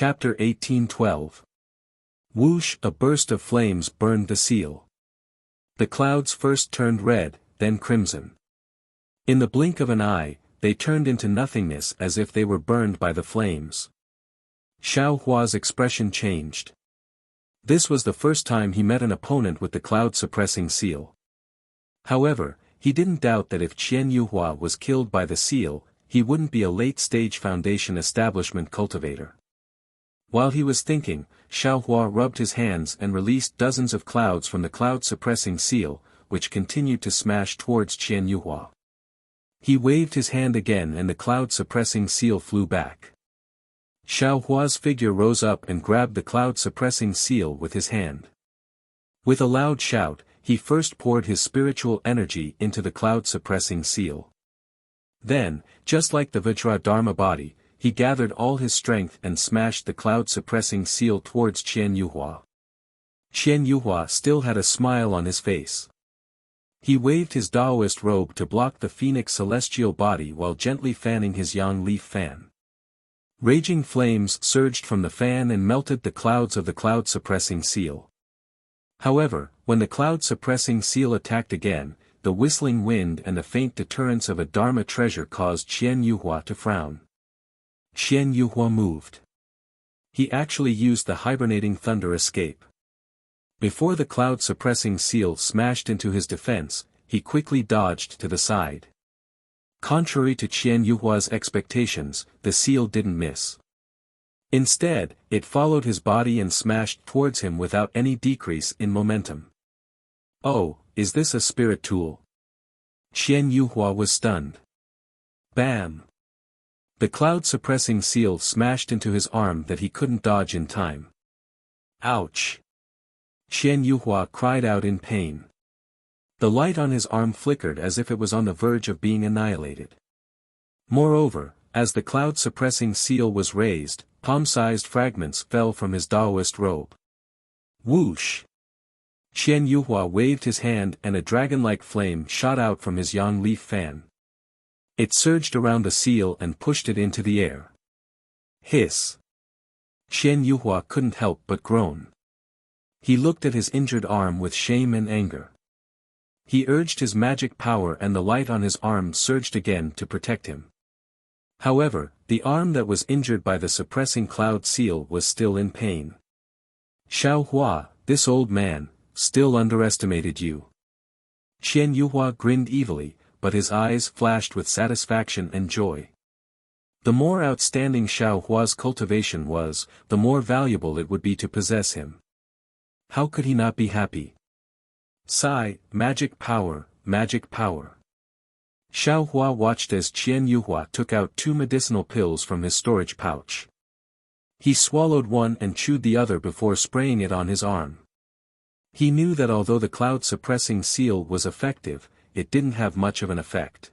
Chapter 1812. Whoosh! A burst of flames burned the seal. The clouds first turned red, then crimson. In the blink of an eye, they turned into nothingness as if they were burned by the flames. Xiao Hua's expression changed. This was the first time he met an opponent with the cloud-suppressing seal. However, he didn't doubt that if Qian Yuhua was killed by the seal, he wouldn't be a late-stage Foundation establishment cultivator. While he was thinking, Xiao Hua rubbed his hands and released dozens of clouds from the cloud-suppressing seal, which continued to smash towards Qian Yuhua. He waved his hand again and the cloud-suppressing seal flew back. Xiao Hua's figure rose up and grabbed the cloud-suppressing seal with his hand. With a loud shout, he first poured his spiritual energy into the cloud-suppressing seal. Then, just like the Vajra Dharma body, he gathered all his strength and smashed the cloud-suppressing seal towards Qian Yuhua. Qian Yuhua still had a smile on his face. He waved his Daoist robe to block the phoenix celestial body while gently fanning his yang leaf fan. Raging flames surged from the fan and melted the clouds of the cloud-suppressing seal. However, when the cloud-suppressing seal attacked again, the whistling wind and the faint deterrence of a Dharma treasure caused Qian Yuhua to frown. Qian Yuhua moved. He actually used the hibernating thunder escape. Before the cloud-suppressing seal smashed into his defense, he quickly dodged to the side. Contrary to Qian Yuhua's expectations, the seal didn't miss. Instead, it followed his body and smashed towards him without any decrease in momentum. Oh, is this a spirit tool? Qian Yuhua was stunned. Bam! The cloud-suppressing seal smashed into his arm that he couldn't dodge in time. Ouch! Qian Yuhua cried out in pain. The light on his arm flickered as if it was on the verge of being annihilated. Moreover, as the cloud-suppressing seal was raised, palm-sized fragments fell from his Daoist robe. Whoosh! Qian Yuhua waved his hand and a dragon-like flame shot out from his yang leaf fan. It surged around the seal and pushed it into the air. Hiss! Qian Yuhua couldn't help but groan. He looked at his injured arm with shame and anger. He urged his magic power and the light on his arm surged again to protect him. However, the arm that was injured by the suppressing cloud seal was still in pain. Xiao Hua, this old man, still underestimated you. Qian Yuhua grinned evilly, but his eyes flashed with satisfaction and joy. The more outstanding Xiao Hua's cultivation was, the more valuable it would be to possess him. How could he not be happy? Sigh, magic power, magic power. Xiao Hua watched as Qian Yuhua took out 2 medicinal pills from his storage pouch. He swallowed one and chewed the other before spraying it on his arm. He knew that although the cloud-suppressing seal was effective, it didn't have much of an effect.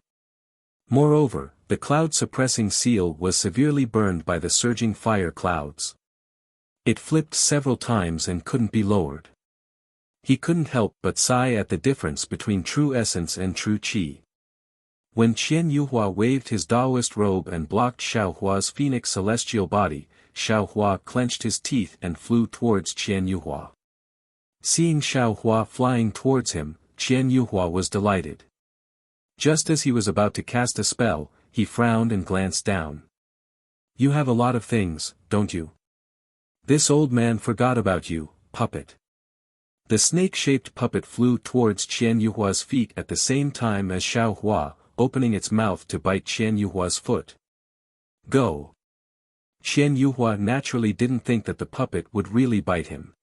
Moreover, the cloud-suppressing seal was severely burned by the surging fire clouds. It flipped several times and couldn't be lowered. He couldn't help but sigh at the difference between true essence and true qi. When Qian Yuhua waved his Daoist robe and blocked Xiao Hua's phoenix celestial body, Xiao Hua clenched his teeth and flew towards Qian Yuhua. Seeing Xiao Hua flying towards him, Qian Yuhua was delighted. Just as he was about to cast a spell, he frowned and glanced down. You have a lot of things, don't you? This old man forgot about you, puppet. The snake-shaped puppet flew towards Qian Yuhua's feet at the same time as Xiao Hua, opening its mouth to bite Qian Yuhua's foot. Go! Qian Yuhua naturally didn't think that the puppet would really bite him.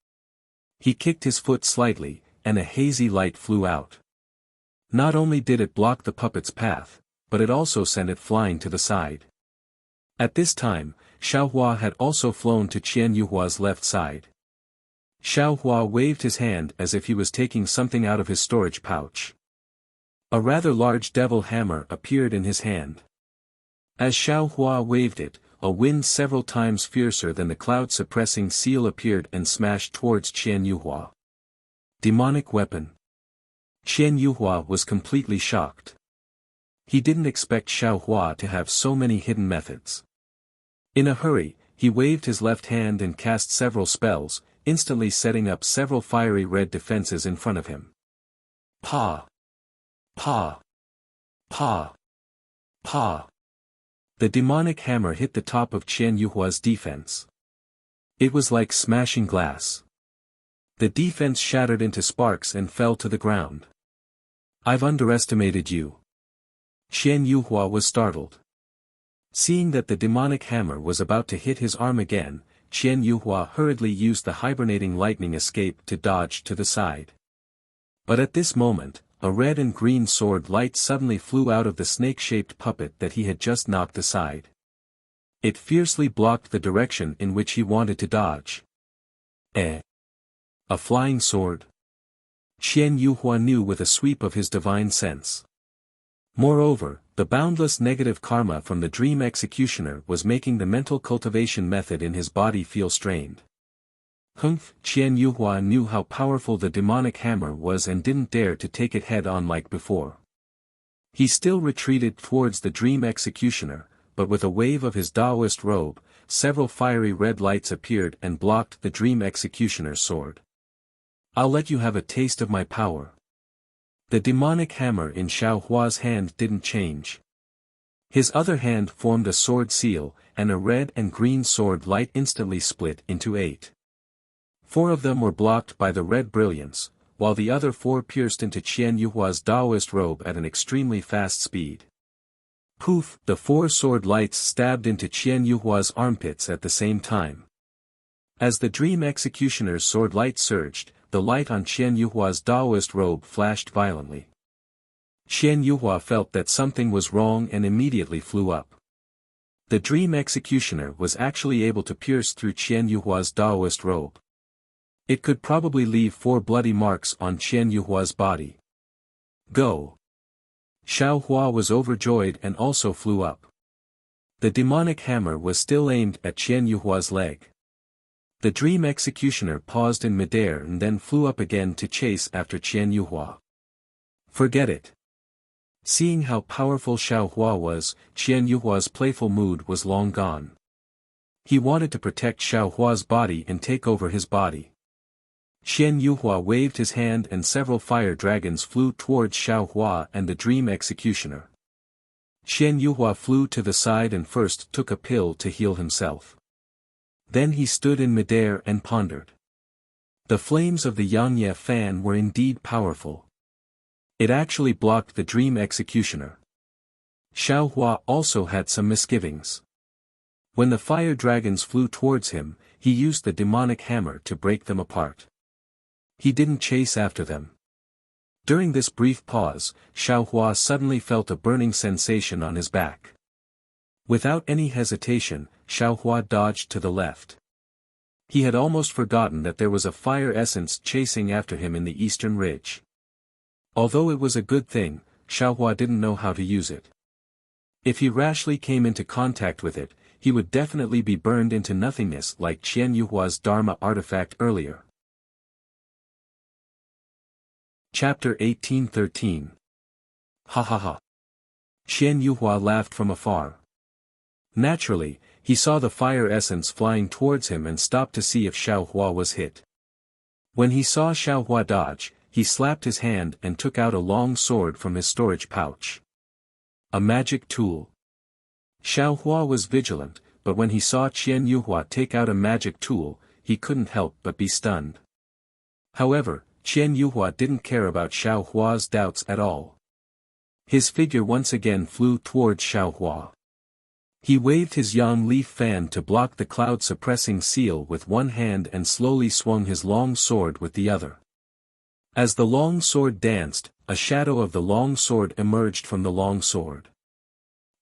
He kicked his foot slightly, and a hazy light flew out. Not only did it block the puppet's path, but it also sent it flying to the side. At this time, Xiao Hua had also flown to Qian Yuhua's left side. Xiao Hua waved his hand as if he was taking something out of his storage pouch. A rather large devil hammer appeared in his hand. As Xiao Hua waved it, a wind several times fiercer than the cloud-suppressing seal appeared and smashed towards Qian Yuhua. Demonic weapon. Qian Yuhua was completely shocked. He didn't expect Xiao Hua to have so many hidden methods. In a hurry, he waved his left hand and cast several spells, instantly setting up several fiery red defenses in front of him. Pa! Pa! Pa! Pa! The demonic hammer hit the top of Qian Yuhua's defense. It was like smashing glass. The defense shattered into sparks and fell to the ground. I've underestimated you. Qian Yuhua was startled. Seeing that the demonic hammer was about to hit his arm again, Qian Yuhua hurriedly used the hibernating lightning escape to dodge to the side. But at this moment, a red and green sword light suddenly flew out of the snake-shaped puppet that he had just knocked aside. It fiercely blocked the direction in which he wanted to dodge. A flying sword? Qian Yuhua knew with a sweep of his divine sense. Moreover, the boundless negative karma from the dream executioner was making the mental cultivation method in his body feel strained. Humph! Qian Yuhua knew how powerful the demonic hammer was and didn't dare to take it head-on like before. He still retreated towards the dream executioner, but with a wave of his Taoist robe, several fiery red lights appeared and blocked the dream executioner's sword. I'll let you have a taste of my power. The demonic hammer in Xiao Hua's hand didn't change. His other hand formed a sword seal, and a red and green sword light instantly split into 8. 4 of them were blocked by the red brilliance, while the other 4 pierced into Qian Yuhua's Taoist robe at an extremely fast speed. Poof! The 4 sword lights stabbed into Qian Yuhua's armpits at the same time. As the dream executioner's sword light surged, the light on Qian Yuhua's Taoist robe flashed violently. Qian Yuhua felt that something was wrong and immediately flew up. The dream executioner was actually able to pierce through Qian Yuhua's Taoist robe. It could probably leave 4 bloody marks on Qian Yuhua's body. Go! Xiao Hua was overjoyed and also flew up. The demonic hammer was still aimed at Qian Yuhua's leg. The dream executioner paused in midair and then flew up again to chase after Qian Yuhua. Forget it. Seeing how powerful Xiao Hua was, Qian Yuhua's playful mood was long gone. He wanted to protect Xiao Hua's body and take over his body. Qian Yuhua waved his hand and several fire dragons flew towards Xiao Hua and the dream executioner. Qian Yuhua flew to the side and first took a pill to heal himself. Then he stood in midair and pondered. The flames of the Yangye fan were indeed powerful. It actually blocked the dream executioner. Xiao Hua also had some misgivings. When the fire dragons flew towards him, he used the demonic hammer to break them apart. He didn't chase after them. During this brief pause, Xiao Hua suddenly felt a burning sensation on his back. Without any hesitation, Xiao Hua dodged to the left. He had almost forgotten that there was a fire essence chasing after him in the eastern ridge. Although it was a good thing, Xiao Hua didn't know how to use it. If he rashly came into contact with it, he would definitely be burned into nothingness like Qian Yuhua's Dharma artifact earlier. Chapter 1813. Ha ha ha. Qian Yuhua laughed from afar. Naturally, he saw the fire essence flying towards him and stopped to see if Xiao Hua was hit. When he saw Xiao Hua dodge, he slapped his hand and took out a long sword from his storage pouch. A magic tool. Xiao Hua was vigilant, but when he saw Qian Yuhua take out a magic tool, he couldn't help but be stunned. However, Qian Yuhua didn't care about Xiao Hua's doubts at all. His figure once again flew towards Xiao Hua. He waved his yang leaf fan to block the cloud-suppressing seal with one hand and slowly swung his long sword with the other. As the long sword danced, a shadow of the long sword emerged from the long sword.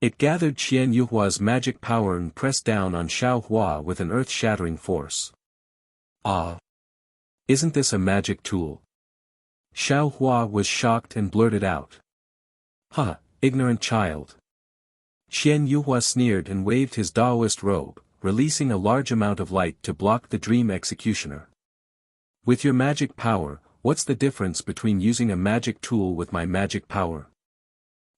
It gathered Qian Yuhua's magic power and pressed down on Xiao Hua with an earth-shattering force. Ah! Isn't this a magic tool? Xiao Hua was shocked and blurted out. Ha, ignorant child. Qian Yuhua sneered and waved his Taoist robe, releasing a large amount of light to block the dream executioner. With your magic power, what's the difference between using a magic tool with my magic power?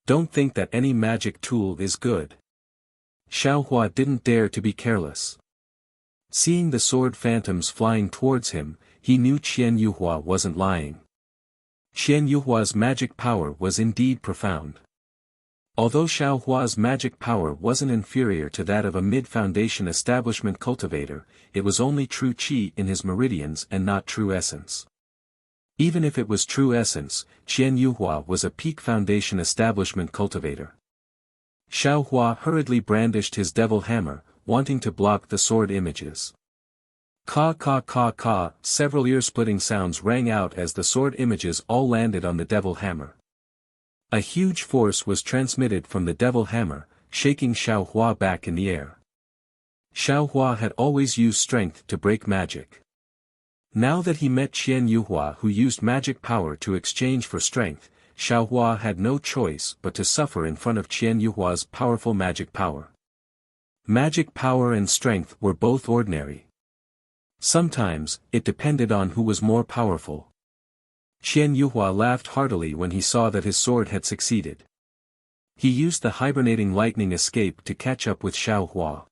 Don't think that any magic tool is good. Xiao Hua didn't dare to be careless. Seeing the sword phantoms flying towards him, he knew Qian Yuhua wasn't lying. Qian Yuhua's magic power was indeed profound. Although Xiao Hua's magic power wasn't inferior to that of a mid-foundation establishment cultivator, it was only true qi in his meridians and not true essence. Even if it was true essence, Qian Yuhua was a peak foundation establishment cultivator. Xiao Hua hurriedly brandished his devil hammer, wanting to block the sword images. Ka ka ka ka, several ear-splitting sounds rang out as the sword images all landed on the devil hammer. A huge force was transmitted from the devil hammer, shaking Xiao Hua back in the air. Xiao Hua had always used strength to break magic. Now that he met Qian Yuhua who used magic power to exchange for strength, Xiao Hua had no choice but to suffer in front of Qian Yuhua's powerful magic power. Magic power and strength were both ordinary. Sometimes, it depended on who was more powerful. Qian Yuhua laughed heartily when he saw that his sword had succeeded. He used the hibernating lightning escape to catch up with Xiao Hua.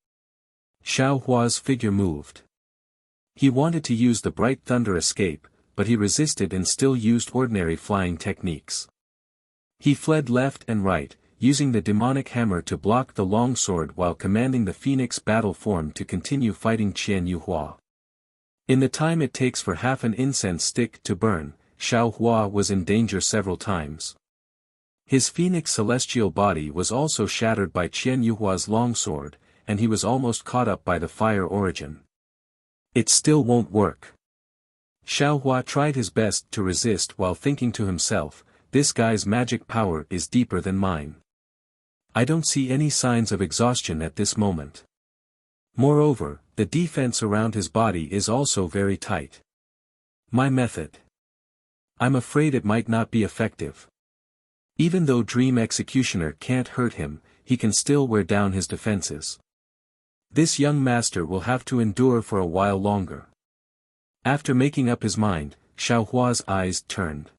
Xiao Hua's figure moved. He wanted to use the bright thunder escape, but he resisted and still used ordinary flying techniques. He fled left and right, using the demonic hammer to block the long sword while commanding the phoenix battle form to continue fighting Qian Yuhua. In the time it takes for half an incense stick to burn, Xiao Hua was in danger several times. His phoenix celestial body was also shattered by Qian Yuhua's longsword, and he was almost caught up by the fire origin. It still won't work. Xiao Hua tried his best to resist while thinking to himself, this guy's magic power is deeper than mine. I don't see any signs of exhaustion at this moment. Moreover, the defense around his body is also very tight. My method. I'm afraid it might not be effective. Even though Dream Executioner can't hurt him, he can still wear down his defenses. This young master will have to endure for a while longer. After making up his mind, Xiao Hua's eyes turned.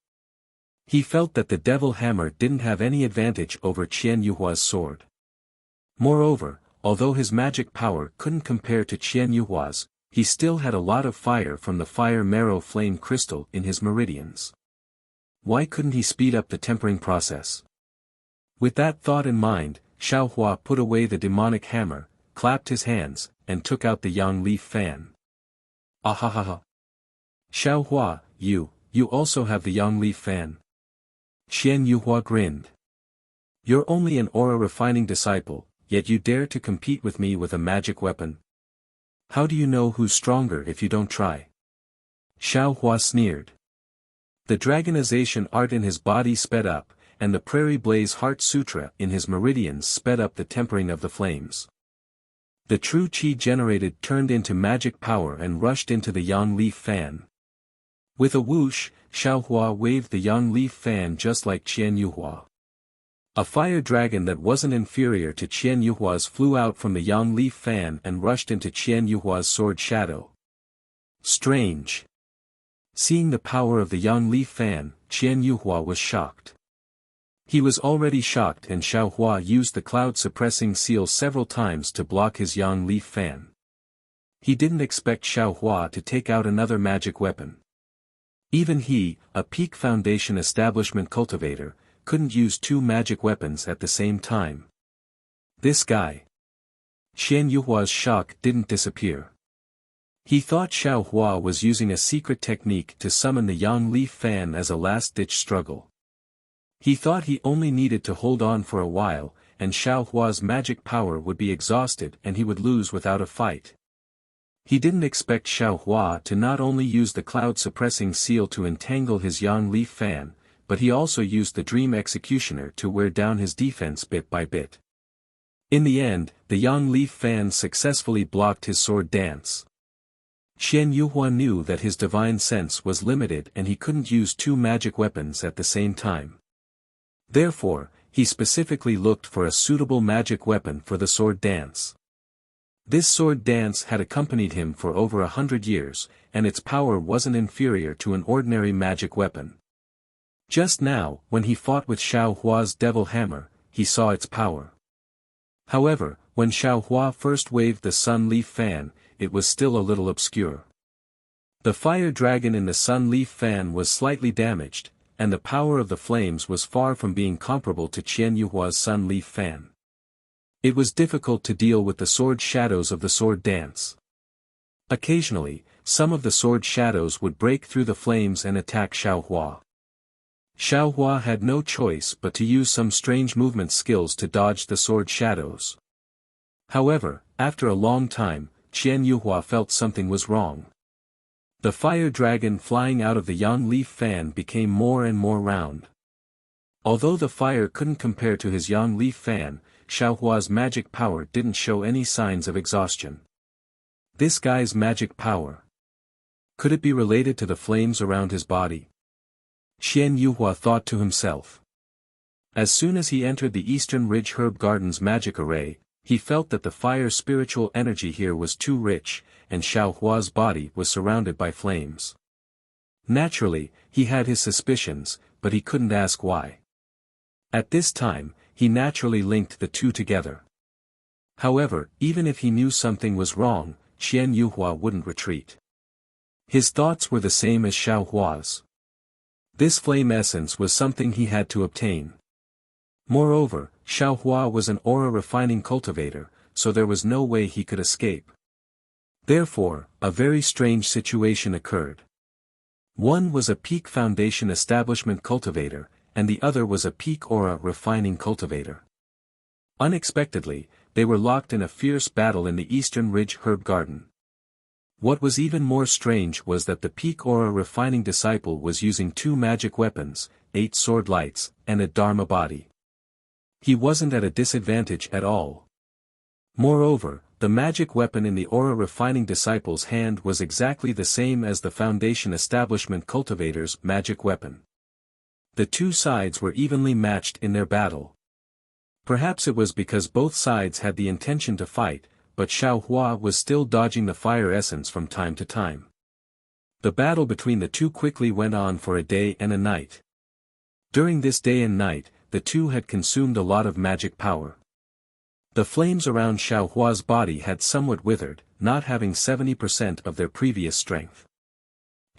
He felt that the devil hammer didn't have any advantage over Qian Yuhua's sword. Moreover, although his magic power couldn't compare to Qian Yuhua's, he still had a lot of fire from the fire marrow flame crystal in his meridians. Why couldn't he speed up the tempering process? With that thought in mind, Xiao Hua put away the demonic hammer, clapped his hands, and took out the yang leaf fan. Ahahaha. Xiao Hua, you also have the yang leaf fan. Qian Yuhua grinned. You're only an aura refining disciple, yet you dare to compete with me with a magic weapon? How do you know who's stronger if you don't try? Xiao Hua sneered. The dragonization art in his body sped up, and the Prairie Blaze Heart Sutra in his meridians sped up the tempering of the flames. The true qi generated turned into magic power and rushed into the yang leaf fan. With a whoosh, Xiao Hua waved the yang leaf fan just like Qian Yuhua. A fire dragon that wasn't inferior to Qian Yuhua's flew out from the yang leaf fan and rushed into Qian Yuhua's sword shadow. Strange. Seeing the power of the yang leaf fan, Qian Yuhua was shocked. He was already shocked and Xiao Hua used the cloud-suppressing seal several times to block his yang leaf fan. He didn't expect Xiao Hua to take out another magic weapon. Even he, a peak foundation establishment cultivator, couldn't use two magic weapons at the same time. This guy. Qian Yuhua's shock didn't disappear. He thought Xiao Hua was using a secret technique to summon the yang leaf fan as a last-ditch struggle. He thought he only needed to hold on for a while, and Xiao Hua's magic power would be exhausted and he would lose without a fight. He didn't expect Xiao Hua to not only use the cloud-suppressing seal to entangle his yang leaf fan, but he also used the Dream Executioner to wear down his defense bit by bit. In the end, the yang leaf fan successfully blocked his sword dance. Qian Yuhua knew that his divine sense was limited and he couldn't use two magic weapons at the same time. Therefore, he specifically looked for a suitable magic weapon for the sword dance. This sword dance had accompanied him for over 100 years, and its power wasn't inferior to an ordinary magic weapon. Just now, when he fought with Xiao Hua's devil hammer, he saw its power. However, when Xiao Hua first waved the sun leaf fan, it was still a little obscure. The fire dragon in the sun leaf fan was slightly damaged, and the power of the flames was far from being comparable to Qian Yuhua's sun leaf fan. It was difficult to deal with the sword shadows of the sword dance. Occasionally, some of the sword shadows would break through the flames and attack Xiaohua. Xiaohua had no choice but to use some strange movement skills to dodge the sword shadows. However, after a long time, Qian Yuhua felt something was wrong. The fire dragon flying out of the yang leaf fan became more and more round. Although the fire couldn't compare to his yang leaf fan, Xiaohua's magic power didn't show any signs of exhaustion. This guy's magic power. Could it be related to the flames around his body? Qian Yuhua thought to himself. As soon as he entered the Eastern Ridge Herb Garden's magic array, he felt that the fire spiritual energy here was too rich, and Xiaohua's body was surrounded by flames. Naturally, he had his suspicions, but he couldn't ask why. At this time, he naturally linked the two together. However, even if he knew something was wrong, Qian Yuhua wouldn't retreat. His thoughts were the same as Xiaohua's. This flame essence was something he had to obtain. Moreover, Xiaohua was an aura refining cultivator, so there was no way he could escape. Therefore, a very strange situation occurred. One was a peak foundation establishment cultivator, and the other was a peak aura refining cultivator. Unexpectedly, they were locked in a fierce battle in the Eastern Ridge Herb Garden. What was even more strange was that the peak aura refining disciple was using 2 magic weapons, 8 sword lights, and a dharma body. He wasn't at a disadvantage at all. Moreover, the magic weapon in the aura refining disciple's hand was exactly the same as the foundation establishment cultivator's magic weapon. The two sides were evenly matched in their battle. Perhaps it was because both sides had the intention to fight, but Xiaohua was still dodging the fire essence from time to time. The battle between the two quickly went on for a day and a night. During this day and night, the two had consumed a lot of magic power. The flames around Xiaohua's body had somewhat withered, not having 70% of their previous strength.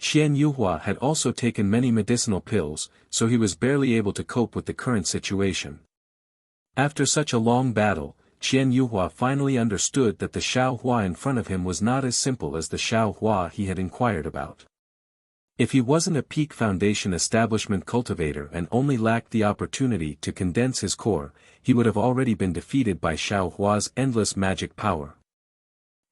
Qian Yuhua had also taken many medicinal pills, so he was barely able to cope with the current situation. After such a long battle, Qian Yuhua finally understood that the Xiaohua in front of him was not as simple as the Xiaohua he had inquired about. If he wasn't a peak foundation establishment cultivator and only lacked the opportunity to condense his core, he would have already been defeated by Xiaohua's endless magic power.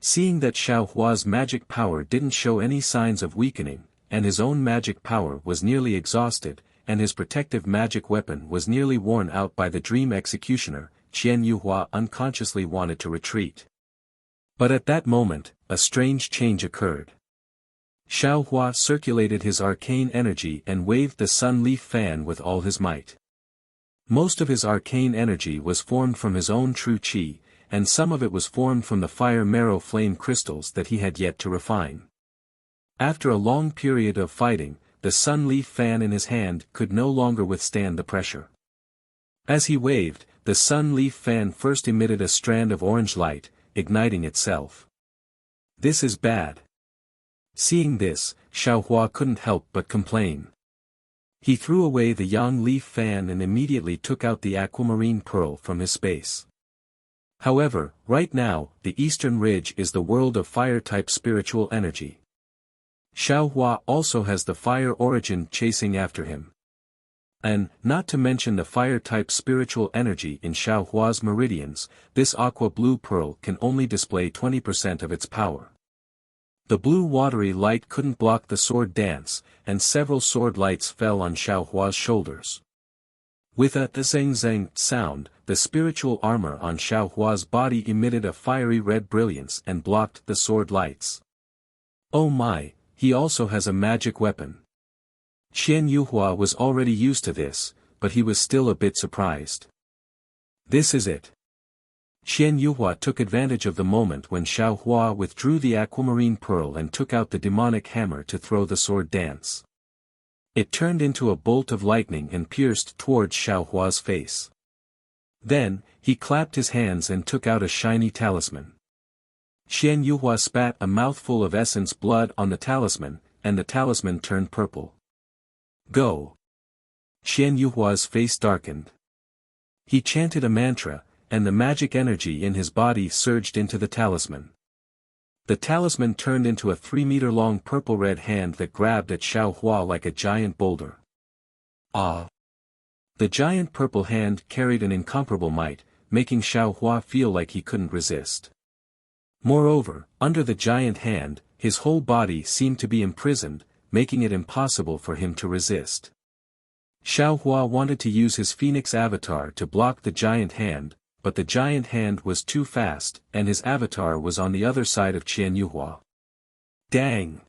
Seeing that Xiaohua's magic power didn't show any signs of weakening, and his own magic power was nearly exhausted, and his protective magic weapon was nearly worn out by the dream executioner, Qian Yuhua unconsciously wanted to retreat. But at that moment, a strange change occurred. Xiaohua circulated his arcane energy and waved the sun leaf fan with all his might. Most of his arcane energy was formed from his own true qi, and some of it was formed from the fire marrow flame crystals that he had yet to refine. After a long period of fighting, the sun leaf fan in his hand could no longer withstand the pressure. As he waved, the sun leaf fan first emitted a strand of orange light, igniting itself. This is bad. Seeing this, Xiaohua couldn't help but complain. He threw away the yang leaf fan and immediately took out the aquamarine pearl from his space. However, right now, the Eastern Ridge is the world of fire-type spiritual energy. Xiaohua also has the fire origin chasing after him. And, not to mention the fire-type spiritual energy in Xiaohua's meridians, this aqua-blue pearl can only display 20% of its power. The blue watery light couldn't block the sword dance, and several sword lights fell on Xiaohua's shoulders. With a zeng-zeng sound, the spiritual armor on Xiaohua's body emitted a fiery red brilliance and blocked the sword lights. Oh my, he also has a magic weapon. Qian Yuhua was already used to this, but he was still a bit surprised. This is it. Qian Yuhua took advantage of the moment when Xiaohua withdrew the aquamarine pearl and took out the demonic hammer to throw the sword dance. It turned into a bolt of lightning and pierced towards Xiaohua's face. Then, he clapped his hands and took out a shiny talisman. Qian Yuhua spat a mouthful of essence blood on the talisman, and the talisman turned purple. Go! Qian Yuhua's face darkened. He chanted a mantra, and the magic energy in his body surged into the talisman. The talisman turned into a 3-meter-long purple-red hand that grabbed at Xiao Hua like a giant boulder. Ah! The giant purple hand carried an incomparable might, making Xiao Hua feel like he couldn't resist. Moreover, under the giant hand, his whole body seemed to be imprisoned, making it impossible for him to resist. Xiao Hua wanted to use his phoenix avatar to block the giant hand, but the giant hand was too fast, and his avatar was on the other side of Qian Yuhua. Dang!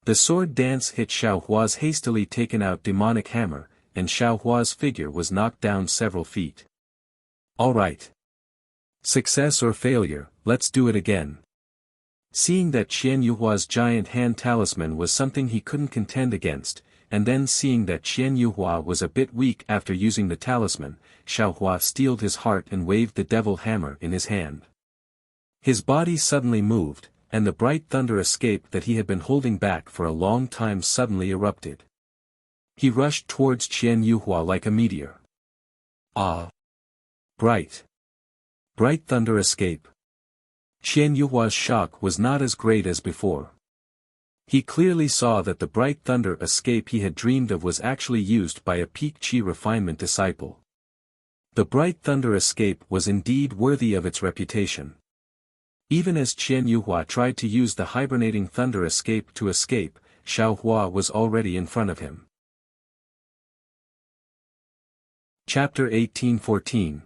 The sword dance hit Xiao Hua's hastily taken out demonic hammer, and Xiao Hua's figure was knocked down several feet. Alright. Success or failure, let's do it again. Seeing that Qian Yuhua's giant hand talisman was something he couldn't contend against, and then seeing that Qian Yuhua was a bit weak after using the talisman, Xiao Hua steeled his heart and waved the devil hammer in his hand. His body suddenly moved, and the bright thunder escape that he had been holding back for a long time suddenly erupted. He rushed towards Qian Yuhua like a meteor. Ah! Bright thunder escape. Qian Yuhua's shock was not as great as before. He clearly saw that the bright thunder escape he had dreamed of was actually used by a peak qi refinement disciple. The bright thunder escape was indeed worthy of its reputation. Even as Qian Yuhua tried to use the hibernating thunder escape to escape, Xiao Hua was already in front of him. Chapter 1814.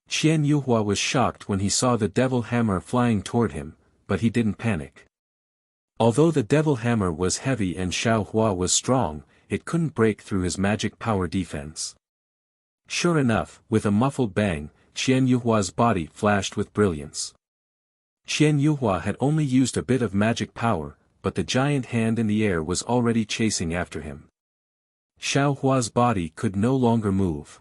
Qian Yuhua was shocked when he saw the devil hammer flying toward him, but he didn't panic. Although the devil hammer was heavy and Xiao Hua was strong, it couldn't break through his magic power defense. Sure enough, with a muffled bang, Qian Yuhua's body flashed with brilliance. Qian Yuhua had only used a bit of magic power, but the giant hand in the air was already chasing after him. Xiao Hua's body could no longer move.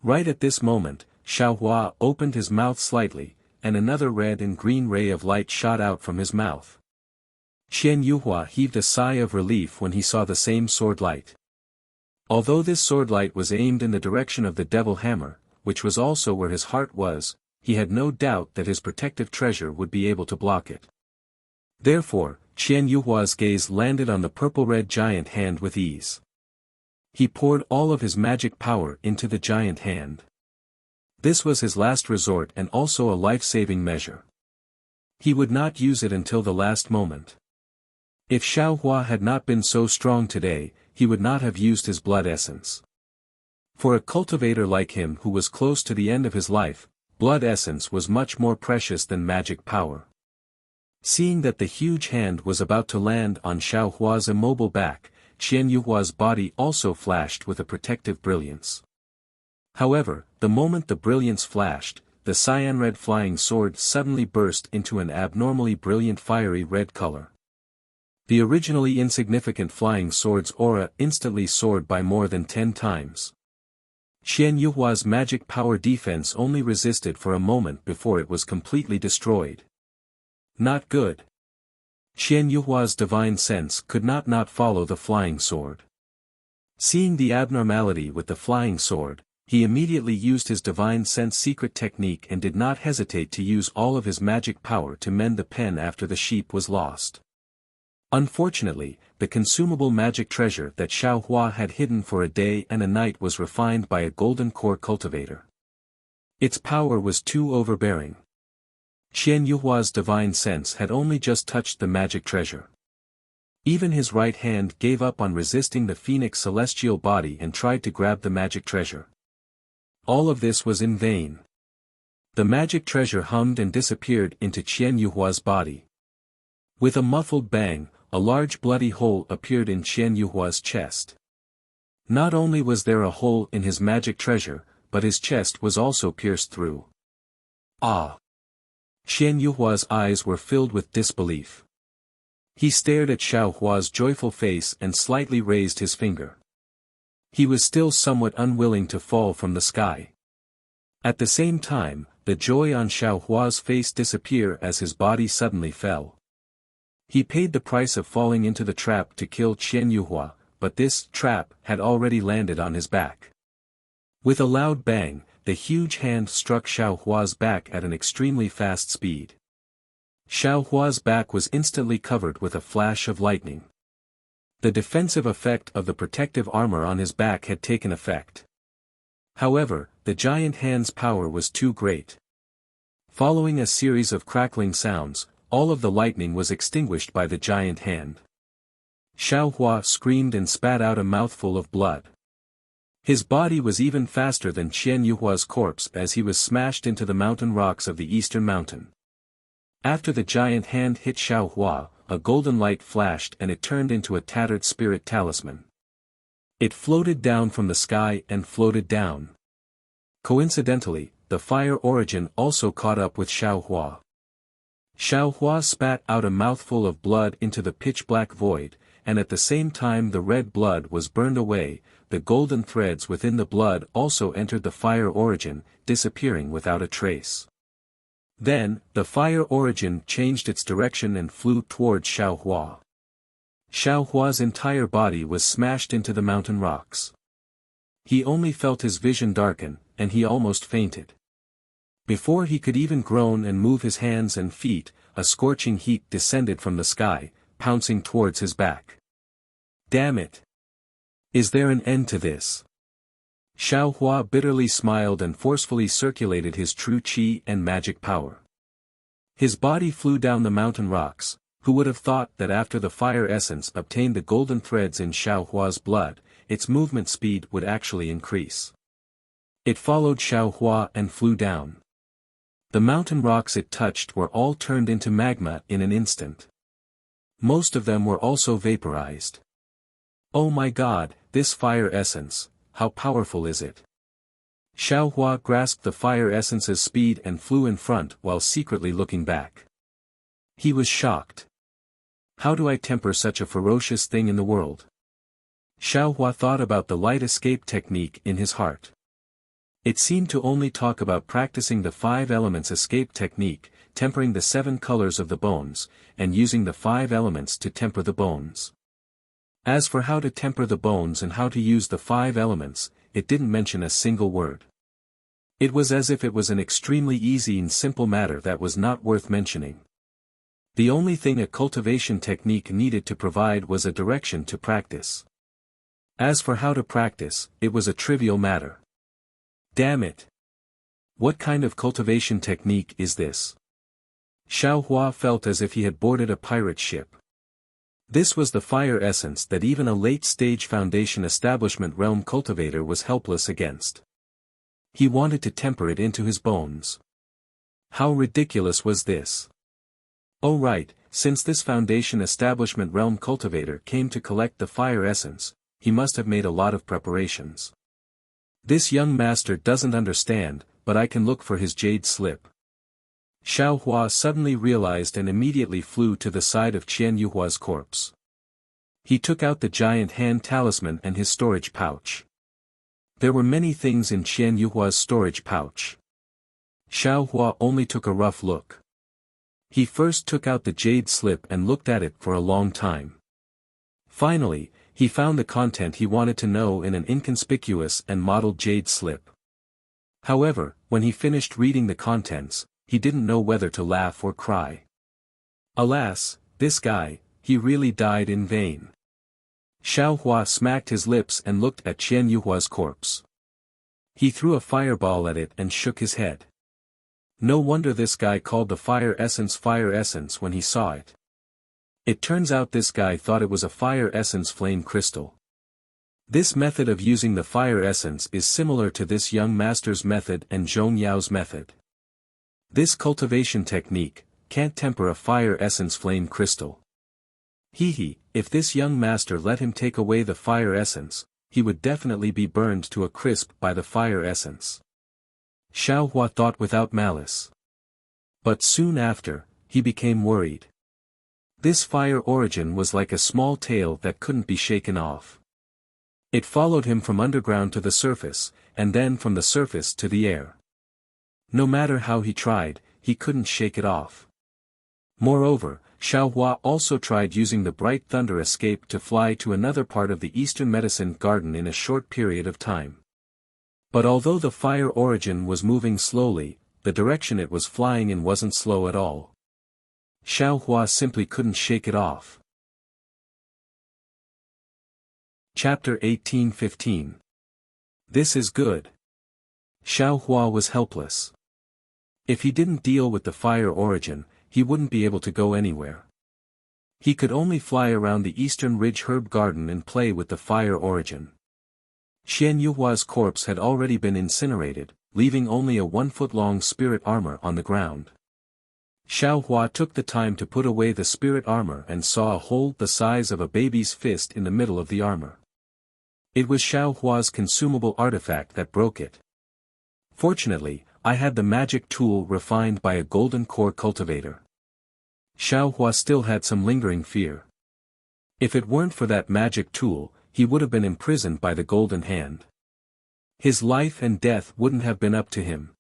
Right at this moment, Xiao Hua opened his mouth slightly, and another red and green ray of light shot out from his mouth. Qian Yuhua heaved a sigh of relief when he saw the same sword light. Although this sword light was aimed in the direction of the devil hammer, which was also where his heart was, he had no doubt that his protective treasure would be able to block it. Therefore, Qian Yuhua's gaze landed on the purple-red giant hand with ease. He poured all of his magic power into the giant hand. This was his last resort and also a life-saving measure. He would not use it until the last moment. If Xiao Hua had not been so strong today, he would not have used his blood essence. For a cultivator like him who was close to the end of his life, blood essence was much more precious than magic power. Seeing that the huge hand was about to land on Xiao Hua's immobile back, Qian Yuhua's body also flashed with a protective brilliance. However, the moment the brilliance flashed, the cyan-red flying sword suddenly burst into an abnormally brilliant fiery red color. The originally insignificant flying sword's aura instantly soared by more than 10 times. Qian Yuhua's magic power defense only resisted for a moment before it was completely destroyed. Not good. Qian Yuhua's divine sense could not follow the flying sword. Seeing the abnormality with the flying sword, he immediately used his divine sense secret technique and did not hesitate to use all of his magic power to mend the pen after the sheep was lost. Unfortunately, the consumable magic treasure that Xiao Hua had hidden for a day and a night was refined by a golden core cultivator. Its power was too overbearing. Qian Yuhua's divine sense had only just touched the magic treasure. Even his right hand gave up on resisting the phoenix celestial body and tried to grab the magic treasure. All of this was in vain. The magic treasure hummed and disappeared into Qian Yuhua's body. With a muffled bang, a large bloody hole appeared in Qian Yuhua's chest. Not only was there a hole in his magic treasure, but his chest was also pierced through. Ah! Qian Yuhua's eyes were filled with disbelief. He stared at Xiao Hua's joyful face and slightly raised his finger. He was still somewhat unwilling to fall from the sky. At the same time, the joy on Xiao Hua's face disappeared as his body suddenly fell. He paid the price of falling into the trap to kill Qian Yuhua, but this trap had already landed on his back. With a loud bang, the huge hand struck Xiao Hua's back at an extremely fast speed. Xiao Hua's back was instantly covered with a flash of lightning. The defensive effect of the protective armor on his back had taken effect. However, the giant hand's power was too great. Following a series of crackling sounds, all of the lightning was extinguished by the giant hand. Xiao Hua screamed and spat out a mouthful of blood. His body was even faster than Qian Yuhua's corpse as he was smashed into the mountain rocks of the eastern mountain. After the giant hand hit Xiao Hua, a golden light flashed and it turned into a tattered spirit talisman. It floated down from the sky and floated down. Coincidentally, the fire origin also caught up with Xiao Hua. Xiao Hua spat out a mouthful of blood into the pitch-black void, and at the same time the red blood was burned away, the golden threads within the blood also entered the fire origin, disappearing without a trace. Then, the fire origin changed its direction and flew towards Xiao Hua. Xiao Hua's entire body was smashed into the mountain rocks. He only felt his vision darken, and he almost fainted. Before he could even groan and move his hands and feet, a scorching heat descended from the sky, pouncing towards his back. Damn it! Is there an end to this? Xiao Hua bitterly smiled and forcefully circulated his true qi and magic power. His body flew down the mountain rocks. Who would have thought that after the fire essence obtained the golden threads in Xiao Hua's blood, its movement speed would actually increase. It followed Xiao Hua and flew down. The mountain rocks it touched were all turned into magma in an instant. Most of them were also vaporized. Oh my god, this fire essence, how powerful is it? Xiao Hua grasped the fire essence's speed and flew in front while secretly looking back. He was shocked. How do I temper such a ferocious thing in the world? Xiao Hua thought about the light escape technique in his heart. It seemed to only talk about practicing the 5 elements escape technique, tempering the 7 colors of the bones, and using the 5 elements to temper the bones. As for how to temper the bones and how to use the 5 elements, it didn't mention a single word. It was as if it was an extremely easy and simple matter that was not worth mentioning. The only thing a cultivation technique needed to provide was a direction to practice. As for how to practice, it was a trivial matter. Damn it! What kind of cultivation technique is this? Xiao Hua felt as if he had boarded a pirate ship. This was the fire essence that even a late-stage Foundation Establishment Realm cultivator was helpless against. He wanted to temper it into his bones. How ridiculous was this? Oh right, since this Foundation Establishment Realm cultivator came to collect the fire essence, he must have made a lot of preparations. This young master doesn't understand, but I can look for his jade slip. Xiao Hua suddenly realized and immediately flew to the side of Qian Yuhua's corpse. He took out the giant hand talisman and his storage pouch. There were many things in Qian Yuhua's storage pouch. Xiao Hua only took a rough look. He first took out the jade slip and looked at it for a long time. Finally, he found the content he wanted to know in an inconspicuous and mottled jade slip. However, when he finished reading the contents, he didn't know whether to laugh or cry. Alas, this guy, he really died in vain. Xiao Hua smacked his lips and looked at Qian Yuhua's corpse. He threw a fireball at it and shook his head. No wonder this guy called the fire essence when he saw it. It turns out this guy thought it was a fire essence flame crystal. This method of using the fire essence is similar to this young master's method and Zhong Yao's method. This cultivation technique can't temper a fire essence flame crystal. If this young master let him take away the fire essence, he would definitely be burned to a crisp by the fire essence. Xiao Hua thought without malice. But soon after, he became worried. This fire origin was like a small tail that couldn't be shaken off. It followed him from underground to the surface, and then from the surface to the air. No matter how he tried, he couldn't shake it off. Moreover, Xiaohua also tried using the bright thunder escape to fly to another part of the eastern medicine garden in a short period of time. But although the fire origin was moving slowly, the direction it was flying in wasn't slow at all. Xiaohua simply couldn't shake it off. Chapter 1815. This is good. Xiaohua was helpless. If he didn't deal with the fire origin, he wouldn't be able to go anywhere. He could only fly around the eastern ridge herb garden and play with the fire origin. Xian Yuhua's corpse had already been incinerated, leaving only a 1-foot-long spirit armor on the ground. Xiaohua took the time to put away the spirit armor and saw a hole the size of a baby's fist in the middle of the armor. It was Xiaohua's consumable artifact that broke it. Fortunately, I had the magic tool refined by a golden core cultivator. Xiaohua still had some lingering fear. If it weren't for that magic tool, he would have been imprisoned by the golden hand. His life and death wouldn't have been up to him.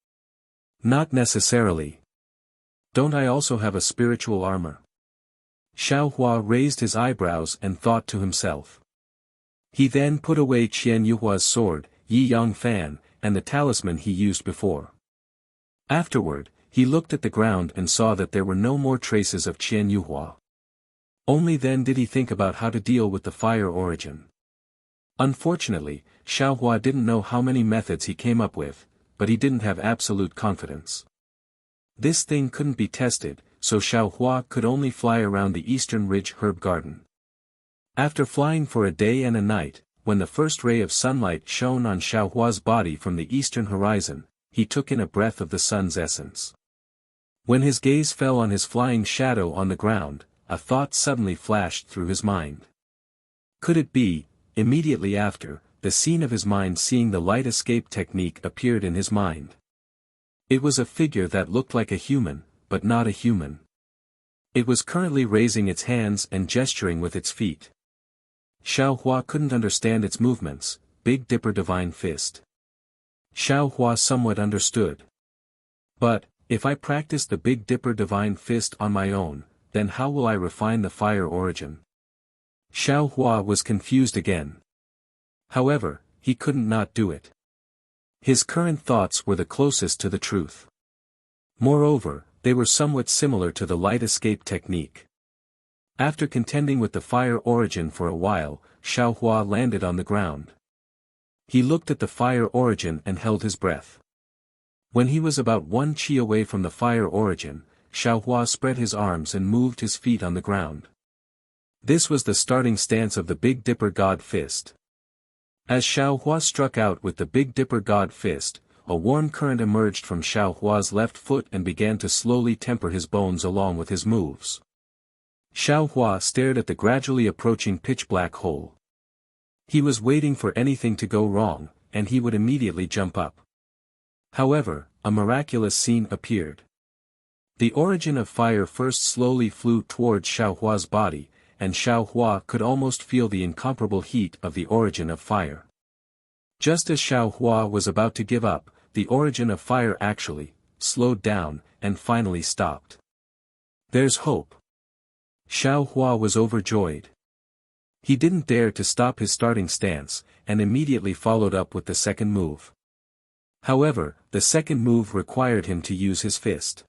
Not necessarily. Don't I also have a spiritual armor? Xiaohua raised his eyebrows and thought to himself. He then put away Qian Yuhua's sword, Yi Yang Fan, and the talisman he used before. Afterward, he looked at the ground and saw that there were no more traces of Qian Yuhua. Only then did he think about how to deal with the fire origin. Unfortunately, Xiaohua didn't know how many methods he came up with, but he didn't have absolute confidence. This thing couldn't be tested, so Xiaohua could only fly around the eastern ridge herb garden. After flying for a day and a night, when the first ray of sunlight shone on Xiaohua's body from the eastern horizon, he took in a breath of the sun's essence. When his gaze fell on his flying shadow on the ground, a thought suddenly flashed through his mind. Could it be, immediately after, the scene of his mind seeing the light escape technique appeared in his mind. It was a figure that looked like a human, but not a human. It was currently raising its hands and gesturing with its feet. Xiaohua couldn't understand its movements. Big Dipper Divine Fist. Xiaohua somewhat understood. But, if I practice the Big Dipper Divine Fist on my own, then how will I refine the fire origin? Xiaohua was confused again. However, he couldn't not do it. His current thoughts were the closest to the truth. Moreover, they were somewhat similar to the light escape technique. After contending with the fire origin for a while, Xiaohua landed on the ground. He looked at the fire origin and held his breath. When he was about 1 qi away from the fire origin, Xiaohua spread his arms and moved his feet on the ground. This was the starting stance of the Big Dipper God Fist. As Xiaohua struck out with the Big Dipper God Fist, a warm current emerged from Xiaohua's left foot and began to slowly temper his bones along with his moves. Xiaohua stared at the gradually approaching pitch-black hole. He was waiting for anything to go wrong, and he would immediately jump up. However, a miraculous scene appeared. The origin of fire first slowly flew towards Xiaohua's body, and Xiaohua could almost feel the incomparable heat of the origin of fire. Just as Xiaohua was about to give up, the origin of fire actually slowed down, and finally stopped. There's hope. Xiaohua was overjoyed. He didn't dare to stop his starting stance, and immediately followed up with the second move. However, the second move required him to use his fist.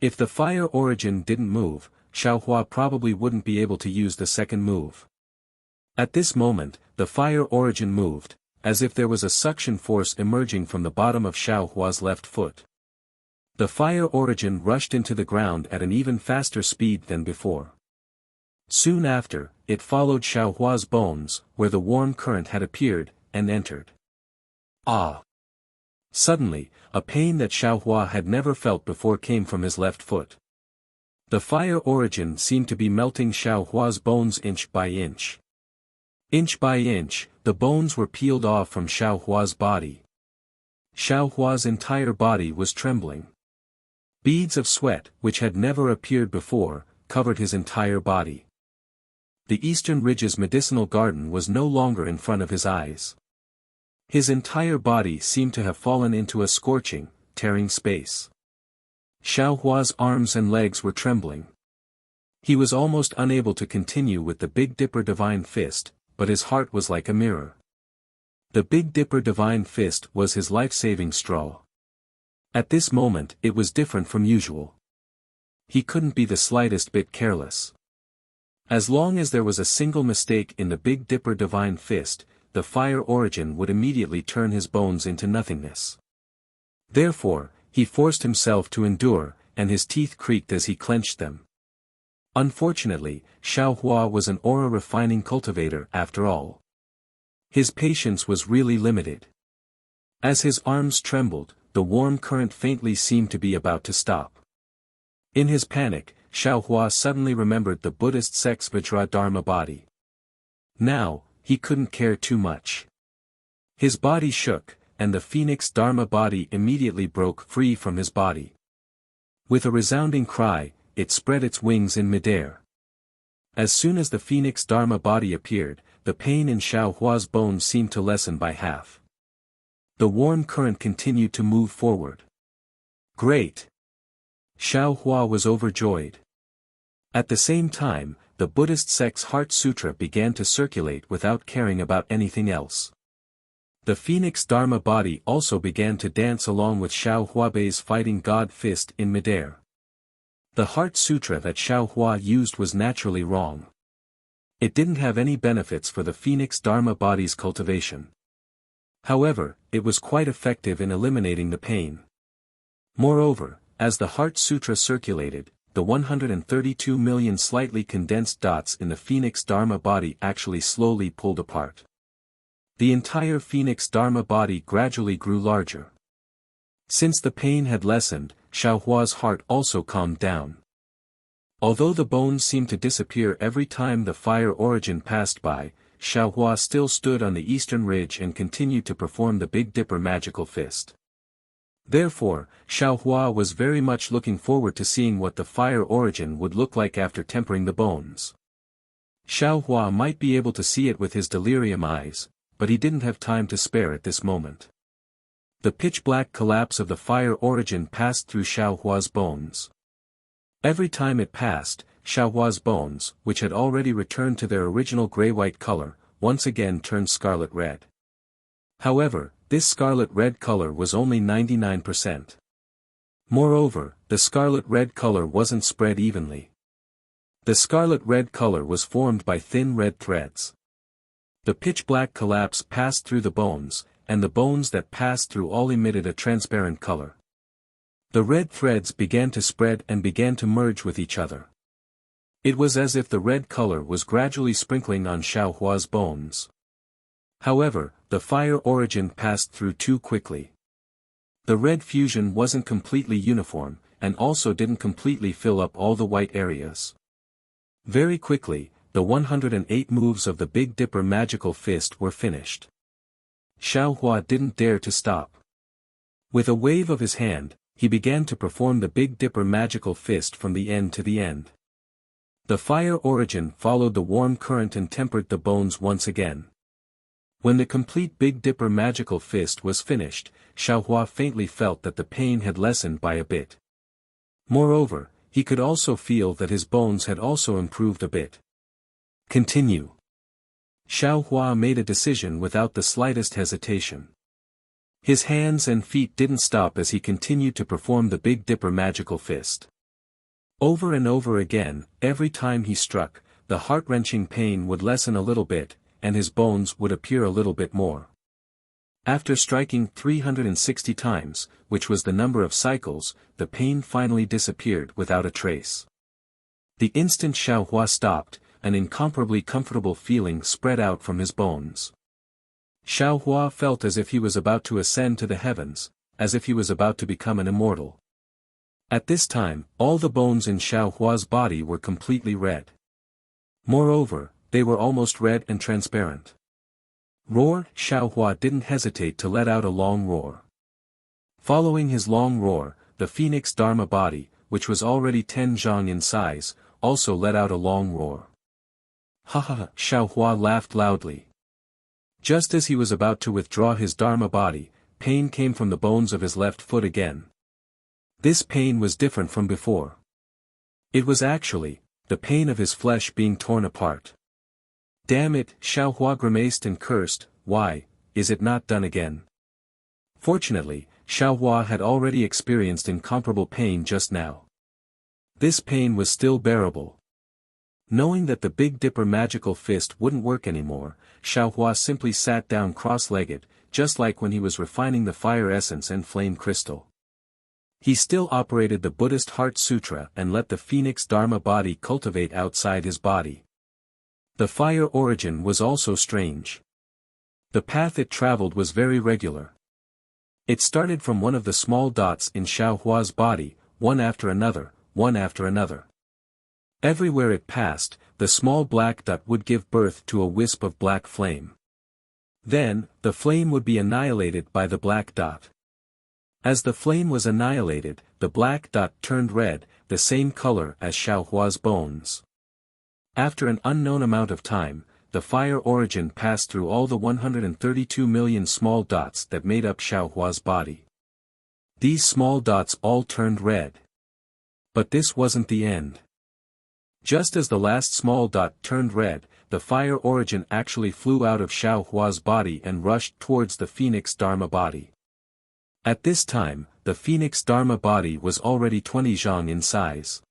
If the fire origin didn't move, Xiaohua probably wouldn't be able to use the second move. At this moment, the fire origin moved, as if there was a suction force emerging from the bottom of Xiaohua's left foot. The fire origin rushed into the ground at an even faster speed than before. Soon after, it followed Xiaohua's bones, where the warm current had appeared, and entered. Ah! Suddenly, a pain that Xiaohua had never felt before came from his left foot. The fire origin seemed to be melting Xiaohua's bones inch by inch. Inch by inch, the bones were peeled off from Xiaohua's body. Xiaohua's entire body was trembling. Beads of sweat, which had never appeared before, covered his entire body. The Eastern Ridge's medicinal garden was no longer in front of his eyes. His entire body seemed to have fallen into a scorching, tearing space. Xiao Hua's arms and legs were trembling. He was almost unable to continue with the Big Dipper Divine Fist, but his heart was like a mirror. The Big Dipper Divine Fist was his life-saving straw. At this moment it was different from usual. He couldn't be the slightest bit careless. As long as there was a single mistake in the Big Dipper Divine Fist, the fire origin would immediately turn his bones into nothingness. Therefore, he forced himself to endure, and his teeth creaked as he clenched them. Unfortunately, Xiao Hua was an aura-refining cultivator after all. His patience was really limited. As his arms trembled, the warm current faintly seemed to be about to stop. In his panic, Xiao Hua suddenly remembered the Buddhist sect's Vajra Dharma body. Now, he couldn't care too much. His body shook, and the Phoenix Dharma body immediately broke free from his body. With a resounding cry, it spread its wings in midair. As soon as the Phoenix Dharma body appeared, the pain in Xiao Hua's bones seemed to lessen by half. The warm current continued to move forward. Great! Xiao Hua was overjoyed. At the same time, the Buddhist sect's Heart Sutra began to circulate without caring about anything else. The Phoenix Dharma body also began to dance along with Xiao Huabei's fighting god fist in midair. The Heart Sutra that Xiao Hua used was naturally wrong. It didn't have any benefits for the Phoenix Dharma body's cultivation. However, it was quite effective in eliminating the pain. Moreover, as the Heart Sutra circulated, the 132 million slightly condensed dots in the Phoenix Dharma body actually slowly pulled apart. The entire Phoenix Dharma body gradually grew larger. Since the pain had lessened, Xiao Hua's heart also calmed down. Although the bones seemed to disappear every time the fire origin passed by, Xiao Hua still stood on the eastern ridge and continued to perform the Big Dipper magical fist. Therefore, Xiao Hua was very much looking forward to seeing what the fire origin would look like after tempering the bones. Xiao Hua might be able to see it with his delirium eyes, but he didn't have time to spare at this moment. The pitch-black collapse of the fire origin passed through Xiao Hua's bones. Every time it passed, Xiao Hua's bones, which had already returned to their original gray-white color, once again turned scarlet red. However, this scarlet red color was only 99%. Moreover, the scarlet red color wasn't spread evenly. The scarlet red color was formed by thin red threads. The pitch-black collapse passed through the bones, and the bones that passed through all emitted a transparent color. The red threads began to spread and began to merge with each other. It was as if the red color was gradually sprinkling on Xiao Hua's bones. However, the fire origin passed through too quickly. The red fusion wasn't completely uniform, and also didn't completely fill up all the white areas. Very quickly, the 108 moves of the Big Dipper magical fist were finished. Xiao Hua didn't dare to stop. With a wave of his hand, he began to perform the Big Dipper magical fist from the end to the end. The fire origin followed the warm current and tempered the bones once again. When the complete Big Dipper magical fist was finished, Xiao Hua faintly felt that the pain had lessened by a bit. Moreover, he could also feel that his bones had also improved a bit. Continue. Xiao Hua made a decision without the slightest hesitation. His hands and feet didn't stop as he continued to perform the Big Dipper magical fist. Over and over again, every time he struck, the heart-wrenching pain would lessen a little bit, and his bones would appear a little bit more. After striking 360 times, which was the number of cycles, the pain finally disappeared without a trace. The instant Xiao Hua stopped, an incomparably comfortable feeling spread out from his bones. Xiao Hua felt as if he was about to ascend to the heavens, as if he was about to become an immortal. At this time, all the bones in Xiao Hua's body were completely red. Moreover, they were almost red and transparent. Roar! Xiao Hua didn't hesitate to let out a long roar. Following his long roar, the Phoenix Dharma body, which was already 10 zhang in size, also let out a long roar. Ha ha ha! Xiao Hua laughed loudly. Just as he was about to withdraw his Dharma body, pain came from the bones of his left foot again. This pain was different from before. It was actually the pain of his flesh being torn apart. Damn it, Xiaohua grimaced and cursed, why, is it not done again? Fortunately, Xiaohua had already experienced incomparable pain just now. This pain was still bearable. Knowing that the Big Dipper magical fist wouldn't work anymore, Xiaohua simply sat down cross-legged, just like when he was refining the fire essence and flame crystal. He still operated the Buddhist Heart Sutra and let the Phoenix Dharma body cultivate outside his body. The fire origin was also strange. The path it traveled was very regular. It started from one of the small dots in Xiaohua's body, one after another, one after another. Everywhere it passed, the small black dot would give birth to a wisp of black flame. Then, the flame would be annihilated by the black dot. As the flame was annihilated, the black dot turned red, the same color as Xiaohua's bones. After an unknown amount of time, the fire origin passed through all the 132 million small dots that made up Xiaohua's body. These small dots all turned red. But this wasn't the end. Just as the last small dot turned red, the fire origin actually flew out of Xiaohua's body and rushed towards the Phoenix Dharma body. At this time, the Phoenix Dharma body was already 20 zhang in size.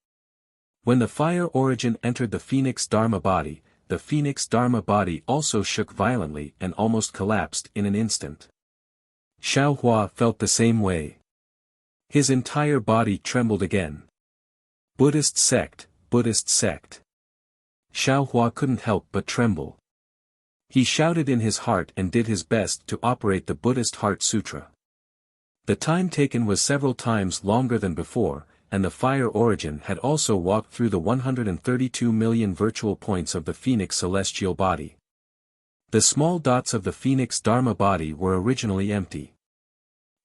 When the fire origin entered the Phoenix Dharma body, the Phoenix Dharma body also shook violently and almost collapsed in an instant. Xiaohua felt the same way. His entire body trembled again. Buddhist sect, Buddhist sect. Xiaohua couldn't help but tremble. He shouted in his heart and did his best to operate the Buddhist Heart Sutra. The time taken was several times longer than before, and the fire origin had also walked through the 132 million virtual points of the Phoenix celestial body. The small dots of the Phoenix Dharma body were originally empty.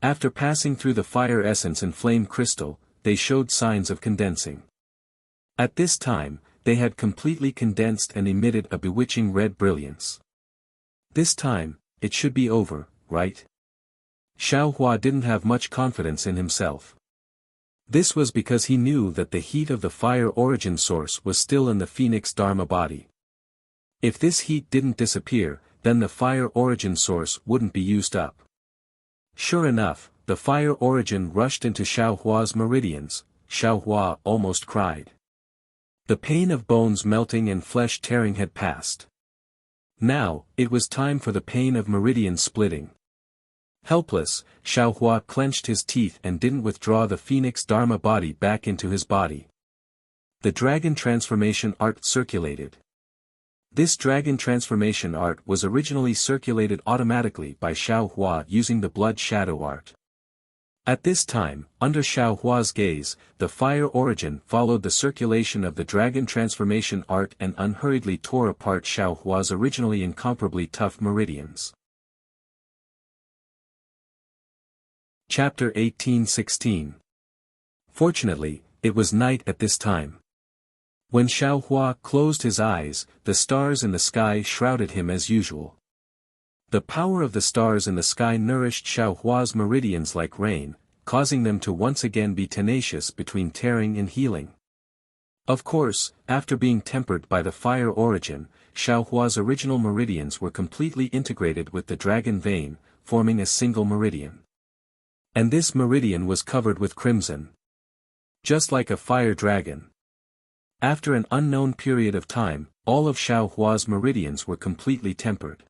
After passing through the fire essence and flame crystal, they showed signs of condensing. At this time, they had completely condensed and emitted a bewitching red brilliance. This time, it should be over, right? Xiaohua didn't have much confidence in himself. This was because he knew that the heat of the fire origin source was still in the Phoenix Dharma body. If this heat didn't disappear, then the fire origin source wouldn't be used up. Sure enough, the fire origin rushed into Xiaohua's meridians. Xiaohua almost cried. The pain of bones melting and flesh tearing had passed. Now, it was time for the pain of meridian splitting. Helpless, Xiaohua clenched his teeth and didn't withdraw the Phoenix Dharma body back into his body. The dragon transformation art circulated. This dragon transformation art was originally circulated automatically by Xiaohua using the blood shadow art. At this time, under Xiaohua's gaze, the fire origin followed the circulation of the dragon transformation art and unhurriedly tore apart Xiaohua's originally incomparably tough meridians. Chapter 1816. Fortunately, it was night at this time. When Xiaohua closed his eyes, the stars in the sky shrouded him as usual. The power of the stars in the sky nourished Xiaohua's meridians like rain, causing them to once again be tenacious between tearing and healing. Of course, after being tempered by the fire origin, Xiaohua's original meridians were completely integrated with the dragon vein, forming a single meridian. And this meridian was covered with crimson. Just like a fire dragon. After an unknown period of time, all of Xiaohua's meridians were completely tempered.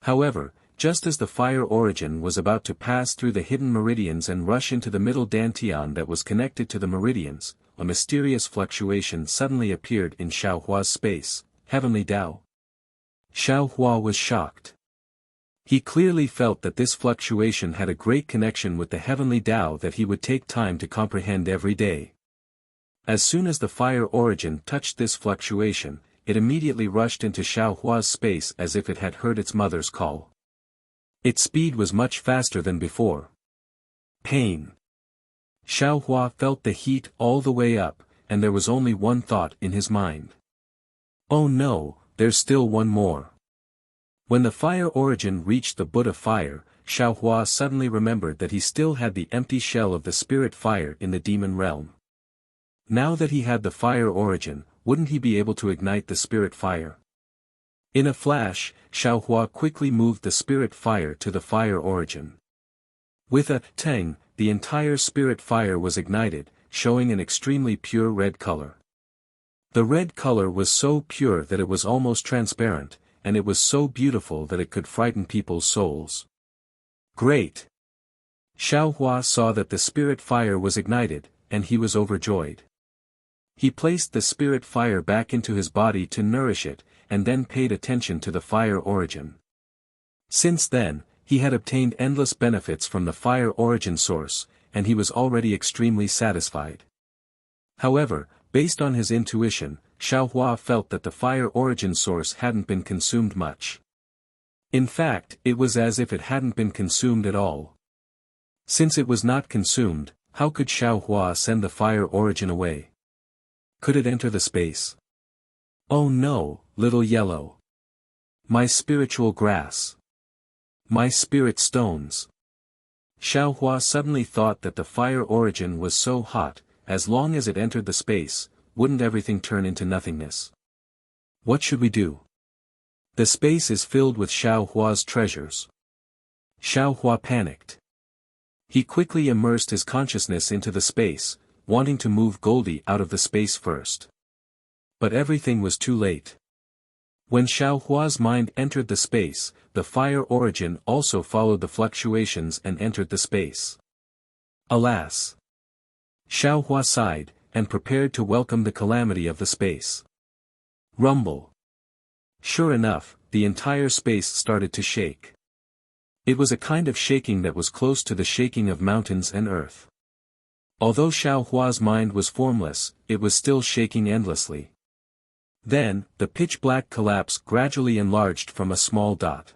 However, just as the fire origin was about to pass through the hidden meridians and rush into the middle dantian that was connected to the meridians, a mysterious fluctuation suddenly appeared in Xiaohua's space, Heavenly Tao. Xiaohua was shocked. He clearly felt that this fluctuation had a great connection with the heavenly Tao that he would take time to comprehend every day. As soon as the fire origin touched this fluctuation, it immediately rushed into Xiaohua's space as if it had heard its mother's call. Its speed was much faster than before. Pain. Xiaohua felt the heat all the way up, and there was only one thought in his mind. Oh no, there's still one more. When the fire origin reached the Buddha fire, Xiaohua suddenly remembered that he still had the empty shell of the spirit fire in the demon realm. Now that he had the fire origin, wouldn't he be able to ignite the spirit fire? In a flash, Xiaohua quickly moved the spirit fire to the fire origin. With a tang, the entire spirit fire was ignited, showing an extremely pure red color. The red color was so pure that it was almost transparent, and it was so beautiful that it could frighten people's souls. Great! Xiaohua saw that the spirit fire was ignited, and he was overjoyed. He placed the spirit fire back into his body to nourish it, and then paid attention to the fire origin. Since then, he had obtained endless benefits from the fire origin source, and he was already extremely satisfied. However, based on his intuition, Xiaohua felt that the fire origin source hadn't been consumed much. In fact, it was as if it hadn't been consumed at all. Since it was not consumed, how could Xiaohua send the fire origin away? Could it enter the space? Oh no, little yellow. My spiritual grass. My spirit stones. Xiaohua suddenly thought that the fire origin was so hot, as long as it entered the space, wouldn't everything turn into nothingness? What should we do? The space is filled with Xiaohua's treasures. Xiaohua panicked. He quickly immersed his consciousness into the space, wanting to move Goldie out of the space first. But everything was too late. When Xiaohua's mind entered the space, the fire origin also followed the fluctuations and entered the space. Alas! Xiaohua sighed, and prepared to welcome the calamity of the space. Rumble. Sure enough, the entire space started to shake. It was a kind of shaking that was close to the shaking of mountains and earth. Although Xiaohua's mind was formless, it was still shaking endlessly. Then, the pitch-black collapse gradually enlarged from a small dot.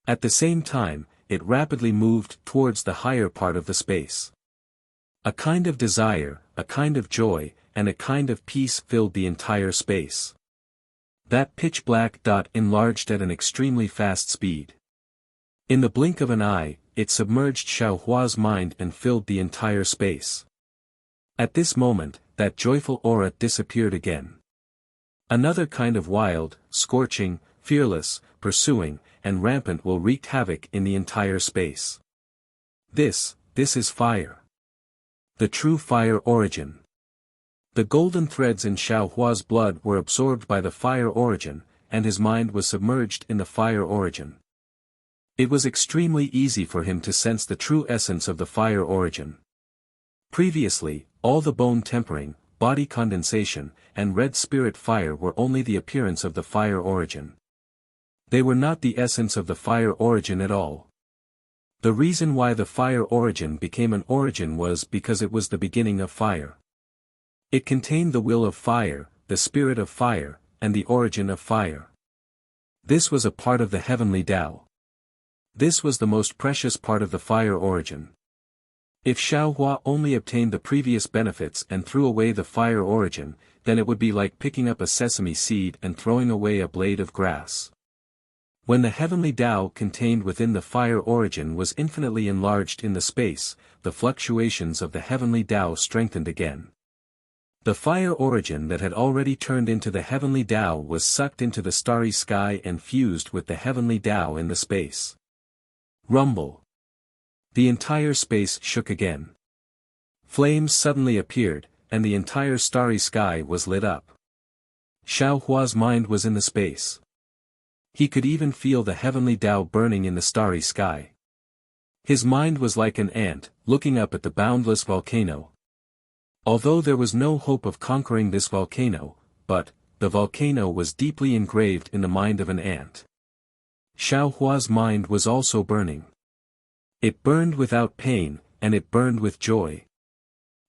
At the same time, it rapidly moved towards the higher part of the space. A kind of desire, a kind of joy, and a kind of peace filled the entire space. That pitch-black dot enlarged at an extremely fast speed. In the blink of an eye, it submerged Xiaohua's mind and filled the entire space. At this moment, that joyful aura disappeared again. Another kind of wild, scorching, fearless, pursuing, and rampant will wreak havoc in the entire space. This is fire. The true fire origin. The golden threads in Xiaohua's blood were absorbed by the fire origin, and his mind was submerged in the fire origin. It was extremely easy for him to sense the true essence of the fire origin. Previously, all the bone tempering, body condensation, and red spirit fire were only the appearance of the fire origin. They were not the essence of the fire origin at all. The reason why the fire origin became an origin was because it was the beginning of fire. It contained the will of fire, the spirit of fire, and the origin of fire. This was a part of the heavenly Tao. This was the most precious part of the fire origin. If Xiaohua only obtained the previous benefits and threw away the fire origin, then it would be like picking up a sesame seed and throwing away a blade of grass. When the heavenly Tao contained within the fire origin was infinitely enlarged in the space, the fluctuations of the heavenly Tao strengthened again. The fire origin that had already turned into the heavenly Tao was sucked into the starry sky and fused with the heavenly Tao in the space. Rumble. The entire space shook again. Flames suddenly appeared, and the entire starry sky was lit up. Xiaohua's mind was in the space. He could even feel the heavenly Tao burning in the starry sky. His mind was like an ant, looking up at the boundless volcano. Although there was no hope of conquering this volcano, but, the volcano was deeply engraved in the mind of an ant. Xiaohua's mind was also burning. It burned without pain, and it burned with joy.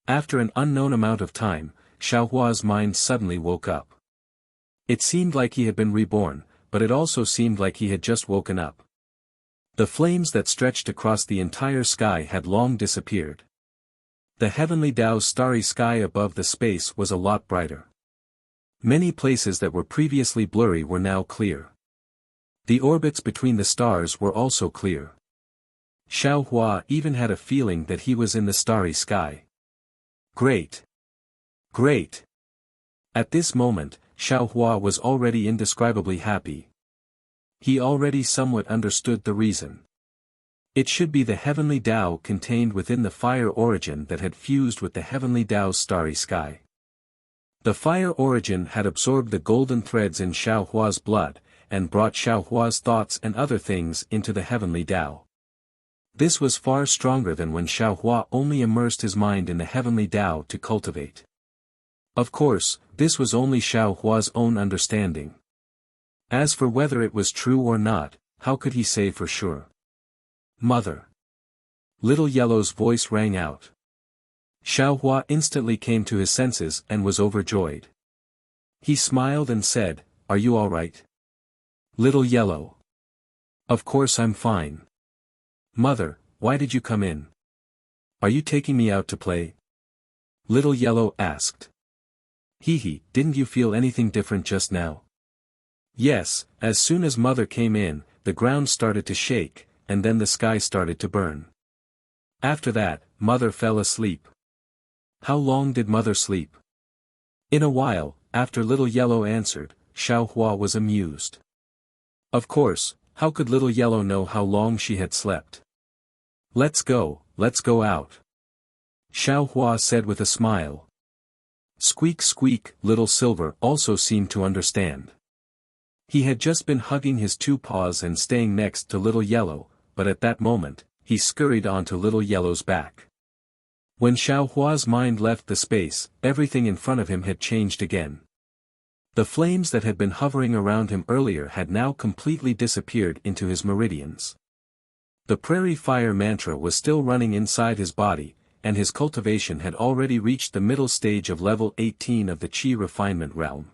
After an unknown amount of time, Xiaohua's mind suddenly woke up. It seemed like he had been reborn, but it also seemed like he had just woken up. The flames that stretched across the entire sky had long disappeared. The heavenly Tao's starry sky above the space was a lot brighter. Many places that were previously blurry were now clear. The orbits between the stars were also clear. Xiao Hua even had a feeling that he was in the starry sky. Great! Great! At this moment, Xiao Hua was already indescribably happy. He already somewhat understood the reason. It should be the heavenly Tao contained within the fire origin that had fused with the heavenly Tao's starry sky. The fire origin had absorbed the golden threads in Xiao Hua's blood, and brought Xiao Hua's thoughts and other things into the heavenly Tao. This was far stronger than when Xiao Hua only immersed his mind in the heavenly Tao to cultivate. Of course, this was only Xiao Hua's own understanding. As for whether it was true or not, how could he say for sure? Mother! Little Yellow's voice rang out. Xiao Hua instantly came to his senses and was overjoyed. He smiled and said, "Are you all right? Little Yellow?" "Of course I'm fine." "Mother, why did you come in? Are you taking me out to play?" Little Yellow asked. "Hee, didn't you feel anything different just now?" "Yes, as soon as Mother came in, the ground started to shake, and then the sky started to burn. After that, Mother fell asleep." "How long did Mother sleep?" "In a while," after Little Yellow answered. Xiao Hua was amused. Of course, how could Little Yellow know how long she had slept? Let's go out," Xiao Hua said with a smile. Squeak squeak, Little Silver also seemed to understand. He had just been hugging his two paws and staying next to Little Yellow, but at that moment, he scurried onto Little Yellow's back. When Xiao Hua's mind left the space, everything in front of him had changed again. The flames that had been hovering around him earlier had now completely disappeared into his meridians. The prairie fire mantra was still running inside his body, and his cultivation had already reached the middle stage of level 18 of the Qi refinement realm.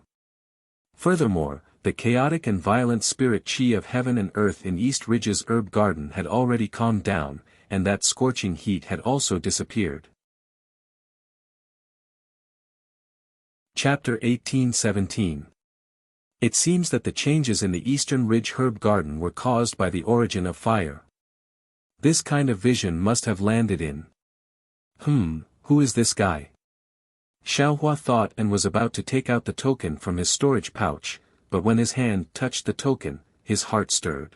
Furthermore, the chaotic and violent spirit Qi of heaven and earth in East Ridge's herb garden had already calmed down, and that scorching heat had also disappeared. Chapter 18-17. It seems that the changes in the Eastern Ridge herb garden were caused by the origin of fire. This kind of vision must have landed in. Who is this guy? Xiao Hua thought and was about to take out the token from his storage pouch, but when his hand touched the token, his heart stirred.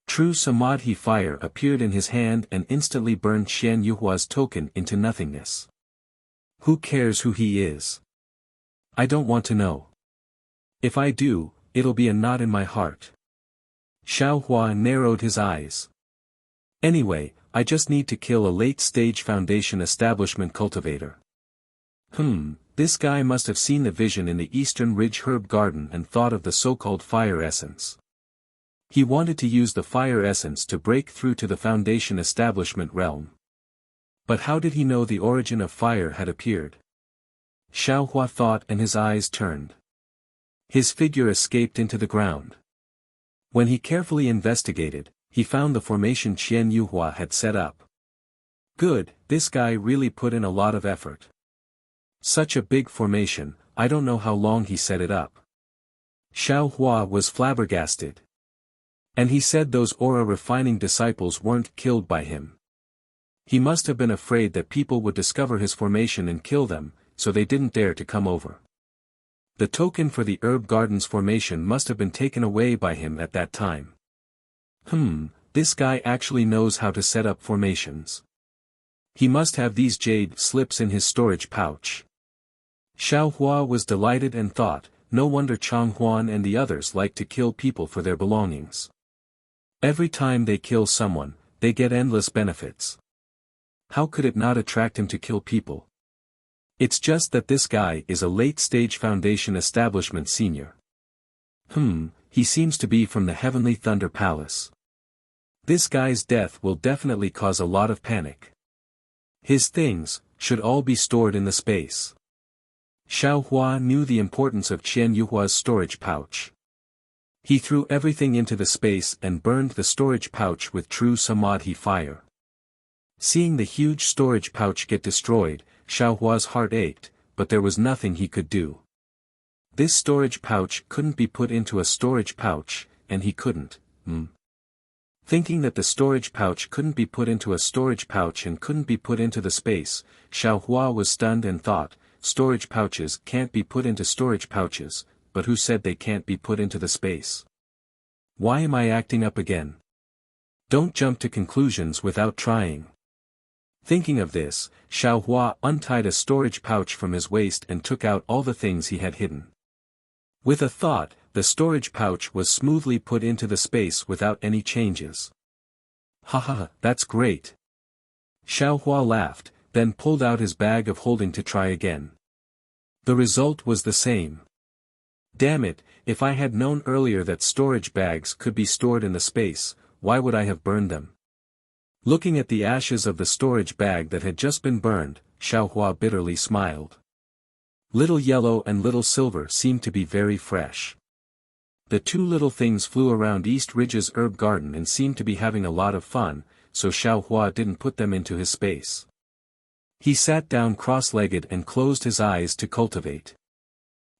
True Samadhi fire appeared in his hand and instantly burned Xian Yuhua's token into nothingness. Who cares who he is? I don't want to know. If I do, it'll be a knot in my heart. Xiao Hua narrowed his eyes. Anyway, I just need to kill a late-stage foundation establishment cultivator. This guy must have seen the vision in the Eastern Ridge herb garden and thought of the so-called fire essence. He wanted to use the fire essence to break through to the foundation establishment realm. But how did he know the origin of fire had appeared? Xiao Hua thought and his eyes turned. His figure escaped into the ground. When he carefully investigated, he found the formation Qian Yuhua had set up. Good, this guy really put in a lot of effort. Such a big formation, I don't know how long he set it up. Xiao Hua was flabbergasted. And he said those aura-refining disciples weren't killed by him. He must have been afraid that people would discover his formation and kill them, so they didn't dare to come over. The token for the herb garden's formation must have been taken away by him at that time. This guy actually knows how to set up formations. He must have these jade slips in his storage pouch. Xiao Hua was delighted and thought, no wonder Chang Huan and the others like to kill people for their belongings. Every time they kill someone, they get endless benefits. How could it not attract him to kill people? It's just that this guy is a late-stage foundation establishment senior. He seems to be from the Heavenly Thunder Palace. This guy's death will definitely cause a lot of panic. His things should all be stored in the space. Xiao Hua knew the importance of Qian Yuhua's storage pouch. He threw everything into the space and burned the storage pouch with true Samadhi fire. Seeing the huge storage pouch get destroyed, Xiao Hua's heart ached, but there was nothing he could do. This storage pouch couldn't be put into a storage pouch, and he couldn't. Thinking that the storage pouch couldn't be put into a storage pouch and couldn't be put into the space, Xiao Hua was stunned and thought, storage pouches can't be put into storage pouches, but who said they can't be put into the space? Why am I acting up again? Don't jump to conclusions without trying. Thinking of this, Xiao Hua untied a storage pouch from his waist and took out all the things he had hidden. With a thought, the storage pouch was smoothly put into the space without any changes. Haha, that's great. Xiao Hua laughed, then pulled out his bag of holding to try again. The result was the same. Damn it, if I had known earlier that storage bags could be stored in the space, why would I have burned them? Looking at the ashes of the storage bag that had just been burned, Xiao Hua bitterly smiled. Little yellow and little silver seemed to be very fresh. The two little things flew around East Ridge's herb garden and seemed to be having a lot of fun, so Xiao Hua didn't put them into his space. He sat down cross-legged and closed his eyes to cultivate.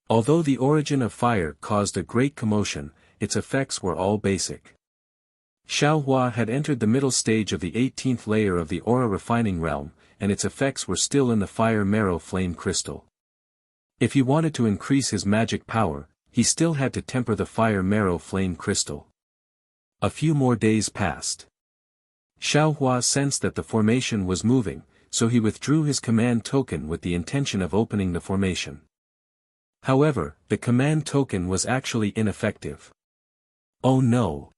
Although the origin of fire caused a great commotion, its effects were all basic. Xiao Hua had entered the middle stage of the 18th layer of the aura refining realm, and its effects were still in the fire marrow flame crystal. If he wanted to increase his magic power, he still had to temper the fire marrow flame crystal. A few more days passed. Xiao Hua sensed that the formation was moving, so he withdrew his command token with the intention of opening the formation. However, the command token was actually ineffective. Oh no!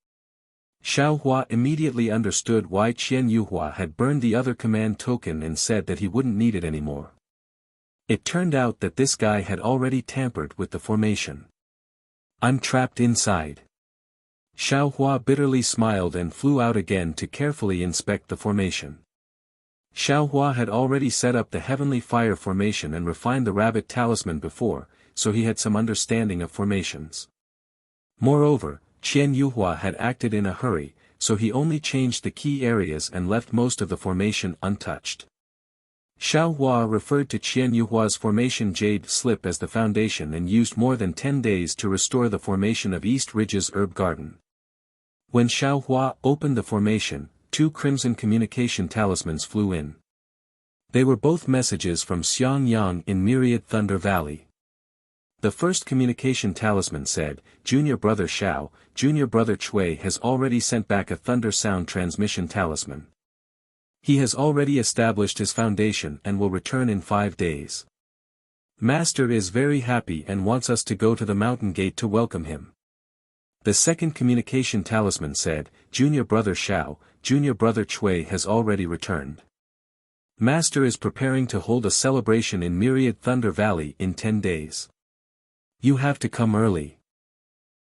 Xiao Hua immediately understood why Qian Yuhua had burned the other command token and said that he wouldn't need it anymore. It turned out that this guy had already tampered with the formation. I'm trapped inside. Xiao Hua bitterly smiled and flew out again to carefully inspect the formation. Xiao Hua had already set up the heavenly fire formation and refined the rabbit talisman before, so he had some understanding of formations. Moreover, Qian Yuhua had acted in a hurry, so he only changed the key areas and left most of the formation untouched. Xiao Hua referred to Qian Yuhua's formation jade slip as the foundation and used more than 10 days to restore the formation of East Ridge's herb garden. When Xiao Hua opened the formation, 2 crimson communication talismans flew in. They were both messages from Xiang Yang in Myriad Thunder Valley. The first communication talisman said, Junior Brother Xiao, Junior Brother Chui has already sent back a thunder sound transmission talisman. He has already established his foundation and will return in 5 days. Master is very happy and wants us to go to the mountain gate to welcome him. The second communication talisman said, Junior Brother Xiao, Junior Brother Chui has already returned. Master is preparing to hold a celebration in Myriad Thunder Valley in 10 days. You have to come early.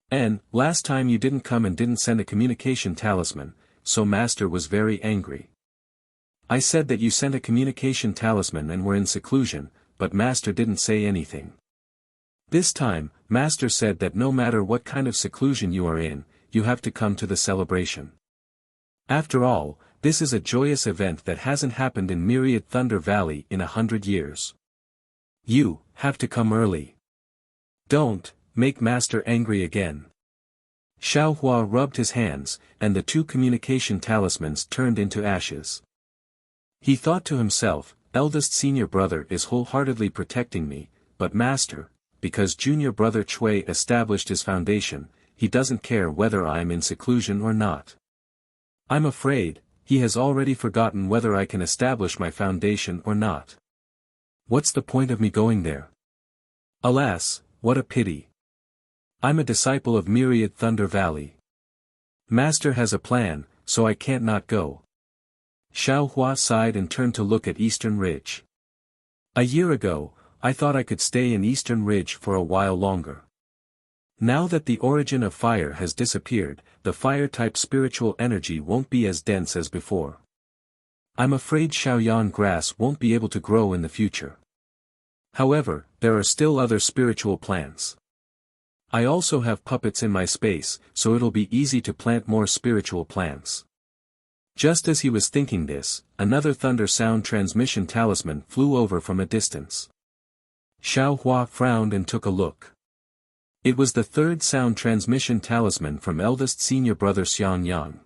And, last time you didn't come and didn't send a communication talisman, so Master was very angry. I said that you sent a communication talisman and were in seclusion, but Master didn't say anything. This time, Master said that no matter what kind of seclusion you are in, you have to come to the celebration. After all, this is a joyous event that hasn't happened in Myriad Thunder Valley in 100 years. You have to come early. Don't make Master angry again. Xiao Hua rubbed his hands, and the 2 communication talismans turned into ashes. He thought to himself, eldest senior brother is wholeheartedly protecting me, but Master, because Junior Brother Chui established his foundation, he doesn't care whether I'm in seclusion or not. I'm afraid, he has already forgotten whether I can establish my foundation or not. What's the point of me going there? Alas, what a pity. I'm a disciple of Myriad Thunder Valley. Master has a plan, so I can't not go. Xiao Hua sighed and turned to look at Eastern Ridge. A year ago, I thought I could stay in Eastern Ridge for a while longer. Now that the origin of fire has disappeared, the fire-type spiritual energy won't be as dense as before. I'm afraid Shaoyan grass won't be able to grow in the future. However, there are still other spiritual plants. I also have puppets in my space, so it'll be easy to plant more spiritual plants. Just as he was thinking this, another thunder sound transmission talisman flew over from a distance. Xiao Hua frowned and took a look. It was the 3rd sound transmission talisman from eldest senior brother Xiang Yang.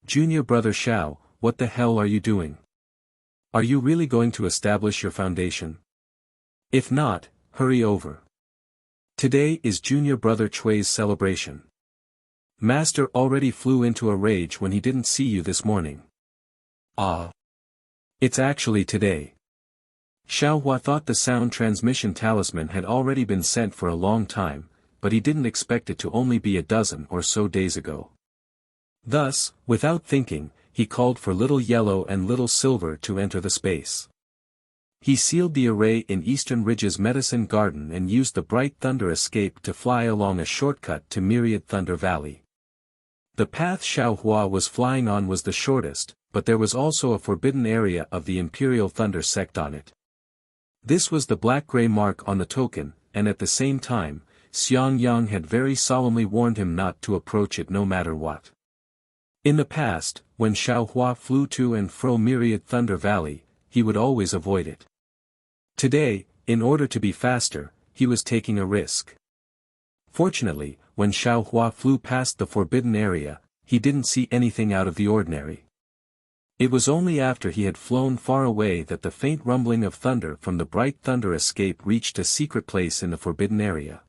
Junior brother Xiao, what the hell are you doing? Are you really going to establish your foundation? If not, hurry over. Today is junior brother Chui's celebration. Master already flew into a rage when he didn't see you this morning. Ah. It's actually today. Xiao Hua thought the sound transmission talisman had already been sent for a long time, but he didn't expect it to only be a dozen or so days ago. Thus, without thinking, he called for Little Yellow and Little Silver to enter the space. He sealed the array in Eastern Ridge's medicine garden and used the Bright Thunder escape to fly along a shortcut to Myriad Thunder Valley. The path Xiao Hua was flying on was the shortest, but there was also a forbidden area of the Imperial Thunder sect on it. This was the black-gray mark on the token, and at the same time, Xiang Yang had very solemnly warned him not to approach it no matter what. In the past, when Xiao Hua flew to and fro Myriad Thunder Valley, he would always avoid it. Today, in order to be faster, he was taking a risk. Fortunately, when Xiao Hua flew past the forbidden area, he didn't see anything out of the ordinary. It was only after he had flown far away that the faint rumbling of thunder from the Bright Thunder escape reached a secret place in the forbidden area.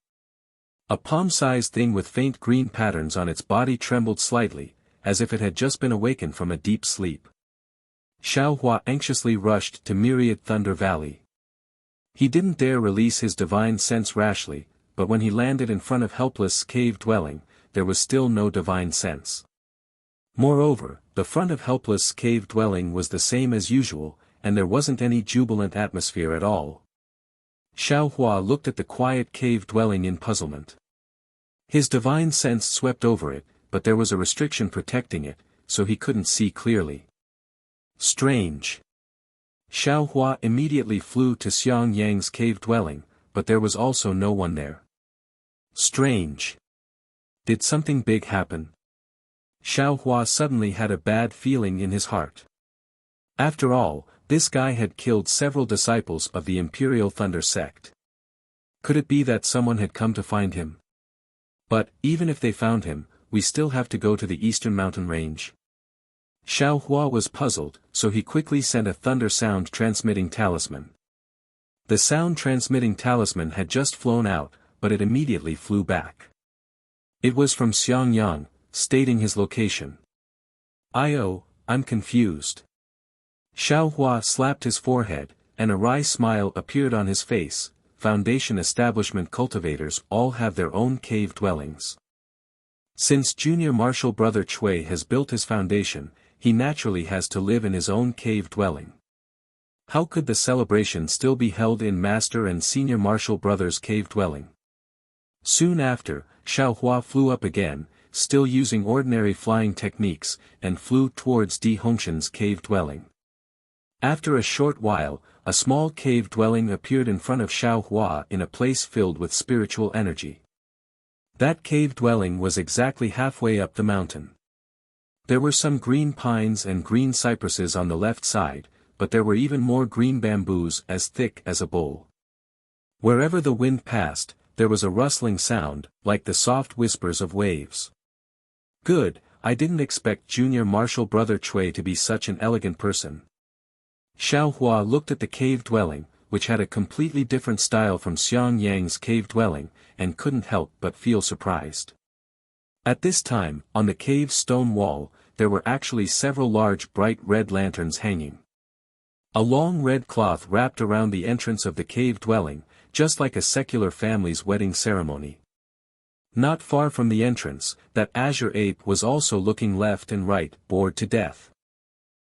A palm-sized thing with faint green patterns on its body trembled slightly, as if it had just been awakened from a deep sleep. Xiao Hua anxiously rushed to Myriad Thunder Valley. He didn't dare release his divine sense rashly, but when he landed in front of Helpless Cave Dwelling, there was still no divine sense. Moreover, the front of Helpless Cave Dwelling was the same as usual, and there wasn't any jubilant atmosphere at all. Xiao Hua looked at the quiet cave dwelling in puzzlement. His divine sense swept over it, but there was a restriction protecting it, so he couldn't see clearly. Strange. Xiao Hua immediately flew to Xiang Yang's cave dwelling, but there was also no one there. Strange. Did something big happen? Xiao Hua suddenly had a bad feeling in his heart. After all, this guy had killed several disciples of the Imperial Thunder sect. Could it be that someone had come to find him? But, even if they found him, we still have to go to the eastern mountain range. Xiao Hua was puzzled, so he quickly sent a thunder sound transmitting talisman. The sound transmitting talisman had just flown out, but it immediately flew back. It was from Xiang Yang, stating his location. I'm confused. Xiao Hua slapped his forehead, and a wry smile appeared on his face. Foundation establishment cultivators all have their own cave dwellings. Since junior martial brother Chui has built his foundation, he naturally has to live in his own cave dwelling. How could the celebration still be held in master and senior martial brother's cave dwelling? Soon after, Xiao Hua flew up again, still using ordinary flying techniques, and flew towards Di Hongshan's cave dwelling. After a short while, a small cave dwelling appeared in front of Xiao Hua in a place filled with spiritual energy. That cave dwelling was exactly halfway up the mountain. There were some green pines and green cypresses on the left side, but there were even more green bamboos as thick as a bowl. Wherever the wind passed, there was a rustling sound, like the soft whispers of waves. Good, I didn't expect junior martial brother Chui to be such an elegant person. Xiao Hua looked at the cave dwelling, which had a completely different style from Xiang Yang's cave dwelling, and couldn't help but feel surprised. At this time, on the cave's stone wall, there were actually several large bright red lanterns hanging. A long red cloth wrapped around the entrance of the cave dwelling, just like a secular family's wedding ceremony. Not far from the entrance, that azure ape was also looking left and right, bored to death.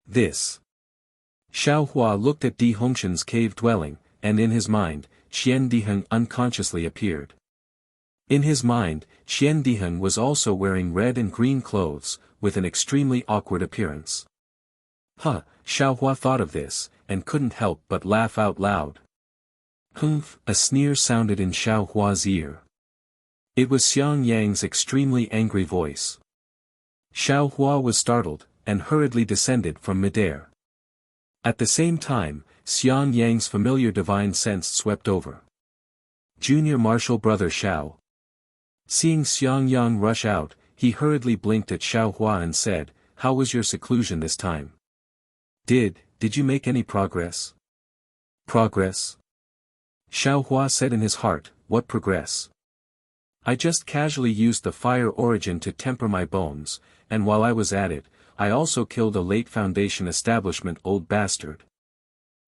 This. Xiao Hua looked at Di Hongshan's cave dwelling, and in his mind, Qian Diheng unconsciously appeared. In his mind, Qian Diheng was also wearing red and green clothes, with an extremely awkward appearance. Xiao Hua thought of this, and couldn't help but laugh out loud. Humph, a sneer sounded in Xiao Hua's ear. It was Xiang Yang's extremely angry voice. Xiao Hua was startled, and hurriedly descended from midair. At the same time, Xiang Yang's familiar divine sense swept over. Junior martial brother Xiao. Seeing Xiang Yang rush out, he hurriedly blinked at Xiao Hua and said, how was your seclusion this time? Did you make any progress? Progress? Xiao Hua said in his heart, what progress? I just casually used the fire origin to temper my bones, and while I was at it, I also killed a late Foundation establishment old bastard.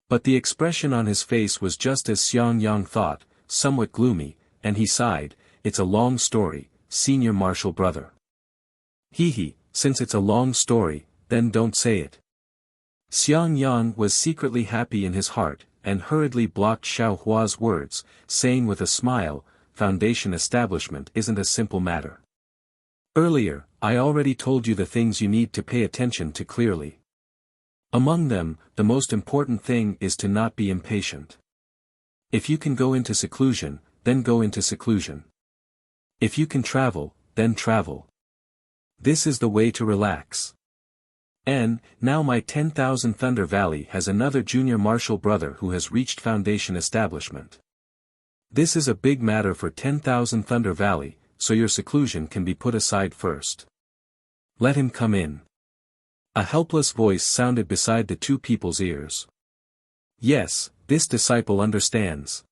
But the expression on his face was just as Xiang Yang thought, somewhat gloomy, and he sighed, it's a long story, senior martial brother. He, since it's a long story, then don't say it. Xiang Yang was secretly happy in his heart, and hurriedly blocked Xiao Hua's words, saying with a smile, Foundation establishment isn't a simple matter. Earlier, I already told you the things you need to pay attention to clearly. Among them, the most important thing is to not be impatient. If you can go into seclusion, then go into seclusion. If you can travel, then travel. This is the way to relax. And, now my 10,000 Thunder Valley has another junior martial brother who has reached Foundation establishment. This is a big matter for 10,000 Thunder Valley, so your seclusion can be put aside first. Let him come in. A helpless voice sounded beside the two people's ears. Yes, this disciple understands.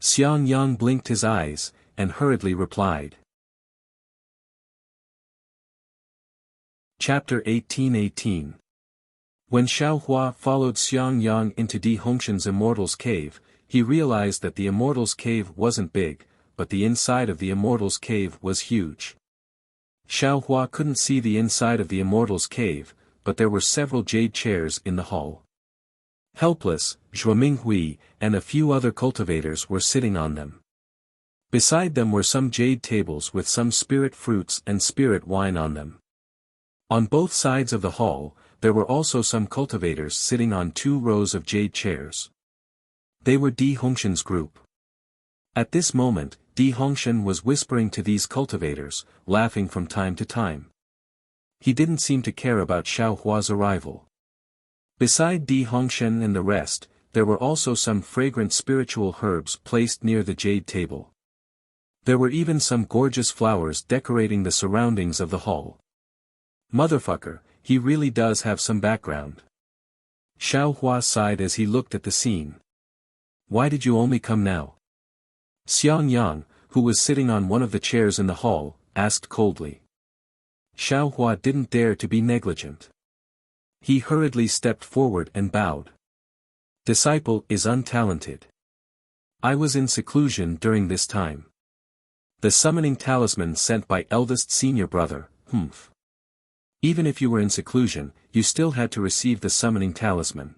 Xiang Yang blinked his eyes, and hurriedly replied. Chapter 18:18. When Xiao Hua followed Xiang Yang into Di Hongshan's Immortal's Cave, he realized that the Immortal's Cave wasn't big, but the inside of the Immortal's Cave was huge. Xiao Hua couldn't see the inside of the Immortal's Cave, but there were several jade chairs in the hall. Helpless, Zhuo Minghui, and a few other cultivators were sitting on them. Beside them were some jade tables with some spirit fruits and spirit wine on them. On both sides of the hall, there were also some cultivators sitting on 2 rows of jade chairs. They were Di Hongshan's group. At this moment, Di Hongshan was whispering to these cultivators, laughing from time to time. He didn't seem to care about Xiao Hua's arrival. Beside Di Hongshan and the rest, there were also some fragrant spiritual herbs placed near the jade table. There were even some gorgeous flowers decorating the surroundings of the hall. Motherfucker, he really does have some background. Xiao Hua sighed as he looked at the scene. Why did you only come now? Xiang Yang, who was sitting on one of the chairs in the hall, asked coldly. Xiao Hua didn't dare to be negligent. He hurriedly stepped forward and bowed. Disciple is untalented. I was in seclusion during this time. The summoning talisman sent by eldest senior brother, Humph. Even if you were in seclusion, you still had to receive the summoning talisman.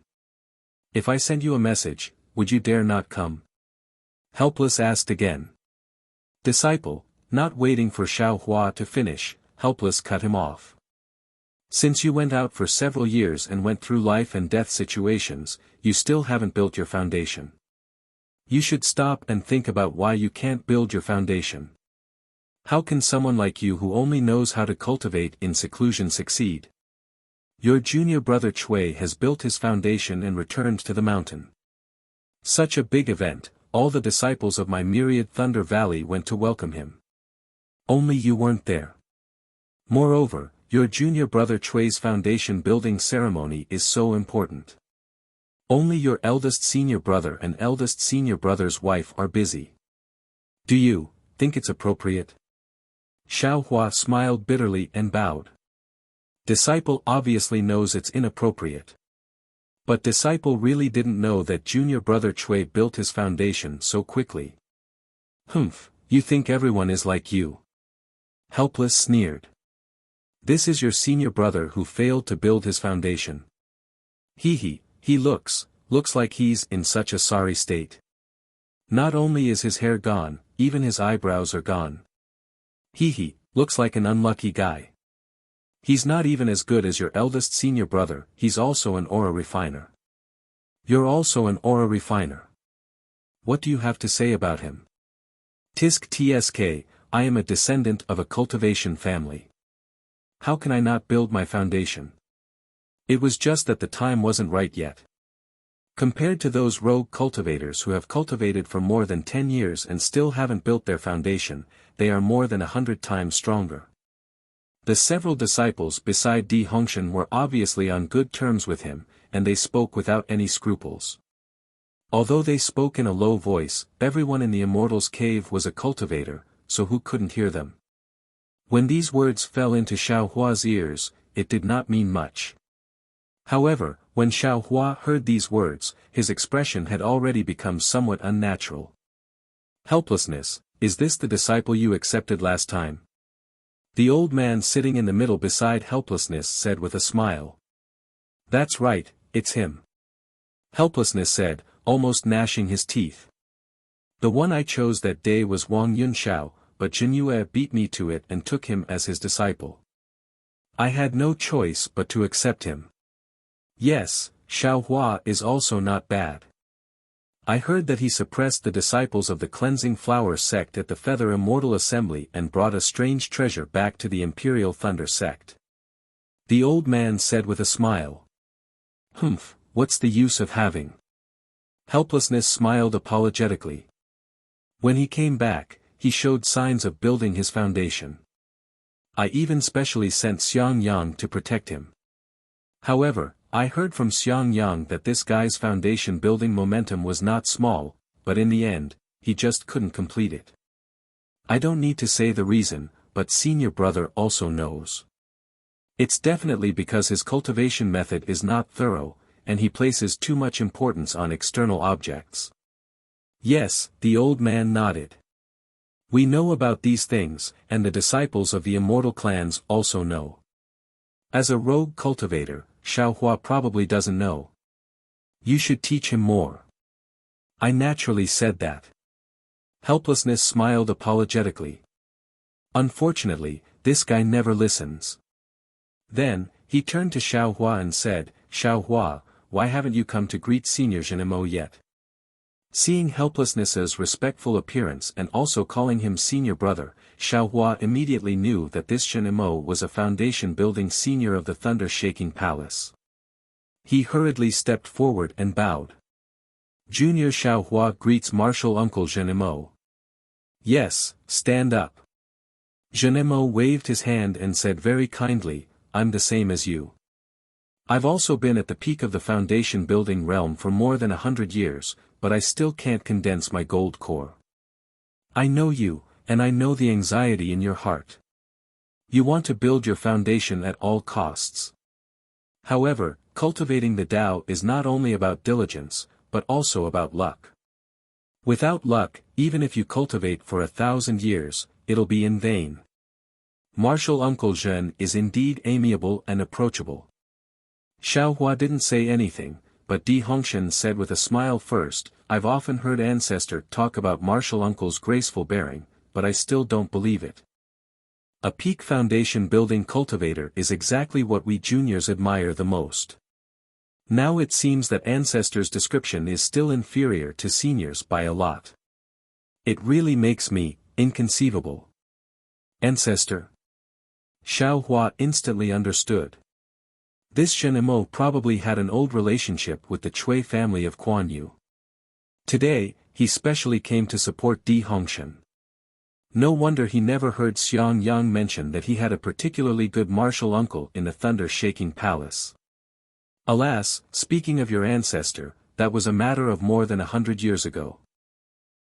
If I send you a message, would you dare not come? Helpless asked again. Disciple, not waiting for Xiao Hua to finish, Helpless cut him off. Since you went out for several years and went through life and death situations, you still haven't built your foundation. You should stop and think about why you can't build your foundation. How can someone like you who only knows how to cultivate in seclusion succeed? Your junior brother Chui has built his foundation and returned to the mountain. Such a big event, all the disciples of my myriad Thunder Valley went to welcome him. Only you weren't there. Moreover, your junior brother Chui's foundation building ceremony is so important. Only your eldest senior brother and eldest senior brother's wife are busy. Do you think it's appropriate? Xiao Hua smiled bitterly and bowed. Disciple obviously knows it's inappropriate. But Disciple really didn't know that junior brother Chui built his foundation so quickly. Humph, you think everyone is like you. Helpless sneered. This is your senior brother who failed to build his foundation. He looks like he's in such a sorry state. Not only is his hair gone, even his eyebrows are gone. He looks like an unlucky guy. He's not even as good as your eldest senior brother, he's also an aura refiner. You're also an aura refiner. What do you have to say about him? Tsk, I am a descendant of a cultivation family. How can I not build my foundation? It was just that the time wasn't right yet. Compared to those rogue cultivators who have cultivated for more than 10 years and still haven't built their foundation, they are more than 100 times stronger. The several disciples beside Di Hongshan were obviously on good terms with him, and they spoke without any scruples. Although they spoke in a low voice, everyone in the Immortal's cave was a cultivator, so who couldn't hear them? When these words fell into Xiao Hua's ears, it did not mean much. However, when Xiao Hua heard these words, his expression had already become somewhat unnatural. Helplessness, is this the disciple you accepted last time? The old man sitting in the middle beside Helplessness said with a smile. That's right, it's him. Helplessness said, almost gnashing his teeth. The one I chose that day was Wang Yunxiao, but Jinyue beat me to it and took him as his disciple. I had no choice but to accept him. Yes, Xiao Hua is also not bad. I heard that he suppressed the disciples of the Cleansing Flower sect at the Feather Immortal Assembly and brought a strange treasure back to the Imperial Thunder sect. The old man said with a smile. Humph, what's the use of having? Helplessness smiled apologetically. When he came back, he showed signs of building his foundation. I even specially sent Xiang Yang to protect him. However, I heard from Xiang Yang that this guy's foundation building momentum was not small, but in the end, he just couldn't complete it. I don't need to say the reason, but senior brother also knows. It's definitely because his cultivation method is not thorough, and he places too much importance on external objects. Yes, the old man nodded. We know about these things, and the disciples of the immortal clans also know. As a rogue cultivator, Xiao Hua probably doesn't know. You should teach him more. I naturally said that. Helplessness smiled apologetically. Unfortunately, this guy never listens. Then, he turned to Xiao Hua and said, Xiao Hua, why haven't you come to greet Senior Zhenemo yet? Seeing Helplessness's respectful appearance and also calling him senior brother, Xiao Hua immediately knew that this Zhenemo was a foundation-building senior of the Thunder-Shaking Palace. He hurriedly stepped forward and bowed. Junior Xiao Hua greets Martial Uncle Zhenemo. Yes, stand up. Zhenemo waved his hand and said very kindly, I'm the same as you. I've also been at the peak of the foundation-building realm for more than 100 years, but I still can't condense my gold core. I know you, and I know the anxiety in your heart. You want to build your foundation at all costs. However, cultivating the Tao is not only about diligence, but also about luck. Without luck, even if you cultivate for 1,000 years, it'll be in vain. Martial Uncle Zhen is indeed amiable and approachable. Xiao Hua didn't say anything, but Di Hongshan said with a smile first, I've often heard Ancestor talk about Martial Uncle's graceful bearing, but I still don't believe it. A peak foundation building cultivator is exactly what we juniors admire the most. Now it seems that Ancestor's description is still inferior to seniors by a lot. It really makes me inconceivable. Ancestor. Xiao Hua instantly understood. This Zhenemo probably had an old relationship with the Chui family of Kuan Yu. Today, he specially came to support Di Hongshan. No wonder he never heard Xiang Yang mention that he had a particularly good martial uncle in the Thunder-Shaking Palace. Alas, speaking of your ancestor, that was a matter of more than 100 years ago.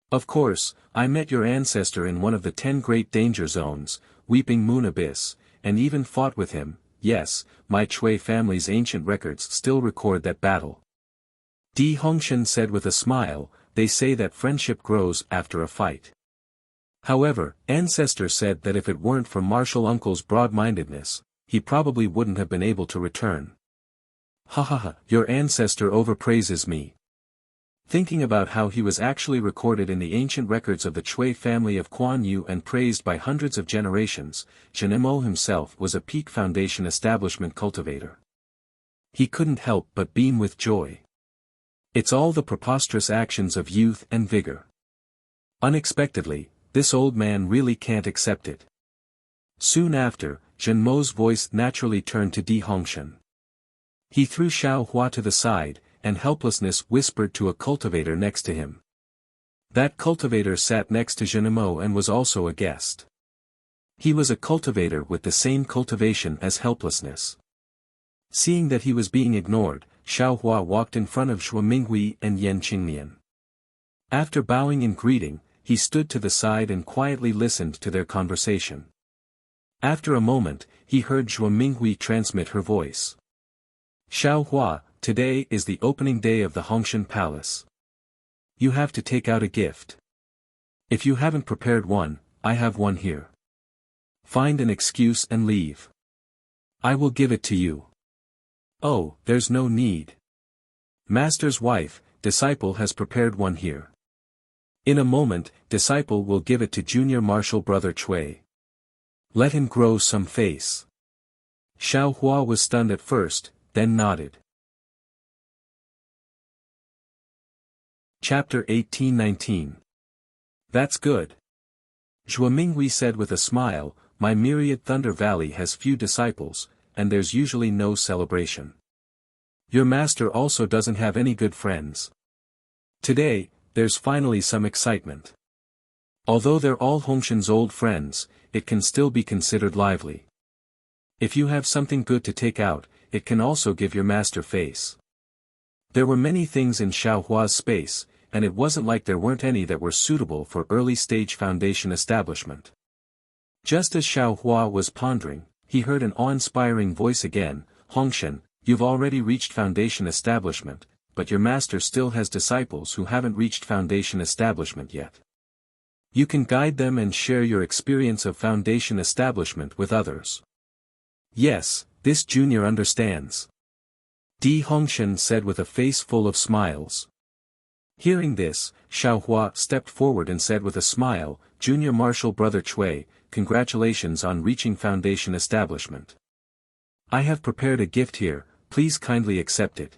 Of course, I met your ancestor in one of the 10 Great Danger Zones, Weeping Moon Abyss, and even fought with him. Yes, my Chui family's ancient records still record that battle. Di Hongshan said with a smile, they say that friendship grows after a fight. However, Ancestor said that if it weren't for Martial Uncle's broad-mindedness, he probably wouldn't have been able to return. Ha ha ha, your ancestor overpraises me. Thinking about how he was actually recorded in the ancient records of the Chui family of Kuan Yu and praised by hundreds of generations, Zhenemo himself was a peak foundation establishment cultivator. He couldn't help but beam with joy. It's all the preposterous actions of youth and vigor. Unexpectedly, this old man really can't accept it. Soon after, Zhenmo's voice naturally turned to Di Hongshan. He threw Xiao Hua to the side, and Helplessness whispered to a cultivator next to him. That cultivator sat next to Zhenemo and was also a guest. He was a cultivator with the same cultivation as helplessness. Seeing that he was being ignored, Xiao Hua walked in front of Zhuo Minghui and Yan Qingnian. After bowing in greeting, he stood to the side and quietly listened to their conversation. After a moment, he heard Zhuo Minghui transmit her voice. Xiao Hua, today is the opening day of the Hongshan Palace. You have to take out a gift. If you haven't prepared one, I have one here. Find an excuse and leave. I will give it to you. Oh, there's no need. Master's wife, disciple has prepared one here. In a moment, disciple will give it to junior martial brother Cui. Let him grow some face. Xiao Hua was stunned at first, then nodded. Chapter 18-19. That's good. Zhuo Minghui said with a smile, my myriad Thunder Valley has few disciples, and there's usually no celebration. Your master also doesn't have any good friends. Today, there's finally some excitement. Although they're all Hongshan's old friends, it can still be considered lively. If you have something good to take out, it can also give your master face. There were many things in Xiao Hua's space, and it wasn't like there weren't any that were suitable for early-stage foundation establishment. Just as Xiao Hua was pondering, he heard an awe-inspiring voice again, Hongshan, you've already reached foundation establishment, but your master still has disciples who haven't reached foundation establishment yet. You can guide them and share your experience of foundation establishment with others. Yes, this junior understands. Di Hongshan said with a face full of smiles. Hearing this, Xiao Hua stepped forward and said with a smile, Junior Martial Brother Cui, congratulations on reaching foundation establishment. I have prepared a gift here, please kindly accept it.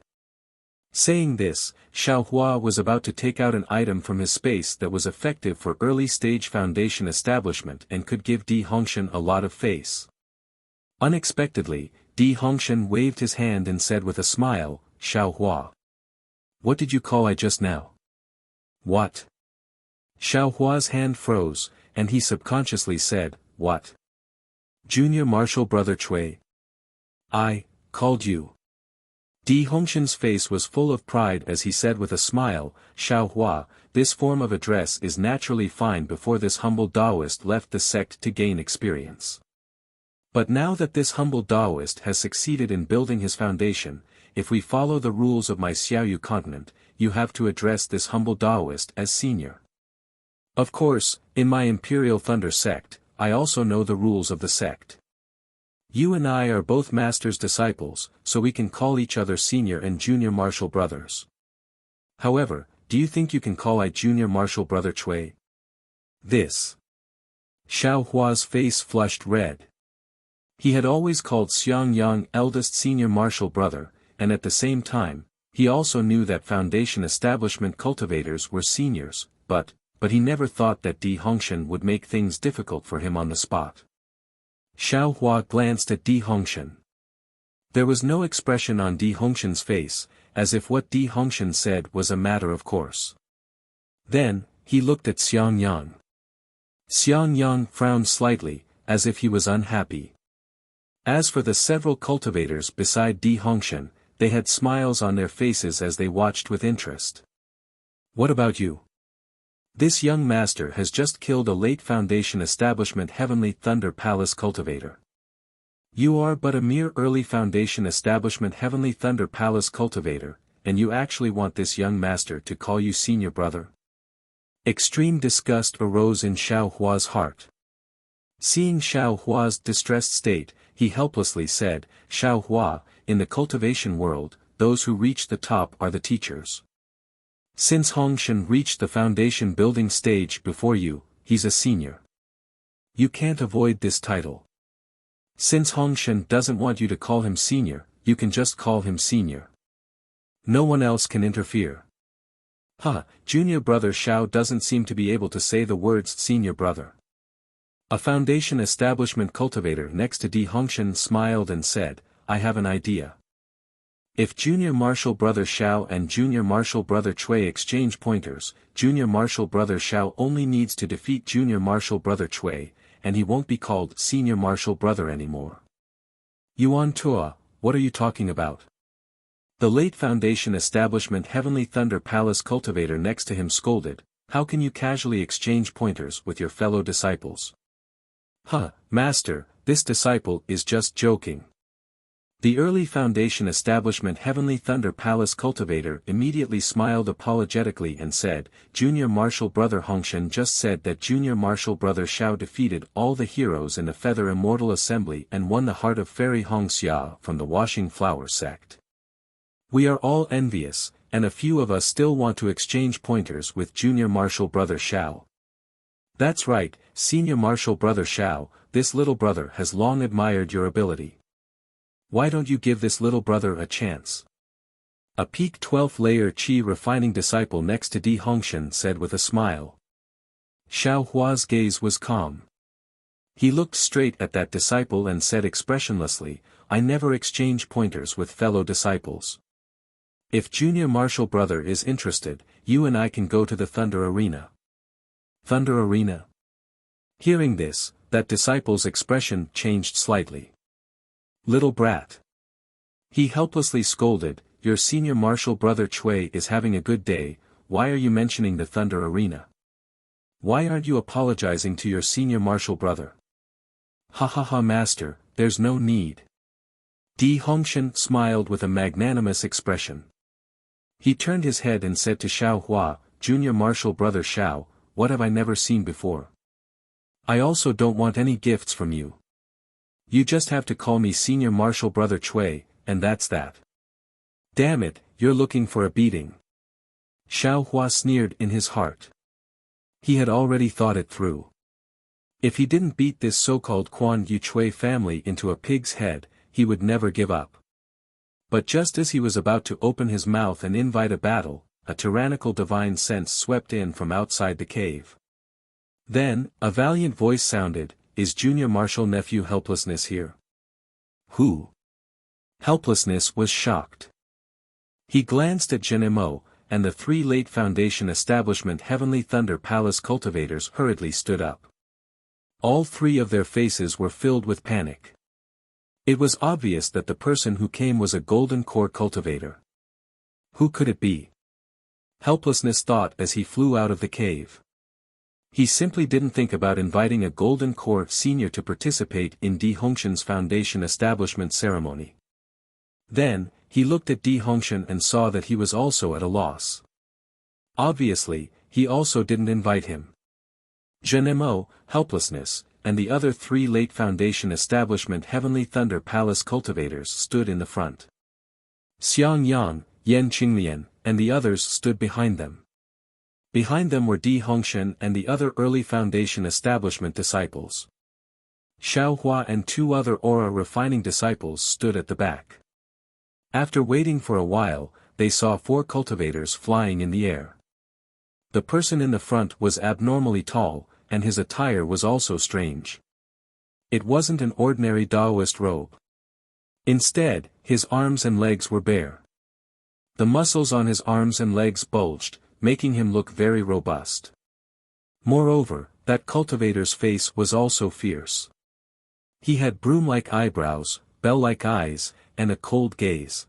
Saying this, Xiao Hua was about to take out an item from his space that was effective for early-stage foundation establishment and could give Di Hongshan a lot of face. Unexpectedly, Di Hongshan waved his hand and said with a smile, Xiao Hua. What did you call I just now? What? Xiao Hua's hand froze, and he subconsciously said, what? Junior Martial Brother Cui. I called you. Di Hongshan's face was full of pride as he said with a smile, Xiao Hua, this form of address is naturally fine before this humble Taoist left the sect to gain experience. But now that this humble Taoist has succeeded in building his foundation, if we follow the rules of my Xiaoyu continent, you have to address this humble Taoist as senior. Of course, in my Imperial Thunder sect, I also know the rules of the sect. You and I are both master's disciples, so we can call each other senior and junior martial brothers. However, do you think you can call I junior martial brother Cui? This. Xiao Hua's face flushed red. He had always called Xiang Yang eldest senior martial brother, and at the same time, he also knew that foundation establishment cultivators were seniors, but he never thought that Di Hongshan would make things difficult for him on the spot. Xiao Hua glanced at Di Hongshan. There was no expression on Di Hongshan's face, as if what Di Hongshan said was a matter of course. Then, he looked at Xiang Yang. Xiang Yang frowned slightly, as if he was unhappy. As for the several cultivators beside Di Hongshan, they had smiles on their faces as they watched with interest. What about you? This young master has just killed a late foundation establishment Heavenly Thunder Palace cultivator. You are but a mere early foundation establishment Heavenly Thunder Palace cultivator, and you actually want this young master to call you senior brother? Extreme disgust arose in Xiao Hua's heart. Seeing Xiao Hua's distressed state, he helplessly said, Xiao Hua, in the cultivation world, those who reach the top are the teachers. Since Hongshan reached the foundation building stage before you, he's a senior. You can't avoid this title. Since Hongshan doesn't want you to call him senior, you can just call him senior. No one else can interfere. Junior brother Xiao doesn't seem to be able to say the words senior brother. A foundation establishment cultivator next to Di Hongshan smiled and said, I have an idea. If Junior Martial Brother Xiao and Junior Martial Brother Cui exchange pointers, Junior Martial Brother Xiao only needs to defeat Junior Martial Brother Cui, and he won't be called senior martial brother anymore. Yuan Tua, what are you talking about? The late Foundation establishment Heavenly Thunder Palace cultivator next to him scolded, how can you casually exchange pointers with your fellow disciples? Huh, Master, this disciple is just joking. The early Foundation establishment Heavenly Thunder Palace cultivator immediately smiled apologetically and said, Junior Martial Brother Hongshan just said that Junior Martial Brother Xiao defeated all the heroes in the Feather Immortal Assembly and won the heart of Fairy Hongxia from the Washing Flower sect. We are all envious, and a few of us still want to exchange pointers with Junior Martial Brother Xiao. That's right, Senior Martial Brother Xiao, this little brother has long admired your ability. Why don't you give this little brother a chance? A peak 12th layer Qi refining disciple next to Di Hongshan said with a smile. Xiao Hua's gaze was calm. He looked straight at that disciple and said expressionlessly, I never exchange pointers with fellow disciples. If Junior Martial Brother is interested, you and I can go to the Thunder Arena. Thunder Arena? Hearing this, that disciple's expression changed slightly. Little brat. He helplessly scolded, your senior martial brother Chui is having a good day, why are you mentioning the Thunder Arena? Why aren't you apologizing to your senior martial brother? Ha ha ha master, there's no need. Di Hongshan smiled with a magnanimous expression. He turned his head and said to Xiao Hua, Junior Martial Brother Xiao, what have I never seen before? I also don't want any gifts from you. You just have to call me Senior Martial Brother Chui, and that's that. Damn it, you're looking for a beating. Xiao Hua sneered in his heart. He had already thought it through. If he didn't beat this so-called Quan Yu Chui family into a pig's head, he would never give up. But just as he was about to open his mouth and invite a battle, a tyrannical divine sense swept in from outside the cave. Then, a valiant voice sounded, is Junior Martial Nephew Helplessness here? Who? Helplessness was shocked. He glanced at Genemo, and the three late Foundation establishment Heavenly Thunder Palace cultivators hurriedly stood up. All three of their faces were filled with panic. It was obvious that the person who came was a golden core cultivator. Who could it be? Helplessness thought as he flew out of the cave. He simply didn't think about inviting a Golden Core senior to participate in Di Hongshan's Foundation establishment ceremony. Then, he looked at Di Hongshan and saw that he was also at a loss. Obviously, he also didn't invite him. Genemo, Helplessness, and the other three late Foundation establishment Heavenly Thunder Palace cultivators stood in the front. Xiang Yang, Yan Qinglian, and the others stood behind them. Behind them were Di Hongshan and the other early Foundation establishment disciples. Xiao Hua and two other aura refining disciples stood at the back. After waiting for a while, they saw four cultivators flying in the air. The person in the front was abnormally tall, and his attire was also strange. It wasn't an ordinary Taoist robe. Instead, his arms and legs were bare. The muscles on his arms and legs bulged, making him look very robust. Moreover, that cultivator's face was also fierce. He had broom-like eyebrows, bell-like eyes, and a cold gaze.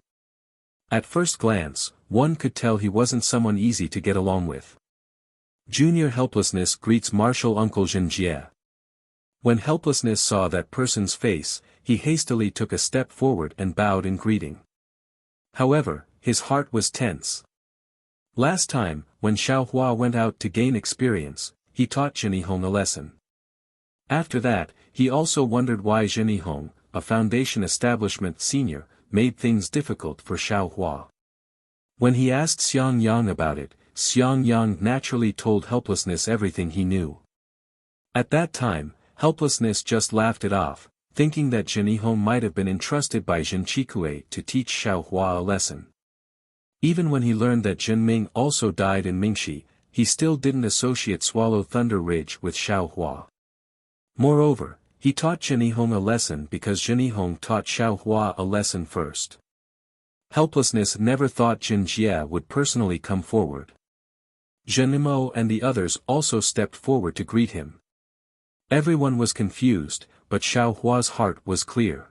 At first glance, one could tell he wasn't someone easy to get along with. Junior Helplessness greets Martial Uncle Zhenjie. When Helplessness saw that person's face, he hastily took a step forward and bowed in greeting. However, his heart was tense. Last time, when Xiao Hua went out to gain experience, he taught Zhenihong a lesson. After that, he also wondered why Zhenihong, a Foundation establishment senior, made things difficult for Xiao Hua. When he asked Xiang Yang about it, Xiang Yang naturally told Helplessness everything he knew. At that time, Helplessness just laughed it off, thinking that Zhenihong might have been entrusted by Zhen Qikue to teach Xiao Hua a lesson. Even when he learned that Zhen Ming also died in Mingxi, he still didn't associate Swallow Thunder Ridge with Xiao Hua. Moreover, he taught Zhenihong a lesson because Zhenihong taught Xiao Hua a lesson first. Helplessness never thought Jin Jie would personally come forward. Zhenimo and the others also stepped forward to greet him. Everyone was confused, but Xiao Hua's heart was clear.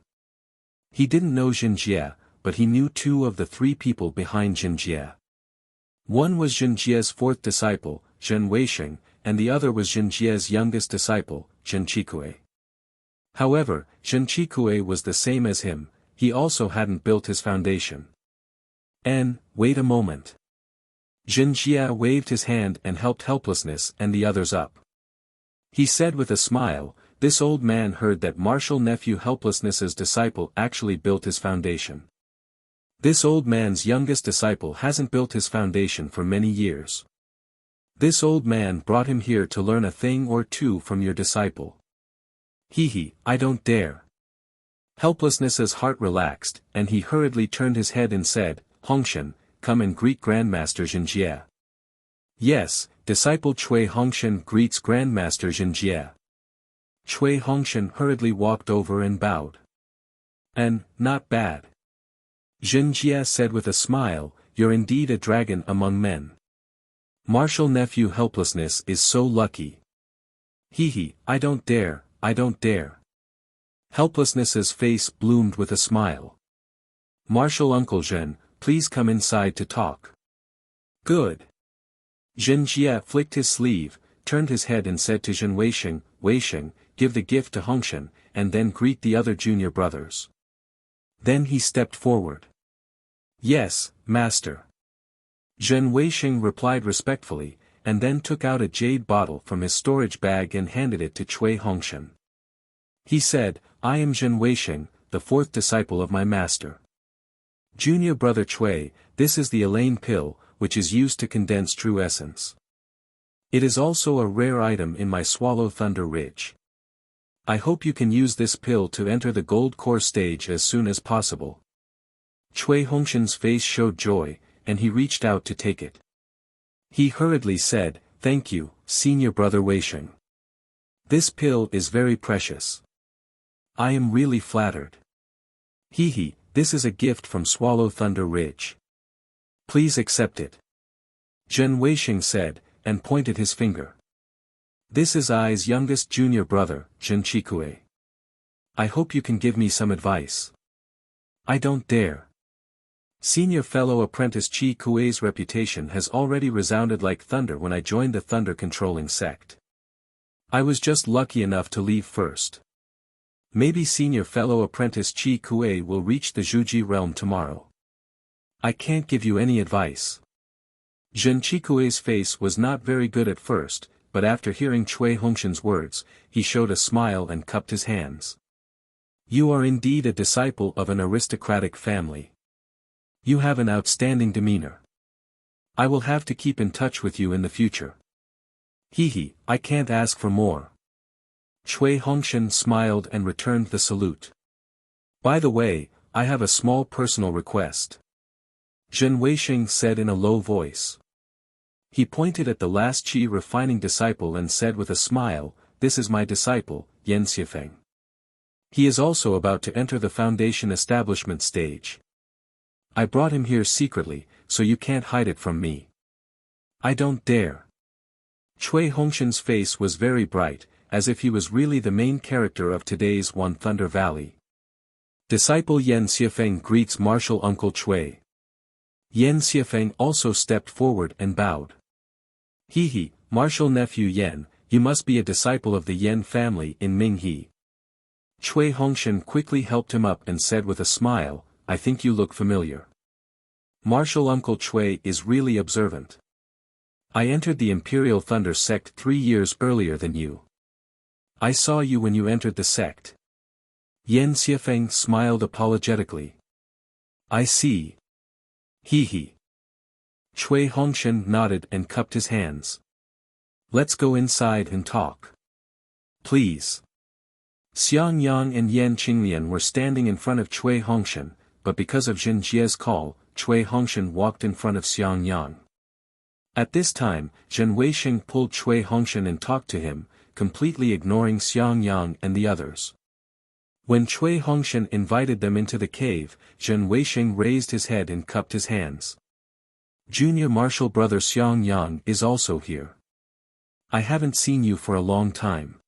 He didn't know Jinjie, but he knew two of the three people behind Jinjie. One was Jinjie's fourth disciple, Zhen Weisheng, and the other was Jinjie's youngest disciple, Zhen Qikue. However, Zhen Qikue was the same as him, he also hadn't built his foundation. Wait a moment. Jinjie waved his hand and helped Helplessness and the others up. He said with a smile, this old man heard that martial nephew Helplessness's disciple actually built his foundation. This old man's youngest disciple hasn't built his foundation for many years. This old man brought him here to learn a thing or two from your disciple. I don't dare. Helplessness's heart relaxed, and he hurriedly turned his head and said, Hongshan, come and greet Grandmaster Jinjie. Yes, disciple Cui Hongshan greets Grandmaster Jinjie. Cui Hongshan hurriedly walked over and bowed. Not bad. Jinjie said with a smile, you're indeed a dragon among men. Martial nephew Helplessness is so lucky. I don't dare, I don't dare. Helplessness's face bloomed with a smile. Martial Uncle Zhen, please come inside to talk. Good. Jinjie flicked his sleeve, turned his head and said to Zhen Weisheng, give the gift to Hongshan, and then greet the other junior brothers. Then he stepped forward. Yes, master. Zhen Weisheng replied respectfully, and then took out a jade bottle from his storage bag and handed it to Cui Hongshan. He said, I am Zhen Weisheng, the fourth disciple of my master. Junior brother Cui, this is the Elaine pill, which is used to condense true essence. It is also a rare item in my Swallow Thunder Ridge. I hope you can use this pill to enter the gold core stage as soon as possible. Cui Hongshan's face showed joy, and he reached out to take it. He hurriedly said, thank you, senior brother Weisheng. This pill is very precious. I am really flattered. This is a gift from Swallow Thunder Ridge. Please accept it. Zhen Weisheng said, and pointed his finger. This is I's youngest junior brother, Zhen Qikue. I hope you can give me some advice. I don't dare. Senior fellow apprentice Chi Kuei's reputation has already resounded like thunder when I joined the thunder-controlling sect. I was just lucky enough to leave first. Maybe senior fellow apprentice Chi Kuei will reach the Zhuji realm tomorrow. I can't give you any advice. Zhen Qikue's face was not very good at first, but after hearing Cui Hongshan's words, he showed a smile and cupped his hands. You are indeed a disciple of an aristocratic family. You have an outstanding demeanor. I will have to keep in touch with you in the future. I can't ask for more. Cui Hongshan smiled and returned the salute. By the way, I have a small personal request. Zhen Weisheng said in a low voice. He pointed at the last Qi refining disciple and said with a smile, this is my disciple, Yan Xiefeng. He is also about to enter the foundation establishment stage. I brought him here secretly, so you can't hide it from me. I don't dare. Cui Hongshan's face was very bright, as if he was really the main character of today's One Thunder Valley. Disciple Yan Xiefeng greets Martial Uncle Cui. Yan Xiefeng also stepped forward and bowed. Martial nephew Yan, you must be a disciple of the Yan family in Minghe. Cui Hongshan quickly helped him up and said with a smile, I think you look familiar. Martial Uncle Cui is really observant. I entered the Imperial Thunder sect 3 years earlier than you. I saw you when you entered the sect. Yan Xiefeng smiled apologetically. I see. Cui Hongshan nodded and cupped his hands. Let's go inside and talk. Please. Xiang Yang and Yan Qinglian were standing in front of Cui Hongshan, but because of Jinjie's call, Cui Hongshan walked in front of Xiang Yang. At this time, Zhen Weisheng pulled Cui Hongshan and talked to him, completely ignoring Xiang Yang and the others. When Cui Hongshan invited them into the cave, Zhen Weisheng raised his head and cupped his hands. Junior martial brother Xiang Yang is also here. I haven't seen you for a long time.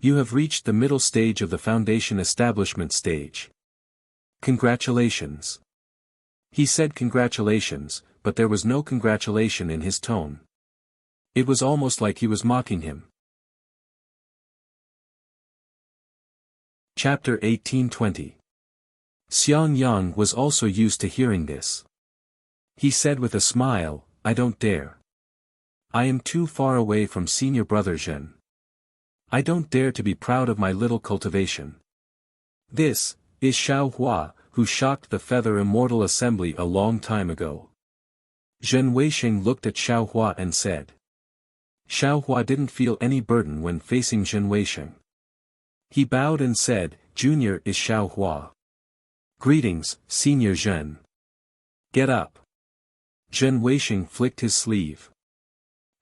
You have reached the middle stage of the foundation establishment stage. Congratulations. He said congratulations, but there was no congratulation in his tone. It was almost like he was mocking him. Chapter 18:20. Xiang Yang was also used to hearing this. He said with a smile, I don't dare. I am too far away from senior brother Zhen. I don't dare to be proud of my little cultivation. This is Xiao Hua, who shocked the Feather Immortal Assembly a long time ago. Zhen Weisheng looked at Xiao Hua and said. Xiao Hua didn't feel any burden when facing Zhen Weisheng. He bowed and said, Junior is Xiao Hua. Greetings, Senior Zhen. Get up. Zhen Weisheng flicked his sleeve.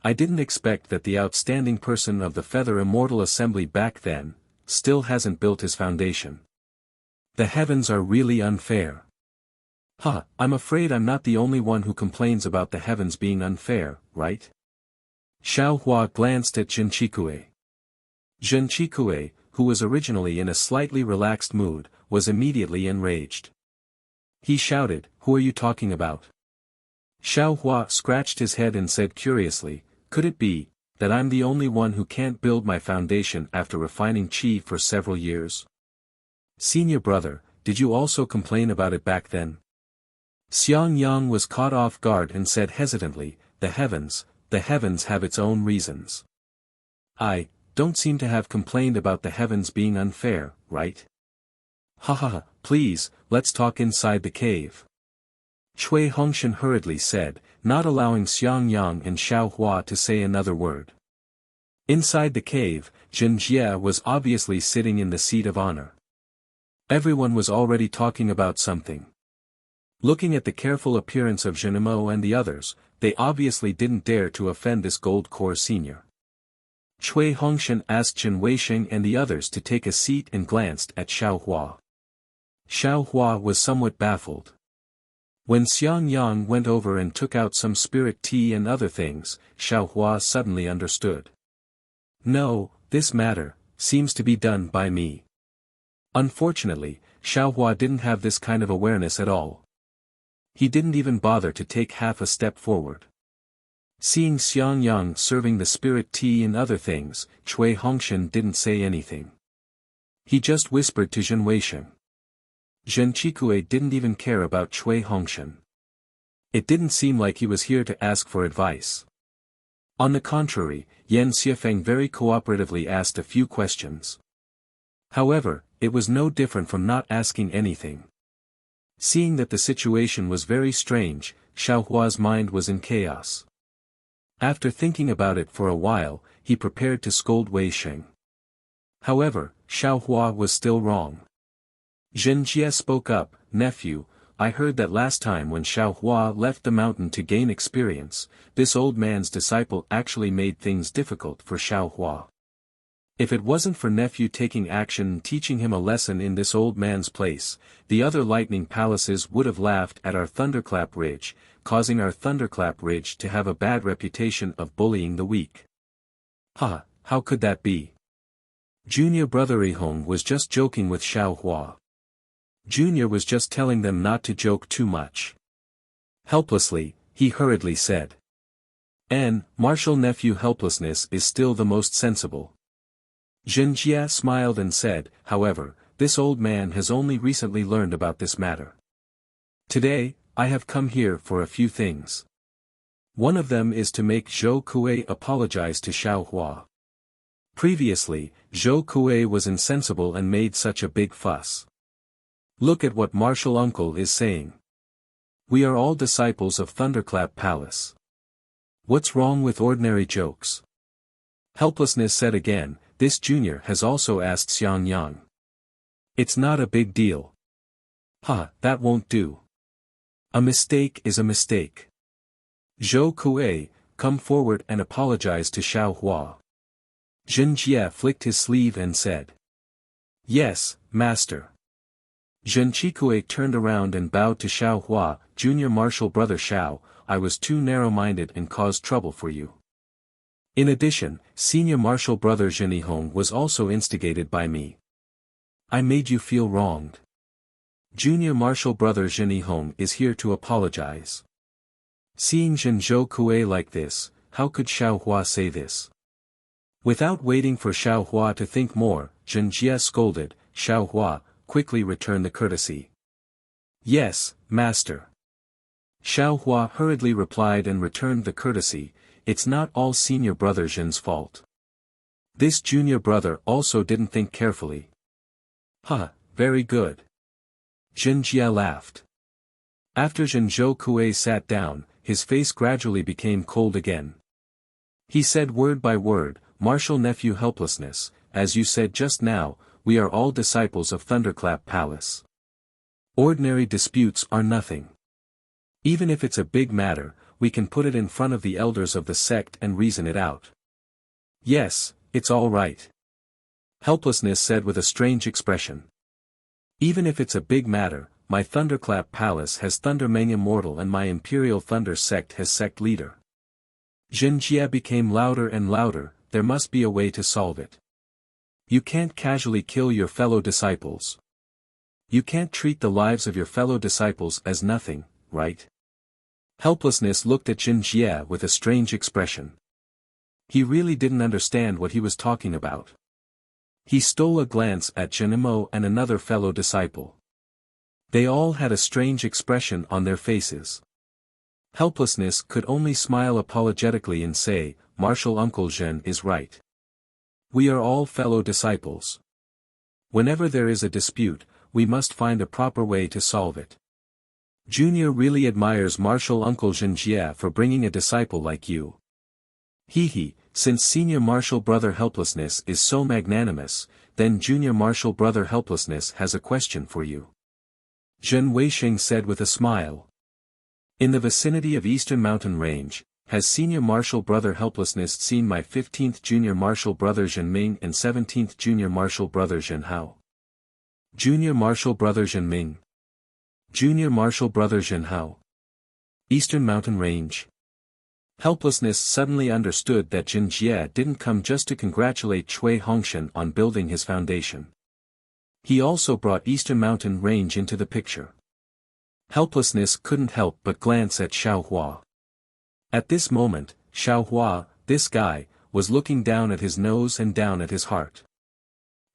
I didn't expect that the outstanding person of the Feather Immortal Assembly back then, still hasn't built his foundation. The heavens are really unfair. I'm afraid I'm not the only one who complains about the heavens being unfair, right? Xiao Hua glanced at Zhen Qikue. Zhen Qikue, who was originally in a slightly relaxed mood, was immediately enraged. He shouted, Who are you talking about? Xiao Hua scratched his head and said curiously, Could it be, that I'm the only one who can't build my foundation after refining qi for several years? Senior brother, did you also complain about it back then? Xiang Yang was caught off guard and said hesitantly, The heavens have its own reasons. I don't seem to have complained about the heavens being unfair, right? Please, let's talk inside the cave. Cui Hongshan hurriedly said, not allowing Xiang Yang and Xiao Hua to say another word. Inside the cave, Zhen Jie was obviously sitting in the seat of honor. Everyone was already talking about something. Looking at the careful appearance of Zhenimo and the others, they obviously didn't dare to offend this gold core senior. Cui Hongshan asked Zhen Weisheng and the others to take a seat and glanced at Xiao Hua. Xiao Hua was somewhat baffled. When Xiang Yang went over and took out some spirit tea and other things, Xiao Hua suddenly understood. No, this matter seems to be done by me. Unfortunately, Xiao Hua didn't have this kind of awareness at all. He didn't even bother to take half a step forward. Seeing Xiang Yang serving the spirit tea and other things, Cui Hongshan didn't say anything. He just whispered to Zhen Weisheng. Zhen Qikue didn't even care about Cui Hongshan. It didn't seem like he was here to ask for advice. On the contrary, Yan Xiefeng very cooperatively asked a few questions. However, it was no different from not asking anything. Seeing that the situation was very strange, Xiao Hua's mind was in chaos. After thinking about it for a while, he prepared to scold Weisheng. However, Xiao Hua was still wrong. Zhen Jie spoke up, Nephew, I heard that last time when Xiao Hua left the mountain to gain experience, this old man's disciple actually made things difficult for Xiao Hua. If it wasn't for nephew taking action and teaching him a lesson in this old man's place, the other lightning palaces would have laughed at our Thunderclap Ridge, causing our Thunderclap Ridge to have a bad reputation of bullying the weak. How could that be? Junior brother Ihong was just joking with Xiao Hua. Junior was just telling them not to joke too much. Helplessly, he hurriedly said. Martial nephew helplessness is still the most sensible. Zhen Jie smiled and said, however, this old man has only recently learned about this matter. Today, I have come here for a few things. One of them is to make Zhou Kuei apologize to Xiao Hua. Previously, Zhou Kuei was insensible and made such a big fuss. Look at what Martial Uncle is saying. We are all disciples of Thunderclap Palace. What's wrong with ordinary jokes? Helplessness said again, this junior has also asked Xiang Yang. It's not a big deal. That won't do. A mistake is a mistake. Zhou Kuei, come forward and apologize to Xiao Hua. Zhen Jie flicked his sleeve and said. Yes, master. Zhen Qikue turned around and bowed to Xiao Hua, Junior Martial Brother Xiao, I was too narrow-minded and caused trouble for you. In addition, senior martial brother Zhenihong was also instigated by me. I made you feel wronged. Junior martial brother Zhenihong is here to apologize. Seeing Zhenzhou Kuei like this, how could Xiaohua say this? Without waiting for Xiaohua to think more, Zhen Jie scolded, Xiaohua, quickly return the courtesy. Yes, master. Xiaohua hurriedly replied and returned the courtesy. It's not all senior brother Zhen's fault. This junior brother also didn't think carefully. Huh, very good. Zhen Jie laughed. After Zhenzhou Kuei sat down, his face gradually became cold again. He said word by word, Martial nephew helplessness, as you said just now, we are all disciples of Thunderclap Palace. Ordinary disputes are nothing. Even if it's a big matter, we can put it in front of the elders of the sect and reason it out. Yes, it's all right. Helplessness said with a strange expression. Even if it's a big matter, my Thunderclap Palace has Thundermania Mortal and my Imperial Thunder sect has sect leader. Zhen Jie became louder and louder, there must be a way to solve it. You can't casually kill your fellow disciples. You can't treat the lives of your fellow disciples as nothing, right? Helplessness looked at Zhen Jie with a strange expression. He really didn't understand what he was talking about. He stole a glance at Zhenimo and another fellow disciple. They all had a strange expression on their faces. Helplessness could only smile apologetically and say, Martial Uncle Zhen is right. We are all fellow disciples. Whenever there is a dispute, we must find a proper way to solve it. Junior really admires Martial Uncle Zhen Jie for bringing a disciple like you. Since Senior Martial Brother Helplessness is so magnanimous, then Junior Martial Brother Helplessness has a question for you. Zhen Weisheng said with a smile. In the vicinity of Eastern Mountain Range, has Senior Martial Brother Helplessness seen my 15th Junior Martial Brother Zhen Ming and 17th Junior Martial Brother Zhen Hao? Junior Martial Brother Zhen Ming. Junior Martial Brother Zhen Hao. Eastern Mountain Range. Helplessness suddenly understood that Zhen Jie didn't come just to congratulate Cui Hongshan on building his foundation. He also brought Eastern Mountain Range into the picture. Helplessness couldn't help but glance at Xiaohua. At this moment, Xiaohua, this guy, was looking down at his nose and down at his heart.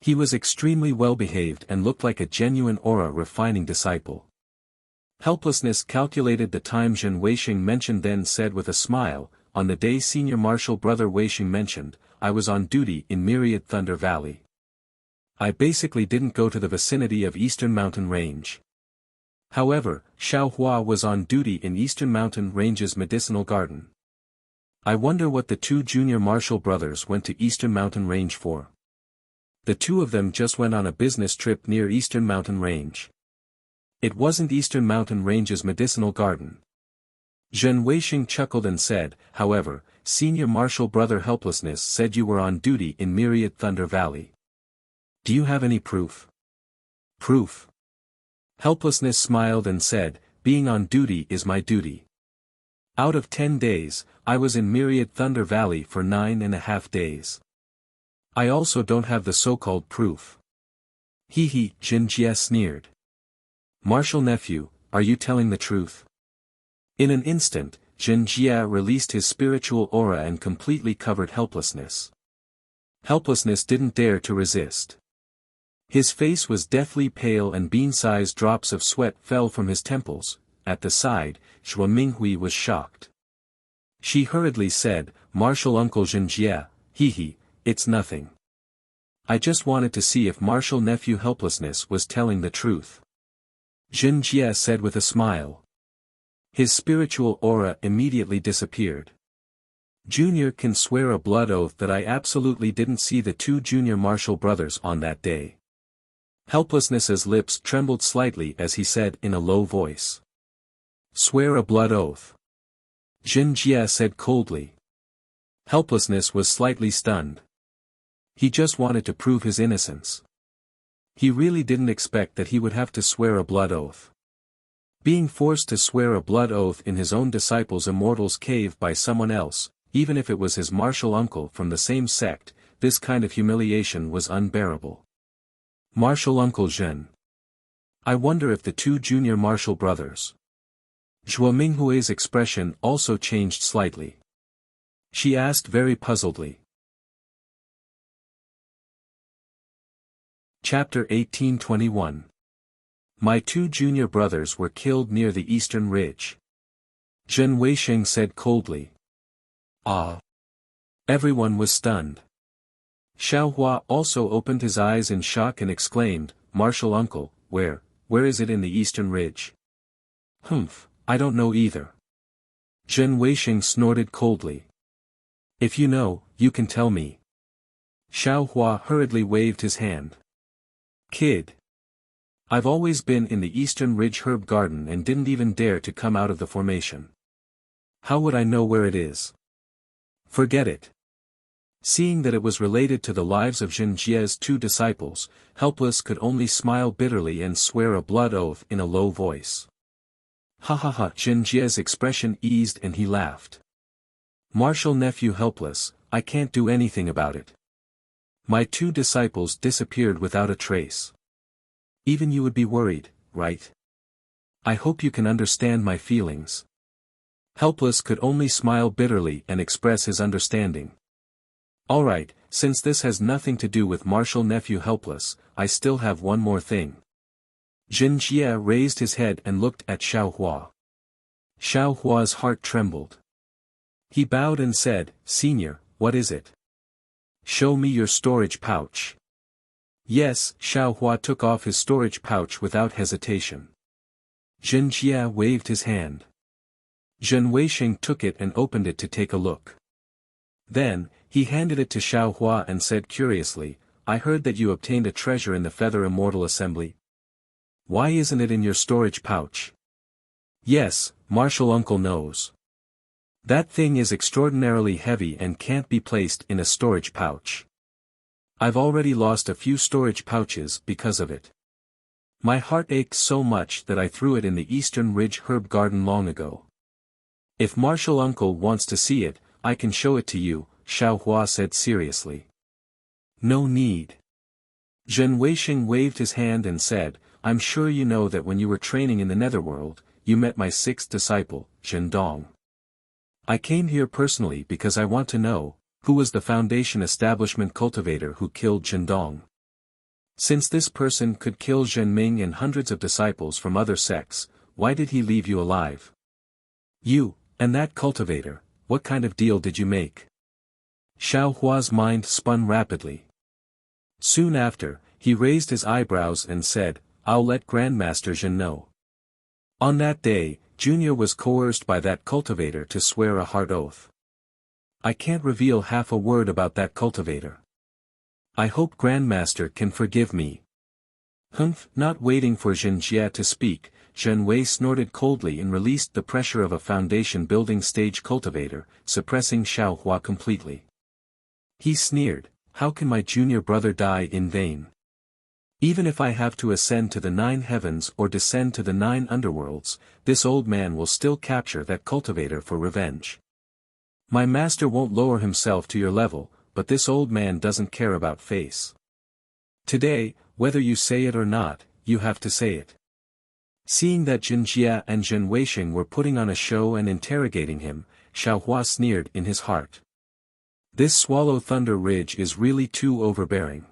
He was extremely well behaved and looked like a genuine aura refining disciple. Helplessness calculated the time Zhen Weisheng mentioned, then said with a smile, on the day Senior Martial Brother Weisheng mentioned, I was on duty in Myriad Thunder Valley. I basically didn't go to the vicinity of Eastern Mountain Range. However, Xiaohua was on duty in Eastern Mountain Range's medicinal garden. I wonder what the two junior martial brothers went to Eastern Mountain Range for. The two of them just went on a business trip near Eastern Mountain Range. It wasn't Eastern Mountain Range's medicinal garden. Zhen Weisheng chuckled and said, however, Senior Martial Brother Helplessness said you were on duty in Myriad Thunder Valley. Do you have any proof? Proof? Helplessness smiled and said, being on duty is my duty. Out of 10 days, I was in Myriad Thunder Valley for 9.5 days. I also don't have the so-called proof. Zhen Jie sneered. Martial nephew, are you telling the truth? In an instant, Zhen Jie released his spiritual aura and completely covered Helplessness. Helplessness didn't dare to resist. His face was deathly pale and bean-sized drops of sweat fell from his temples. At the side, Xue Minghui was shocked. She hurriedly said, Martial Uncle Zhen Jie, it's nothing. I just wanted to see if Martial Nephew Helplessness was telling the truth. Zhen Jie said with a smile. His spiritual aura immediately disappeared. Junior can swear a blood oath that I absolutely didn't see the two junior martial brothers on that day. Helplessness's lips trembled slightly as he said in a low voice. Swear a blood oath. Zhen Jie said coldly. Helplessness was slightly stunned. He just wanted to prove his innocence. He really didn't expect that he would have to swear a blood oath. Being forced to swear a blood oath in his own disciple's immortal's cave by someone else, even if it was his martial uncle from the same sect, this kind of humiliation was unbearable. Martial Uncle Zhen. I wonder if the two junior martial brothers. Zhuo Minghui's expression also changed slightly. She asked very puzzledly. Chapter 1821. My two junior brothers were killed near the eastern ridge. Zhen Weisheng said coldly. Ah. Everyone was stunned. Xiao Hua also opened his eyes in shock and exclaimed, Martial Uncle, where is it in the eastern ridge? Humph, I don't know either. Zhen Weisheng snorted coldly. If you know, you can tell me. Xiao Hua hurriedly waved his hand. Kid. I've always been in the Eastern Ridge Herb Garden and didn't even dare to come out of the formation. How would I know where it is? Forget it. Seeing that it was related to the lives of Zhen Jie's two disciples, Helpless could only smile bitterly and swear a blood oath in a low voice. Ha ha ha! Zhen Jie's expression eased and he laughed. Martial nephew Helpless, I can't do anything about it. My two disciples disappeared without a trace. Even you would be worried, right? I hope you can understand my feelings. Helpless could only smile bitterly and express his understanding. Alright, since this has nothing to do with martial nephew Helpless, I still have one more thing. Zhen Jie raised his head and looked at Xiao Hua. Xiao Hua's heart trembled. He bowed and said, Senior, what is it? Show me your storage pouch. Yes, Xiao Hua took off his storage pouch without hesitation. Zhen Jie waved his hand. Zhen Weisheng took it and opened it to take a look. Then, he handed it to Xiao Hua and said curiously, I heard that you obtained a treasure in the Feather Immortal Assembly. Why isn't it in your storage pouch? Yes, Martial Uncle knows. That thing is extraordinarily heavy and can't be placed in a storage pouch. I've already lost a few storage pouches because of it. My heart aches so much that I threw it in the Eastern Ridge Herb Garden long ago. If Martial Uncle wants to see it, I can show it to you, Xiao Hua said seriously. No need. Zhen Weisheng waved his hand and said, I'm sure you know that when you were training in the Netherworld, you met my sixth disciple, Zhen Dong. I came here personally because I want to know, who was the Foundation Establishment cultivator who killed Zhen Dong? Since this person could kill Zhen Ming and hundreds of disciples from other sects, why did he leave you alive? You, and that cultivator, what kind of deal did you make? Xiao Hua's mind spun rapidly. Soon after, he raised his eyebrows and said, I'll let Grandmaster Zhen know. On that day, Junior was coerced by that cultivator to swear a hard oath. I can't reveal half a word about that cultivator. I hope Grandmaster can forgive me. Humph! Not waiting for Zhen Jie to speak, Zhen Wei snorted coldly and released the pressure of a foundation building stage cultivator, suppressing Xiao Hua completely. He sneered, how can my junior brother die in vain? Even if I have to ascend to the 9 heavens or descend to the 9 underworlds, this old man will still capture that cultivator for revenge. My master won't lower himself to your level, but this old man doesn't care about face. Today, whether you say it or not, you have to say it. Seeing that Zhen Jie and Zhen Weisheng were putting on a show and interrogating him, Xiao Hua sneered in his heart. This Swallow Thunder Ridge is really too overbearing.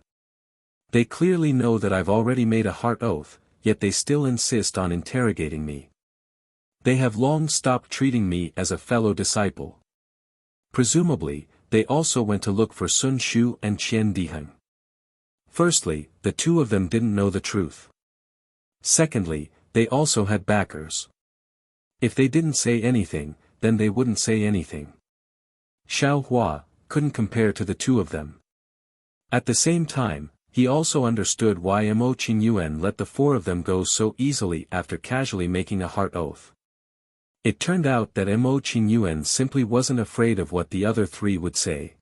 They clearly know that I've already made a heart oath, yet they still insist on interrogating me. They have long stopped treating me as a fellow disciple. Presumably, they also went to look for Sun Shu and Qian Diheng. Firstly, the two of them didn't know the truth. Secondly, they also had backers. If they didn't say anything, then they wouldn't say anything. Xiao Hua couldn't compare to the two of them. At the same time, he also understood why Mo Qingyuan let the 4 of them go so easily after casually making a heart oath. It turned out that Mo Qingyuan simply wasn't afraid of what the other 3 would say.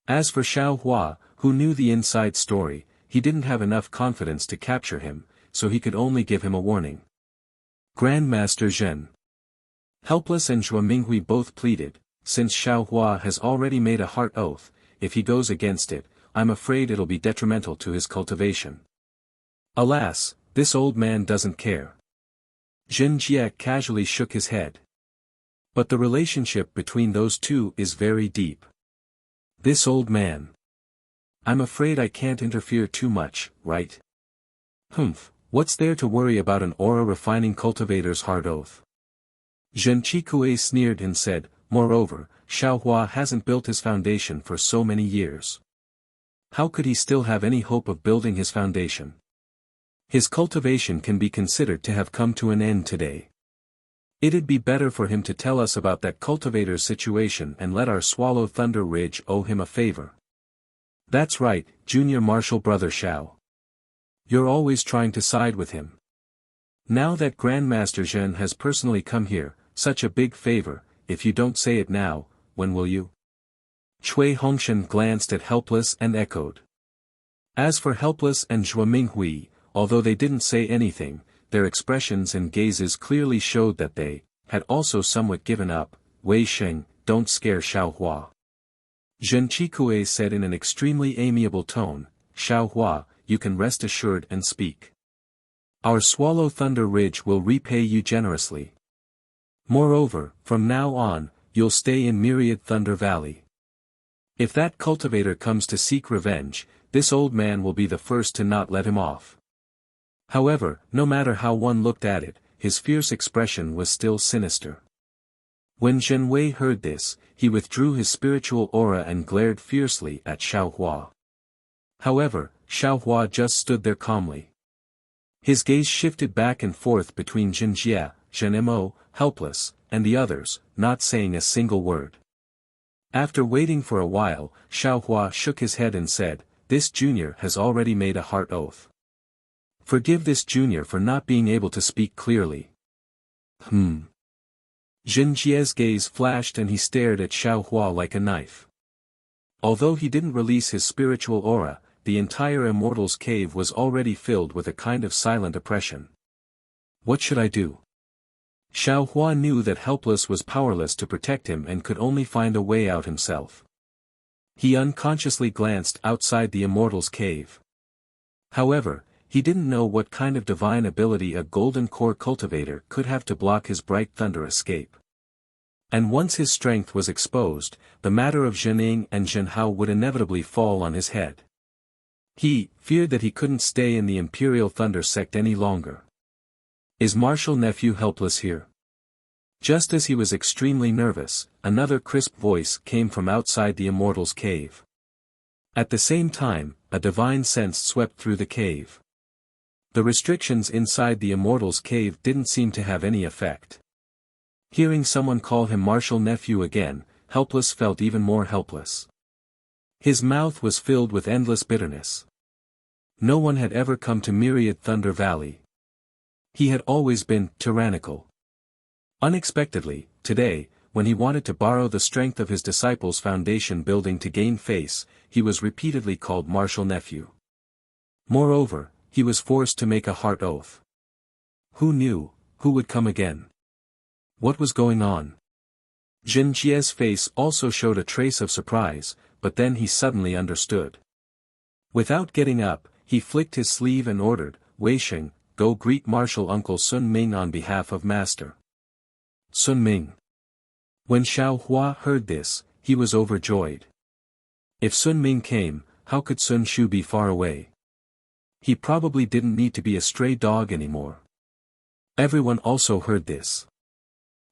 As for Xiao Hua, who knew the inside story, he didn't have enough confidence to capture him, so he could only give him a warning. Grandmaster Zhen. Helpless and Zhuo Minghui both pleaded, since Xiao Hua has already made a heart oath, if he goes against it, I'm afraid it'll be detrimental to his cultivation. Alas, this old man doesn't care. Jin Jie casually shook his head. But the relationship between those two is very deep. This old man. I'm afraid I can't interfere too much, right? Humph, what's there to worry about an aura-refining cultivator's hard oath? Zhen Qikue sneered and said, moreover, Xiao Hua hasn't built his foundation for so many years. How could he still have any hope of building his foundation? His cultivation can be considered to have come to an end today. It'd be better for him to tell us about that cultivator's situation and let our Swallow Thunder Ridge owe him a favor. That's right, Junior Martial Brother Xiao. You're always trying to side with him. Now that Grandmaster Zhen has personally come here, such a big favor, if you don't say it now, when will you? Cui Hongshan glanced at Helpless and echoed. As for Helpless and Zhuo Minghui, although they didn't say anything, their expressions and gazes clearly showed that they had also somewhat given up. Wei Sheng, don't scare Xiao Hua. Zhen Qikue said in an extremely amiable tone, Xiao Hua, you can rest assured and speak. Our Swallow Thunder Ridge will repay you generously. Moreover, from now on, you'll stay in Myriad Thunder Valley. If that cultivator comes to seek revenge, this old man will be the first to not let him off. However, no matter how one looked at it, his fierce expression was still sinister. When Zhen Wei heard this, he withdrew his spiritual aura and glared fiercely at Xiao Hua. However, Xiao Hua just stood there calmly. His gaze shifted back and forth between Jin Jie, Zhen Mo, Helpless, and the others, not saying a single word. After waiting for a while, Xiao Hua shook his head and said, this junior has already made a heart oath. Forgive this junior for not being able to speak clearly. Jin Jie's gaze flashed and he stared at Xiao Hua like a knife. Although he didn't release his spiritual aura, the entire Immortal's Cave was already filled with a kind of silent oppression. What should I do? Xiao Hua knew that Helpless was powerless to protect him and could only find a way out himself. He unconsciously glanced outside the Immortal's Cave. However, he didn't know what kind of divine ability a golden core cultivator could have to block his bright thunder escape. And once his strength was exposed, the matter of Zhening and Zhenhao would inevitably fall on his head. He feared that he couldn't stay in the Imperial Thunder Sect any longer. Is Martial Nephew Helpless here? Just as he was extremely nervous, another crisp voice came from outside the Immortal's Cave. At the same time, a divine sense swept through the cave. The restrictions inside the Immortal's Cave didn't seem to have any effect. Hearing someone call him Martial Nephew again, Helpless felt even more helpless. His mouth was filled with endless bitterness. No one had ever come to Myriad Thunder Valley. He had always been tyrannical. Unexpectedly, today, when he wanted to borrow the strength of his disciples' foundation building to gain face, he was repeatedly called Martial Nephew. Moreover, he was forced to make a heart oath. Who knew, who would come again? What was going on? Jin Jie's face also showed a trace of surprise, but then he suddenly understood. Without getting up, he flicked his sleeve and ordered, Wei Sheng, go greet Martial Uncle Sun Ming on behalf of Master. Sun Ming. When Xiao Hua heard this, he was overjoyed. If Sun Ming came, how could Sun Shu be far away? He probably didn't need to be a stray dog anymore. Everyone also heard this.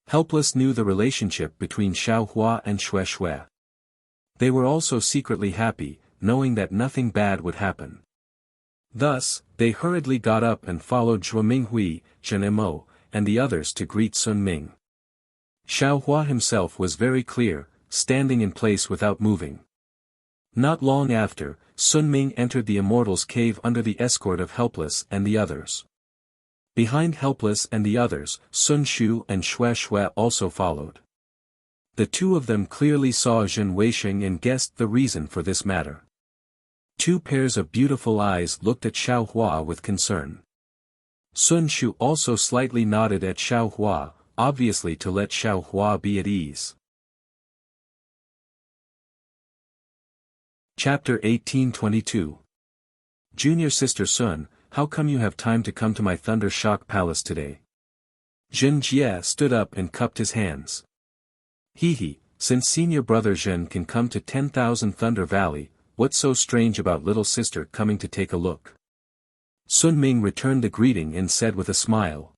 Helpless knew the relationship between Xiao Hua and Xue Xue. They were also secretly happy, knowing that nothing bad would happen. Thus, they hurriedly got up and followed Zhuo Minghui, Zhen Mo, and the others to greet Sun Ming. Xiao Hua himself was very clear, standing in place without moving. Not long after, Sun Ming entered the Immortal's Cave under the escort of Helpless and the others. Behind Helpless and the others, Sun Shu and Xue Xue also followed. The two of them clearly saw Zhen Weisheng and guessed the reason for this matter. Two pairs of beautiful eyes looked at Xiao Hua with concern. Sun Shu also slightly nodded at Xiao Hua, obviously to let Xiao Hua be at ease. Chapter 1822. Junior sister Sun, how come you have time to come to my Thunder Shock Palace today? Jin Jie stood up and cupped his hands. Hee, since senior brother Jin can come to 10,000 Thunder Valley, what's so strange about little sister coming to take a look? Sun Ming returned the greeting and said with a smile.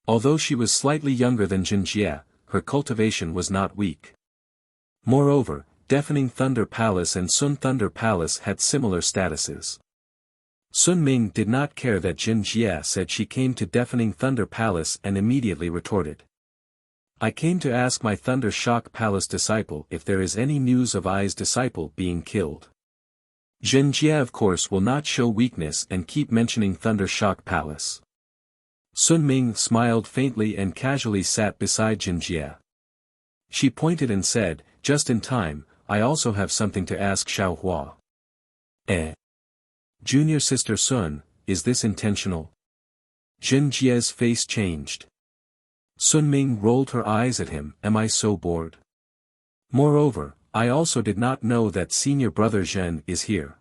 Although she was slightly younger than Jin Jie, her cultivation was not weak. Moreover, Deafening Thunder Palace and Sun Thunder Palace had similar statuses. Sun Ming did not care that Jin Jie said she came to Deafening Thunder Palace and immediately retorted. I came to ask my Thunder Shock Palace disciple if there is any news of I's disciple being killed. Jin Jie of course will not show weakness and keep mentioning Thunder Shock Palace. Sun Ming smiled faintly and casually sat beside Jin Jie. She pointed and said, just in time, I also have something to ask Xiaohua. Junior sister Sun, is this intentional? Jin Jie's face changed. Sun Ming rolled her eyes at him, am I so bored? Moreover, I also did not know that senior brother Zhen is here.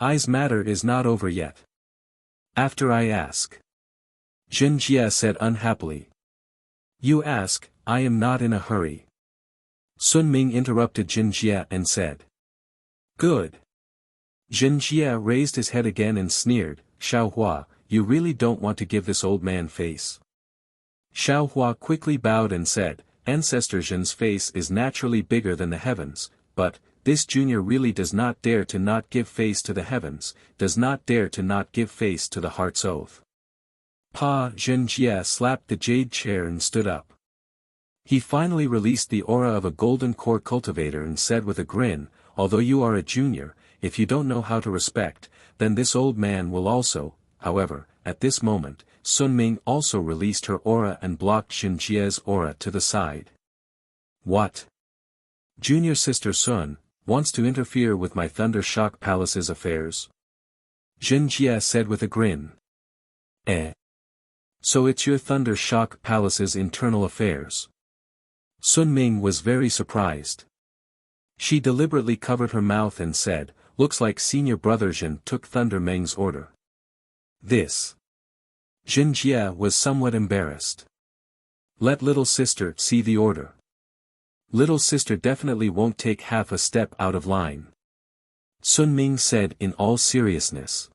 I's matter is not over yet. After I ask. Jin Jie said unhappily. You ask, I am not in a hurry. Sun Ming interrupted Jin Jie and said. Good. Jin Jie raised his head again and sneered, Xiaohua, you really don't want to give this old man face. Xiaohua quickly bowed and said, Ancestor Zhen's face is naturally bigger than the heavens, but, this junior really does not dare to not give face to the heavens, does not dare to not give face to the heart's oath. Jin Jie slapped the jade chair and stood up. He finally released the aura of a golden core cultivator and said with a grin, although you are a junior, if you don't know how to respect, then this old man will also. However, at this moment, Sun Ming also released her aura and blocked Jin Jie's aura to the side. What? Junior sister Sun, wants to interfere with my Thunder Shock Palace's affairs? Jin Jie said with a grin. So it's your Thunder Shock Palace's internal affairs? Sun Ming was very surprised. She deliberately covered her mouth and said, looks like senior brother Jin took Thunder Meng's order. This. Jin Jie was somewhat embarrassed. Let little sister see the order. Little sister definitely won't take half a step out of line. Sun Ming said in all seriousness.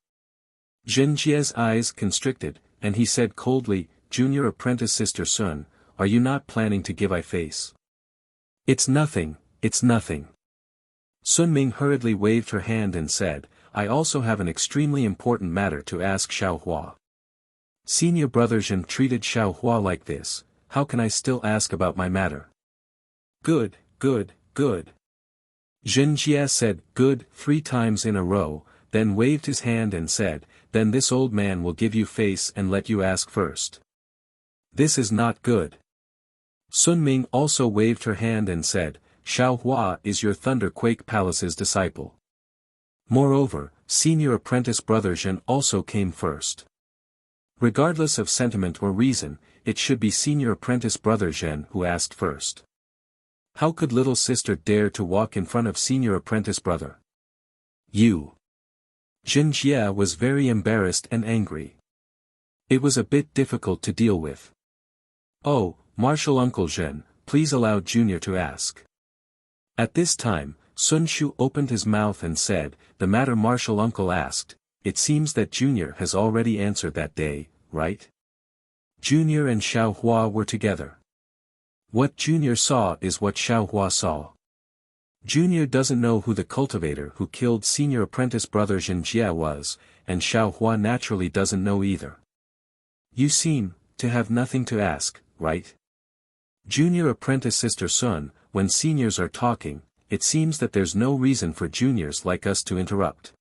Jin Jie's eyes constricted, and he said coldly, Junior apprentice sister Sun, are you not planning to give I face? It's nothing, it's nothing. Sun Ming hurriedly waved her hand and said, I also have an extremely important matter to ask Xiaohua. Senior brother Zhen treated Xiaohua like this, how can I still ask about my matter? Good, good, good. Jin Jie said good 3 times in a row, then waved his hand and said, then this old man will give you face and let you ask first. This is not good. Sun Ming also waved her hand and said, Xiaohua is your Thunderquake Palace's disciple. Moreover, senior apprentice brother Zhen also came first. Regardless of sentiment or reason, it should be senior apprentice brother Zhen who asked first. How could little sister dare to walk in front of senior apprentice brother? You. Jin Jie was very embarrassed and angry. It was a bit difficult to deal with. Oh, Martial Uncle Zhen, please allow Junior to ask. At this time, Sun Shu opened his mouth and said, the matter Martial Uncle asked, it seems that Junior has already answered that day, right? Junior and Xiaohua were together. What Junior saw is what Xiaohua saw. Junior doesn't know who the cultivator who killed senior apprentice brother Jin Jie was, and Xiaohua naturally doesn't know either. You seem to have nothing to ask, right? Junior apprentice sister Sun, when seniors are talking, it seems that there's no reason for juniors like us to interrupt.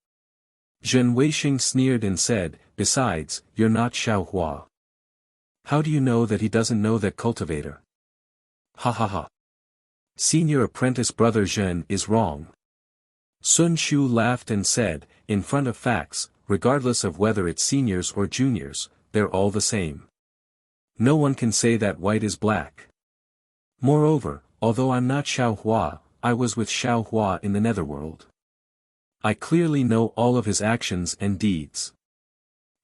Zhen Weixing sneered and said, besides, you're not Xiaohua. How do you know that he doesn't know that cultivator? Ha ha ha. Senior apprentice brother Zhen is wrong. Sun Shu laughed and said, in front of facts, regardless of whether it's seniors or juniors, they're all the same. No one can say that white is black. Moreover, although I'm not Xiaohua, I was with Xiaohua in the netherworld. I clearly know all of his actions and deeds.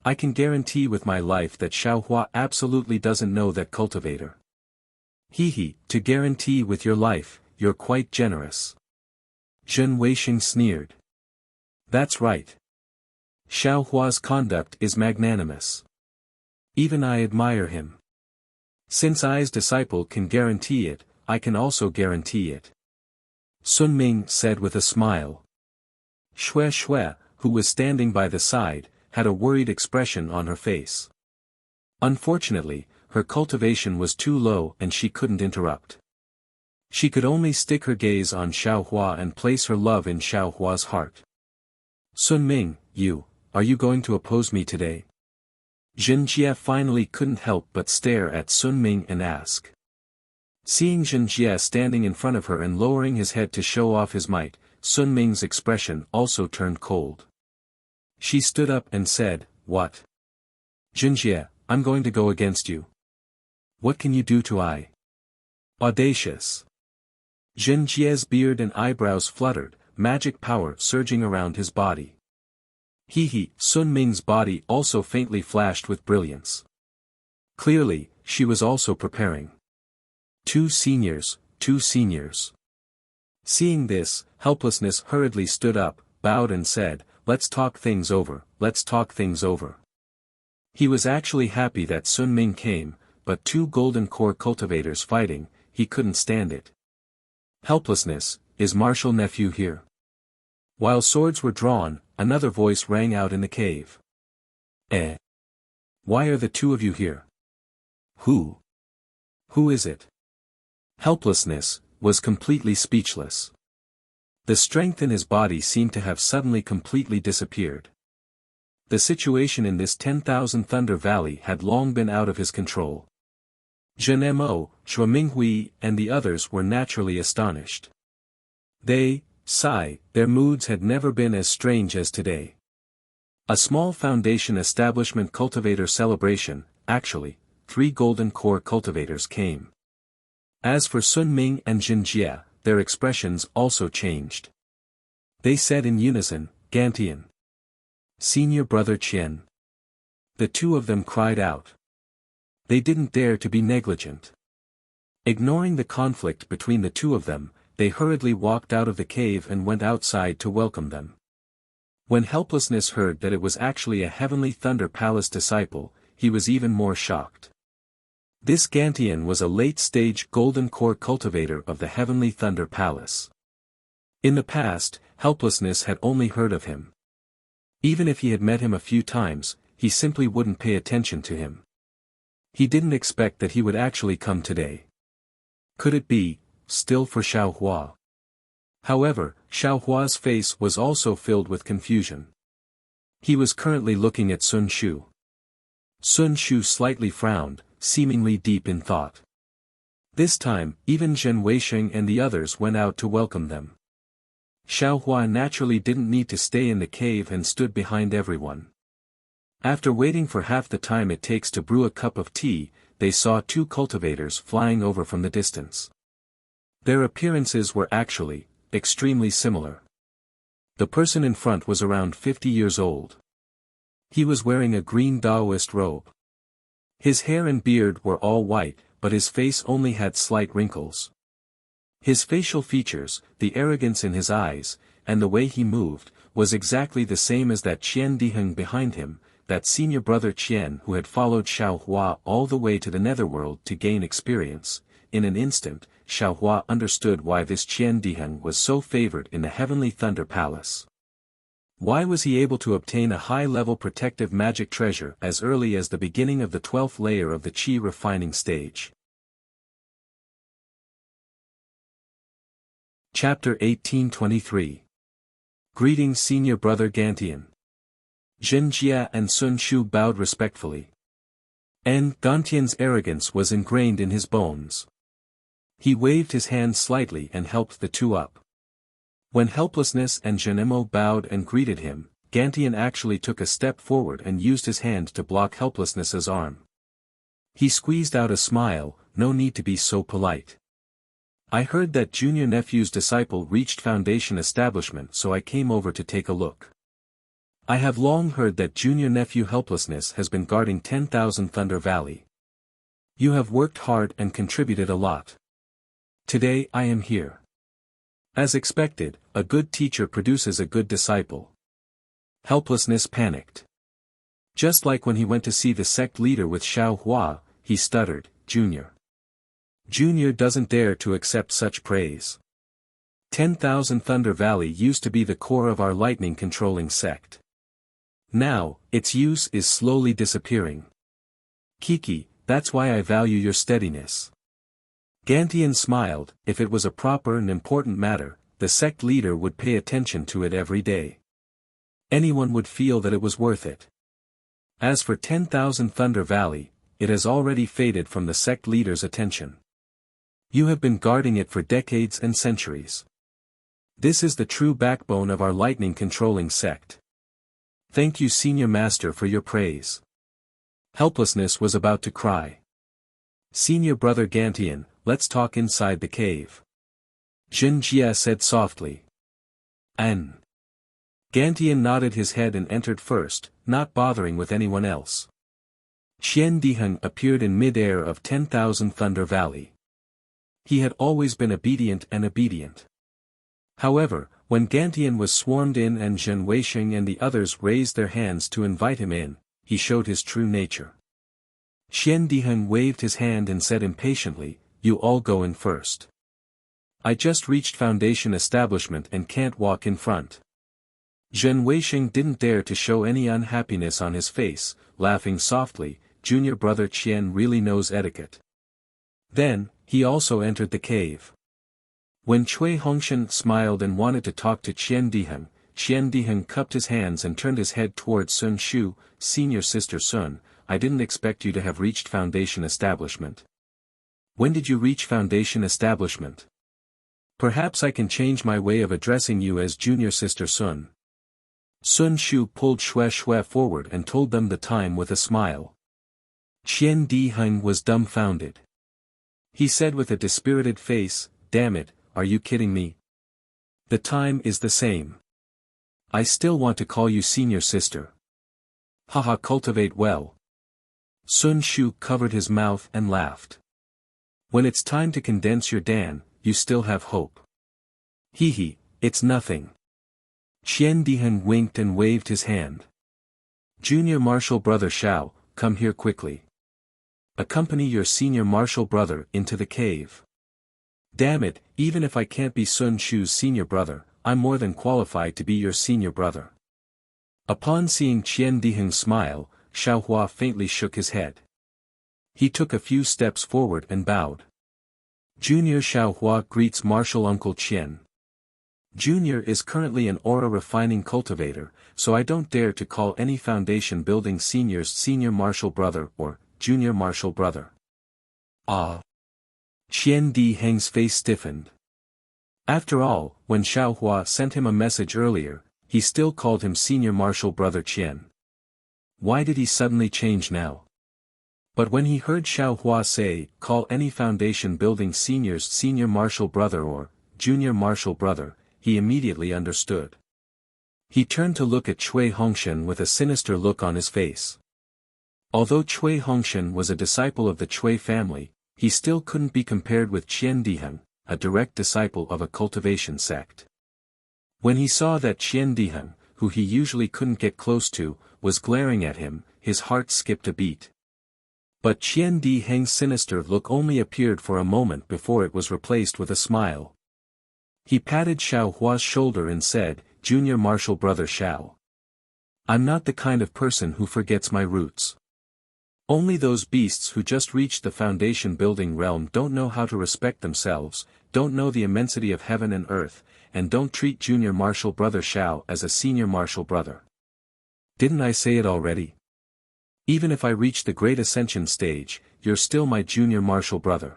I can guarantee with my life that Xiaohua absolutely doesn't know that cultivator. To guarantee with your life, you're quite generous. Zhen Weixing sneered. That's right. Xiaohua's conduct is magnanimous. Even I admire him. Since I's disciple can guarantee it, I can also guarantee it. Sun Ming said with a smile. Xue, who was standing by the side, had a worried expression on her face. Unfortunately, her cultivation was too low and she couldn't interrupt. She could only stick her gaze on Xiaohua and place her love in Xiaohua's heart. Sun Ming, are you going to oppose me today? Zhen Jie finally couldn't help but stare at Sun Ming and ask. Seeing Zhen Jie standing in front of her and lowering his head to show off his might, Sun Ming's expression also turned cold. She stood up and said, What? Zhen Jie, I'm going to go against you. What can you do to I? Audacious. Zhen Jie's beard and eyebrows fluttered, magic power surging around his body. Sun Ming's body also faintly flashed with brilliance. Clearly, she was also preparing. Two seniors. Seeing this, Helplessness hurriedly stood up, bowed and said, Let's talk things over. He was actually happy that Sun Ming came, but two golden core cultivators fighting, he couldn't stand it. Helplessness, is Marshal Nephew here? While swords were drawn, another voice rang out in the cave. Why are the two of you here? Who is it? Helplessness, was completely speechless. The strength in his body seemed to have suddenly completely disappeared. The situation in this 10,000 Thunder Valley had long been out of his control. Zhen Mo, Shui Minghui and the others were naturally astonished. Their moods had never been as strange as today. A small foundation establishment cultivator celebration, actually, 3 golden core cultivators came. As for Sun Ming and Zhen Jie, their expressions also changed. They said in unison, Gantian. Senior brother Qian. The two of them cried out. They didn't dare to be negligent. Ignoring the conflict between the two of them, they hurriedly walked out of the cave and went outside to welcome them. When Helplessness heard that it was actually a Heavenly Thunder Palace disciple, he was even more shocked. This Gantian was a late-stage golden core cultivator of the Heavenly Thunder Palace. In the past, Helplessness had only heard of him. Even if he had met him a few times, he simply wouldn't pay attention to him. He didn't expect that he would actually come today. Could it be, still for Xiaohua? However, Xiaohua's face was also filled with confusion. He was currently looking at Sun Shu. Sun Shu slightly frowned, seemingly deep in thought. This time, even Zhen Weixing and the others went out to welcome them. Xiaohua naturally didn't need to stay in the cave and stood behind everyone. After waiting for half the time it takes to brew a cup of tea, they saw 2 cultivators flying over from the distance. Their appearances were actually extremely similar. The person in front was around 50 years old. He was wearing a green Taoist robe. His hair and beard were all white, but his face only had slight wrinkles. His facial features, the arrogance in his eyes, and the way he moved, was exactly the same as that Qian Diheng behind him, that senior brother Qian who had followed Xiaohua all the way to the netherworld to gain experience. In an instant, Xiaohua understood why this Qian Diheng was so favored in the Heavenly Thunder Palace. Why was he able to obtain a high-level protective magic treasure as early as the beginning of the 12th layer of the Qi refining stage? Chapter 1823. Greetings Senior Brother Gantian. Zhen Jie and Sun Shu bowed respectfully. Gantian's arrogance was ingrained in his bones. He waved his hand slightly and helped the two up. When Helplessness and Zhenemo bowed and greeted him, Gantian actually took a step forward and used his hand to block Helplessness's arm. He squeezed out a smile, no need to be so polite. I heard that junior nephew's disciple reached foundation establishment, so I came over to take a look. I have long heard that junior nephew helplessness has been guarding 10,000 Thunder Valley. You have worked hard and contributed a lot. Today I am here. As expected, a good teacher produces a good disciple. Helplessness panicked. Just like when he went to see the sect leader with Xiao Hua, he stuttered, Junior. Junior doesn't dare to accept such praise. 10,000 Thunder Valley used to be the core of our lightning-controlling sect. Now, its use is slowly disappearing. Kiki, that's why I value your steadiness. Gantian smiled. If it was a proper and important matter, the sect leader would pay attention to it every day. Anyone would feel that it was worth it. As for 10,000 Thunder Valley, it has already faded from the sect leader's attention. You have been guarding it for decades and centuries. This is the true backbone of our lightning-controlling sect. Thank you, Senior Master, for your praise. Helplessness was about to cry. Senior Brother Gantian, let's talk inside the cave. Jin Jia said softly. An. Gantian nodded his head and entered first, not bothering with anyone else. Qian Diheng appeared in mid-air of 10,000 Thunder Valley. He had always been obedient. However, when Gantian was swarmed in and Zhen Weisheng and the others raised their hands to invite him in, he showed his true nature. Qian Diheng waved his hand and said impatiently, you all go in first. I just reached foundation establishment and can't walk in front. Zhen Weisheng didn't dare to show any unhappiness on his face, laughing softly, Junior Brother Qian really knows etiquette. Then, he also entered the cave. When Cui Hongshan smiled and wanted to talk to Qian Diheng cupped his hands and turned his head towards Sun Shu, Senior Sister Sun, I didn't expect you to have reached foundation establishment. When did you reach foundation establishment? Perhaps I can change my way of addressing you as Junior Sister Sun. Sun Shu pulled Shui forward and told them the time with a smile. Qian Diheng was dumbfounded. He said with a dispirited face, damn it, are you kidding me? The time is the same. I still want to call you Senior Sister. Haha, cultivate well. Sun Shu covered his mouth and laughed. When it's time to condense your Dan, you still have hope. Hee, it's nothing. Qian Diheng winked and waved his hand. Junior Martial Brother Xiao, come here quickly. Accompany your Senior Martial Brother into the cave. Damn it, even if I can't be Sun Shu's senior brother, I'm more than qualified to be your senior brother. Upon seeing Qian Diheng smile, Xiao Hua faintly shook his head. He took a few steps forward and bowed. Junior Xiao Hua greets Martial Uncle Qian. Junior is currently an aura refining cultivator, so I don't dare to call any foundation building seniors Senior Martial Brother or Junior Martial Brother. Ah. Qian Diheng's face stiffened. After all, when Xiao Hua sent him a message earlier, he still called him Senior Martial Brother Qian. Why did he suddenly change now? But when he heard Xiao Hua say, call any foundation building seniors Senior Martial Brother or Junior Martial Brother, he immediately understood. He turned to look at Cui Hongshan with a sinister look on his face. Although Cui Hongshan was a disciple of the Cui family, he still couldn't be compared with Qian Diheng, a direct disciple of a cultivation sect. When he saw that Qian Diheng, who he usually couldn't get close to, was glaring at him, his heart skipped a beat. But Qian Diheng's sinister look only appeared for a moment before it was replaced with a smile. He patted Xiao Hua's shoulder and said, Junior Martial Brother Xiao. I'm not the kind of person who forgets my roots. Only those beasts who just reached the foundation building realm don't know how to respect themselves, don't know the immensity of heaven and earth, and don't treat Junior Martial Brother Xiao as a Senior Martial Brother. Didn't I say it already? Even if I reach the Great Ascension stage, you're still my Junior Martial Brother.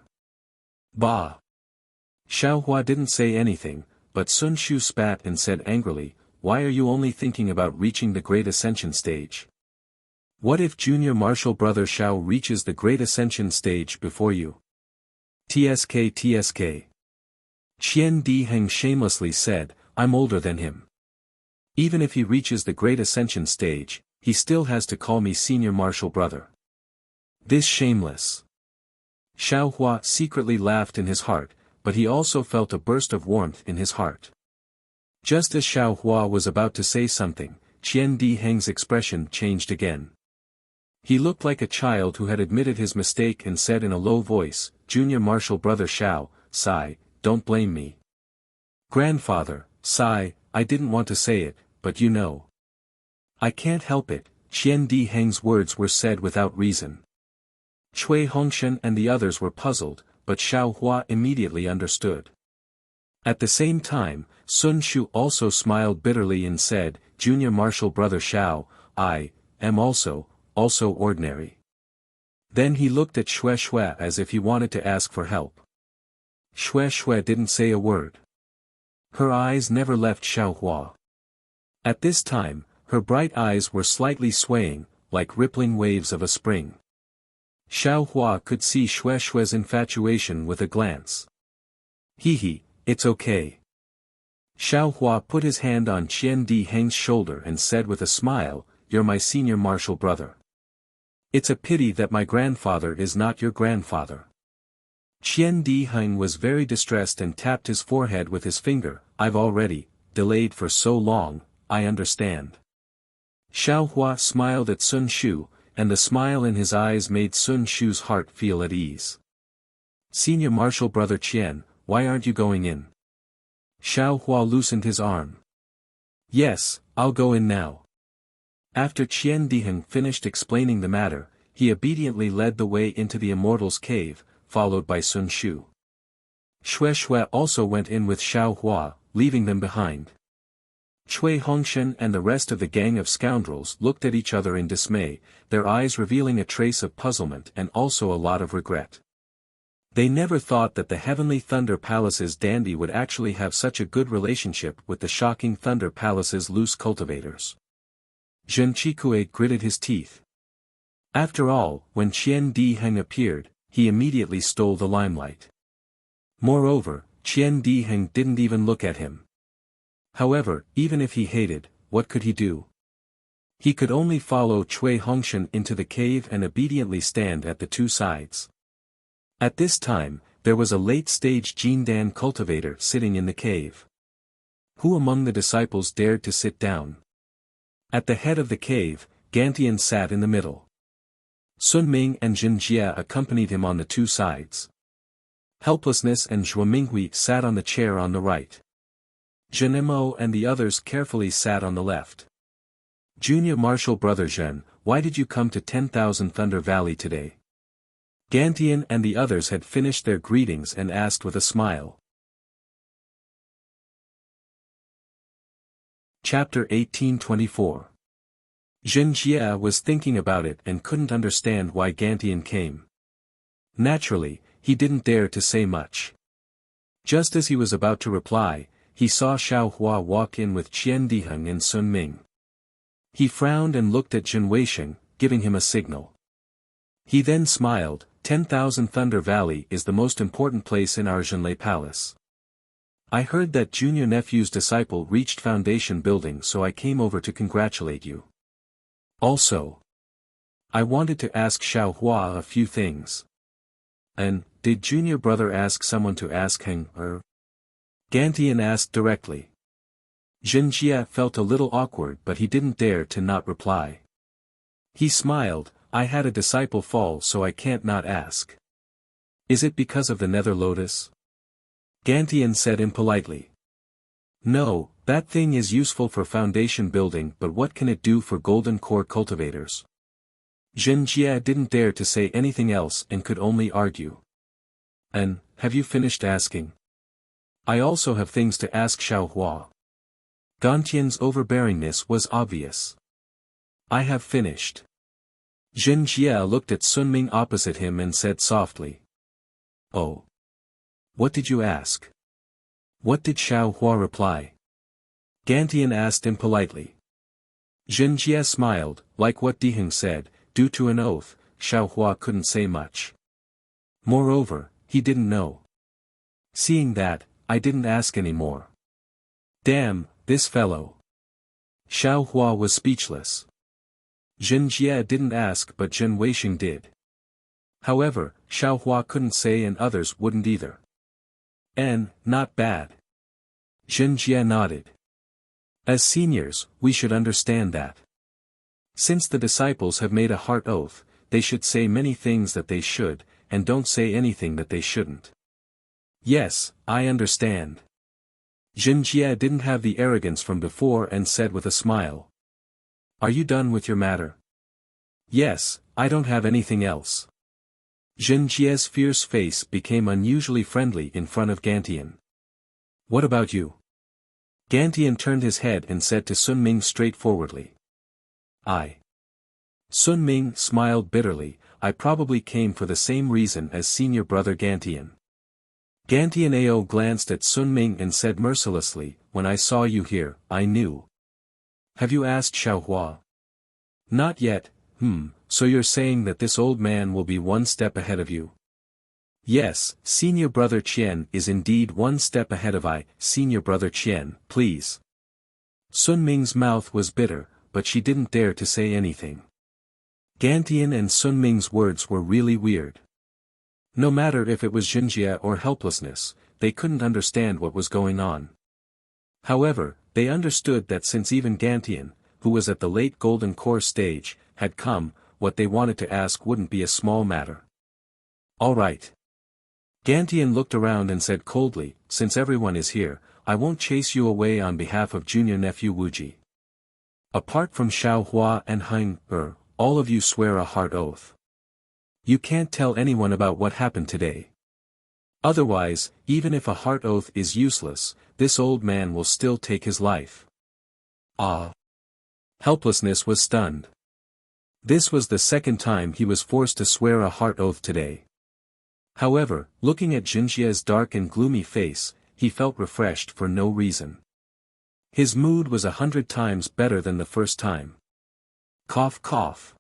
Bah! Xiao Hua didn't say anything, but Sun Shu spat and said angrily, why are you only thinking about reaching the Great Ascension stage? What if Junior Martial Brother Xiao reaches the Great Ascension stage before you? TSK. Qian Diheng shamelessly said, I'm older than him. Even if he reaches the Great Ascension stage, he still has to call me senior martial brother. This shameless. Xiao Hua secretly laughed in his heart, but he also felt a burst of warmth in his heart. Just as Xiao Hua was about to say something, Qian Diheng's expression changed again. He looked like a child who had admitted his mistake and said in a low voice, Junior martial brother Xiao, Sai, don't blame me. Grandfather, Sai, I didn't want to say it, but you know. I can't help it. Qian Diheng's words were said without reason. Cui Hongshan and the others were puzzled, but Xiao Hua immediately understood. At the same time, Sun Shu also smiled bitterly and said, Junior martial brother Xiao, I am also ordinary. Then he looked at Xue Xue as if he wanted to ask for help. Xue Xue didn't say a word. Her eyes never left Xiao Hua. At this time, her bright eyes were slightly swaying, like rippling waves of a spring. Xiao Hua could see Xue Xue's infatuation with a glance. Hee, it's okay. Xiao Hua put his hand on Qian Diheng's shoulder and said with a smile, You're my senior martial brother. It's a pity that my grandfather is not your grandfather. Qian Diheng was very distressed and tapped his forehead with his finger, I've already delayed for so long, I understand. Xiao Hua smiled at Sun Shu, and the smile in his eyes made Sun Shu's heart feel at ease. Senior martial brother Qian, why aren't you going in? Xiao Hua loosened his arm. Yes, I'll go in now. After Qian Diheng finished explaining the matter, he obediently led the way into the Immortal's cave, followed by Sun Shu. Xue Xue also went in with Xiao Hua, leaving them behind. Cui Hongshan and the rest of the gang of scoundrels looked at each other in dismay, their eyes revealing a trace of puzzlement and also a lot of regret. They never thought that the Heavenly Thunder Palace's dandy would actually have such a good relationship with the shocking Thunder Palace's loose cultivators. Zhen Qikue gritted his teeth. After all, when Qian Diheng appeared, he immediately stole the limelight. Moreover, Qian Diheng didn't even look at him. However, even if he hated, what could he do? He could only follow Cui Hongshan into the cave and obediently stand at the two sides. At this time, there was a late-stage Jindan cultivator sitting in the cave. Who among the disciples dared to sit down? At the head of the cave, Gantian sat in the middle. Sun Ming and Jin Jia accompanied him on the two sides. Helplessness and Zhuo Minghui sat on the chair on the right. Zhenmo and the others carefully sat on the left. Junior martial brother Zhen, why did you come to 10,000 Thunder Valley today? Gantian and the others had finished their greetings and asked with a smile. Chapter 1824. Jin Jia was thinking about it and couldn't understand why Gantian came. Naturally, he didn't dare to say much. Just as he was about to reply, he saw Xiao Hua walk in with Qian Diheng and Sun Ming. He frowned and looked at Jin Weisheng, giving him a signal. He then smiled, 10,000 Thunder Valley is the most important place in our Zhenlei Palace. I heard that junior nephew's disciple reached foundation building, so I came over to congratulate you. Also, I wanted to ask Xiao Hua a few things. And, did junior brother ask someone to ask Heng or? Gantian asked directly. Jin Jia felt a little awkward, but he didn't dare to not reply. He smiled, I had a disciple fall, so I can't not ask. Is it because of the nether lotus? Gantian said impolitely. No, that thing is useful for foundation building, but what can it do for golden core cultivators? Jin Jia didn't dare to say anything else and could only argue. And, have you finished asking? I also have things to ask Xiao Hua. Gantian's overbearingness was obvious. I have finished. Jin Jia looked at Sun Ming opposite him and said softly. Oh. What did you ask? What did Xiao Hua reply? Gantian asked impolitely. Jin Jia smiled, like what Diheng said, due to an oath, Xiao Hua couldn't say much. Moreover, he didn't know. Seeing that, I didn't ask any more. Damn, this fellow. Xiao Hua was speechless. Jin Jie didn't ask but Jin Weisheng did. However, Xiao Hua couldn't say and others wouldn't either. Not bad. Jin Jie nodded. As seniors, we should understand that. Since the disciples have made a heart oath, they should say many things that they should, and don't say anything that they shouldn't. Yes, I understand. Jin Jie didn't have the arrogance from before and said with a smile. Are you done with your matter? Yes, I don't have anything else. Jin Jie's fierce face became unusually friendly in front of Gantian. What about you? Gantian turned his head and said to Sun Ming straightforwardly. Sun Ming smiled bitterly. I probably came for the same reason as senior brother Gantian. Gantian Ao glanced at Sun Ming and said mercilessly, when I saw you here, I knew. Have you asked Xiao Hua? Not yet. So you're saying that this old man will be one step ahead of you? Yes, senior brother Qian is indeed one step ahead of senior brother Qian, please. Sun Ming's mouth was bitter, but she didn't dare to say anything. Gantian and Sun Ming's words were really weird. No matter if it was Jinjia or helplessness, they couldn't understand what was going on. However, they understood that since even Gantian, who was at the late Golden Core stage, had come, what they wanted to ask wouldn't be a small matter. All right. Gantian looked around and said coldly, since everyone is here, I won't chase you away on behalf of junior nephew Wuji. Apart from Xiao Hua and Heng, all of you swear a heart oath. You can't tell anyone about what happened today. Otherwise, even if a heart oath is useless, this old man will still take his life. Helplessness was stunned. This was the second time he was forced to swear a heart oath today. However, looking at Jinjia's dark and gloomy face, he felt refreshed for no reason. His mood was 100 times better than the first time. Cough cough.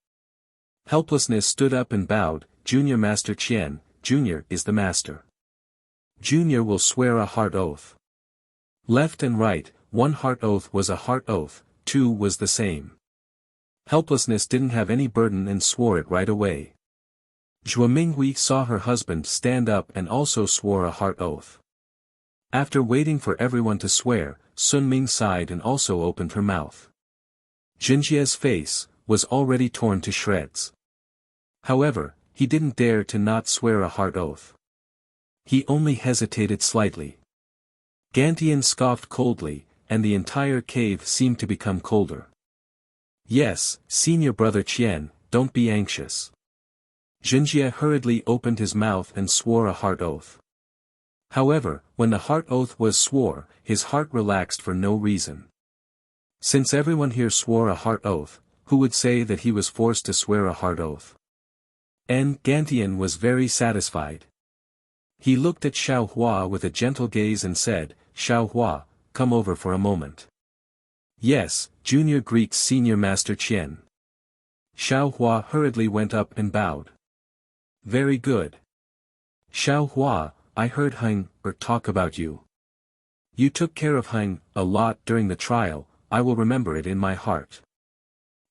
Helplessness stood up and bowed. Junior Master Qian, Junior is the master. Junior will swear a heart oath. Left and right, one heart oath was a heart oath, two was the same. Helplessness didn't have any burden and swore it right away. Zhua Minghui saw her husband stand up and also swore a heart oath. After waiting for everyone to swear, Sun Ming sighed and also opened her mouth. Jinjia's face was already torn to shreds. However, he didn't dare to not swear a heart oath. He only hesitated slightly. Gantian scoffed coldly, and the entire cave seemed to become colder. Yes, senior brother Qian, don't be anxious. Jinjia hurriedly opened his mouth and swore a heart oath. However, when the heart oath was swore, his heart relaxed for no reason. Since everyone here swore a heart oath, who would say that he was forced to swear a heart oath? And Gantian was very satisfied. He looked at Xiao Hua with a gentle gaze and said, Xiao Hua, come over for a moment. Yes, Junior Greek's Senior Master Qian. Xiao Hua hurriedly went up and bowed. Very good. Xiao Hua, I heard Heng talk about you. You took care of Heng a lot during the trial, I will remember it in my heart.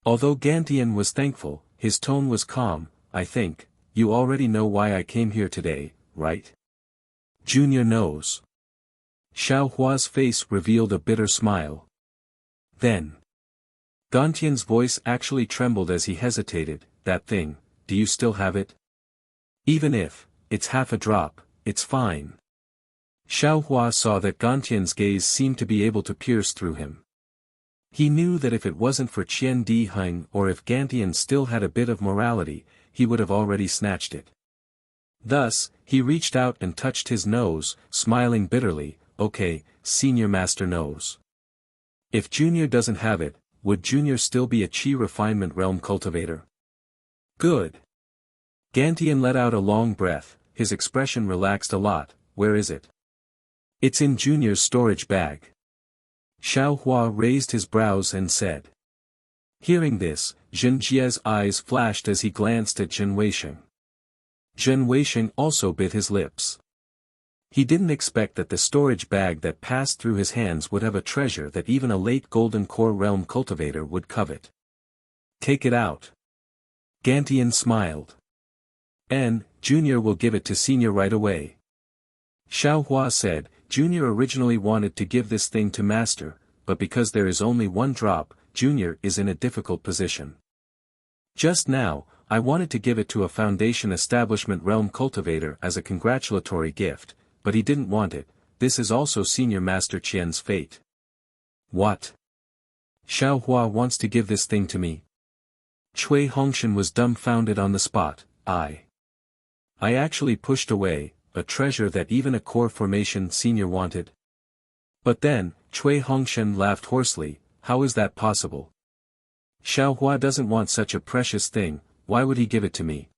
Although Gantian was thankful, his tone was calm. I think, you already know why I came here today, right? Junior knows. Xiao Hua's face revealed a bitter smile. Then. Gantian's voice actually trembled as he hesitated, that thing, do you still have it? Even if, it's half a drop, it's fine. Xiao Hua saw that Gantian's gaze seemed to be able to pierce through him. He knew that if it wasn't for Qian Di Heng or if Gantian still had a bit of morality, he would have already snatched it. Thus, he reached out and touched his nose, smiling bitterly, okay, Senior Master knows. If Junior doesn't have it, would Junior still be a Qi refinement realm cultivator? Good. Gantian let out a long breath, his expression relaxed a lot. Where is it? It's in Junior's storage bag. Xiao Hua raised his brows and said. Hearing this, Jin Jia's eyes flashed as he glanced at Jin Weisheng. Jin Weisheng also bit his lips. He didn't expect that the storage bag that passed through his hands would have a treasure that even a late Golden Core Realm cultivator would covet. Take it out. Gantian smiled. Junior will give it to Senior right away. Xiao Hua said, Junior originally wanted to give this thing to Master, but because there is only one drop, Junior is in a difficult position. Just now, I wanted to give it to a Foundation Establishment Realm cultivator as a congratulatory gift, but he didn't want it. This is also Senior Master Qian's fate. What? Xiao Hua wants to give this thing to me? Cui Hongshan was dumbfounded on the spot. I actually pushed away a treasure that even a core formation senior wanted. But then, Cui Hongshan laughed hoarsely. How is that possible? Xiao Hua doesn't want such a precious thing, why would he give it to me?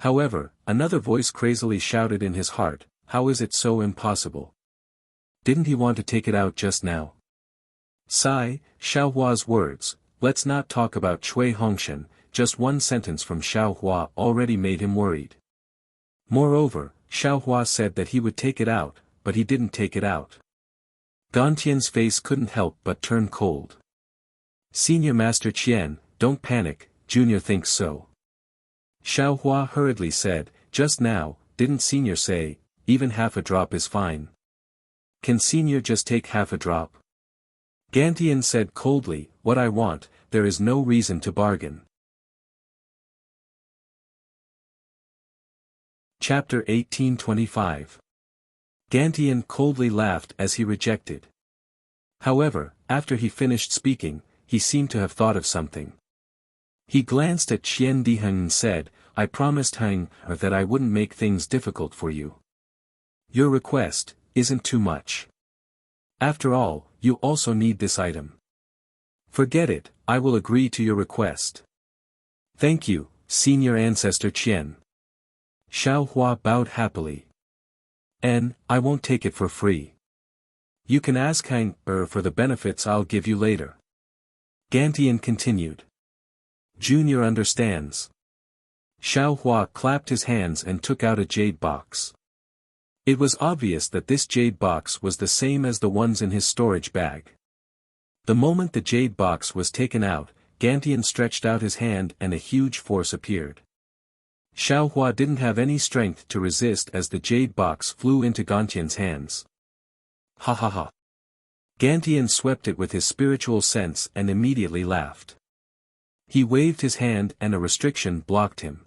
However, another voice crazily shouted in his heart, how is it so impossible? Didn't he want to take it out just now? Sigh, Xiao Hua's words, let's not talk about Cui Hongshan, just one sentence from Xiao Hua already made him worried. Moreover, Xiao Hua said that he would take it out, but he didn't take it out. Gantian's face couldn't help but turn cold. Senior Master Qian, don't panic, Junior thinks so. Xiao Hua hurriedly said, just now, didn't Senior say, even half a drop is fine. Can Senior just take half a drop? Gantian said coldly, what I want, there is no reason to bargain. Chapter 1825. Gantian coldly laughed as he rejected. However, after he finished speaking, he seemed to have thought of something. He glanced at Qian Diheng and said, I promised Heng that I wouldn't make things difficult for you. Your request isn't too much. After all, you also need this item. Forget it, I will agree to your request. Thank you, Senior Ancestor Qian. Xiao Hua bowed happily. I won't take it for free. You can ask Heng for the benefits I'll give you later. Gantian continued. Junior understands. Xiao Hua clapped his hands and took out a jade box. It was obvious that this jade box was the same as the ones in his storage bag. The moment the jade box was taken out, Gantian stretched out his hand and a huge force appeared. Xiao Hua didn't have any strength to resist as the jade box flew into Gantian's hands. Ha ha ha. Gantian swept it with his spiritual sense and immediately laughed. He waved his hand and a restriction blocked him.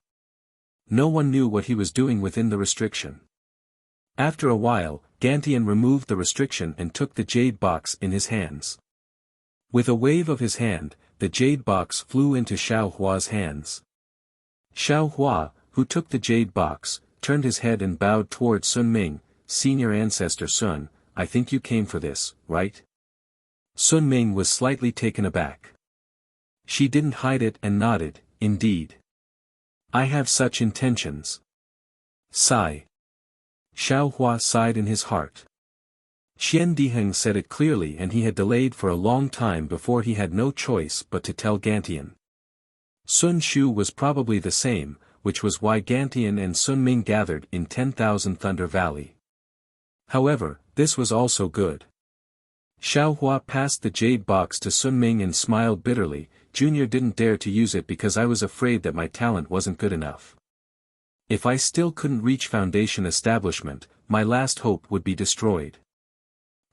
No one knew what he was doing within the restriction. After a while, Gantian removed the restriction and took the jade box in his hands. With a wave of his hand, the jade box flew into Xiao Hua's hands. Xiao Hua, who took the jade box, turned his head and bowed toward Sun Ming, Senior Ancestor Sun, I think you came for this, right? Sun Ming was slightly taken aback. She didn't hide it and nodded, indeed. I have such intentions. Sigh. Xiao Hua sighed in his heart. Qian Diheng said it clearly and he had delayed for a long time before he had no choice but to tell Gantian. Sun Shu was probably the same, which was why Gantian and Sun Ming gathered in 10,000 Thunder Valley. However, this was also good. Xiao Hua passed the jade box to Sun Ming and smiled bitterly, Junior didn't dare to use it because I was afraid that my talent wasn't good enough. If I still couldn't reach Foundation Establishment, my last hope would be destroyed.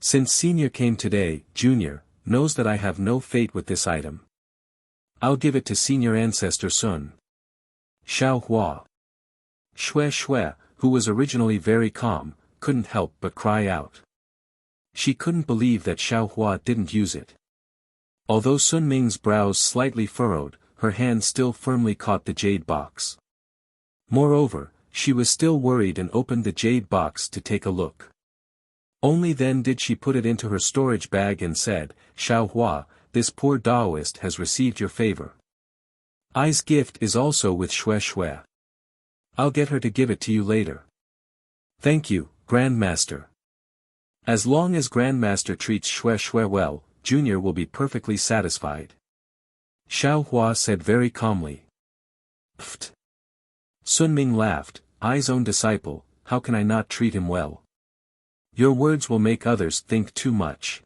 Since Senior came today, Junior knows that I have no fate with this item. I'll give it to Senior Ancestor Sun. Xiao Hua. Xue, who was originally very calm, couldn't help but cry out. She couldn't believe that Xiao Hua didn't use it. Although Sun Ming's brows slightly furrowed, her hand still firmly caught the jade box. Moreover, she was still worried and opened the jade box to take a look. Only then did she put it into her storage bag and said, Xiao Hua, this poor Taoist has received your favor. I's gift is also with Xue. I'll get her to give it to you later. Thank you, Grandmaster. As long as Grandmaster treats Xue well, Junior will be perfectly satisfied. Xiao Hua said very calmly. Pfft. Sun Ming laughed, I's own disciple, how can I not treat him well? Your words will make others think too much.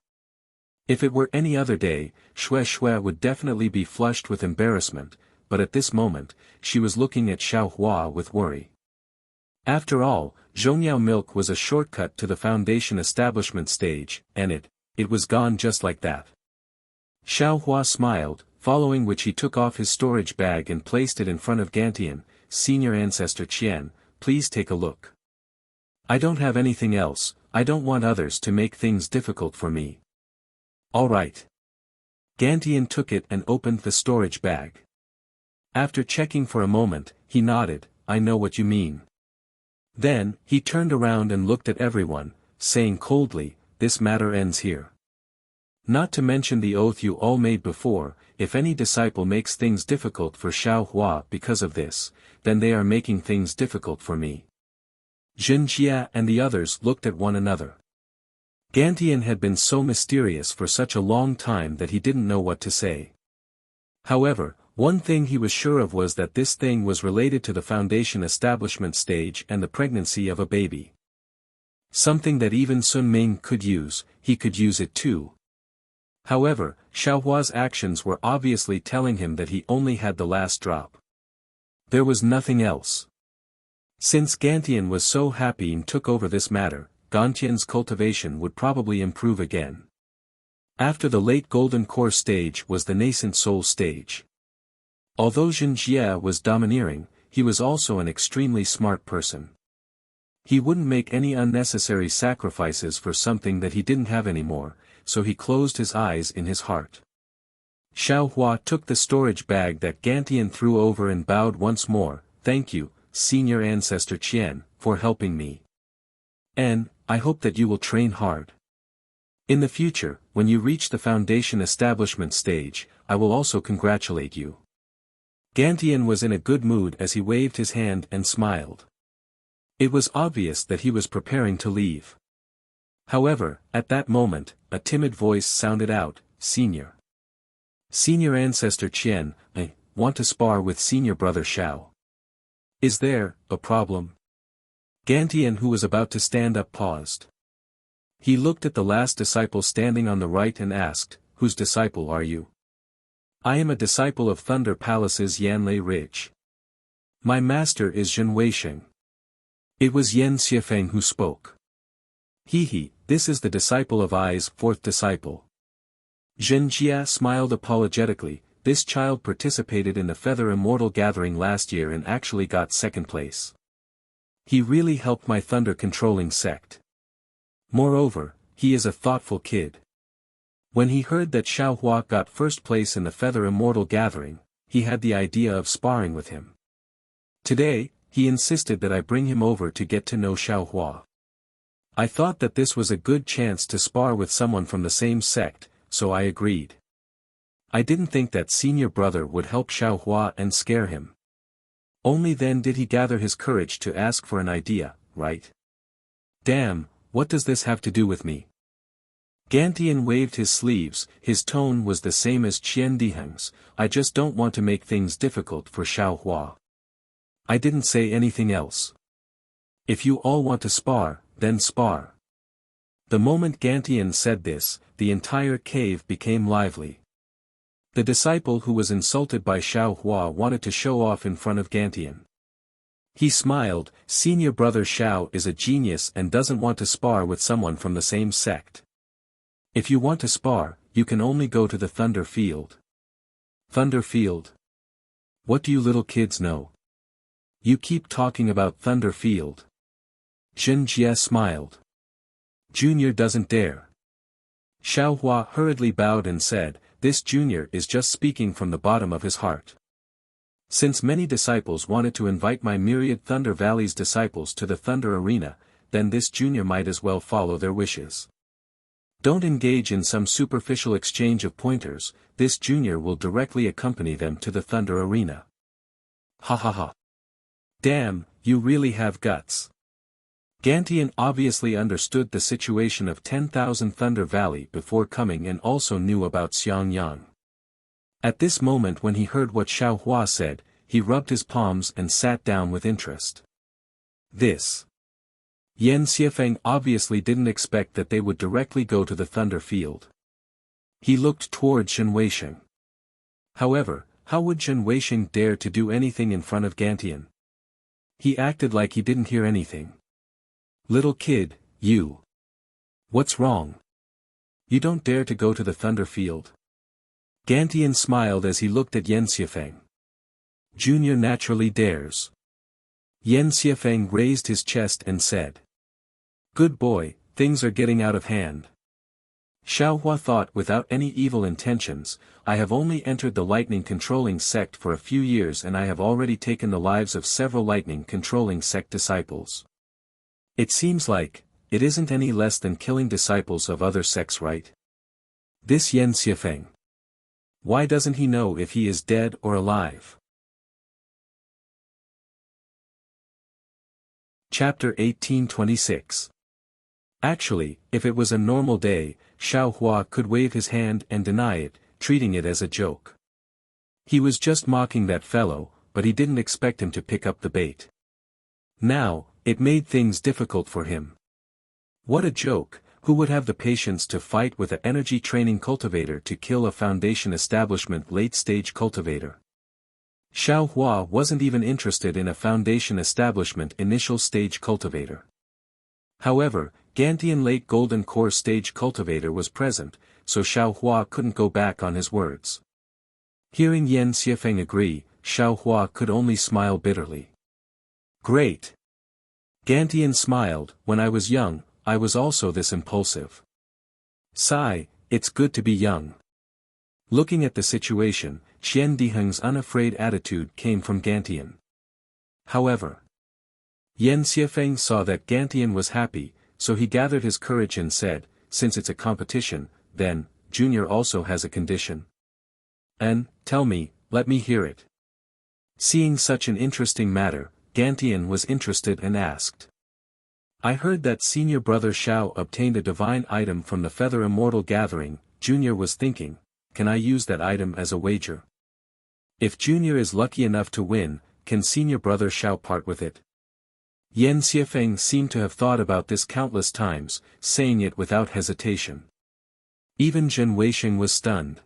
If it were any other day, Xue Xue would definitely be flushed with embarrassment, but at this moment, she was looking at Xiao Hua with worry. After all, Zhongyao milk was a shortcut to the foundation establishment stage, and it was gone just like that. Xiao Hua smiled, following which he took off his storage bag and placed it in front of Gantian. Senior Ancestor Qian, please take a look. I don't have anything else, I don't want others to make things difficult for me. All right. Gantian took it and opened the storage bag. After checking for a moment, he nodded, I know what you mean. Then, he turned around and looked at everyone, saying coldly, this matter ends here. Not to mention the oath you all made before, if any disciple makes things difficult for Xiao Hua because of this, then they are making things difficult for me. Jin Jia and the others looked at one another. Gantian had been so mysterious for such a long time that he didn't know what to say. However, one thing he was sure of was that this thing was related to the foundation establishment stage and the pregnancy of a baby. Something that even Sun Ming could use, he could use it too. However, Xiaohua's actions were obviously telling him that he only had the last drop. There was nothing else. Since Gantian was so happy and took over this matter, Gantian's cultivation would probably improve again. After the late golden core stage was the nascent soul stage. Although Jin Jia was domineering, he was also an extremely smart person. He wouldn't make any unnecessary sacrifices for something that he didn't have anymore, so he closed his eyes in his heart. Xiao Hua took the storage bag that Gantian threw over and bowed once more, thank you, Senior Ancestor Qian, for helping me. And, I hope that you will train hard. In the future, when you reach the foundation establishment stage, I will also congratulate you. Gantian was in a good mood as he waved his hand and smiled. It was obvious that he was preparing to leave. However, at that moment, a timid voice sounded out, Senior. Senior Ancestor Qian, I want to spar with Senior Brother Xiao. Is there a problem? Gantian, who was about to stand up, paused. He looked at the last disciple standing on the right and asked, whose disciple are you? I am a disciple of Thunder Palace's Yanlei Ridge. My master is Zhen Weisheng. It was Yan Xiefeng who spoke. This is the disciple of Ai's fourth disciple. Zhen Jia smiled apologetically, this child participated in the Feather Immortal Gathering last year and actually got second place. He really helped my thunder-controlling sect. Moreover, he is a thoughtful kid. When he heard that Xiao Hua got first place in the Feather Immortal Gathering, he had the idea of sparring with him. Today, he insisted that I bring him over to get to know Xiao Hua. I thought that this was a good chance to spar with someone from the same sect, so I agreed. I didn't think that senior brother would help Xiao Hua and scare him. Only then did he gather his courage to ask for an idea, right? Damn, what does this have to do with me? Gantian waved his sleeves, his tone was the same as Qian Diheng's, I just don't want to make things difficult for Xiao Hua. I didn't say anything else. If you all want to spar, then spar. The moment Gantian said this, the entire cave became lively. The disciple who was insulted by Xiao Hua wanted to show off in front of Gantian. He smiled, Senior Brother Xiao is a genius and doesn't want to spar with someone from the same sect. If you want to spar, you can only go to the Thunder Field. Thunder Field? What do you little kids know? You keep talking about Thunder Field. Zhen Jie smiled. Junior doesn't dare. Xiao Hua hurriedly bowed and said, this junior is just speaking from the bottom of his heart. Since many disciples wanted to invite my myriad Thunder Valley's disciples to the Thunder Arena, then this junior might as well follow their wishes. Don't engage in some superficial exchange of pointers, this junior will directly accompany them to the Thunder Arena. Ha ha ha. Damn, you really have guts. Gantian obviously understood the situation of 10,000 Thunder Valley before coming and also knew about Xiangyang. At this moment when he heard what Xiao Hua said, he rubbed his palms and sat down with interest. This. Yan Xiefeng obviously didn't expect that they would directly go to the thunder field. He looked toward Shen Weisheng. However, how would Shen Weisheng dare to do anything in front of Gantian? He acted like he didn't hear anything. Little kid, you. What's wrong? You don't dare to go to the thunder field? Gantian smiled as he looked at Yan Xiefeng. Junior naturally dares. Yan Xiefeng raised his chest and said. Good boy, things are getting out of hand. Xiaohua thought without any evil intentions, I have only entered the lightning controlling sect for a few years and I have already taken the lives of several lightning controlling sect disciples. It seems like, it isn't any less than killing disciples of other sects, right? This Yan Xiefeng. Why doesn't he know if he is dead or alive? Chapter 1826. Actually, if it was a normal day, Xiaohua could wave his hand and deny it, treating it as a joke. He was just mocking that fellow, but he didn't expect him to pick up the bait. Now, it made things difficult for him. What a joke, who would have the patience to fight with an energy training cultivator to kill a foundation establishment late-stage cultivator? Xiaohua wasn't even interested in a foundation establishment initial stage cultivator. However, Gantian late golden core stage cultivator was present, so Xiaohua couldn't go back on his words. Hearing Yan Xiefeng agree, Xiaohua could only smile bitterly. Great! Gantian smiled, when I was young, I was also this impulsive. Sigh, it's good to be young. Looking at the situation, Qian Diheng's unafraid attitude came from Gantian. However, Yan Xiefeng saw that Gantian was happy, so he gathered his courage and said, since it's a competition, then, Junior also has a condition. And, tell me, let me hear it. Seeing such an interesting matter, Gantian was interested and asked. I heard that senior brother Xiao obtained a divine item from the Feather Immortal Gathering. Junior was thinking, can I use that item as a wager? If Junior is lucky enough to win, can senior brother Xiao part with it? Yan Xiefeng seemed to have thought about this countless times, saying it without hesitation. Even Shen Weisheng was stunned.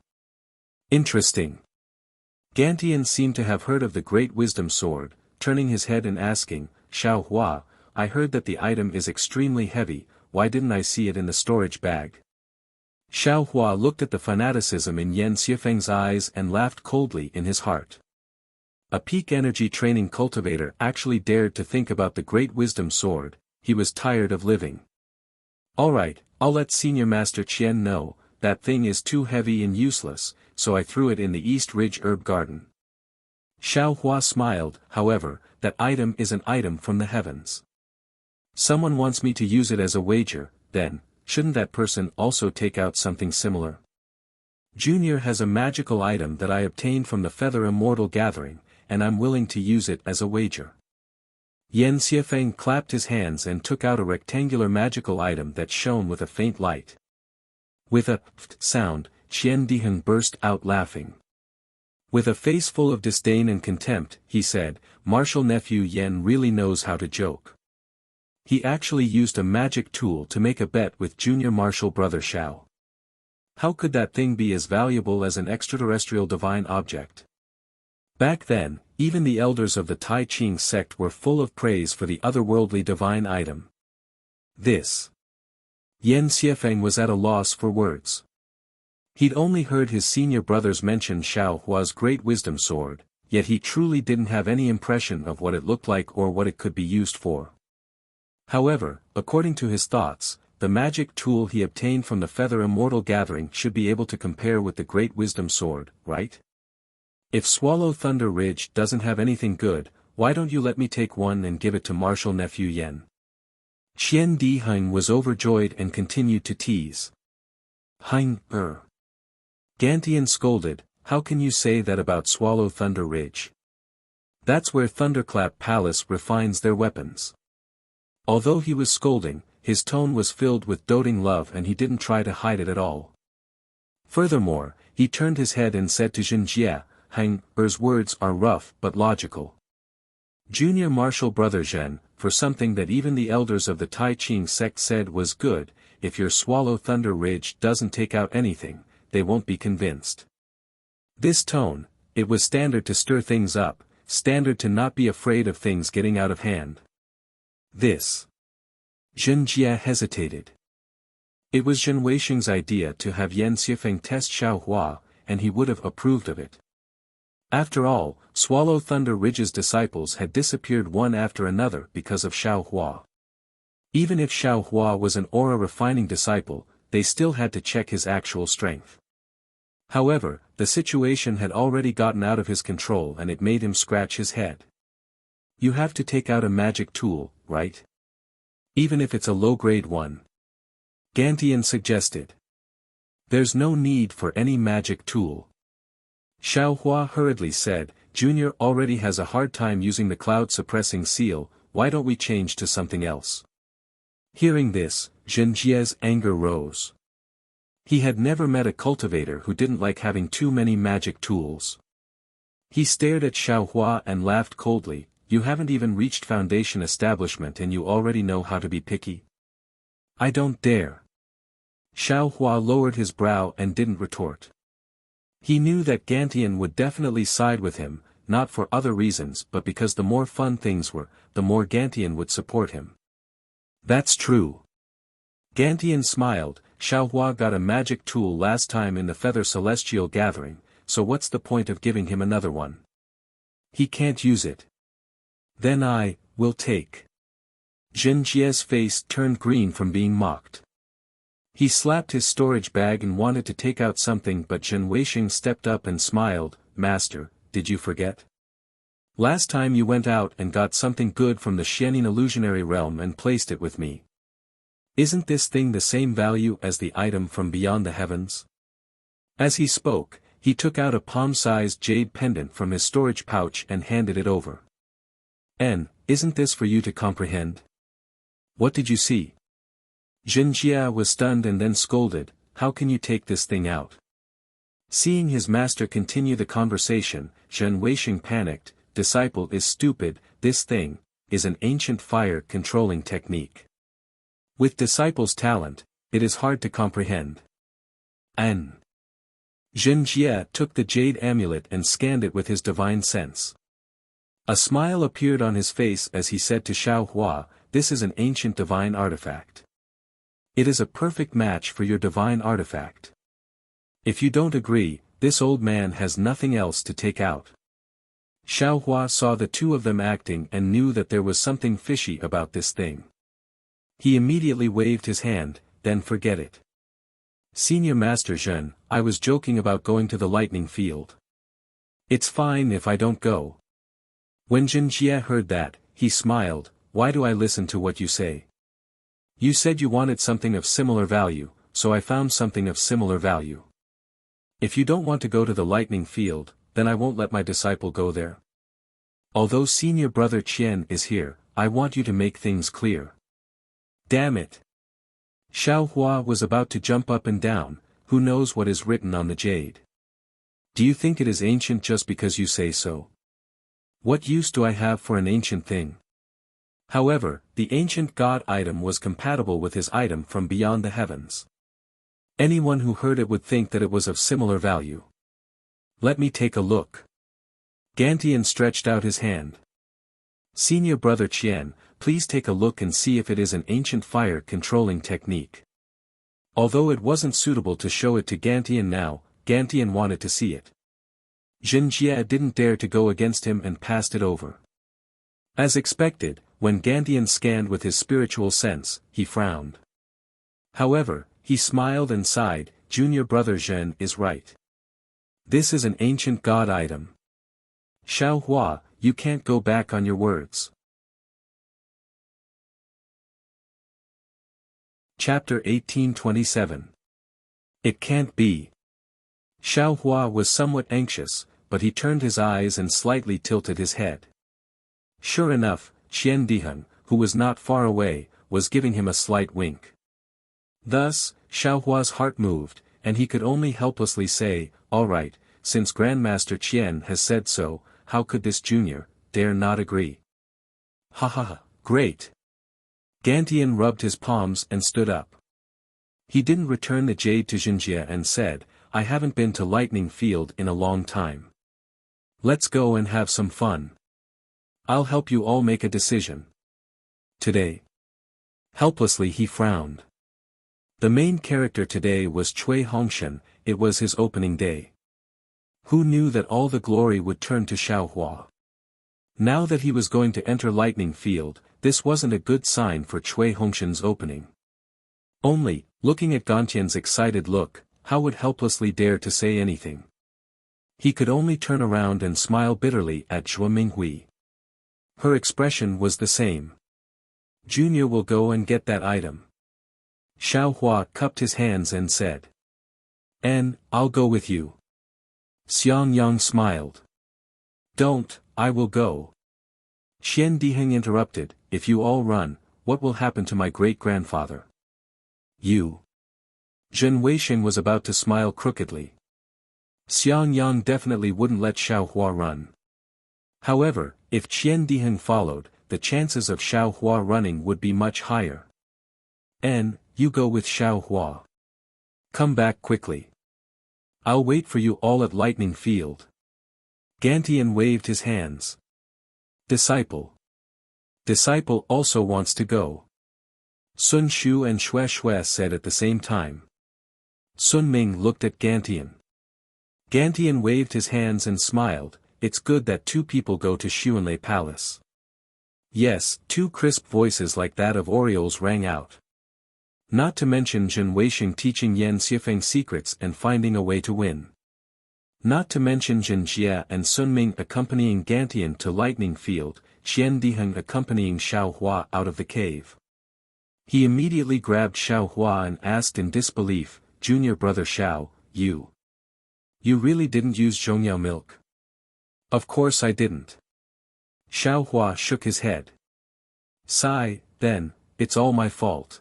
Interesting. Gantian seemed to have heard of the Great Wisdom Sword, turning his head and asking, Xiaohua, I heard that the item is extremely heavy, why didn't I see it in the storage bag? Xiaohua looked at the fanaticism in Yan Xiefeng's eyes and laughed coldly in his heart. A peak energy training cultivator actually dared to think about the Great Wisdom Sword, he was tired of living. Alright, I'll let Senior Master Qian know, that thing is too heavy and useless, so I threw it in the East Ridge Herb Garden. Xiaohua smiled, however, that item is an item from the heavens. Someone wants me to use it as a wager, then, shouldn't that person also take out something similar? Junior has a magical item that I obtained from the Feather Immortal Gathering, and I'm willing to use it as a wager. Yan Xiefeng clapped his hands and took out a rectangular magical item that shone with a faint light. With a pft sound, Qian Diheng burst out laughing. With a face full of disdain and contempt, he said, Martial nephew Yan really knows how to joke. He actually used a magic tool to make a bet with junior martial brother Xiao. How could that thing be as valuable as an extraterrestrial divine object? Back then, even the elders of the Tai Ching sect were full of praise for the otherworldly divine item. This. Yan Xiefeng was at a loss for words. He'd only heard his senior brothers mention Xiaohua's Great Wisdom Sword, yet he truly didn't have any impression of what it looked like or what it could be used for. However, according to his thoughts, the magic tool he obtained from the Feather Immortal Gathering should be able to compare with the Great Wisdom Sword, right? If Swallow Thunder Ridge doesn't have anything good, why don't you let me take one and give it to Martial Nephew Yan? Qian Diheng was overjoyed and continued to tease. Hein, Gantian scolded, how can you say that about Swallow Thunder Ridge? That's where Thunderclap Palace refines their weapons. Although he was scolding, his tone was filled with doting love and he didn't try to hide it at all. Furthermore, he turned his head and said to Zhenjie, Hang Er's words are rough but logical. Junior martial brother Zhen, for something that even the elders of the Tai Ching sect said was good, if your Swallow Thunder Ridge doesn't take out anything, they won't be convinced. This tone, it was standard to stir things up, standard to not be afraid of things getting out of hand. This. Zhen Jie hesitated. It was Zhen Weisheng's idea to have Yan Xifeng test Xiao Hua, and he would have approved of it. After all, Swallow Thunder Ridge's disciples had disappeared one after another because of Xiao Hua. Even if Xiao Hua was an aura-refining disciple, they still had to check his actual strength. However, the situation had already gotten out of his control and it made him scratch his head. You have to take out a magic tool, right? Even if it's a low-grade one. Gantian suggested. There's no need for any magic tool. Xiao Hua hurriedly said, Junior already has a hard time using the cloud-suppressing seal, why don't we change to something else? Hearing this, Zhen Jie's anger rose. He had never met a cultivator who didn't like having too many magic tools. He stared at Xiao Hua and laughed coldly, you haven't even reached foundation establishment and you already know how to be picky? I don't dare. Xiao Hua lowered his brow and didn't retort. He knew that Gantian would definitely side with him, not for other reasons but because the more fun things were, the more Gantian would support him. That's true. Gantian smiled, Xiao Hua got a magic tool last time in the Feather Celestial Gathering, so what's the point of giving him another one? He can't use it. Then I will take. Zhen Jie's face turned green from being mocked. He slapped his storage bag and wanted to take out something but Zhen Weisheng stepped up and smiled, Master, did you forget? Last time you went out and got something good from the Xianin illusionary realm and placed it with me. Isn't this thing the same value as the item from beyond the heavens? As he spoke, he took out a palm-sized jade pendant from his storage pouch and handed it over. Isn't this for you to comprehend? What did you see? Zhen Jie was stunned and then scolded, how can you take this thing out? Seeing his master continue the conversation, Zhen Weisheng panicked, disciple is stupid, this thing, is an ancient fire-controlling technique. With disciples' talent, it is hard to comprehend. Zhen Jie took the jade amulet and scanned it with his divine sense. A smile appeared on his face as he said to Xiao Hua, this is an ancient divine artifact. It is a perfect match for your divine artifact. If you don't agree, this old man has nothing else to take out. Xiao Hua saw the two of them acting and knew that there was something fishy about this thing. He immediately waved his hand, then forget it. Senior Master Zhen, I was joking about going to the lightning field. It's fine if I don't go. When Zhen Jie heard that, he smiled, why do I listen to what you say? You said you wanted something of similar value, so I found something of similar value. If you don't want to go to the lightning field, then I won't let my disciple go there. Although senior brother Qian is here, I want you to make things clear. Damn it. Xiao Hua was about to jump up and down, who knows what is written on the jade. Do you think it is ancient just because you say so? What use do I have for an ancient thing? However, the ancient god item was compatible with his item from beyond the heavens. Anyone who heard it would think that it was of similar value. Let me take a look. Gantian stretched out his hand. Senior brother Qian, please take a look and see if it is an ancient fire-controlling technique. Although it wasn't suitable to show it to Gantian now, Gantian wanted to see it. Zhen Jie didn't dare to go against him and passed it over. As expected, when Gantian scanned with his spiritual sense, he frowned. However, he smiled and sighed, Junior brother Zhen is right. This is an ancient god item. Xiao Hua, you can't go back on your words. Chapter 1827. It can't be. Xiao Hua was somewhat anxious, but he turned his eyes and slightly tilted his head. Sure enough, Qian Diheng, who was not far away, was giving him a slight wink. Thus, Xiao Hua's heart moved, and he could only helplessly say, all right, since Grandmaster Qian has said so, how could this junior dare not agree? Ha ha ha, Great. Gantian rubbed his palms and stood up. He didn't return the jade to Jinjie and said, I haven't been to Lightning Field in a long time. Let's go and have some fun. I'll help you all make a decision. Today. Helplessly he frowned. The main character today was Cui Hongshan. It was his opening day. Who knew that all the glory would turn to Xiaohua? Now that he was going to enter Lightning Field, this wasn't a good sign for Cui Hongshan's opening. Only, looking at Gantian's excited look, how would helplessly dare to say anything? He could only turn around and smile bitterly at Zhuo Minghui. Her expression was the same. Junior will go and get that item. Xiaohua cupped his hands and said. I'll go with you. Xiang Yang smiled. Don't, I will go. Qian Diheng interrupted, if you all run, what will happen to my great-grandfather? You. Zhen Weisheng was about to smile crookedly. Xiang Yang definitely wouldn't let Xiaohua run. However, if Qian Diheng followed, the chances of Xiaohua running would be much higher. You go with Xiaohua. Come back quickly. I'll wait for you all at Lightning Field. Gantian waved his hands. Disciple. Disciple also wants to go. Sun Shu and Xue Xue said at the same time. Sun Ming looked at Gantian. Gantian waved his hands and smiled, it's good that two people go to Xuanlei Palace. Yes, two crisp voices like that of Orioles rang out. Not to mention Zhen Weisheng teaching Yan Xifeng secrets and finding a way to win. Not to mention Zhen Jie and Sun Ming accompanying Gantian to Lightning Field, Qian Diheng accompanying Xiaohua out of the cave. He immediately grabbed Xiaohua and asked in disbelief, Junior brother Xiao, you really didn't use Zhongyao milk? Of course I didn't. Xiaohua shook his head. Sigh, then, it's all my fault.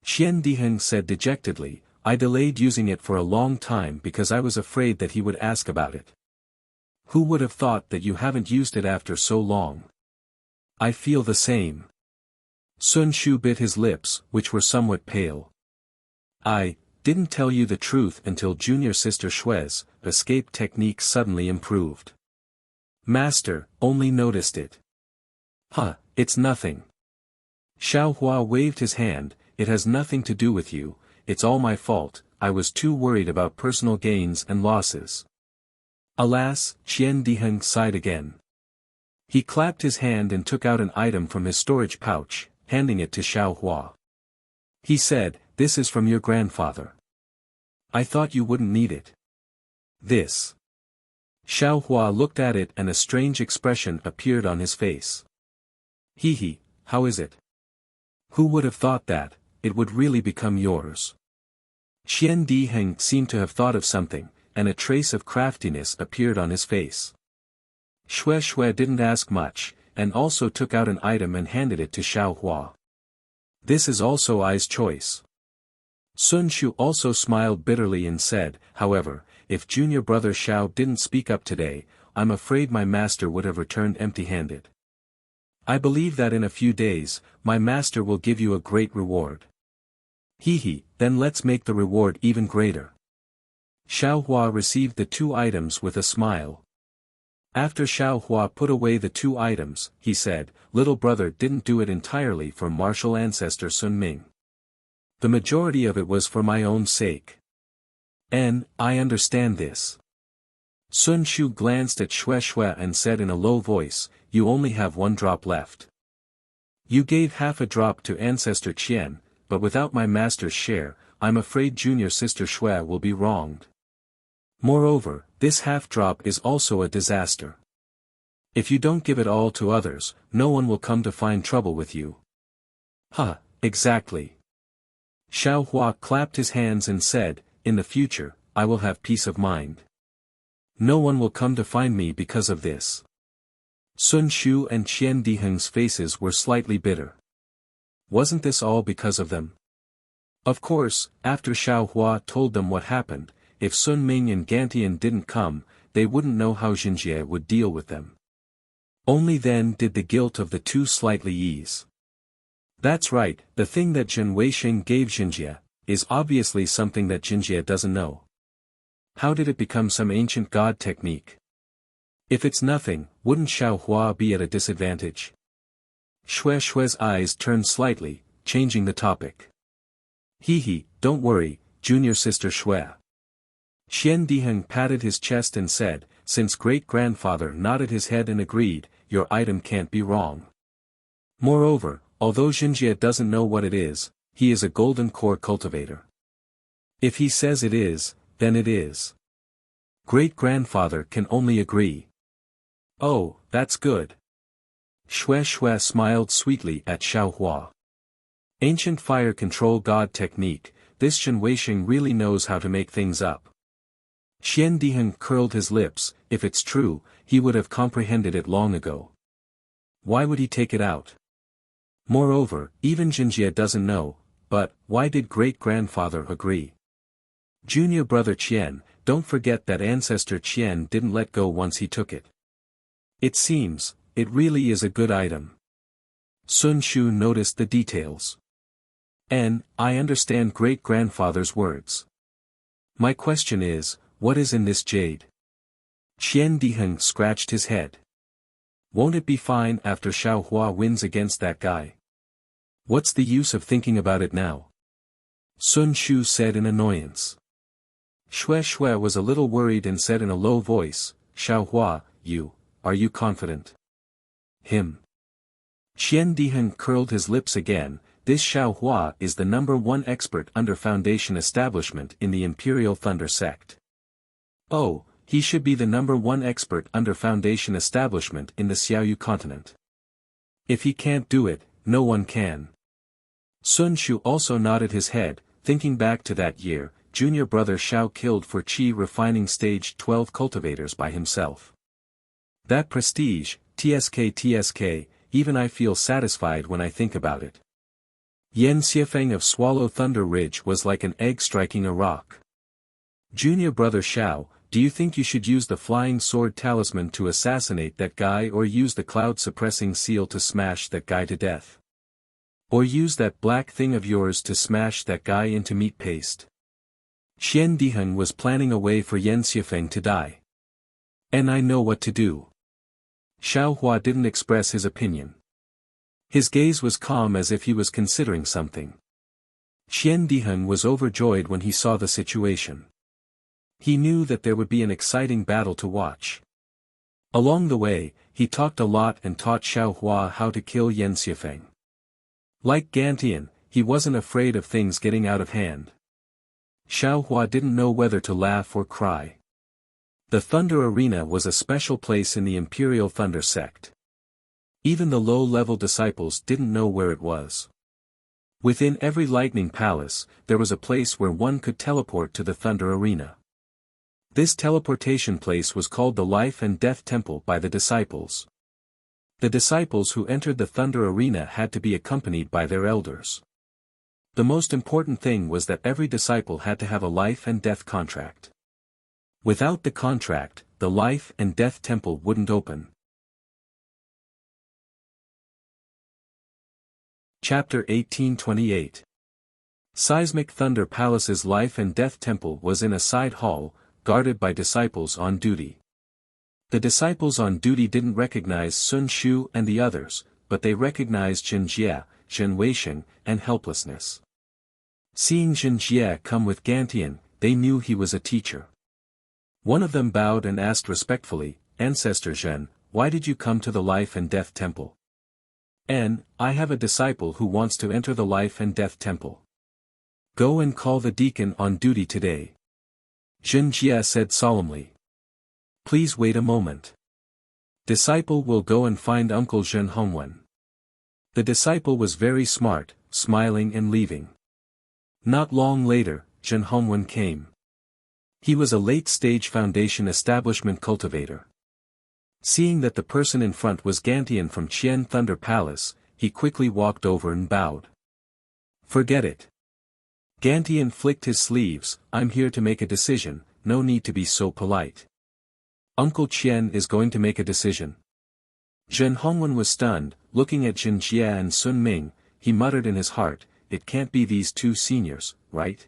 Qian Diheng said dejectedly, I delayed using it for a long time because I was afraid that he would ask about it. Who would have thought that you haven't used it after so long? I feel the same. Sun Shu bit his lips, which were somewhat pale. I didn't tell you the truth until junior sister Xue's escape technique suddenly improved. Master, only noticed it. It's nothing. Xiaohua waved his hand, it has nothing to do with you, it's all my fault, I was too worried about personal gains and losses. Alas, Qian Diheng sighed again. He clapped his hand and took out an item from his storage pouch, handing it to Xiaohua. He said, this is from your grandfather. I thought you wouldn't need it. This. Xiaohua looked at it and a strange expression appeared on his face. Hee, how is it? Who would have thought that, it would really become yours? Qian Diheng seemed to have thought of something, and a trace of craftiness appeared on his face. Xue Xue didn't ask much, and also took out an item and handed it to Xiaohua. This is also I's choice. Sun Shu also smiled bitterly and said, however, if junior brother Xiao didn't speak up today, I'm afraid my master would have returned empty-handed. I believe that in a few days, my master will give you a great reward. Then let's make the reward even greater. Xiaohua received the two items with a smile. After Xiaohua put away the two items, he said, little brother didn't do it entirely for martial ancestor Sun Ming. The majority of it was for my own sake. I understand this. Sun Shu glanced at Xue Xue and said in a low voice, you only have one drop left. You gave half a drop to ancestor Qian, but without my master's share, I'm afraid junior sister Xue will be wronged. Moreover, this half drop is also a disaster. If you don't give it all to others, no one will come to find trouble with you. Exactly. Xiaohua clapped his hands and said, in the future, I will have peace of mind. No one will come to find me because of this. Sun Shu and Qian Diheng's faces were slightly bitter. Wasn't this all because of them? Of course, after Xiaohua told them what happened, if Sun Ming and Gantian didn't come, they wouldn't know how Jinjie would deal with them. Only then did the guilt of the two slightly ease. That's right, the thing that Zhen Weixing gave Jinjie, is obviously something that Jinjie doesn't know. How did it become some ancient god technique? If it's nothing, wouldn't Xiaohua be at a disadvantage? Shue's eyes turned slightly, changing the topic. Hee, don't worry, junior sister Shui. Xian Diheng patted his chest and said, since great-grandfather nodded his head and agreed, your item can't be wrong. Moreover, although Jinjie doesn't know what it is, he is a golden core cultivator. If he says it is, then it is. Great-grandfather can only agree. Oh, that's good. Shui smiled sweetly at Xiaohua. Ancient fire control god technique, this Zhen Weixing really knows how to make things up. Xian Diheng curled his lips, if it's true, he would have comprehended it long ago. Why would he take it out? Moreover, even Jinjie doesn't know, but, why did great-grandfather agree? Junior brother Qian, don't forget that ancestor Qian didn't let go once he took it. It seems, it really is a good item. Sun Shu noticed the details. And, I understand great-grandfather's words. My question is, what is in this jade? Qian Diheng scratched his head. Won't it be fine after Xiaohua wins against that guy? What's the use of thinking about it now? Sun Shu said in annoyance. Shui was a little worried and said in a low voice, Xiaohua, are you confident? Him. Qian Diheng curled his lips again, this Xiaohua is the #1 expert under Foundation establishment in the Imperial Thunder sect. Oh, he should be the #1 expert under Foundation establishment in the Xiaoyu continent. If he can't do it, no one can. Sun Shu also nodded his head, thinking back to that year, junior brother Xiao killed for Qi refining stage 12 cultivators by himself. That prestige, TSK, even I feel satisfied when I think about it. Yan Xiefeng of Swallow Thunder Ridge was like an egg striking a rock. Junior brother Xiao, do you think you should use the flying sword talisman to assassinate that guy or use the cloud suppressing seal to smash that guy to death? Or use that black thing of yours to smash that guy into meat paste? Xian Diheng was planning a way for Yan Xiefeng to die. And I know what to do. Xiaohua didn't express his opinion. His gaze was calm as if he was considering something. Xian Diheng was overjoyed when he saw the situation. He knew that there would be an exciting battle to watch. Along the way, he talked a lot and taught Xiaohua how to kill Yan Xiefeng. Like Gantian, he wasn't afraid of things getting out of hand. Xiaohua didn't know whether to laugh or cry. The Thunder Arena was a special place in the Imperial Thunder sect. Even the low-level disciples didn't know where it was. Within every lightning palace, there was a place where one could teleport to the Thunder Arena. This teleportation place was called the Life and Death Temple by the disciples. The disciples who entered the Thunder Arena had to be accompanied by their elders. The most important thing was that every disciple had to have a life and death contract. Without the contract, the Life and Death Temple wouldn't open. Chapter 1828. Seismic Thunder Palace's Life and Death Temple was in a side hall, guarded by disciples on duty. The disciples on duty didn't recognize Sun Shu and the others, but they recognized Jinjie, Zhen Weixing, and helplessness. Seeing Jinjie come with Gantian, they knew he was a teacher. One of them bowed and asked respectfully, Ancestor Zhen, why did you come to the Life and Death Temple? I have a disciple who wants to enter the Life and Death Temple. Go and call the deacon on duty today. Jinjie said solemnly. Please wait a moment. Disciple will go and find Uncle Zhen Hongwen. The disciple was very smart, smiling and leaving. Not long later, Zhen Hongwen came. He was a late-stage Foundation establishment cultivator. Seeing that the person in front was Gantian from Qian Thunder Palace, he quickly walked over and bowed. Forget it. Gantian flicked his sleeves, I'm here to make a decision, no need to be so polite. Uncle Qian is going to make a decision. Zhen Hongwen was stunned, looking at Jin Jie and Sun Ming. He muttered in his heart, it can't be these two seniors, right?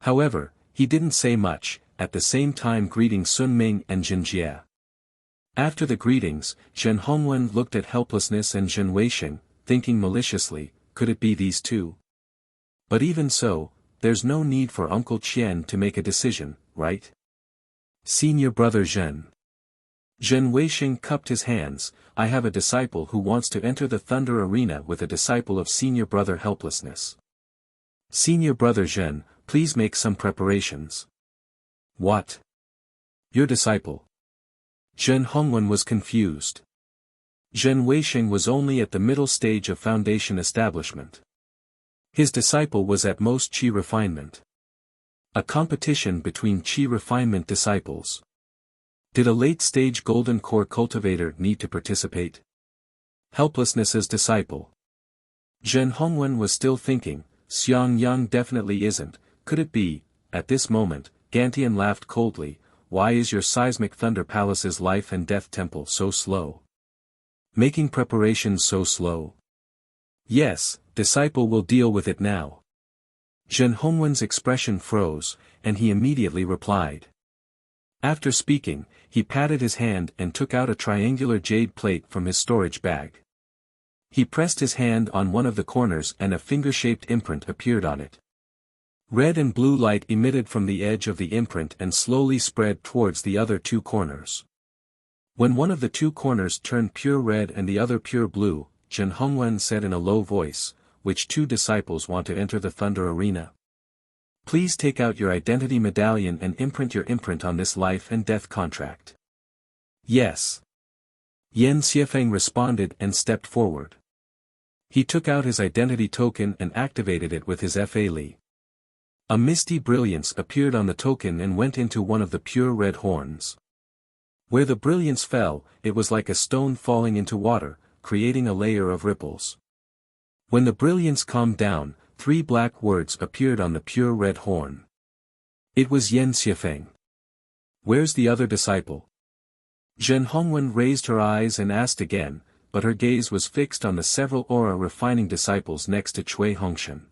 However, he didn't say much, at the same time greeting Sun Ming and Jin Jie. After the greetings, Zhen Hongwen looked at Helplessness and Zhen Weisheng, thinking maliciously, could it be these two? But even so, there's no need for Uncle Qian to make a decision, right? Senior brother Zhen. Zhen Weisheng cupped his hands. I have a disciple who wants to enter the Thunder Arena with a disciple of senior brother Helplessness. Senior brother Zhen, please make some preparations. What? Your disciple? Zhen Hongwen was confused. Zhen Weisheng was only at the middle stage of foundation establishment. His disciple was at most Qi refinement. A competition between Qi refinement disciples. Did a late-stage golden core cultivator need to participate? Helplessness's disciple. Zhen Hongwen was still thinking, Xiang Yang definitely isn't, could it be? At this moment, Gantian laughed coldly, why is your seismic Thunder Palace's life and death temple so slow? Making preparations so slow? Yes, disciple will deal with it now. Zhen Hongwen's expression froze, and he immediately replied. After speaking, he patted his hand and took out a triangular jade plate from his storage bag. He pressed his hand on one of the corners and a finger-shaped imprint appeared on it. Red and blue light emitted from the edge of the imprint and slowly spread towards the other two corners. When one of the two corners turned pure red and the other pure blue, Zhen Hongwen said in a low voice, which two disciples want to enter the Thunder Arena? Please take out your identity medallion and imprint your imprint on this life and death contract. Yes. Yan Xiefeng responded and stepped forward. He took out his identity token and activated it with his Fa Li. A misty brilliance appeared on the token and went into one of the pure red horns. Where the brilliance fell, it was like a stone falling into water, creating a layer of ripples. When the brilliance calmed down, 3 black words appeared on the pure red horn. It was Yan Xiefeng. Where's the other disciple? Zhen Hongwen raised her eyes and asked again, but her gaze was fixed on the several aura-refining disciples next to Cui Hongshan.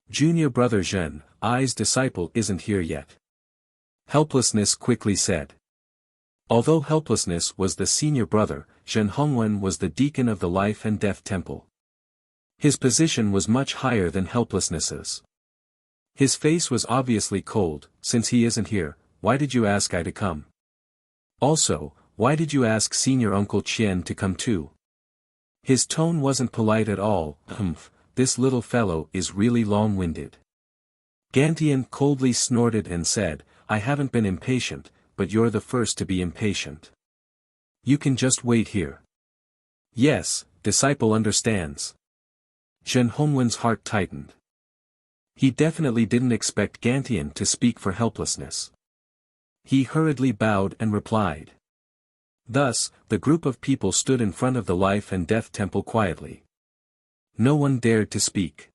Junior brother Zhen, I's disciple isn't here yet. Helplessness quickly said. Although Helplessness was the senior brother, Zhen Hongwen was the deacon of the Life and Death Temple. His position was much higher than Helplessness's. His face was obviously cold. Since he isn't here, why did you ask I to come? Also, why did you ask senior Uncle Qian to come too? His tone wasn't polite at all. This little fellow is really long-winded. Gantian coldly snorted and said, I haven't been impatient, but you're the first to be impatient. You can just wait here. Yes, disciple understands. Zhen Hongwen's heart tightened. He definitely didn't expect Gantian to speak for Helplessness. He hurriedly bowed and replied. Thus, the group of people stood in front of the Life and Death Temple quietly. No one dared to speak.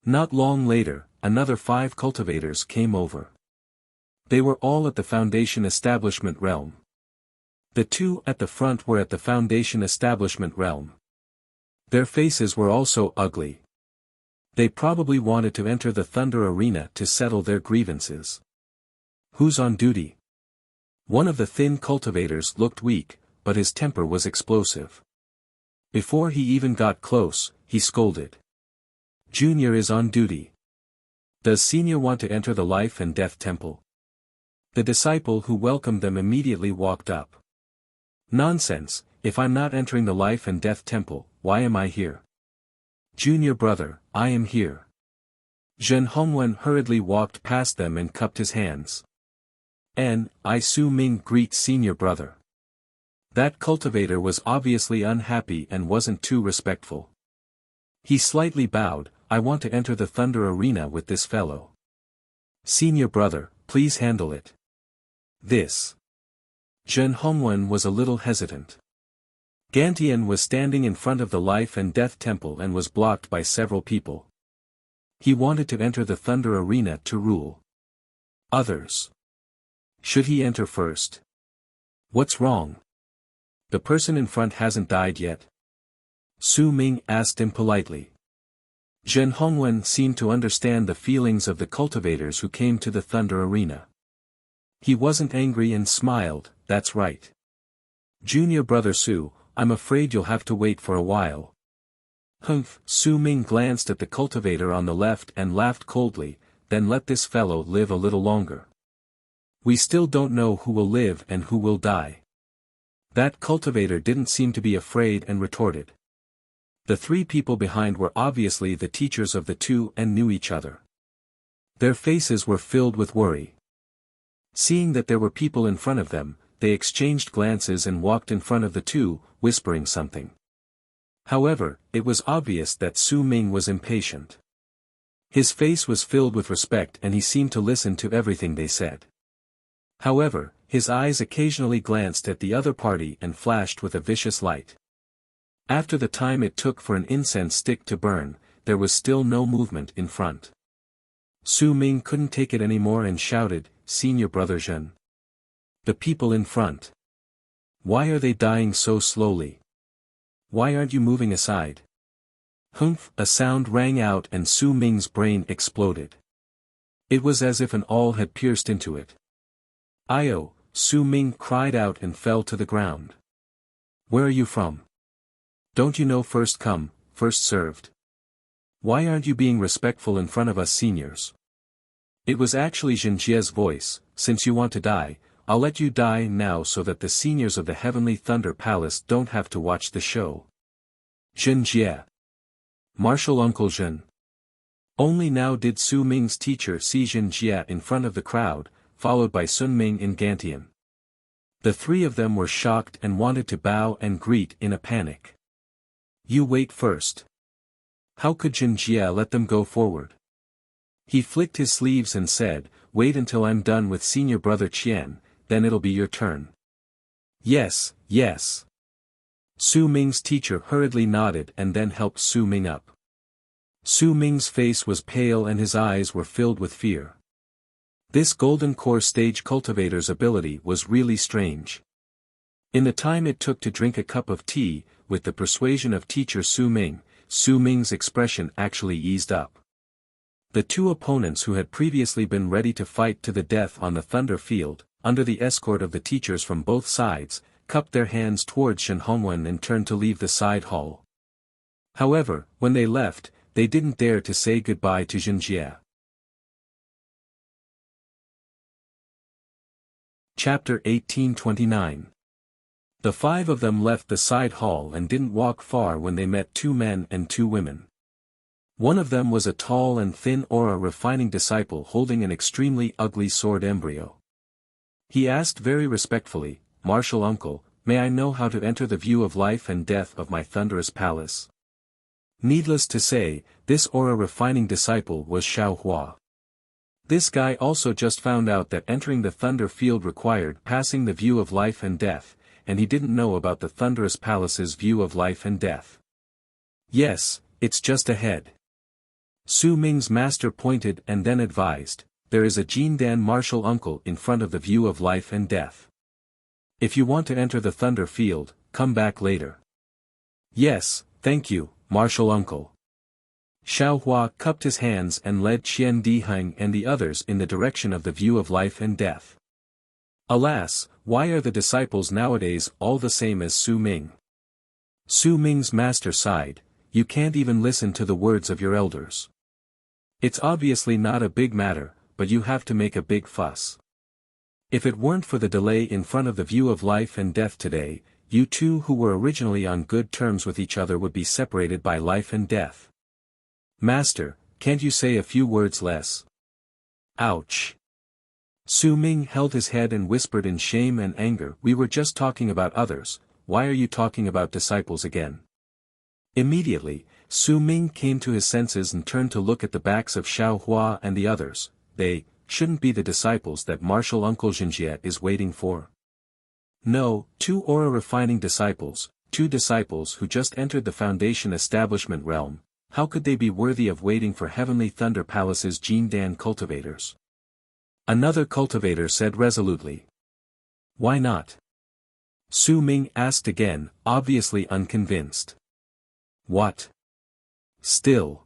Not long later, another 5 cultivators came over. They were all at the Foundation Establishment realm. The 2 at the front were at the Foundation Establishment realm. Their faces were also ugly. They probably wanted to enter the Thunder Arena to settle their grievances. Who's on duty? One of the thin cultivators looked weak, but his temper was explosive. Before he even got close, he scolded. Junior is on duty. Does Senior want to enter the Life and Death Temple? The disciple who welcomed them immediately walked up. Nonsense, if I'm not entering the Life and Death Temple, why am I here? Junior brother, I am here. Zhen Hongwen hurriedly walked past them and cupped his hands. I Su Ming greet senior brother. That cultivator was obviously unhappy and wasn't too respectful. He slightly bowed, I want to enter the Thunder Arena with this fellow. Senior brother, please handle it. This. Zhen Hongwen was a little hesitant. Gantian was standing in front of the Life and Death Temple and was blocked by several people. He wanted to enter the Thunder Arena to rule others. Should he enter first? What's wrong? the person in front hasn't died yet? Su Ming asked him politely. Zhen Hongwen seemed to understand the feelings of the cultivators who came to the Thunder Arena. He wasn't angry and smiled, "That's right. Junior brother Su, I'm afraid you'll have to wait for a while." Humph! Su Ming glanced at the cultivator on the left and laughed coldly, "Then let this fellow live a little longer. We still don't know who will live and who will die." That cultivator didn't seem to be afraid and retorted. The three people behind were obviously the teachers of the two and knew each other. Their faces were filled with worry. Seeing that there were people in front of them, they exchanged glances and walked in front of the two, whispering something. However, it was obvious that Su Ming was impatient. His face was filled with respect and he seemed to listen to everything they said. However, his eyes occasionally glanced at the other party and flashed with a vicious light. After the time it took for an incense stick to burn, there was still no movement in front. Su Ming couldn't take it anymore and shouted, "Senior brother Zhen. The people in front. Why are they dying so slowly? Why aren't you moving aside?" Humph! A sound rang out and Su Ming's brain exploded. It was as if an awl had pierced into it. "Io!" Su Ming cried out and fell to the ground. "Where are you from? Don't you know first come, first served? Why aren't you being respectful in front of us seniors?" It was actually Zhen Jie's voice. "Since you want to die, I'll let you die now so that the seniors of the Heavenly Thunder Palace don't have to watch the show." Zhen Jie. Martial Uncle Zhen. Only now did Su Ming's teacher see Zhen Jie in front of the crowd, followed by Sun Ming and Gantian. The three of them were shocked and wanted to bow and greet in a panic. "You wait first." How could Zhen Jie let them go forward? He flicked his sleeves and said, "Wait until I'm done with senior brother Qian, then it'll be your turn." "Yes, yes." Su Ming's teacher hurriedly nodded and then helped Su Ming up. Su Ming's face was pale and his eyes were filled with fear. This Golden Core stage cultivator's ability was really strange. In the time it took to drink a cup of tea, with the persuasion of teacher Su Ming's expression actually eased up. The two opponents who had previously been ready to fight to the death on the Thunder Field, under the escort of the teachers from both sides, cupped their hands towards Shen Hongwen and turned to leave the side hall. However, when they left, they didn't dare to say goodbye to Zhen Jie. Chapter 1829. The five of them left the side hall and didn't walk far when they met two men and two women. One of them was a tall and thin aura refining disciple holding an extremely ugly sword embryo. He asked very respectfully, "Martial uncle, may I know how to enter the view of life and death of my thunderous palace?" Needless to say, this aura refining disciple was Xiao Hua. This guy also just found out that entering the Thunder Field required passing the view of life and death, and he didn't know about the Thunderous Palace's view of life and death. "Yes, it's just ahead." Su Ming's master pointed and then advised, "There is a Jindan martial uncle in front of the view of life and death. If you want to enter the Thunder Field, come back later." "Yes, thank you, martial uncle." Xiao Hua cupped his hands and led Qian Diheng and the others in the direction of the view of life and death. Alas, why are the disciples nowadays all the same as Su Ming? Su Ming's master sighed, "You can't even listen to the words of your elders. It's obviously not a big matter, but you have to make a big fuss. If it weren't for the delay in front of the view of life and death today, you two who were originally on good terms with each other would be separated by life and death. Master, can't you say a few words less?" Ouch. Su Ming held his head and whispered in shame and anger, "We were just talking about others, why are you talking about disciples again?" Immediately, Su Ming came to his senses and turned to look at the backs of Xiao Hua and the others. They shouldn't be the disciples that martial uncle Zhen Jie is waiting for. No, two aura refining disciples, two disciples who just entered the Foundation establishment realm. How could they be worthy of waiting for Heavenly Thunder Palace's Jindan cultivators? Another cultivator said resolutely. "Why not? Su Ming asked again, obviously unconvinced. What? Still.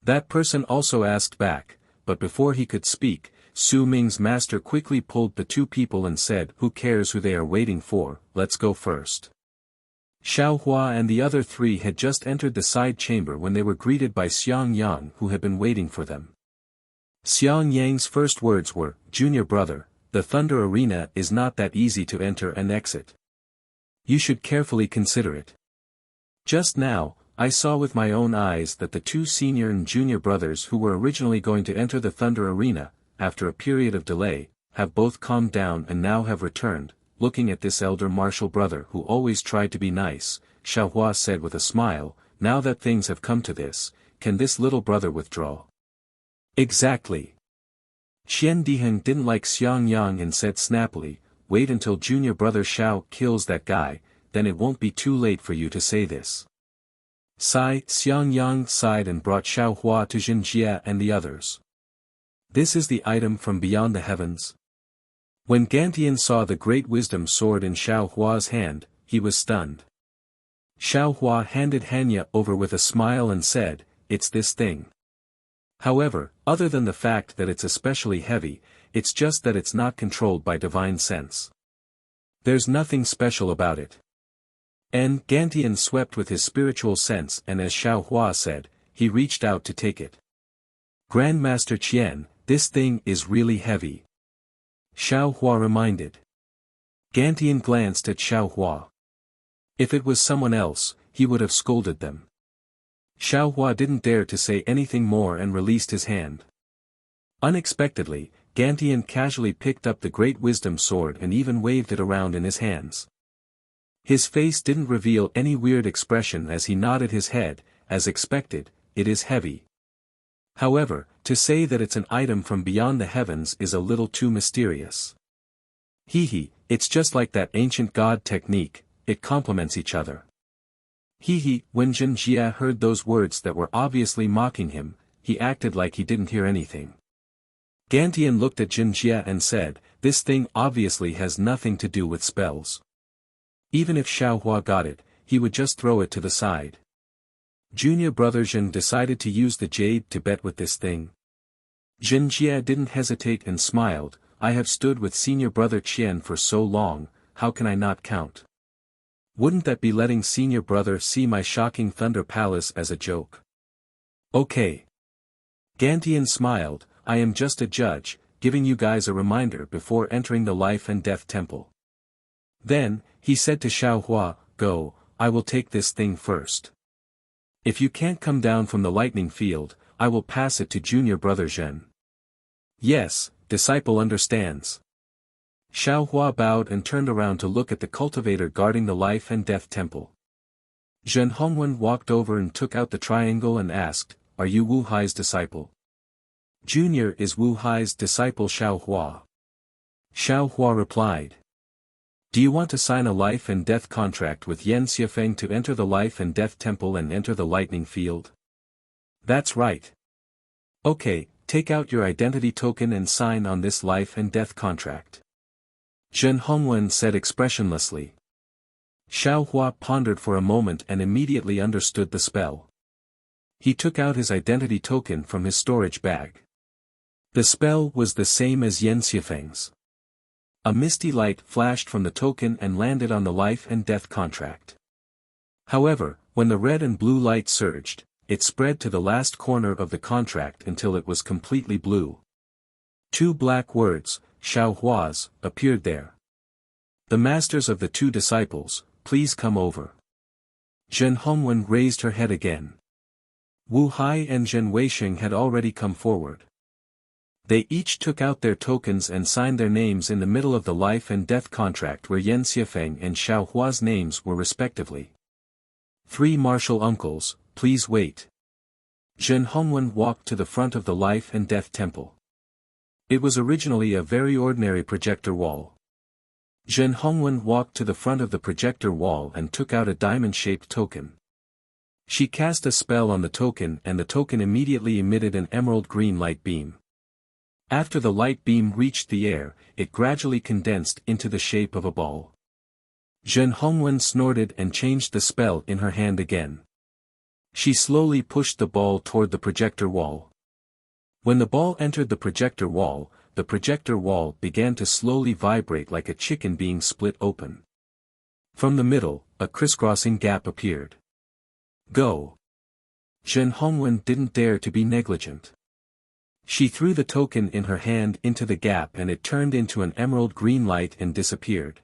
That person also asked back, but before he could speak, Su Ming's master quickly pulled the two people and said, who cares who they are waiting for, let's go first. Xiao Hua and the other three had just entered the side chamber when they were greeted by Xiang Yang, who had been waiting for them. Xiang Yang's first words were, Junior brother, the Thunder Arena is not that easy to enter and exit. You should carefully consider it. Just now, I saw with my own eyes that the two senior and junior brothers who were originally going to enter the Thunder Arena, after a period of delay, have both calmed down and now have returned. Looking at this elder martial brother who always tried to be nice, Xiao Hua said with a smile, now that things have come to this, can this little brother withdraw? Exactly. Qian Diheng didn't like Xiang Yang and said snappily, wait until junior brother Xiao kills that guy, then it won't be too late for you to say this. Xiang Yang sighed and brought Xiao Hua to Jin Jia and the others. This is the item from beyond the heavens. When Gantian saw the great wisdom sword in Xiao Hua's hand, he was stunned. Xiao Hua handed Hanya over with a smile and said, it's this thing. However, other than the fact that it's especially heavy, it's just that it's not controlled by divine sense. There's nothing special about it. And Gantian swept with his spiritual sense and as Xiao Hua said, he reached out to take it. Grandmaster Qian, this thing is really heavy. Xiao Hua reminded. Gantian glanced at Xiao Hua. If it was someone else, he would have scolded them. Xiao Hua didn't dare to say anything more and released his hand. Unexpectedly, Gantian casually picked up the great wisdom sword and even waved it around in his hands. His face didn't reveal any weird expression as he nodded his head, as expected, it is heavy. However, to say that it's an item from beyond the heavens is a little too mysterious. It's just like that ancient god technique, it complements each other. When Jin Jia heard those words that were obviously mocking him, he acted like he didn't hear anything. Gantian looked at Jin Jia and said, this thing obviously has nothing to do with spells. Even if Xiao Hua got it, he would just throw it to the side. Junior brother Jin decided to use the jade to bet with this thing. Jin Jia didn't hesitate and smiled, I have stood with senior brother Qian for so long, how can I not count? Wouldn't that be letting senior brother see my shocking Thunder Palace as a joke? Okay. Gantian smiled, I am just a judge, giving you guys a reminder before entering the Life and Death Temple. Then, he said to Xiao Hua, go, I will take this thing first. If you can't come down from the lightning field, I will pass it to junior brother Zhen. Yes, disciple understands. Xiao Hua bowed and turned around to look at the cultivator guarding the Life and Death Temple. Zhen Hongwen walked over and took out the triangle and asked, are you Wu Hai's disciple? Junior is Wu Hai's disciple Xiao Hua. Xiao Hua replied. Do you want to sign a life and death contract with Yan Xiafeng to enter the Life and Death Temple and enter the lightning field? That's right. Okay, take out your identity token and sign on this life and death contract. Zhen Hongwen said expressionlessly. Xiao Hua pondered for a moment and immediately understood the spell. He took out his identity token from his storage bag. The spell was the same as Yan Xiafeng's. A misty light flashed from the token and landed on the life and death contract. However, when the red and blue light surged, it spread to the last corner of the contract until it was completely blue. Two black words, Xiao Hua's, appeared there. The masters of the two disciples, please come over. Zhen Hongwen raised her head again. Wu Hai and Zhen Weisheng had already come forward. They each took out their tokens and signed their names in the middle of the life and death contract where Yan Xiafeng and Xiao Hua's names were respectively. Three martial uncles, please wait. Zhen Hongwen walked to the front of the Life and Death Temple. It was originally a very ordinary projector wall. Zhen Hongwen walked to the front of the projector wall and took out a diamond-shaped token. She cast a spell on the token and the token immediately emitted an emerald green light beam. After the light beam reached the air, it gradually condensed into the shape of a ball. Zhen Hongwen snorted and changed the spell in her hand again. She slowly pushed the ball toward the projector wall. When the ball entered the projector wall began to slowly vibrate like a chicken being split open. From the middle, a crisscrossing gap appeared. Go! Zhen Hongwen didn't dare to be negligent. She threw the token in her hand into the gap and it turned into an emerald green light and disappeared.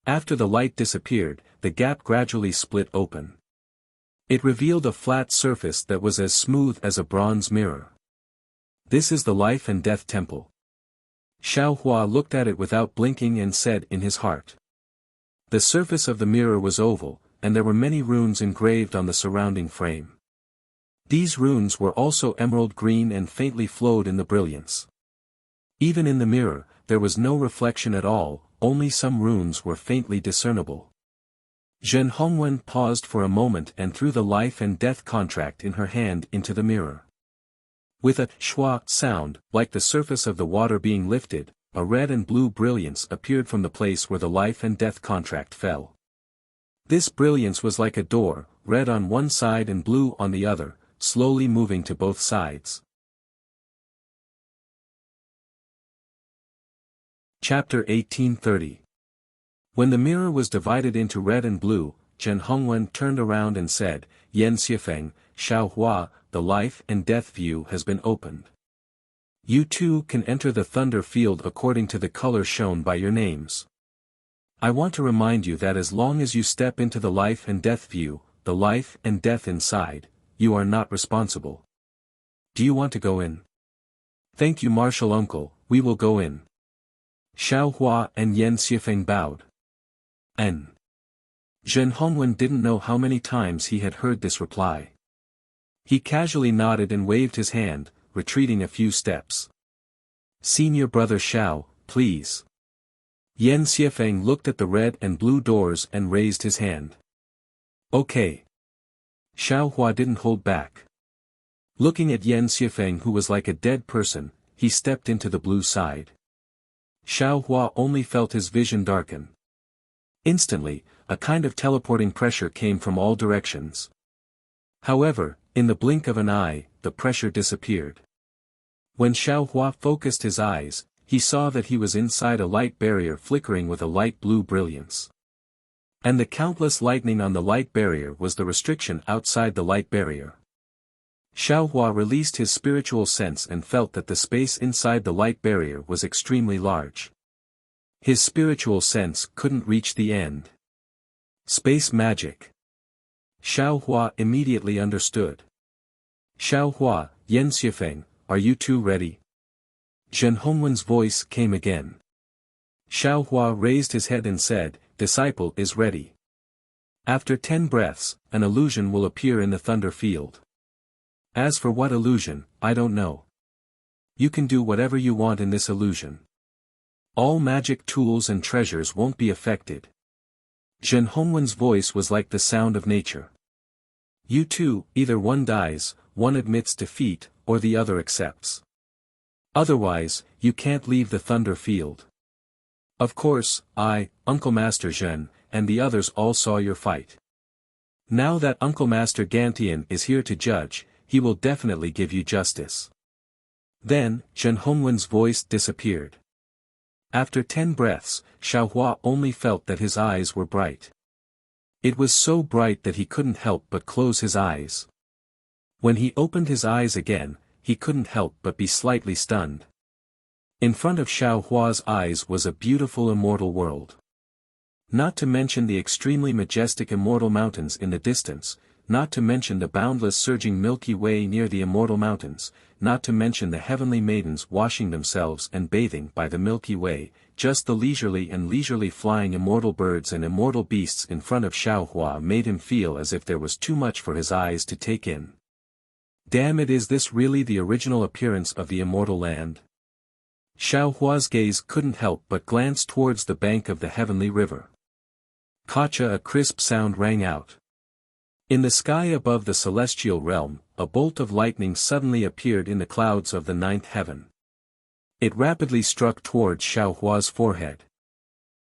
After the light disappeared, the gap gradually split open. It revealed a flat surface that was as smooth as a bronze mirror. This is the Life and Death Temple. Xiao Hua looked at it without blinking and said in his heart. The surface of the mirror was oval, and there were many runes engraved on the surrounding frame. These runes were also emerald green and faintly flowed in the brilliance. Even in the mirror, there was no reflection at all, only some runes were faintly discernible. Zhen Hongwen paused for a moment and threw the life and death contract in her hand into the mirror. With a schwa sound, like the surface of the water being lifted, a red and blue brilliance appeared from the place where the life and death contract fell. This brilliance was like a door, red on one side and blue on the other, slowly moving to both sides. Chapter 1830. When the mirror was divided into red and blue, Zhen Hongwen turned around and said, Yan Xiefeng, Xiao Hua, the life and death view has been opened. You too can enter the thunder field according to the color shown by your names. I want to remind you that as long as you step into the life and death view, the life and death inside, you are not responsible. Do you want to go in? Thank you, Martial Uncle, we will go in. Xiao Hua and Yan Xiefeng bowed. N. Zhen Hongwen didn't know how many times he had heard this reply. He casually nodded and waved his hand, retreating a few steps. Senior brother Xiao, please. Yan Xiefeng looked at the red and blue doors and raised his hand. Okay. Xiao Hua didn't hold back. Looking at Yan Xiefeng, who was like a dead person, he stepped into the blue side. Xiao Hua only felt his vision darken. Instantly, a kind of teleporting pressure came from all directions. However, in the blink of an eye, the pressure disappeared. When Xiao Hua focused his eyes, he saw that he was inside a light barrier flickering with a light blue brilliance. And the countless lightning on the light barrier was the restriction outside the light barrier. Xiao Hua released his spiritual sense and felt that the space inside the light barrier was extremely large. His spiritual sense couldn't reach the end. Space magic. Xiao Hua immediately understood. Xiao Hua, Yan Xiefeng, are you two ready? Zhen Hongwen's voice came again. Xiao Hua raised his head and said, Disciple is ready. After 10 breaths, an illusion will appear in the thunder field. As for what illusion, I don't know. You can do whatever you want in this illusion. All magic tools and treasures won't be affected. Zhen Hongwen's voice was like the sound of nature. You two, either one dies, one admits defeat, or the other accepts. Otherwise, you can't leave the thunder field. Of course, I, Uncle Master Zhen, and the others all saw your fight. Now that Uncle Master Gantian is here to judge, he will definitely give you justice. Then, Zhen Hongwen's voice disappeared. After 10 breaths, Xiao Hua only felt that his eyes were bright. It was so bright that he couldn't help but close his eyes. When he opened his eyes again, he couldn't help but be slightly stunned. In front of Xiao Hua's eyes was a beautiful immortal world. Not to mention the extremely majestic immortal mountains in the distance, not to mention the boundless surging Milky Way near the immortal mountains, not to mention the heavenly maidens washing themselves and bathing by the Milky Way, just the leisurely flying immortal birds and immortal beasts in front of Xiao Hua made him feel as if there was too much for his eyes to take in. Damn it, is this really the original appearance of the immortal land? Xiao Hua's gaze couldn't help but glance towards the bank of the heavenly river. Kacha, a crisp sound rang out. In the sky above the celestial realm, a bolt of lightning suddenly appeared in the clouds of the 9th heaven. It rapidly struck towards Xiao Hua's forehead.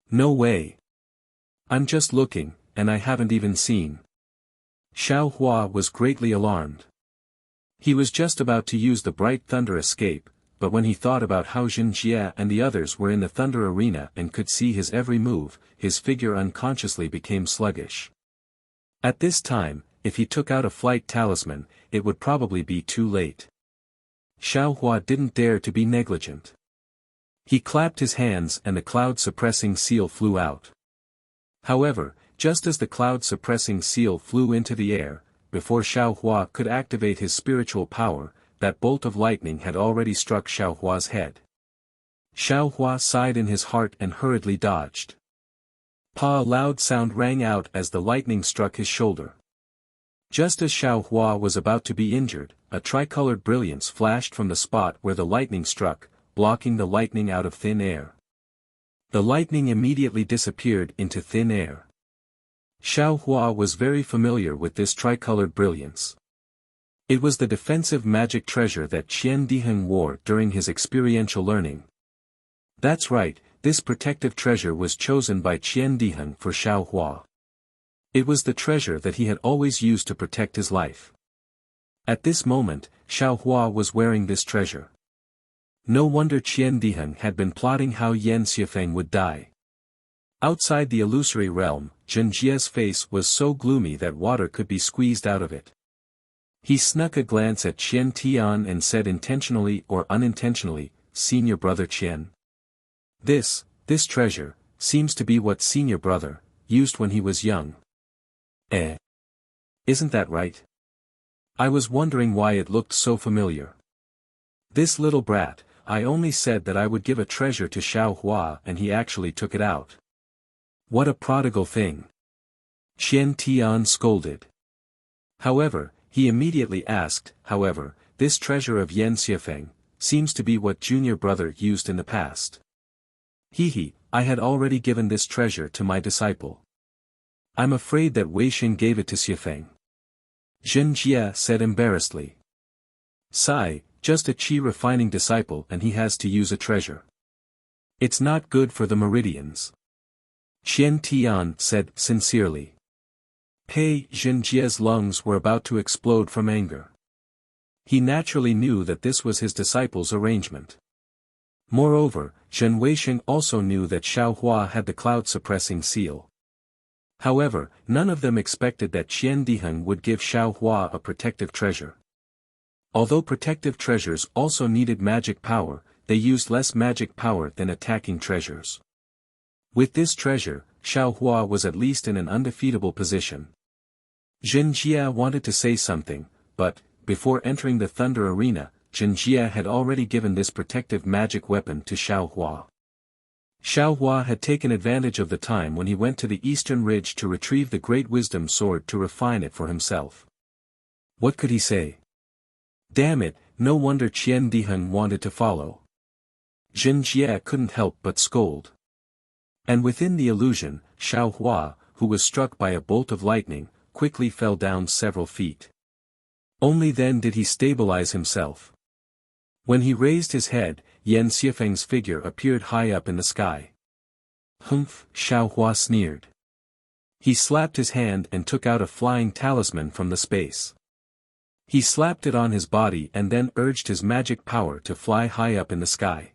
No way! I'm just looking, and I haven't even seen. Xiao Hua was greatly alarmed. He was just about to use the bright thunder escape, but when he thought about how Jinjie and the others were in the thunder arena and could see his every move, his figure unconsciously became sluggish. At this time, if he took out a flight talisman, it would probably be too late. Xiao Hua didn't dare to be negligent. He clapped his hands and the cloud-suppressing seal flew out. However, just as the cloud-suppressing seal flew into the air, before Xiao Hua could activate his spiritual power, that bolt of lightning had already struck Xiao Hua's head. Xiao Hua sighed in his heart and hurriedly dodged. Pa! A loud sound rang out as the lightning struck his shoulder. Just as Xiao Hua was about to be injured, a tricolored brilliance flashed from the spot where the lightning struck, blocking the lightning out of thin air. The lightning immediately disappeared into thin air. Xiao Hua was very familiar with this tricolored brilliance. It was the defensive magic treasure that Qian Diheng wore during his experiential learning. That's right, this protective treasure was chosen by Qian Diheng for Xiao Hua. It was the treasure that he had always used to protect his life. At this moment, Xiao Hua was wearing this treasure. No wonder Qian Diheng had been plotting how Yan Xiefeng would die. Outside the illusory realm, Jinjie's face was so gloomy that water could be squeezed out of it. He snuck a glance at Qian Tian and said intentionally or unintentionally, "Senior brother Qian. This treasure, seems to be what senior brother, used when he was young." Isn't that right? I was wondering why it looked so familiar. This little brat, I only said that I would give a treasure to Xiao Hua and he actually took it out. What a prodigal thing. Qian Tian scolded. However, he immediately asked, this treasure of Yan Xiefeng, seems to be what junior brother used in the past. I had already given this treasure to my disciple. I'm afraid that Wei Xin gave it to Xiefeng. Jinjie said embarrassedly. Sigh, just a qi refining disciple and he has to use a treasure. It's not good for the meridians. Qian Tian said sincerely. Jinjie's lungs were about to explode from anger. He naturally knew that this was his disciple's arrangement. Moreover, Zhen Weixing also knew that Xiao Hua had the cloud-suppressing seal. However, none of them expected that Qian Diheng would give Xiao Hua a protective treasure. Although protective treasures also needed magic power, they used less magic power than attacking treasures. With this treasure, Xiao Hua was at least in an undefeatable position. Jinjie wanted to say something, but, before entering the thunder arena, Jinjie had already given this protective magic weapon to Xiao Hua. Xiao Hua had taken advantage of the time when he went to the eastern ridge to retrieve the great wisdom sword to refine it for himself. What could he say? Damn it, no wonder Qian Diheng wanted to follow. Jinjie couldn't help but scold. And within the illusion, Xiao Hua, who was struck by a bolt of lightning, quickly fell down several feet. Only then did he stabilize himself. When he raised his head, Yan Xiefeng's figure appeared high up in the sky. Humph, Xiao Hua sneered. He slapped his hand and took out a flying talisman from the space. He slapped it on his body and then urged his magic power to fly high up in the sky.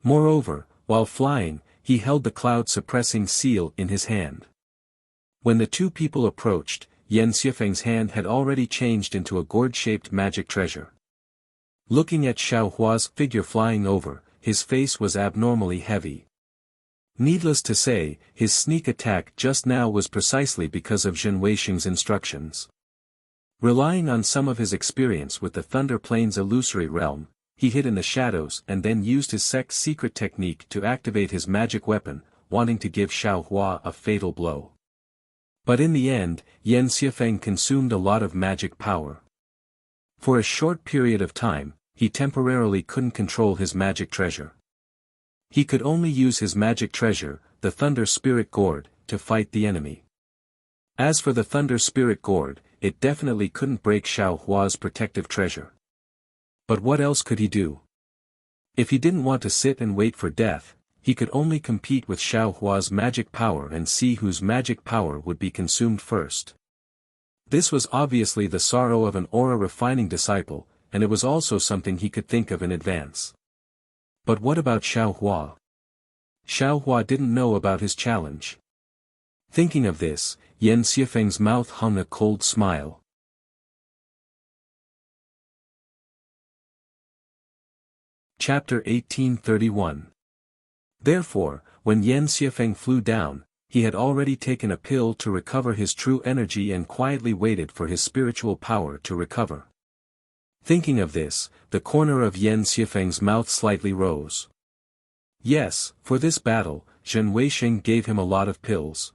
Moreover, while flying, he held the cloud-suppressing seal in his hand. When the two people approached, Yan Xiefeng's hand had already changed into a gourd-shaped magic treasure. Looking at Xiao Hua's figure flying over, his face was abnormally heavy. Needless to say, his sneak attack just now was precisely because of Zhen Weixing's instructions. Relying on some of his experience with the Thunder Plains illusory realm, he hid in the shadows and then used his sect's secret technique to activate his magic weapon, wanting to give Xiao Hua a fatal blow. But in the end, Yan Xiefeng consumed a lot of magic power. For a short period of time, he temporarily couldn't control his magic treasure. He could only use his magic treasure, the Thunder Spirit Gourd, to fight the enemy. As for the Thunder Spirit Gourd, it definitely couldn't break Xiao Hua's protective treasure. But what else could he do? If he didn't want to sit and wait for death, he could only compete with Xiao Hua's magic power and see whose magic power would be consumed first. This was obviously the sorrow of an aura-refining disciple, and it was also something he could think of in advance. But what about Xiao Hua? Xiao Hua didn't know about his challenge. Thinking of this, Yan Xiefeng's mouth hung a cold smile. Chapter 1831. Therefore, when Yan Xiefeng flew down, he had already taken a pill to recover his true energy and quietly waited for his spiritual power to recover. Thinking of this, the corner of Yan Xiefeng's mouth slightly rose. Yes, for this battle, Zhen Weisheng gave him a lot of pills.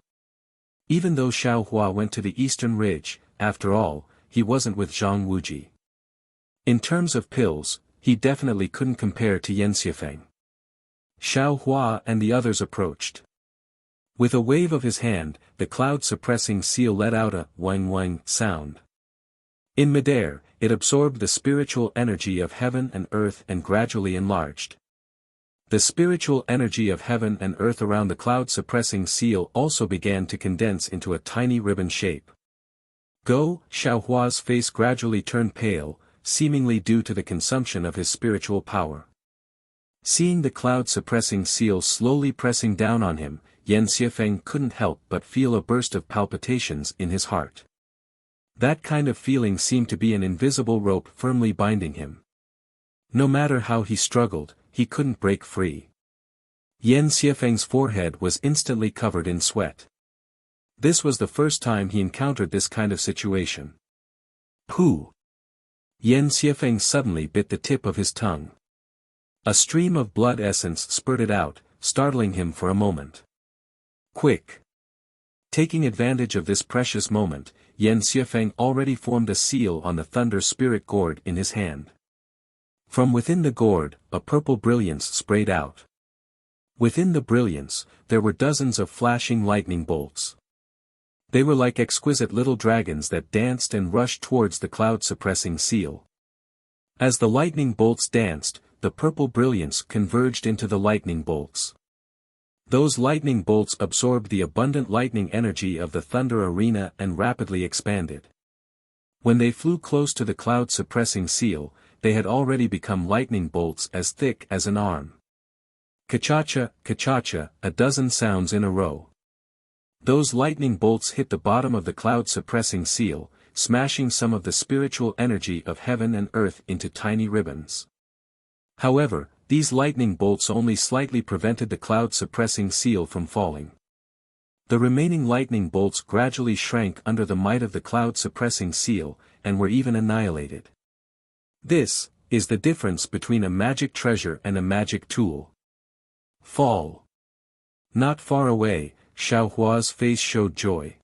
Even though Xiao Hua went to the eastern ridge, after all, he wasn't with Zhang Wuji. In terms of pills, he definitely couldn't compare to Yan Xiefeng. Xiao Hua and the others approached. With a wave of his hand, the cloud-suppressing seal let out a wang-wang sound. In midair, it absorbed the spiritual energy of heaven and earth and gradually enlarged. The spiritual energy of heaven and earth around the cloud-suppressing seal also began to condense into a tiny ribbon shape. Xiao Hua's face gradually turned pale, seemingly due to the consumption of his spiritual power. Seeing the cloud-suppressing seal slowly pressing down on him, Yan Xiefeng couldn't help but feel a burst of palpitations in his heart. That kind of feeling seemed to be an invisible rope firmly binding him. No matter how he struggled, he couldn't break free. Yan Xiefeng's forehead was instantly covered in sweat. This was the first time he encountered this kind of situation. Pooh! Yan Xiefeng suddenly bit the tip of his tongue. A stream of blood essence spurted out, startling him for a moment. Quick! Taking advantage of this precious moment, Yan Xiefeng already formed a seal on the thunder spirit gourd in his hand. From within the gourd, a purple brilliance sprayed out. Within the brilliance, there were dozens of flashing lightning bolts. They were like exquisite little dragons that danced and rushed towards the cloud-suppressing seal. As the lightning bolts danced, the purple brilliance converged into the lightning bolts. Those lightning bolts absorbed the abundant lightning energy of the thunder arena and rapidly expanded. When they flew close to the cloud-suppressing seal, they had already become lightning bolts as thick as an arm. Ka-cha-cha, ka-cha-cha, a dozen sounds in a row. Those lightning bolts hit the bottom of the cloud-suppressing seal, smashing some of the spiritual energy of heaven and earth into tiny ribbons. However, these lightning bolts only slightly prevented the cloud-suppressing seal from falling. The remaining lightning bolts gradually shrank under the might of the cloud-suppressing seal, and were even annihilated. This is the difference between a magic treasure and a magic tool. Fall. Not far away, Xiao Hua's face showed joy.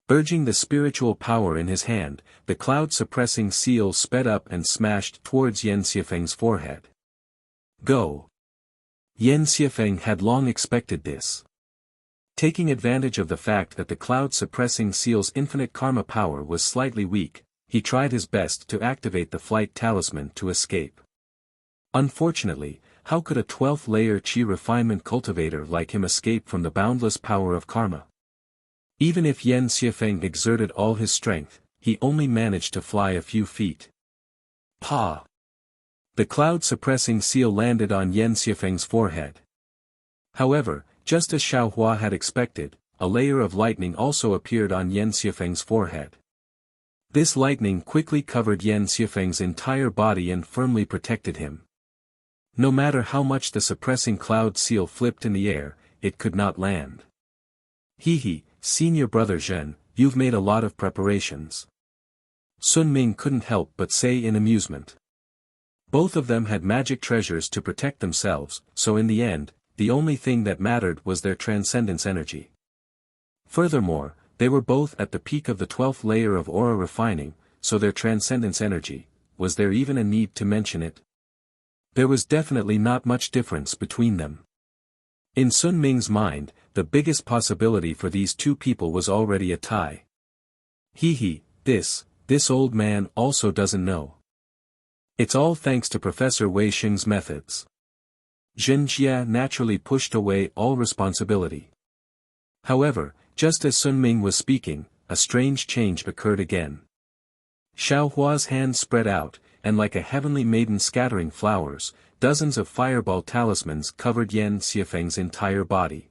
Urging the spiritual power in his hand, the cloud-suppressing seal sped up and smashed towards Yan Xiefeng's forehead. Go! Yan Xiefeng had long expected this. Taking advantage of the fact that the cloud-suppressing seal's infinite karma power was slightly weak, he tried his best to activate the flight talisman to escape. Unfortunately, how could a 12th layer qi refinement cultivator like him escape from the boundless power of karma? Even if Yan Xiefeng exerted all his strength, he only managed to fly a few feet. Pa! The cloud-suppressing seal landed on Yan Xiefeng's forehead. However, just as Xiao Hua had expected, a layer of lightning also appeared on Yan Xiefeng's forehead. This lightning quickly covered Yan Xiefeng's entire body and firmly protected him. No matter how much the suppressing cloud seal flipped in the air, it could not land. Hee, senior brother Zhen, you've made a lot of preparations. Sun Ming couldn't help but say in amusement. Both of them had magic treasures to protect themselves, so in the end, the only thing that mattered was their transcendence energy. Furthermore, they were both at the peak of the 12th layer of aura refining, so their transcendence energy, was there even a need to mention it? There was definitely not much difference between them. In Sun Ming's mind, the biggest possibility for these two people was already a tie. This old man also doesn't know. It's all thanks to Professor Wei Xing's methods. Jin Jia naturally pushed away all responsibility. However, just as Sun Ming was speaking, a strange change occurred again. Xiao Hua's hand spread out, and like a heavenly maiden scattering flowers, dozens of fireball talismans covered Yan Xiafeng's entire body.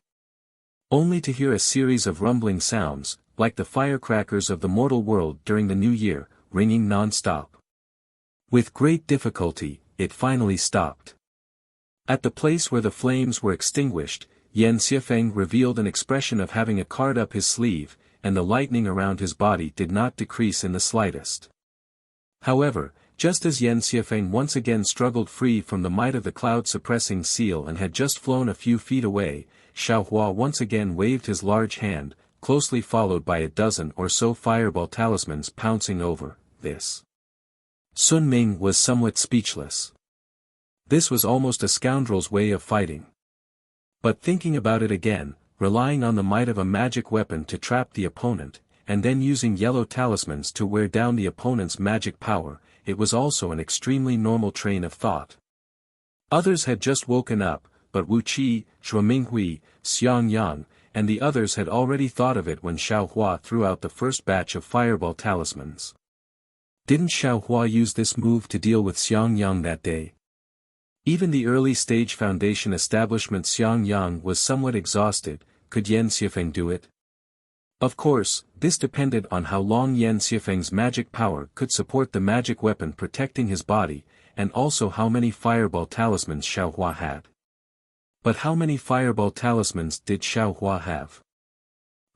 Only to hear a series of rumbling sounds, like the firecrackers of the mortal world during the new year, ringing non-stop. With great difficulty, it finally stopped. At the place where the flames were extinguished, Yan Xiafeng revealed an expression of having a card up his sleeve, and the lightning around his body did not decrease in the slightest. However, just as Yan Xiafeng once again struggled free from the might of the cloud-suppressing seal and had just flown a few feet away, Xiao Hua once again waved his large hand, closely followed by a dozen or so fireball talismans pouncing over this. Sun Ming was somewhat speechless. This was almost a scoundrel's way of fighting. But thinking about it again, relying on the might of a magic weapon to trap the opponent, and then using yellow talismans to wear down the opponent's magic power, it was also an extremely normal train of thought. Others had just woken up, but Wu Qi, Shuo Minghui, Xiang Yang, and the others had already thought of it when Xiao Hua threw out the first batch of fireball talismans. Didn't Xiao Hua use this move to deal with Xiang Yang that day? Even the early-stage foundation establishment Xiang Yang was somewhat exhausted. Could Yan Xiafeng do it? Of course, this depended on how long Yan Xiafeng's magic power could support the magic weapon protecting his body, and also how many fireball talismans Xiao Hua had. But how many fireball talismans did Xiao Hua have?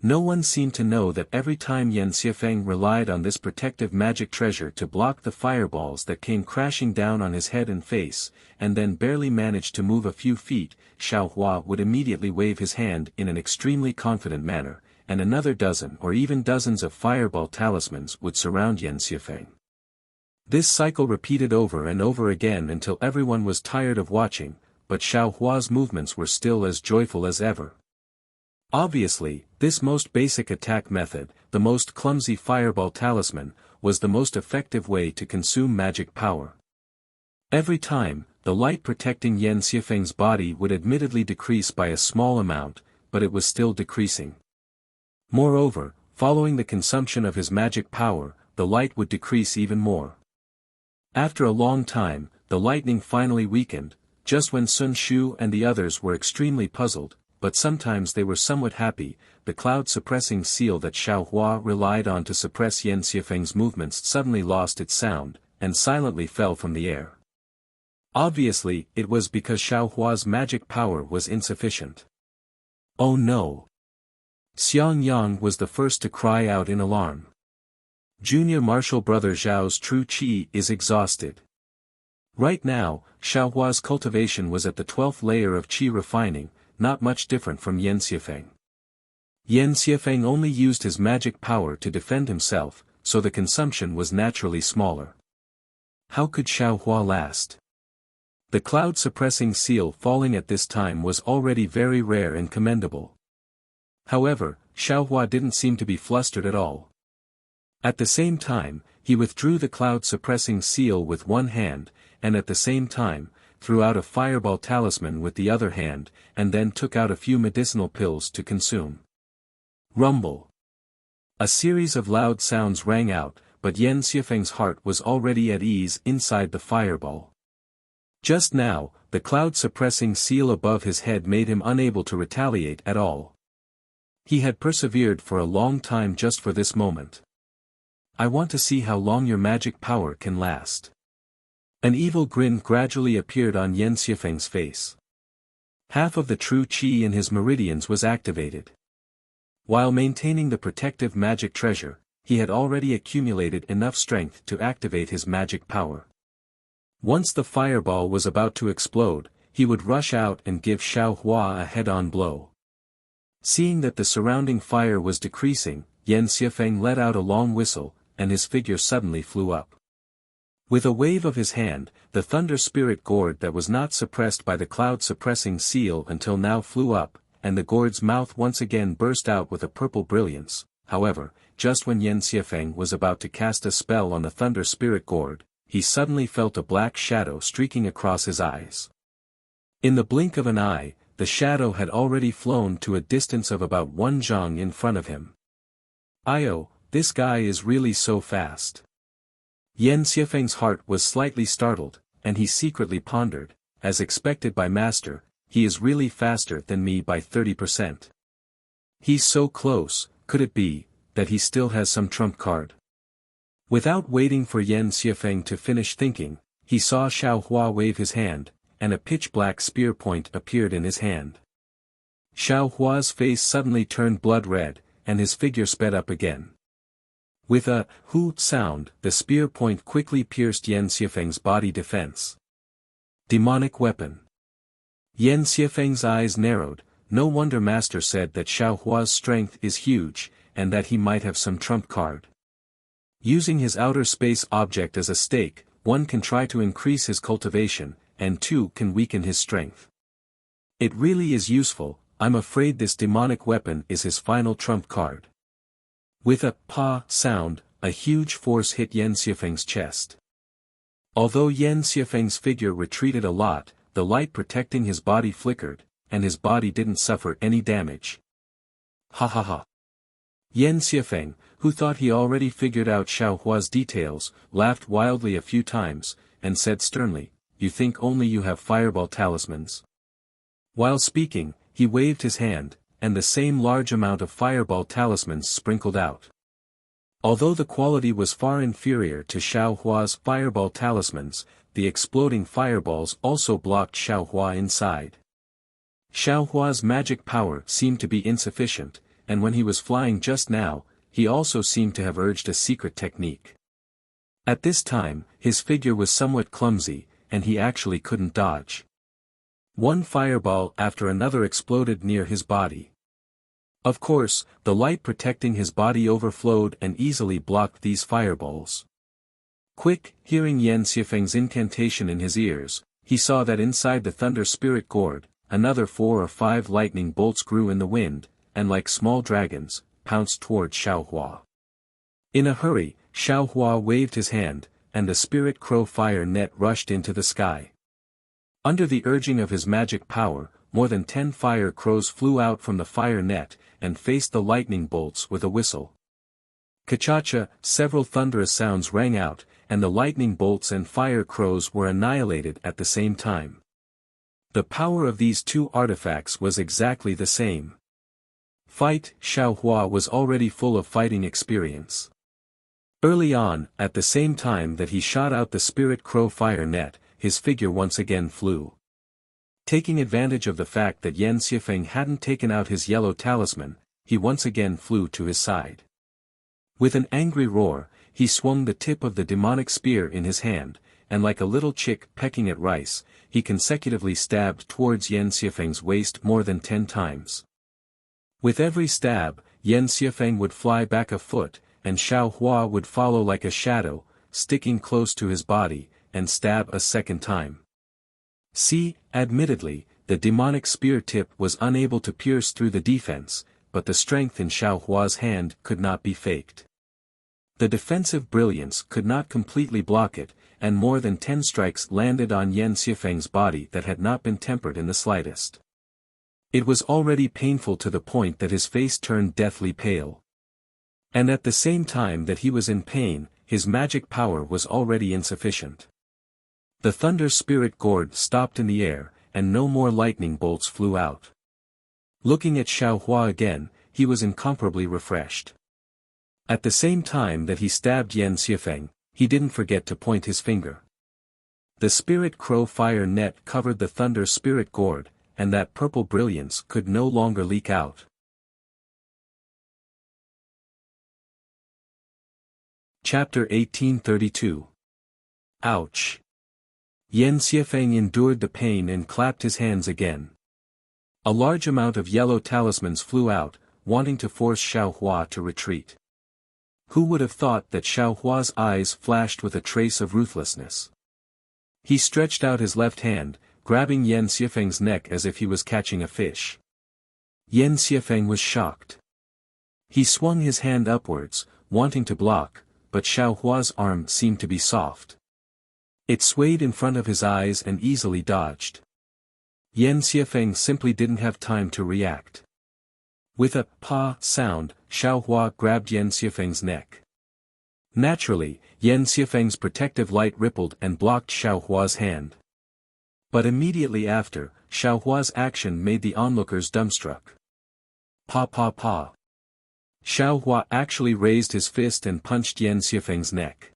No one seemed to know that every time Yan Xiafeng relied on this protective magic treasure to block the fireballs that came crashing down on his head and face, and then barely managed to move a few feet, Xiao Hua would immediately wave his hand in an extremely confident manner, and another dozen or even dozens of fireball talismans would surround Yan Xiafeng. This cycle repeated over and over again until everyone was tired of watching, but Xiao Hua's movements were still as joyful as ever. Obviously, this most basic attack method, the most clumsy fireball talisman, was the most effective way to consume magic power. Every time, the light protecting Yan Xiafeng's body would admittedly decrease by a small amount, but it was still decreasing. Moreover, following the consumption of his magic power, the light would decrease even more. After a long time, the lightning finally weakened, just when Sun Shu and the others were extremely puzzled, but sometimes they were somewhat happy. The cloud-suppressing seal that Xiao Hua relied on to suppress Yan Xiafeng's movements suddenly lost its sound, and silently fell from the air. Obviously, it was because Xiao Hua's magic power was insufficient. Oh no! Xiang Yang was the first to cry out in alarm. Junior martial brother Zhao's true qi is exhausted. Right now, Xiao Hua's cultivation was at the 12th layer of qi refining, not much different from Yan Xiafeng. Yan Xiafeng only used his magic power to defend himself, so the consumption was naturally smaller. How could Xiao Hua last? The cloud-suppressing seal falling at this time was already very rare and commendable. However, Xiao Hua didn't seem to be flustered at all. At the same time, he withdrew the cloud-suppressing seal with one hand, and at the same time, threw out a fireball talisman with the other hand, and then took out a few medicinal pills to consume. Rumble. A series of loud sounds rang out, but Yan Xiafeng's heart was already at ease inside the fireball. Just now, the cloud-suppressing seal above his head made him unable to retaliate at all. He had persevered for a long time just for this moment. I want to see how long your magic power can last. An evil grin gradually appeared on Yan Xiafeng's face. Half of the true qi in his meridians was activated. While maintaining the protective magic treasure, he had already accumulated enough strength to activate his magic power. Once the fireball was about to explode, he would rush out and give Xiao Hua a head-on blow. Seeing that the surrounding fire was decreasing, Yan Xiafeng let out a long whistle, and his figure suddenly flew up. With a wave of his hand, the thunder spirit gourd that was not suppressed by the cloud-suppressing seal until now flew up, and the gourd's mouth once again burst out with a purple brilliance. However, just when Yan Xiafeng was about to cast a spell on the thunder spirit gourd, he suddenly felt a black shadow streaking across his eyes. In the blink of an eye, the shadow had already flown to a distance of about 1 zhang in front of him. "Io, this guy is really so fast." Yan Xiefeng's heart was slightly startled, and he secretly pondered, as expected by master, he is really faster than me by 30%. He's so close, could it be, that he still has some trump card? Without waiting for Yan Xiefeng to finish thinking, he saw Xiao Hua wave his hand, and a pitch-black spear point appeared in his hand. Xiao Hua's face suddenly turned blood red, and his figure sped up again. With a "hoo" sound, the spear point quickly pierced Yan Xiefeng's body defense. Demonic weapon. Yan Xiefeng's eyes narrowed. No wonder master said that Xiao Hua's strength is huge, and that he might have some trump card. Using his outer space object as a stake, one can try to increase his cultivation, and two can weaken his strength. It really is useful. I'm afraid this demonic weapon is his final trump card. With a "pa" sound, a huge force hit Yan Xiefeng's chest. Although Yan Xiefeng's figure retreated a lot, the light protecting his body flickered, and his body didn't suffer any damage. Ha ha ha. Yan Xiefeng, who thought he already figured out Xiao Hua's details, laughed wildly a few times, and said sternly, "You think only you have fireball talismans?" While speaking, he waved his hand, and the same large amount of fireball talismans sprinkled out. Although the quality was far inferior to Xiao Hua's fireball talismans, the exploding fireballs also blocked Xiao Hua inside. Xiao Hua's magic power seemed to be insufficient, and when he was flying just now, he also seemed to have urged a secret technique. At this time, his figure was somewhat clumsy, and he actually couldn't dodge. One fireball after another exploded near his body. Of course, the light protecting his body overflowed and easily blocked these fireballs. Quick, hearing Yan Xiefeng's incantation in his ears, he saw that inside the thunder spirit gourd, another 4 or 5 lightning bolts grew in the wind, and like small dragons, pounced toward Xiao Hua. In a hurry, Xiao Hua waved his hand, and the spirit crow fire net rushed into the sky. Under the urging of his magic power, more than 10 fire crows flew out from the fire net, and faced the lightning bolts with a whistle. Ka-cha-cha, several thunderous sounds rang out, and the lightning bolts and fire crows were annihilated at the same time. The power of these two artifacts was exactly the same. Fight. Xiao Hua was already full of fighting experience. Early on, at the same time that he shot out the spirit crow fire net, his figure once again flew. Taking advantage of the fact that Yan Xiefeng hadn't taken out his yellow talisman, he once again flew to his side. With an angry roar, he swung the tip of the demonic spear in his hand, and like a little chick pecking at rice, he consecutively stabbed towards Yan Xiefeng's waist more than 10 times. With every stab, Yan Xiefeng would fly back a foot, and Xiao Hua would follow like a shadow, sticking close to his body, and stab a second time. Admittedly, the demonic spear tip was unable to pierce through the defense, but the strength in Xiao Hua's hand could not be faked. The defensive brilliance could not completely block it, and more than 10 strikes landed on Yan Xiefeng's body that had not been tempered in the slightest. It was already painful to the point that his face turned deathly pale. And at the same time that he was in pain, his magic power was already insufficient. The thunder spirit gourd stopped in the air, and no more lightning bolts flew out. Looking at Xiao Hua again, he was incomparably refreshed. At the same time that he stabbed Yan Xiefeng, he didn't forget to point his finger. The spirit crow fire net covered the thunder spirit gourd, and that purple brilliance could no longer leak out. Chapter 1832. Ouch! Yan Xiefeng endured the pain and clapped his hands again. A large amount of yellow talismans flew out, wanting to force Xiao Hua to retreat. Who would have thought that Xiao Hua's eyes flashed with a trace of ruthlessness? He stretched out his left hand, grabbing Yan Xiefeng's neck as if he was catching a fish. Yan Xiefeng was shocked. He swung his hand upwards, wanting to block, but Xiao Hua's arm seemed to be soft. It swayed in front of his eyes and easily dodged. Yan Xiefeng simply didn't have time to react. With a "pa" sound, Xiaohua grabbed Yan Xiefeng's neck. Naturally, Yan Xiefeng's protective light rippled and blocked Xiaohua's hand. But immediately after, Xiaohua's action made the onlookers dumbstruck. Pa pa pa. Xiaohua actually raised his fist and punched Yan Xiefeng's neck.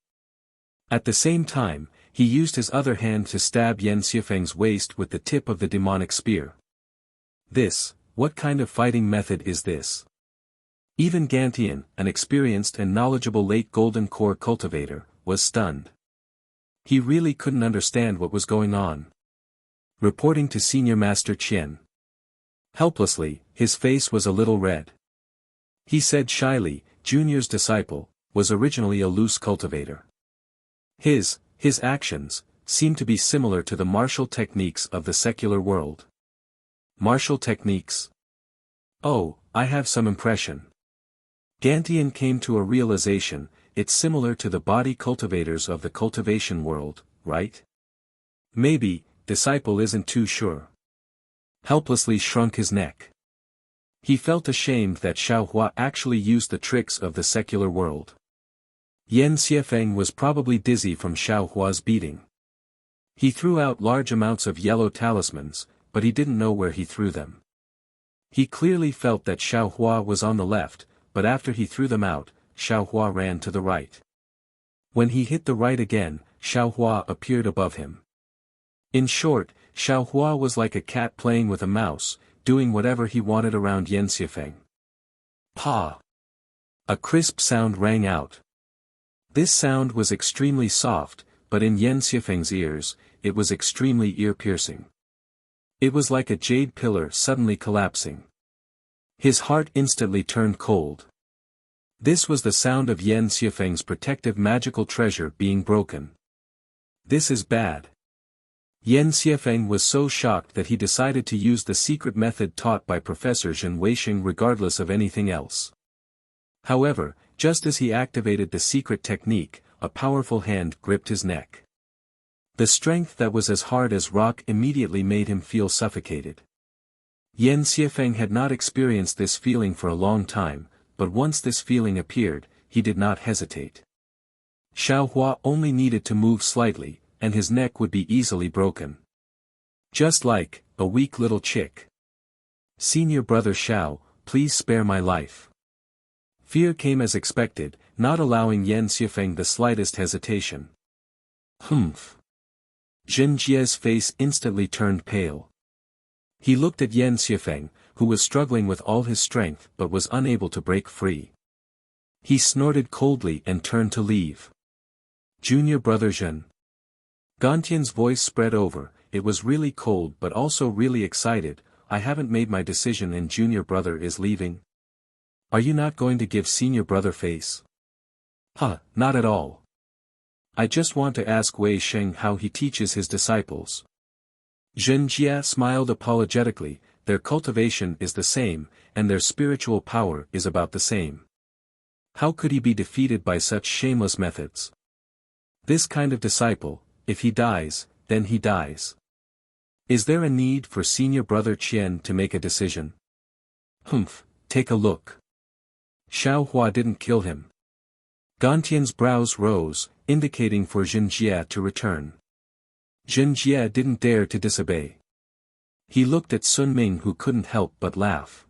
At the same time, he used his other hand to stab Yan Xiefeng's waist with the tip of the demonic spear. What kind of fighting method is this? Even Gantian, an experienced and knowledgeable late Golden Core cultivator, was stunned. He really couldn't understand what was going on. Reporting to Senior Master Qian. Helplessly, his face was a little red. He said shyly, Junior's disciple, was originally a loose cultivator. His actions, seemed to be similar to the martial techniques of the secular world. Martial techniques? Oh, I have some impression. Gantian came to a realization, it's similar to the body cultivators of the cultivation world, right? Maybe, disciple isn't too sure. Helplessly shrunk his neck. He felt ashamed that Xiaohua actually used the tricks of the secular world. Yan Xiefeng was probably dizzy from Xiaohua's beating. He threw out large amounts of yellow talismans, but he didn't know where he threw them. He clearly felt that Xiaohua was on the left, but after he threw them out, Xiaohua ran to the right. When he hit the right again, Xiaohua appeared above him. In short, Xiaohua was like a cat playing with a mouse, doing whatever he wanted around Yan Xiefeng. Pa! A crisp sound rang out. This sound was extremely soft, but in Yan Xiefeng's ears, it was extremely ear-piercing. It was like a jade pillar suddenly collapsing. His heart instantly turned cold. This was the sound of Yan Xiefeng's protective magical treasure being broken. This is bad. Yan Xiefeng was so shocked that he decided to use the secret method taught by Professor Zhen Weixing regardless of anything else. However, just as he activated the secret technique, a powerful hand gripped his neck. The strength that was as hard as rock immediately made him feel suffocated. Yan Xiefeng had not experienced this feeling for a long time, but once this feeling appeared, he did not hesitate. Xiaohua only needed to move slightly, and his neck would be easily broken. Just like a weak little chick. Senior brother Xiao, please spare my life. Fear came as expected, not allowing Yan Xiefeng the slightest hesitation. Humph. Zhen Jie's face instantly turned pale. He looked at Yan Xiefeng, who was struggling with all his strength but was unable to break free. He snorted coldly and turned to leave. Junior brother Zhen. Gantian's voice spread over, it was really cold but also really excited, I haven't made my decision and junior brother is leaving. Are you not going to give senior brother face? Huh, not at all. I just want to ask Wei Sheng how he teaches his disciples. Zhen Jie smiled apologetically, their cultivation is the same, and their spiritual power is about the same. How could he be defeated by such shameless methods? This kind of disciple, if he dies, then he dies. Is there a need for senior brother Qian to make a decision? Humph, take a look. Xiaohua didn't kill him. Gantian's brows rose, indicating for Zhen Jie to return. Zhen Jie didn't dare to disobey. He looked at Sun Ming who couldn't help but laugh.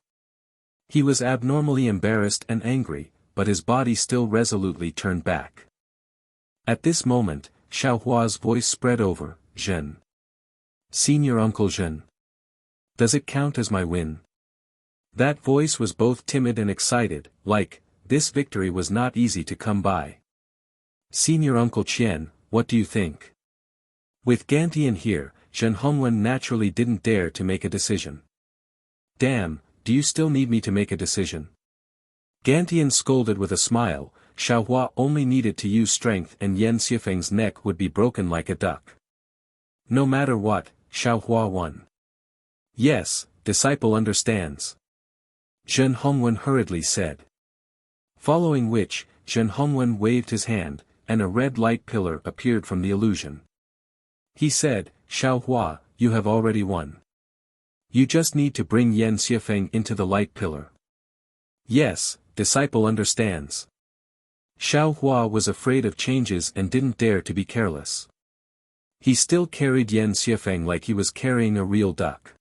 He was abnormally embarrassed and angry, but his body still resolutely turned back. At this moment, Xiaohua's voice spread over, Zhen. Senior Uncle Zhen. Does it count as my win? That voice was both timid and excited, like, this victory was not easy to come by. Senior Uncle Qian, what do you think? With Gantian here, Zhen Hongwen naturally didn't dare to make a decision. Damn, do you still need me to make a decision? Gantian scolded with a smile, Xiaohua only needed to use strength and Yan Xiefeng's neck would be broken like a duck. No matter what, Xiaohua won. Yes, disciple understands. Zhen Hongwen hurriedly said. Following which, Zhen Hongwen waved his hand, and a red light pillar appeared from the illusion. He said, Xiaohua, you have already won. You just need to bring Yan Xiefeng into the light pillar. Yes, disciple understands. Xiao Hua was afraid of changes and didn't dare to be careless. He still carried Yan Xiefeng like he was carrying a real duck.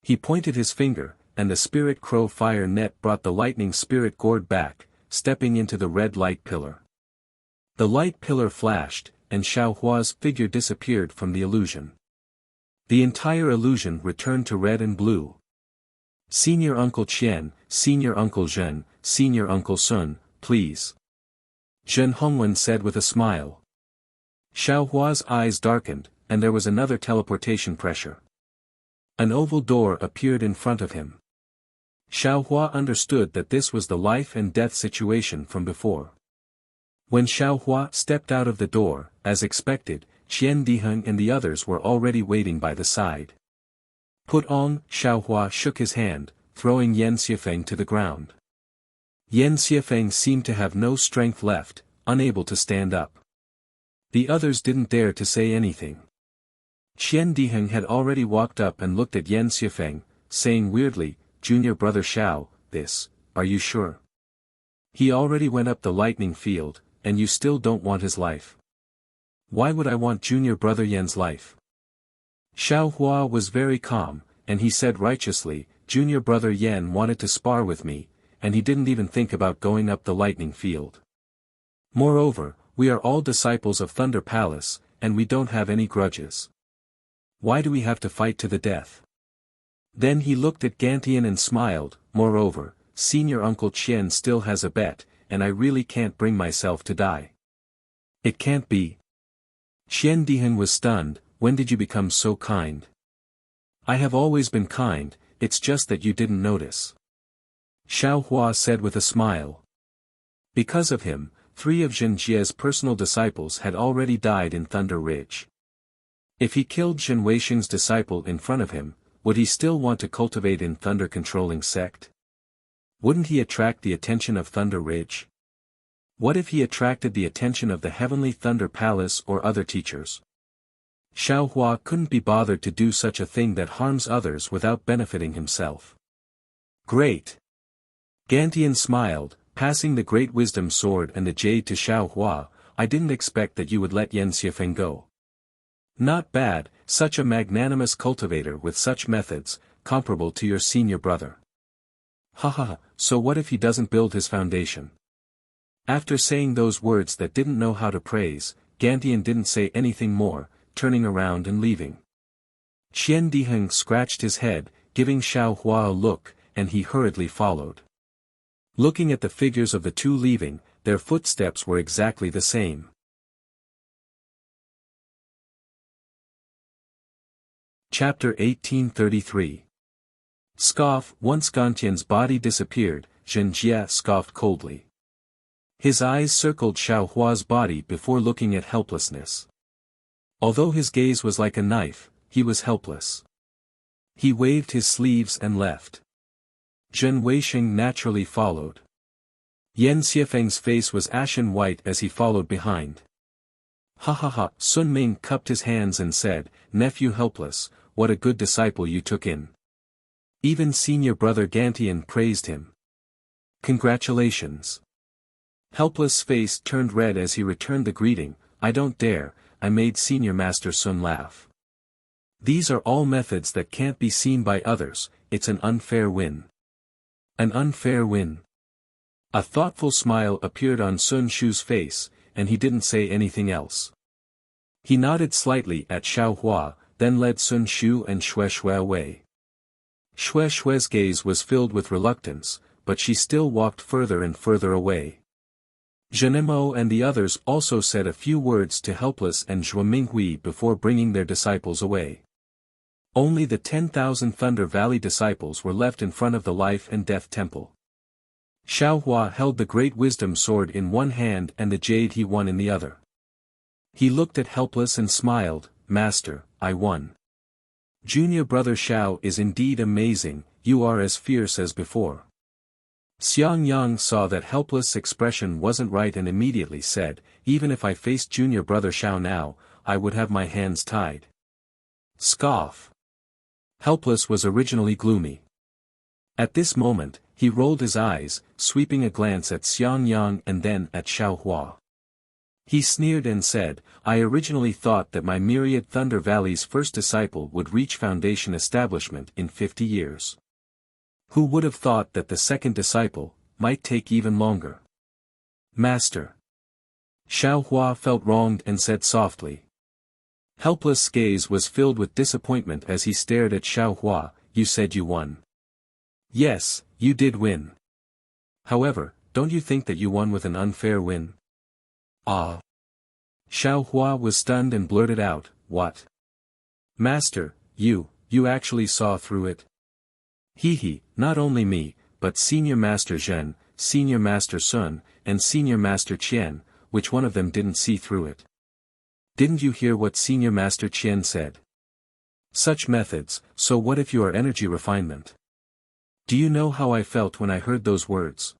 He pointed his finger, and the spirit crow fire net brought the lightning spirit gourd back, stepping into the red light pillar. The light pillar flashed, and Xiao Hua's figure disappeared from the illusion. The entire illusion returned to red and blue. Senior Uncle Qian, Senior Uncle Zhen, Senior Uncle Sun, please. Zhen Hongwen said with a smile. Xiao Hua's eyes darkened, and there was another teleportation pressure. An oval door appeared in front of him. Xiao Hua understood that this was the life and death situation from before. When Xiao Hua stepped out of the door, as expected, Qian Diheng and the others were already waiting by the side. Put on, Xiao Hua shook his hand, throwing Yan Xiefeng to the ground. Yan Xiefeng seemed to have no strength left, unable to stand up. The others didn't dare to say anything. Qian Diheng had already walked up and looked at Yan Xiefeng, saying weirdly, Junior brother Xiao, are you sure? He already went up the lightning field, and you still don't want his life. Why would I want junior brother Yan's life? Xiao Hua was very calm, and he said righteously, junior brother Yan wanted to spar with me, and he didn't even think about going up the lightning field. Moreover, we are all disciples of Thunder Palace, and we don't have any grudges. Why do we have to fight to the death? Then he looked at Gantian and smiled, moreover, Senior Uncle Qian still has a bet, and I really can't bring myself to die. It can't be. Qian Diheng was stunned, when did you become so kind? I have always been kind, it's just that you didn't notice. Xiao Hua said with a smile. Because of him, 3 of Zhen Jie's personal disciples had already died in Thunder Ridge. If he killed Zhen Weisheng's disciple in front of him, would he still want to cultivate in Thunder-controlling sect? Wouldn't he attract the attention of Thunder Ridge? What if he attracted the attention of the Heavenly Thunder Palace or other teachers? Xiao Hua couldn't be bothered to do such a thing that harms others without benefiting himself. Great! Gantian smiled, passing the Great Wisdom Sword and the jade to Xiao Hua. I didn't expect that you would let Yan Xiefeng go. Not bad, such a magnanimous cultivator with such methods, comparable to your senior brother. Haha, so what if he doesn't build his foundation? After saying those words that didn't know how to praise, Gantian didn't say anything more, turning around and leaving. Qian Diheng scratched his head, giving Xiao Hua a look, and he hurriedly followed. Looking at the figures of the two leaving, their footsteps were exactly the same. Chapter 1833. Scoff. Once Gantian's body disappeared, Zhen Jie scoffed coldly. His eyes circled Xiao Hua's body before looking at helplessness. Although his gaze was like a knife, he was helpless. He waved his sleeves and left. Zhen Weisheng naturally followed. Yan Xiefeng's face was ashen white as he followed behind. Ha ha ha, Sun Ming cupped his hands and said, Nephew helpless, what a good disciple you took in. Even senior brother Gantian praised him. Congratulations. Helpless' face turned red as he returned the greeting, I don't dare, I made senior master Sun laugh. These are all methods that can't be seen by others, it's an unfair win. An unfair win. A thoughtful smile appeared on Sun Shu's face, and he didn't say anything else. He nodded slightly at Xiao Hua, then led Sun Shu and Xue Xue away. Xue Xue's gaze was filled with reluctance, but she still walked further and further away. Zhenemo and the others also said a few words to Helpless and Zhuo Minghui before bringing their disciples away. Only the 10,000 Thunder Valley disciples were left in front of the Life and Death Temple. Xiao Hua held the Great Wisdom Sword in one hand and the jade he won in the other. He looked at Helpless and smiled, Master, I won. Junior brother Xiao is indeed amazing, you are as fierce as before. Xiang Yang saw that Helpless' expression wasn't right and immediately said, even if I faced junior brother Xiao now, I would have my hands tied. Scoff. Helpless was originally gloomy. At this moment, he rolled his eyes, sweeping a glance at Xiang Yang and then at Xiao Hua. He sneered and said, I originally thought that my myriad Thunder Valley's first disciple would reach foundation establishment in 50 years. Who would have thought that the second disciple might take even longer? Master. Xiao Hua felt wronged and said softly. Helpless' gaze was filled with disappointment as he stared at Xiao Hua. You said you won. Yes, you did win. However, don't you think that you won with an unfair win? Ah. Xiao Hua was stunned and blurted out, what? Master, you actually saw through it? He, not only me, but Senior Master Zhen, Senior Master Sun, and Senior Master Qian, which one of them didn't see through it? Didn't you hear what Senior Master Qian said? Such methods, so what if you are energy refinement? Do you know how I felt when I heard those words?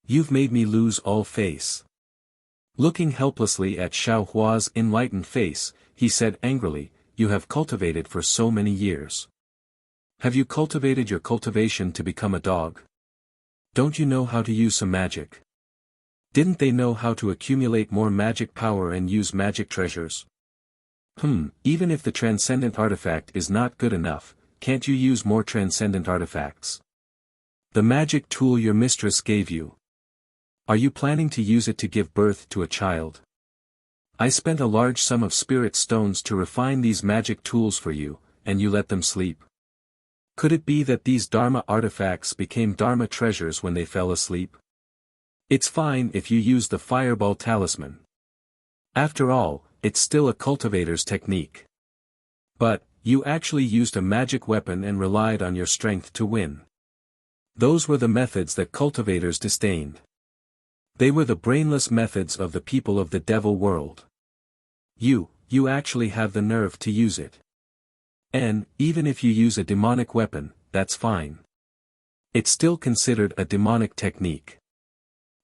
You've made me lose all face. Looking helplessly at Xiao Hua's enlightened face, he said angrily, you have cultivated for so many years. Have you cultivated your cultivation to become a dog? Don't you know how to use some magic? Didn't they know how to accumulate more magic power and use magic treasures? Even if the transcendent artifact is not good enough, can't you use more transcendent artifacts? The magic tool your mistress gave you. Are you planning to use it to give birth to a child? I spent a large sum of spirit stones to refine these magic tools for you, and you let them sleep. Could it be that these Dharma artifacts became Dharma treasures when they fell asleep? It's fine if you use the fireball talisman. After all, it's still a cultivator's technique. But, you actually used a magic weapon and relied on your strength to win. Those were the methods that cultivators disdained. They were the brainless methods of the people of the devil world. You actually have the nerve to use it. And, even if you use a demonic weapon, that's fine. It's still considered a demonic technique.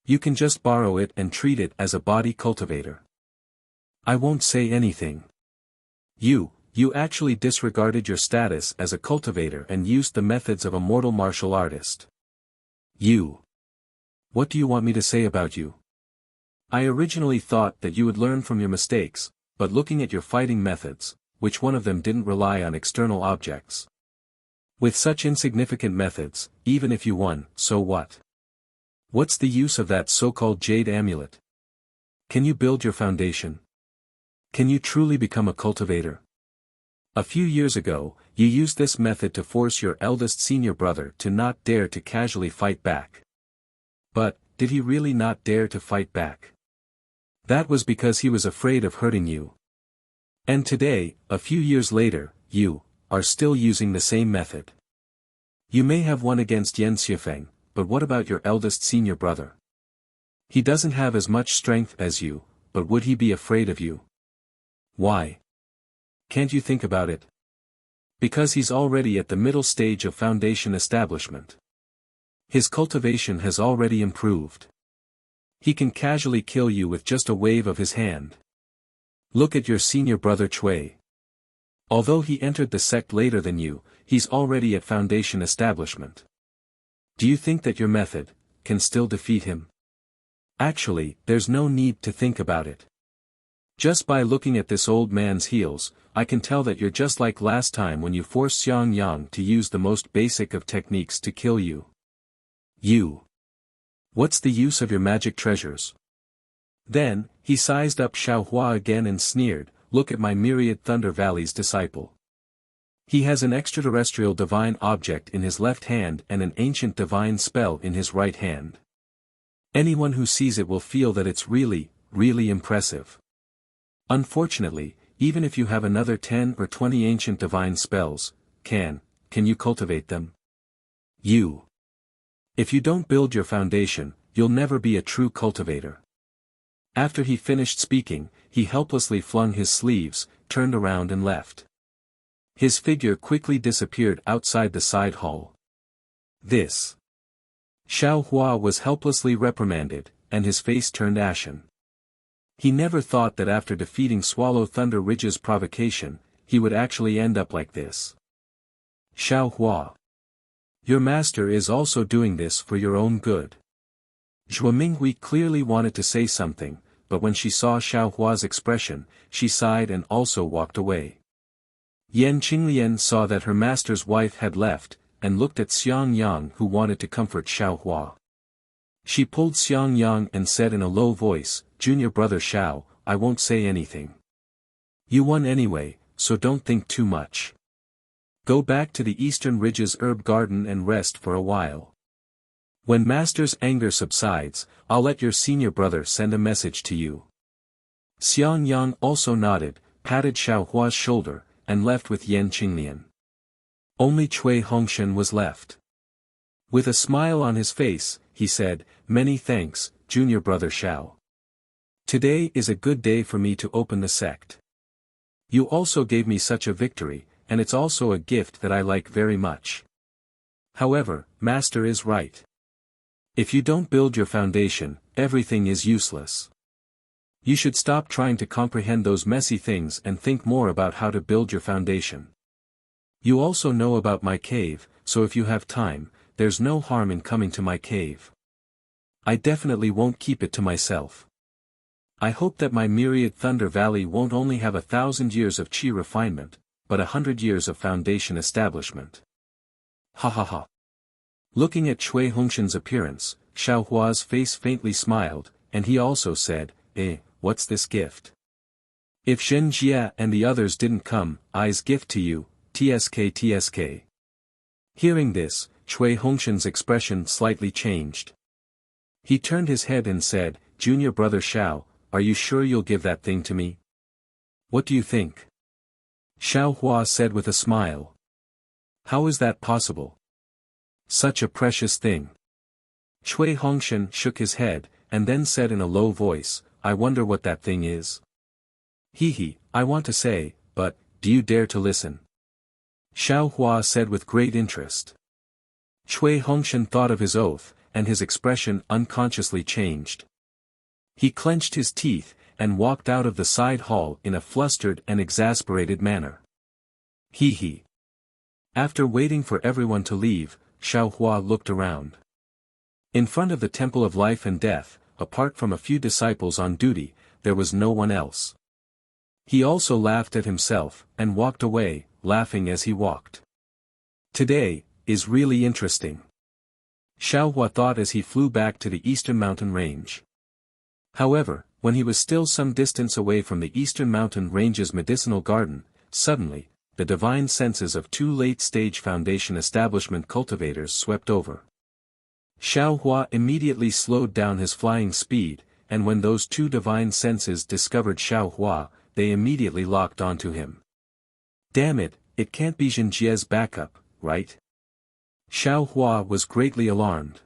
You can just borrow it and treat it as a body cultivator. I won't say anything. You actually disregarded your status as a cultivator and used the methods of a mortal martial artist. What do you want me to say about you? I originally thought that you would learn from your mistakes, but looking at your fighting methods, which one of them didn't rely on external objects? With such insignificant methods, even if you won, so what? What's the use of that so-called jade amulet? Can you build your foundation? Can you truly become a cultivator? A few years ago, you used this method to force your eldest senior brother to not dare to casually fight back. But, did he really not dare to fight back? That was because he was afraid of hurting you. And today, a few years later, you are still using the same method. You may have won against Yan Xifeng, but what about your eldest senior brother? He doesn't have as much strength as you, but would he be afraid of you? Why? Can't you think about it? Because he's already at the middle stage of foundation establishment. His cultivation has already improved. He can casually kill you with just a wave of his hand. Look at your senior brother Cui. Although he entered the sect later than you, he's already at foundation establishment. Do you think that your method can still defeat him? Actually, there's no need to think about it. Just by looking at this old man's heels, I can tell that you're just like last time when you forced Xiang Yang to use the most basic of techniques to kill you. What's the use of your magic treasures? Then, he sized up Xiao Hua again and sneered, look at my myriad Thunder Valley's disciple. He has an extraterrestrial divine object in his left hand and an ancient divine spell in his right hand. Anyone who sees it will feel that it's really, really impressive. Unfortunately, even if you have another 10 or 20 ancient divine spells, can you cultivate them? If you don't build your foundation, you'll never be a true cultivator. After he finished speaking, he helplessly flung his sleeves, turned around and left. His figure quickly disappeared outside the side hall. This. Xiao Hua was helplessly reprimanded, and his face turned ashen. He never thought that after defeating Swallow Thunder Ridge's provocation, he would actually end up like this. Xiao Hua. Your master is also doing this for your own good. Zhou Minghui clearly wanted to say something, but when she saw Xiao Hua's expression, she sighed and also walked away. Yan Qinglian saw that her master's wife had left, and looked at Xiang Yang who wanted to comfort Xiao Hua. She pulled Xiang Yang and said in a low voice, "Junior brother Xiao, I won't say anything. You won anyway, so don't think too much. Go back to the Eastern Ridges herb garden and rest for a while. When master's anger subsides, I'll let your senior brother send a message to you." Xiang Yang also nodded, patted Xiao Hua's shoulder, and left with Yan Qinglian. Only Cui Hongshan was left. With a smile on his face, he said, "Many thanks, junior brother Xiao. Today is a good day for me to open the sect. You also gave me such a victory, and it's also a gift that I like very much. However, master is right. If you don't build your foundation, everything is useless. You should stop trying to comprehend those messy things and think more about how to build your foundation. You also know about my cave, so if you have time, there's no harm in coming to my cave. I definitely won't keep it to myself. I hope that my myriad Thunder Valley won't only have 1,000 years of chi refinement, but 100 years of foundation establishment." Ha ha ha. Looking at Cui Hongshan's appearance, Xiao Hua's face faintly smiled, and he also said, "What's this gift? If Shen Jia and the others didn't come, I's gift to you, tsk. Hearing this, Cui Hongshan's expression slightly changed. He turned his head and said, "Junior brother Xiao, are you sure you'll give that thing to me? What do you think?" Xiao Hua said with a smile. "How is that possible? Such a precious thing." Cui Hongshan shook his head, and then said in a low voice, "I wonder what that thing is." I want to say, but, do you dare to listen?" Xiao Hua said with great interest. Cui Hongshan thought of his oath, and his expression unconsciously changed. He clenched his teeth, and walked out of the side hall in a flustered and exasperated manner. After waiting for everyone to leave, Xiao Hua looked around. In front of the Temple of Life and Death, apart from a few disciples on duty, there was no one else. He also laughed at himself, and walked away, laughing as he walked. "Today is really interesting," Xiao Hua thought as he flew back to the Eastern Mountain Range. However, when he was still some distance away from the Eastern Mountain Range's medicinal garden, suddenly, the divine senses of two late-stage foundation establishment cultivators swept over. Xiao Hua immediately slowed down his flying speed, and when those two divine senses discovered Xiao Hua, they immediately locked onto him. "Damn it, it can't be Zhen Jie's backup, right?" Xiao Hua was greatly alarmed.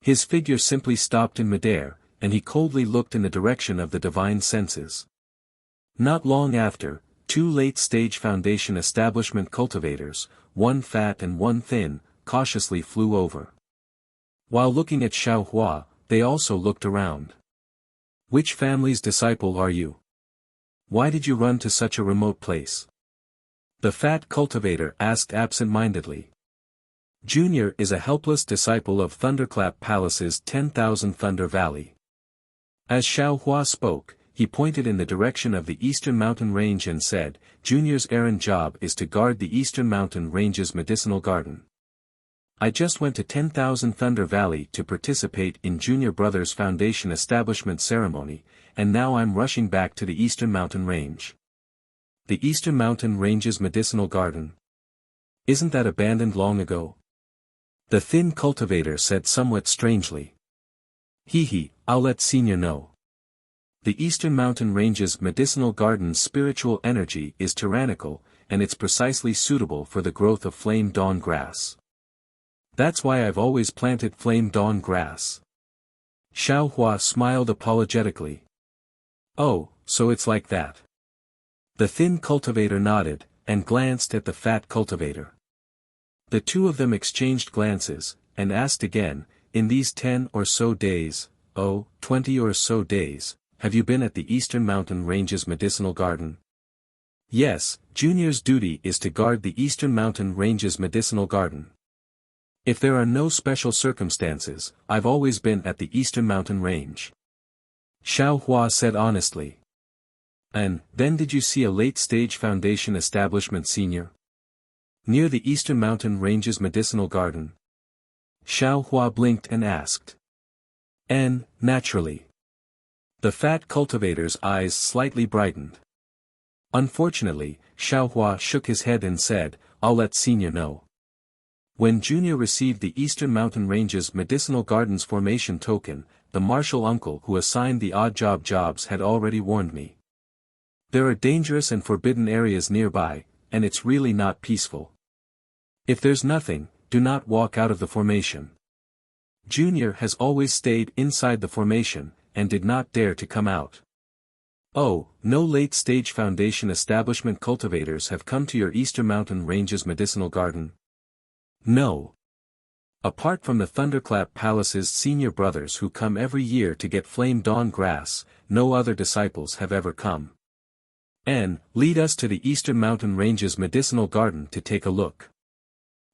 His figure simply stopped in midair, and he coldly looked in the direction of the divine senses. Not long after, two late-stage foundation establishment cultivators, one fat and one thin, cautiously flew over. While looking at Xiao Hua, they also looked around. "Which family's disciple are you? Why did you run to such a remote place?" The fat cultivator asked absent-mindedly. "Junior is a helpless disciple of Thunderclap Palace's 10,000 Thunder Valley." As Xiao Hua spoke, he pointed in the direction of the Eastern Mountain Range and said, "Junior's errand job is to guard the Eastern Mountain Range's medicinal garden. I just went to 10,000 Thunder Valley to participate in Junior Brothers Foundation establishment ceremony, and now I'm rushing back to the Eastern Mountain Range." "The Eastern Mountain Range's medicinal garden? Isn't that abandoned long ago?" the thin cultivator said somewhat strangely. I'll let Senior know. The Eastern Mountain Range's medicinal garden's spiritual energy is tyrannical, and it's precisely suitable for the growth of flame dawn grass. That's why I've always planted flame dawn grass." Xiao Hua smiled apologetically. "Oh, so it's like that." The thin cultivator nodded, and glanced at the fat cultivator. The two of them exchanged glances, and asked again, "In these 10 or so days, 20 or so days, have you been at the Eastern Mountain Range's medicinal garden?" Yes, Junior's duty is to guard the Eastern Mountain Range's medicinal garden. If there are no special circumstances, I've always been at the Eastern Mountain Range. Xiao Hua said honestly. And, then did you see a late-stage Foundation establishment senior? Near the Eastern Mountain Range's medicinal garden? Xiao Hua blinked and asked. Naturally. The fat cultivator's eyes slightly brightened. Unfortunately, Xiao Hua shook his head and said, I'll let Senior know. When Junior received the Eastern Mountain Range's medicinal gardens formation token, the martial uncle who assigned the odd jobs had already warned me. There are dangerous and forbidden areas nearby, and it's really not peaceful. If there's nothing, do not walk out of the formation. Junior has always stayed inside the formation, and did not dare to come out. Oh, no late-stage Foundation establishment cultivators have come to your Eastern Mountain Range's medicinal garden? No. Apart from the Thunderclap Palace's senior brothers who come every year to get Flame Dawn grass, no other disciples have ever come. Lead us to the Eastern Mountain Range's medicinal garden to take a look.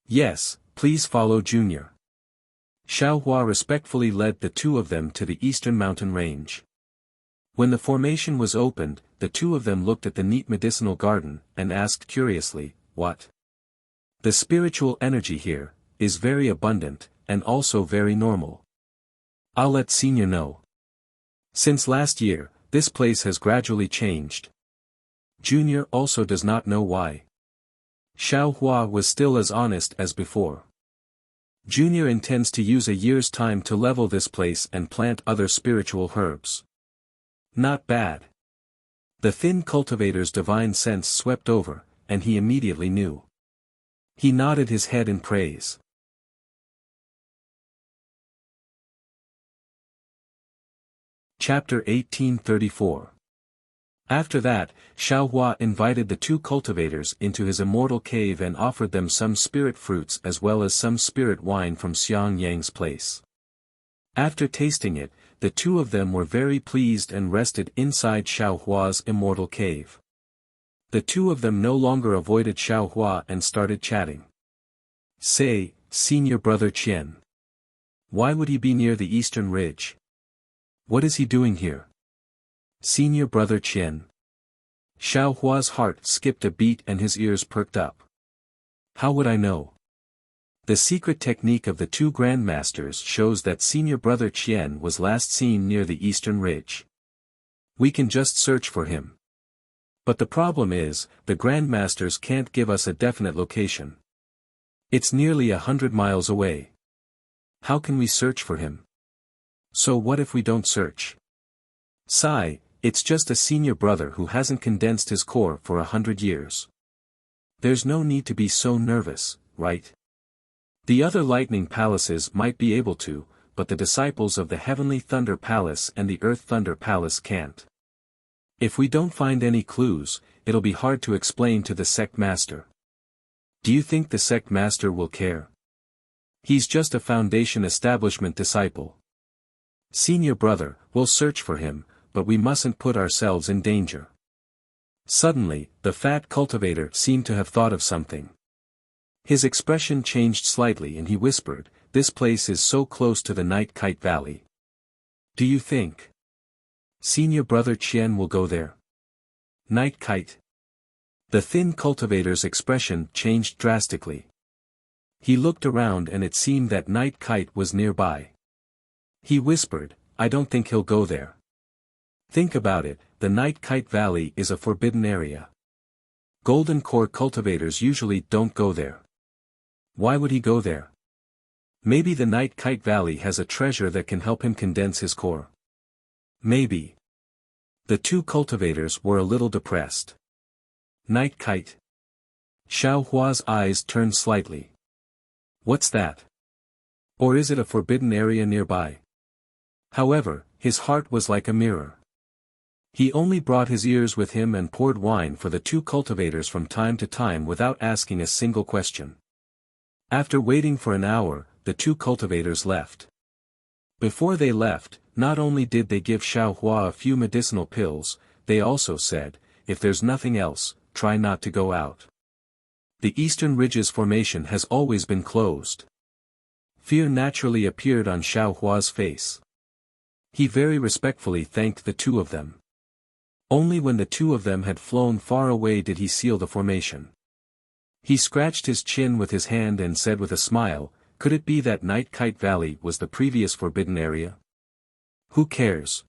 Yes, please follow Junior. Xiao Hua respectfully led the two of them to the Eastern Mountain Range. When the formation was opened, the two of them looked at the neat medicinal garden, and asked curiously, what? The spiritual energy here is very abundant, and also very normal. I'll let Senior know. Since last year, this place has gradually changed. Junior also does not know why. Xiao Hua was still as honest as before. Junior intends to use a year's time to level this place and plant other spiritual herbs. Not bad. The thin cultivator's divine sense swept over, and he immediately knew. He nodded his head in praise. Chapter 1834. After that, Xiao Hua invited the two cultivators into his immortal cave and offered them some spirit fruits as well as some spirit wine from Xiang Yang's place. After tasting it, the two of them were very pleased and rested inside Xiao Hua's immortal cave. The two of them no longer avoided Xiao Hua and started chatting. Say, Senior Brother Qian. Why would he be near the Eastern Ridge? What is he doing here? Senior Brother Qian. Xiao Hua's heart skipped a beat and his ears perked up. How would I know? The secret technique of the two grandmasters shows that Senior Brother Qian was last seen near the Eastern Ridge. We can just search for him. But the problem is, the grandmasters can't give us a definite location. It's nearly 100 miles away. How can we search for him? So what if we don't search? Sigh, it's just a senior brother who hasn't condensed his core for 100 years. There's no need to be so nervous, right? The other lightning palaces might be able to, but the disciples of the Heavenly Thunder Palace and the Earth Thunder Palace can't. If we don't find any clues, it'll be hard to explain to the sect master. Do you think the sect master will care? He's just a Foundation establishment disciple. Senior brother, we'll search for him, but we mustn't put ourselves in danger. Suddenly, the fat cultivator seemed to have thought of something. His expression changed slightly and he whispered, this place is so close to the Night Kite Valley. Do you think Senior Brother Qian will go there? Night Kite. The thin cultivator's expression changed drastically. He looked around and it seemed that Night Kite was nearby. He whispered, I don't think he'll go there. Think about it, the Night Kite Valley is a forbidden area. Golden core cultivators usually don't go there. Why would he go there? Maybe the Night Kite Valley has a treasure that can help him condense his core. Maybe. The two cultivators were a little depressed. Night Kite. Xiao Hua's eyes turned slightly. What's that? Or is it a forbidden area nearby? However, his heart was like a mirror. He only brought his ears with him and poured wine for the two cultivators from time to time without asking a single question. After waiting for an hour, the two cultivators left. Before they left, not only did they give Xiao Hua a few medicinal pills, they also said, if there's nothing else, try not to go out. The Eastern Ridge's formation has always been closed. Fear naturally appeared on Xiao Hua's face. He very respectfully thanked the two of them. Only when the two of them had flown far away did he seal the formation. He scratched his chin with his hand and said with a smile, "Could it be that Night Kite Valley was the previous forbidden area? Who cares?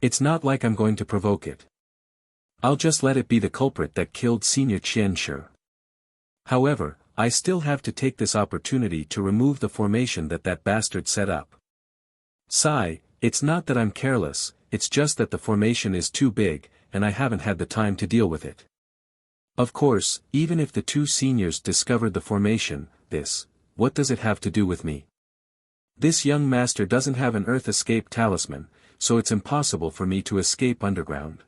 It's not like I'm going to provoke it. I'll just let it be the culprit that killed Senior Qian Shi. However, I still have to take this opportunity to remove the formation that bastard set up. Sigh, it's not that I'm careless, it's just that the formation is too big, and I haven't had the time to deal with it." Of course, even if the two seniors discovered the formation, what does it have to do with me? This young master doesn't have an earth escape talisman, so it's impossible for me to escape underground.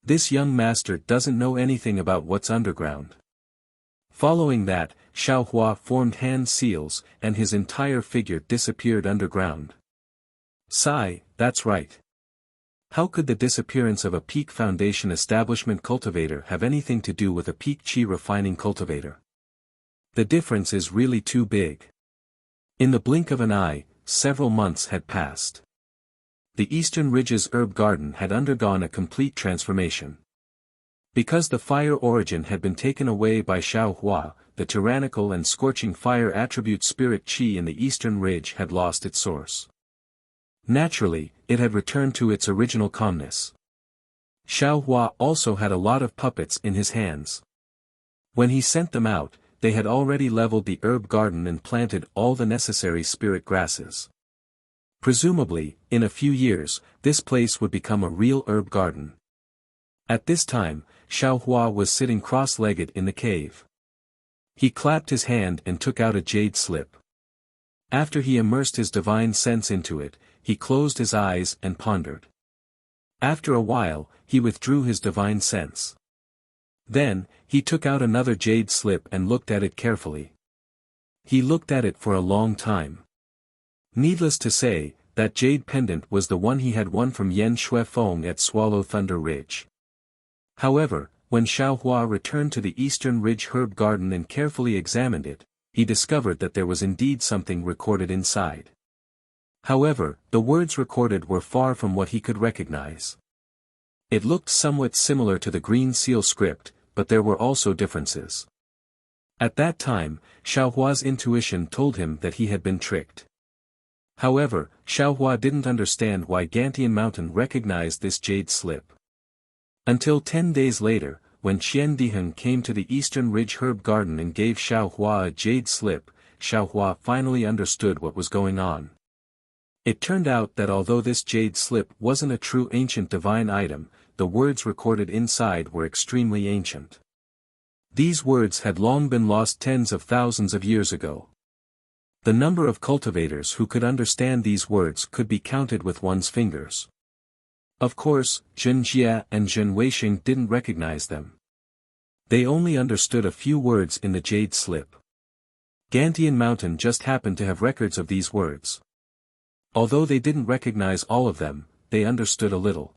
This young master doesn't know anything about what's underground. Following that, Xiao Hua formed hand seals, and his entire figure disappeared underground. Sigh, that's right. How could the disappearance of a peak foundation establishment cultivator have anything to do with a peak qi refining cultivator? The difference is really too big. In the blink of an eye, several months had passed. The Eastern Ridge's herb garden had undergone a complete transformation. Because the fire origin had been taken away by Xiao Hua, the tyrannical and scorching fire attribute spirit qi in the Eastern Ridge had lost its source. Naturally, it had returned to its original calmness. Xiao Hua also had a lot of puppets in his hands. When he sent them out, they had already leveled the herb garden and planted all the necessary spirit grasses. Presumably, in a few years, this place would become a real herb garden. At this time, Xiao Hua was sitting cross-legged in the cave. He clapped his hand and took out a jade slip. After he immersed his divine sense into it, he closed his eyes and pondered. After a while, he withdrew his divine sense. Then, he took out another jade slip and looked at it carefully. He looked at it for a long time. Needless to say, that jade pendant was the one he had won from Yan Shuifeng at Swallow Thunder Ridge. However, when Xiao Hua returned to the Eastern Ridge herb garden and carefully examined it, he discovered that there was indeed something recorded inside. However, the words recorded were far from what he could recognize. It looked somewhat similar to the Green Seal script, but there were also differences. At that time, Xiao Hua's intuition told him that he had been tricked. However, Xiao Hua didn't understand why Gantian Mountain recognized this jade slip. Until 10 days later, when Qian Diheng came to the Eastern Ridge herb garden and gave Xiao Hua a jade slip, Xiao Hua finally understood what was going on. It turned out that although this jade slip wasn't a true ancient divine item, the words recorded inside were extremely ancient. These words had long been lost tens of thousands of years ago. The number of cultivators who could understand these words could be counted with one's fingers. Of course, Zhen Jia and Zhen Weixing didn't recognize them. They only understood a few words in the jade slip. Gantian Mountain just happened to have records of these words. Although they didn't recognize all of them, they understood a little.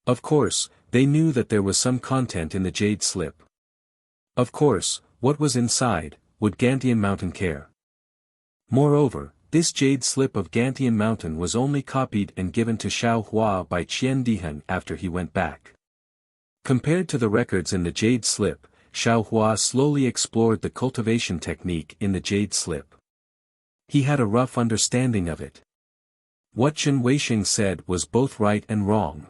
Of course, they knew that there was some content in the jade slip. Of course, what was inside, would Gantian Mountain care? Moreover, this jade slip of Gantian Mountain was only copied and given to Xiao Hua by Qian Diheng after he went back. Compared to the records in the jade slip, Xiao Hua slowly explored the cultivation technique in the jade slip. He had a rough understanding of it. What Zhen Weixing said was both right and wrong.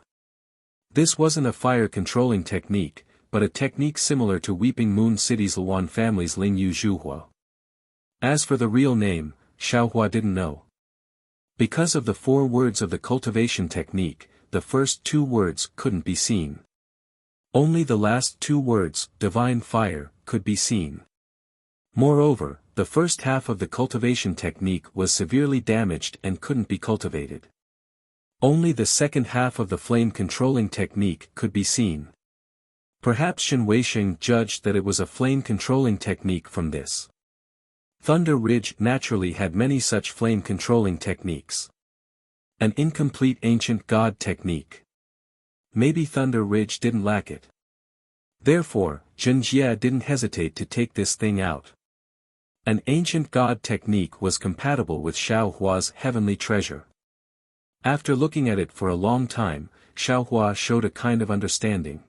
This wasn't a fire-controlling technique, but a technique similar to Weeping Moon City's Luan family's Ling Yu Zhuhua. As for the real name, Xiao Hua didn't know. Because of the 4 words of the cultivation technique, the first 2 words couldn't be seen. Only the last 2 words, divine fire, could be seen. Moreover, the first half of the cultivation technique was severely damaged and couldn't be cultivated. Only the second half of the flame-controlling technique could be seen. Perhaps Zhen Weixing judged that it was a flame-controlling technique from this. Thunder Ridge naturally had many such flame-controlling techniques. An incomplete ancient god technique. Maybe Thunder Ridge didn't lack it. Therefore, Zhenjie didn't hesitate to take this thing out. An ancient god technique was compatible with Xiaohua's heavenly treasure. After looking at it for a long time, Xiaohua showed a kind of understanding.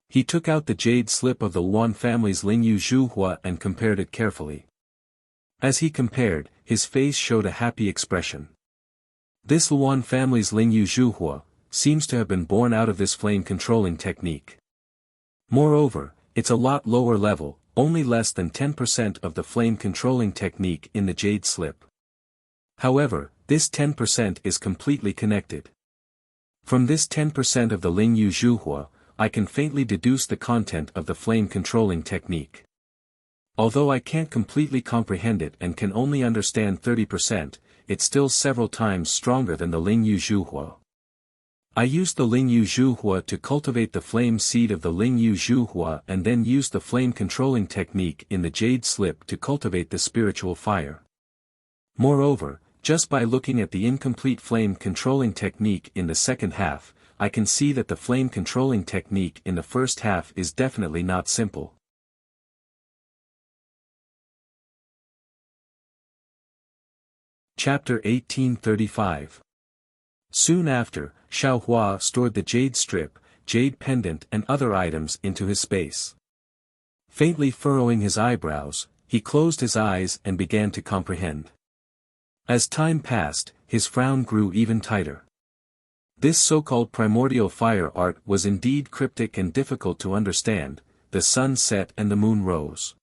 He took out the jade slip of the Luan family's Lingyu Zhuhua and compared it carefully. As he compared, his face showed a happy expression. This Luan family's Lingyu Zhuhua seems to have been born out of this flame-controlling technique. Moreover, it's a lot lower level, only less than 10% of the flame-controlling technique in the jade slip. However, this 10% is completely connected. From this 10% of the Lingyu Zhuhua, I can faintly deduce the content of the flame-controlling technique. Although I can't completely comprehend it and can only understand 30%, it's still several times stronger than the Lingyu Zhuhua. I used the Lingyu Zhuhua to cultivate the flame seed of the Lingyu Zhuhua and then used the flame-controlling technique in the jade slip to cultivate the spiritual fire. Moreover, just by looking at the incomplete flame-controlling technique in the second half, I can see that the flame-controlling technique in the first half is definitely not simple. Chapter 1835. Soon after, Xiaohua stored the jade strip, jade pendant and other items into his space. Faintly furrowing his eyebrows, he closed his eyes and began to comprehend. As time passed, his frown grew even tighter. This so-called primordial fire art was indeed cryptic and difficult to understand. The sun set and the moon rose.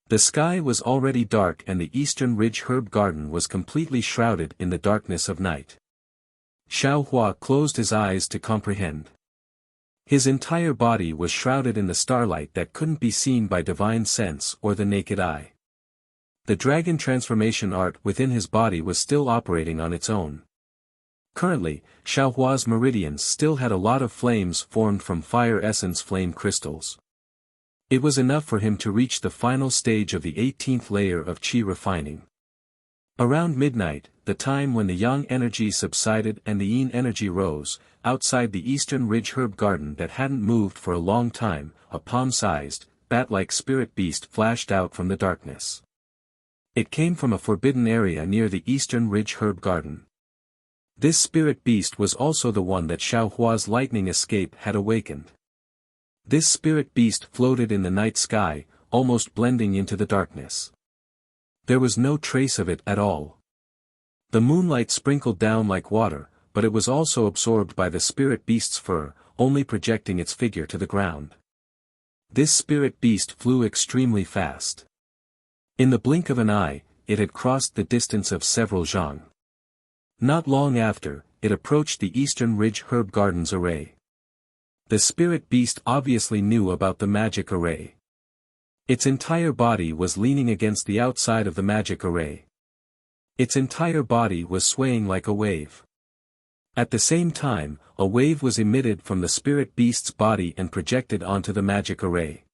The sky was already dark and the eastern ridge herb garden was completely shrouded in the darkness of night. Xiaohua closed his eyes to comprehend. His entire body was shrouded in the starlight that couldn't be seen by divine sense or the naked eye. The dragon transformation art within his body was still operating on its own. Currently, Xiaohua's meridians still had a lot of flames formed from fire essence flame crystals. It was enough for him to reach the final stage of the 18th layer of qi refining. Around midnight, the time when the yang energy subsided and the yin energy rose, outside the eastern ridge herb garden that hadn't moved for a long time, a palm-sized, bat-like spirit beast flashed out from the darkness. It came from a forbidden area near the eastern ridge herb garden. This spirit beast was also the one that Xiaohua's lightning escape had awakened. This spirit beast floated in the night sky, almost blending into the darkness. There was no trace of it at all. The moonlight sprinkled down like water, but it was also absorbed by the spirit beast's fur, only projecting its figure to the ground. This spirit beast flew extremely fast. In the blink of an eye, it had crossed the distance of several zhang. Not long after, it approached the eastern ridge herb garden's array. The spirit beast obviously knew about the magic array. Its entire body was leaning against the outside of the magic array. Its entire body was swaying like a wave. At the same time, a wave was emitted from the spirit beast's body and projected onto the magic array.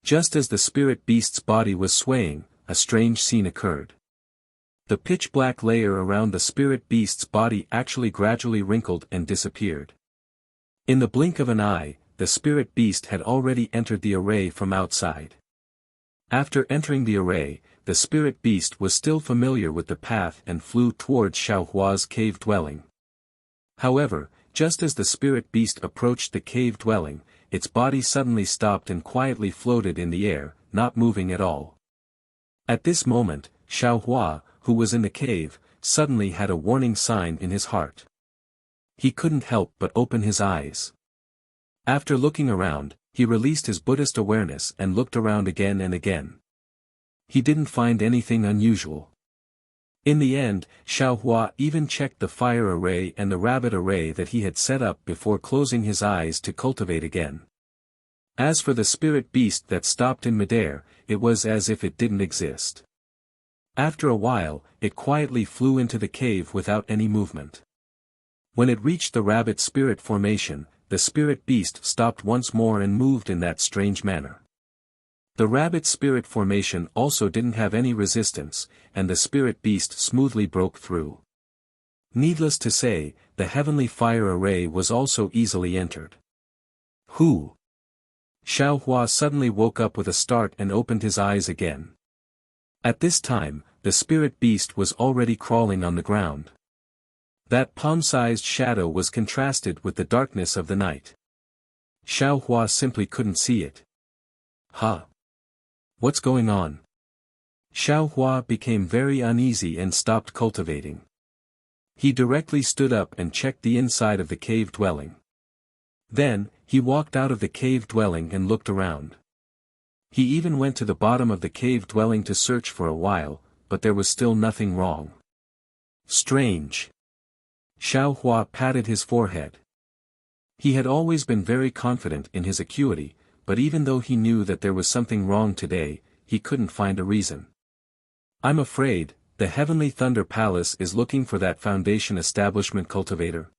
Just as the spirit beast's body was swaying, a strange scene occurred. The pitch-black layer around the spirit beast's body actually gradually wrinkled and disappeared. In the blink of an eye, the spirit beast had already entered the array from outside. After entering the array, the spirit beast was still familiar with the path and flew towards Xiaohua's cave dwelling. However, just as the spirit beast approached the cave dwelling, its body suddenly stopped and quietly floated in the air, not moving at all. At this moment, Xiaohua, who was in the cave, suddenly had a warning sign in his heart. He couldn't help but open his eyes. After looking around, he released his Buddhist awareness and looked around again and again. He didn't find anything unusual. In the end, Xiaohua even checked the fire array and the rabbit array that he had set up before closing his eyes to cultivate again. As for the spirit beast that stopped in midair, it was as if it didn't exist. After a while, it quietly flew into the cave without any movement. When it reached the rabbit spirit formation, the spirit beast stopped once more and moved in that strange manner. The rabbit spirit formation also didn't have any resistance, and the spirit beast smoothly broke through. Needless to say, the heavenly fire array was also easily entered. Who? Xiao Hua suddenly woke up with a start and opened his eyes again. At this time, the spirit beast was already crawling on the ground. That palm-sized shadow was contrasted with the darkness of the night. Xiao Hua simply couldn't see it. Huh? What's going on? Xiao Hua became very uneasy and stopped cultivating. He directly stood up and checked the inside of the cave dwelling. Then, he walked out of the cave dwelling and looked around. He even went to the bottom of the cave dwelling to search for a while, but there was still nothing wrong. Strange. Xiao Hua patted his forehead. He had always been very confident in his acuity, but even though he knew that there was something wrong today, he couldn't find a reason. I'm afraid, the Heavenly Thunder Palace is looking for that foundation establishment cultivator.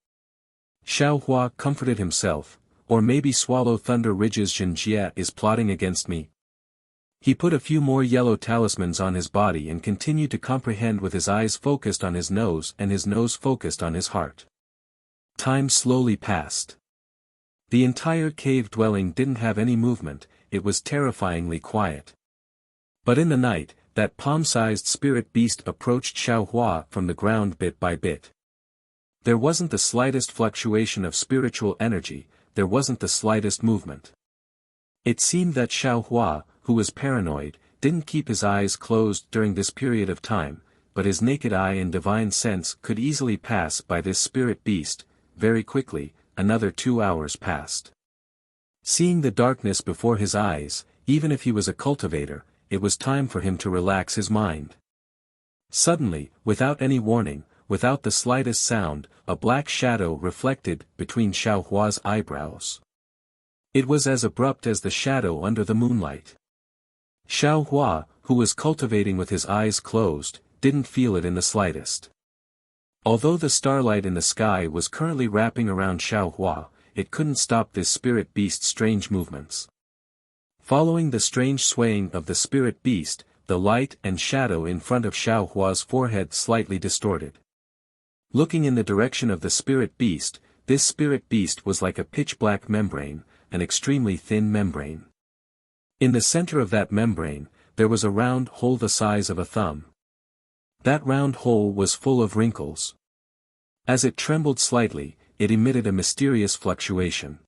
Xiao Hua comforted himself, or maybe Swallow Thunder Ridge's Jinjia is plotting against me. He put a few more yellow talismans on his body and continued to comprehend with his eyes focused on his nose and his nose focused on his heart. Time slowly passed. The entire cave dwelling didn't have any movement, it was terrifyingly quiet. But in the night, that palm-sized spirit beast approached Xiao Hua from the ground bit by bit. There wasn't the slightest fluctuation of spiritual energy, there wasn't the slightest movement. It seemed that Xiao Hua, who was paranoid, didn't keep his eyes closed during this period of time, but his naked eye and divine sense could easily pass by this spirit beast. Very quickly, another 2 hours passed. Seeing the darkness before his eyes, even if he was a cultivator, it was time for him to relax his mind. Suddenly, without any warning, without the slightest sound, a black shadow reflected between Xiao Hua's eyebrows. It was as abrupt as the shadow under the moonlight. Xiao Hua, who was cultivating with his eyes closed, didn't feel it in the slightest. Although the starlight in the sky was currently wrapping around Xiao Hua, it couldn't stop this spirit beast's strange movements. Following the strange swaying of the spirit beast, the light and shadow in front of Xiao Hua's forehead slightly distorted. Looking in the direction of the spirit beast, this spirit beast was like a pitch-black membrane, an extremely thin membrane. In the center of that membrane, there was a round hole the size of a thumb. That round hole was full of wrinkles. As it trembled slightly, it emitted a mysterious fluctuation.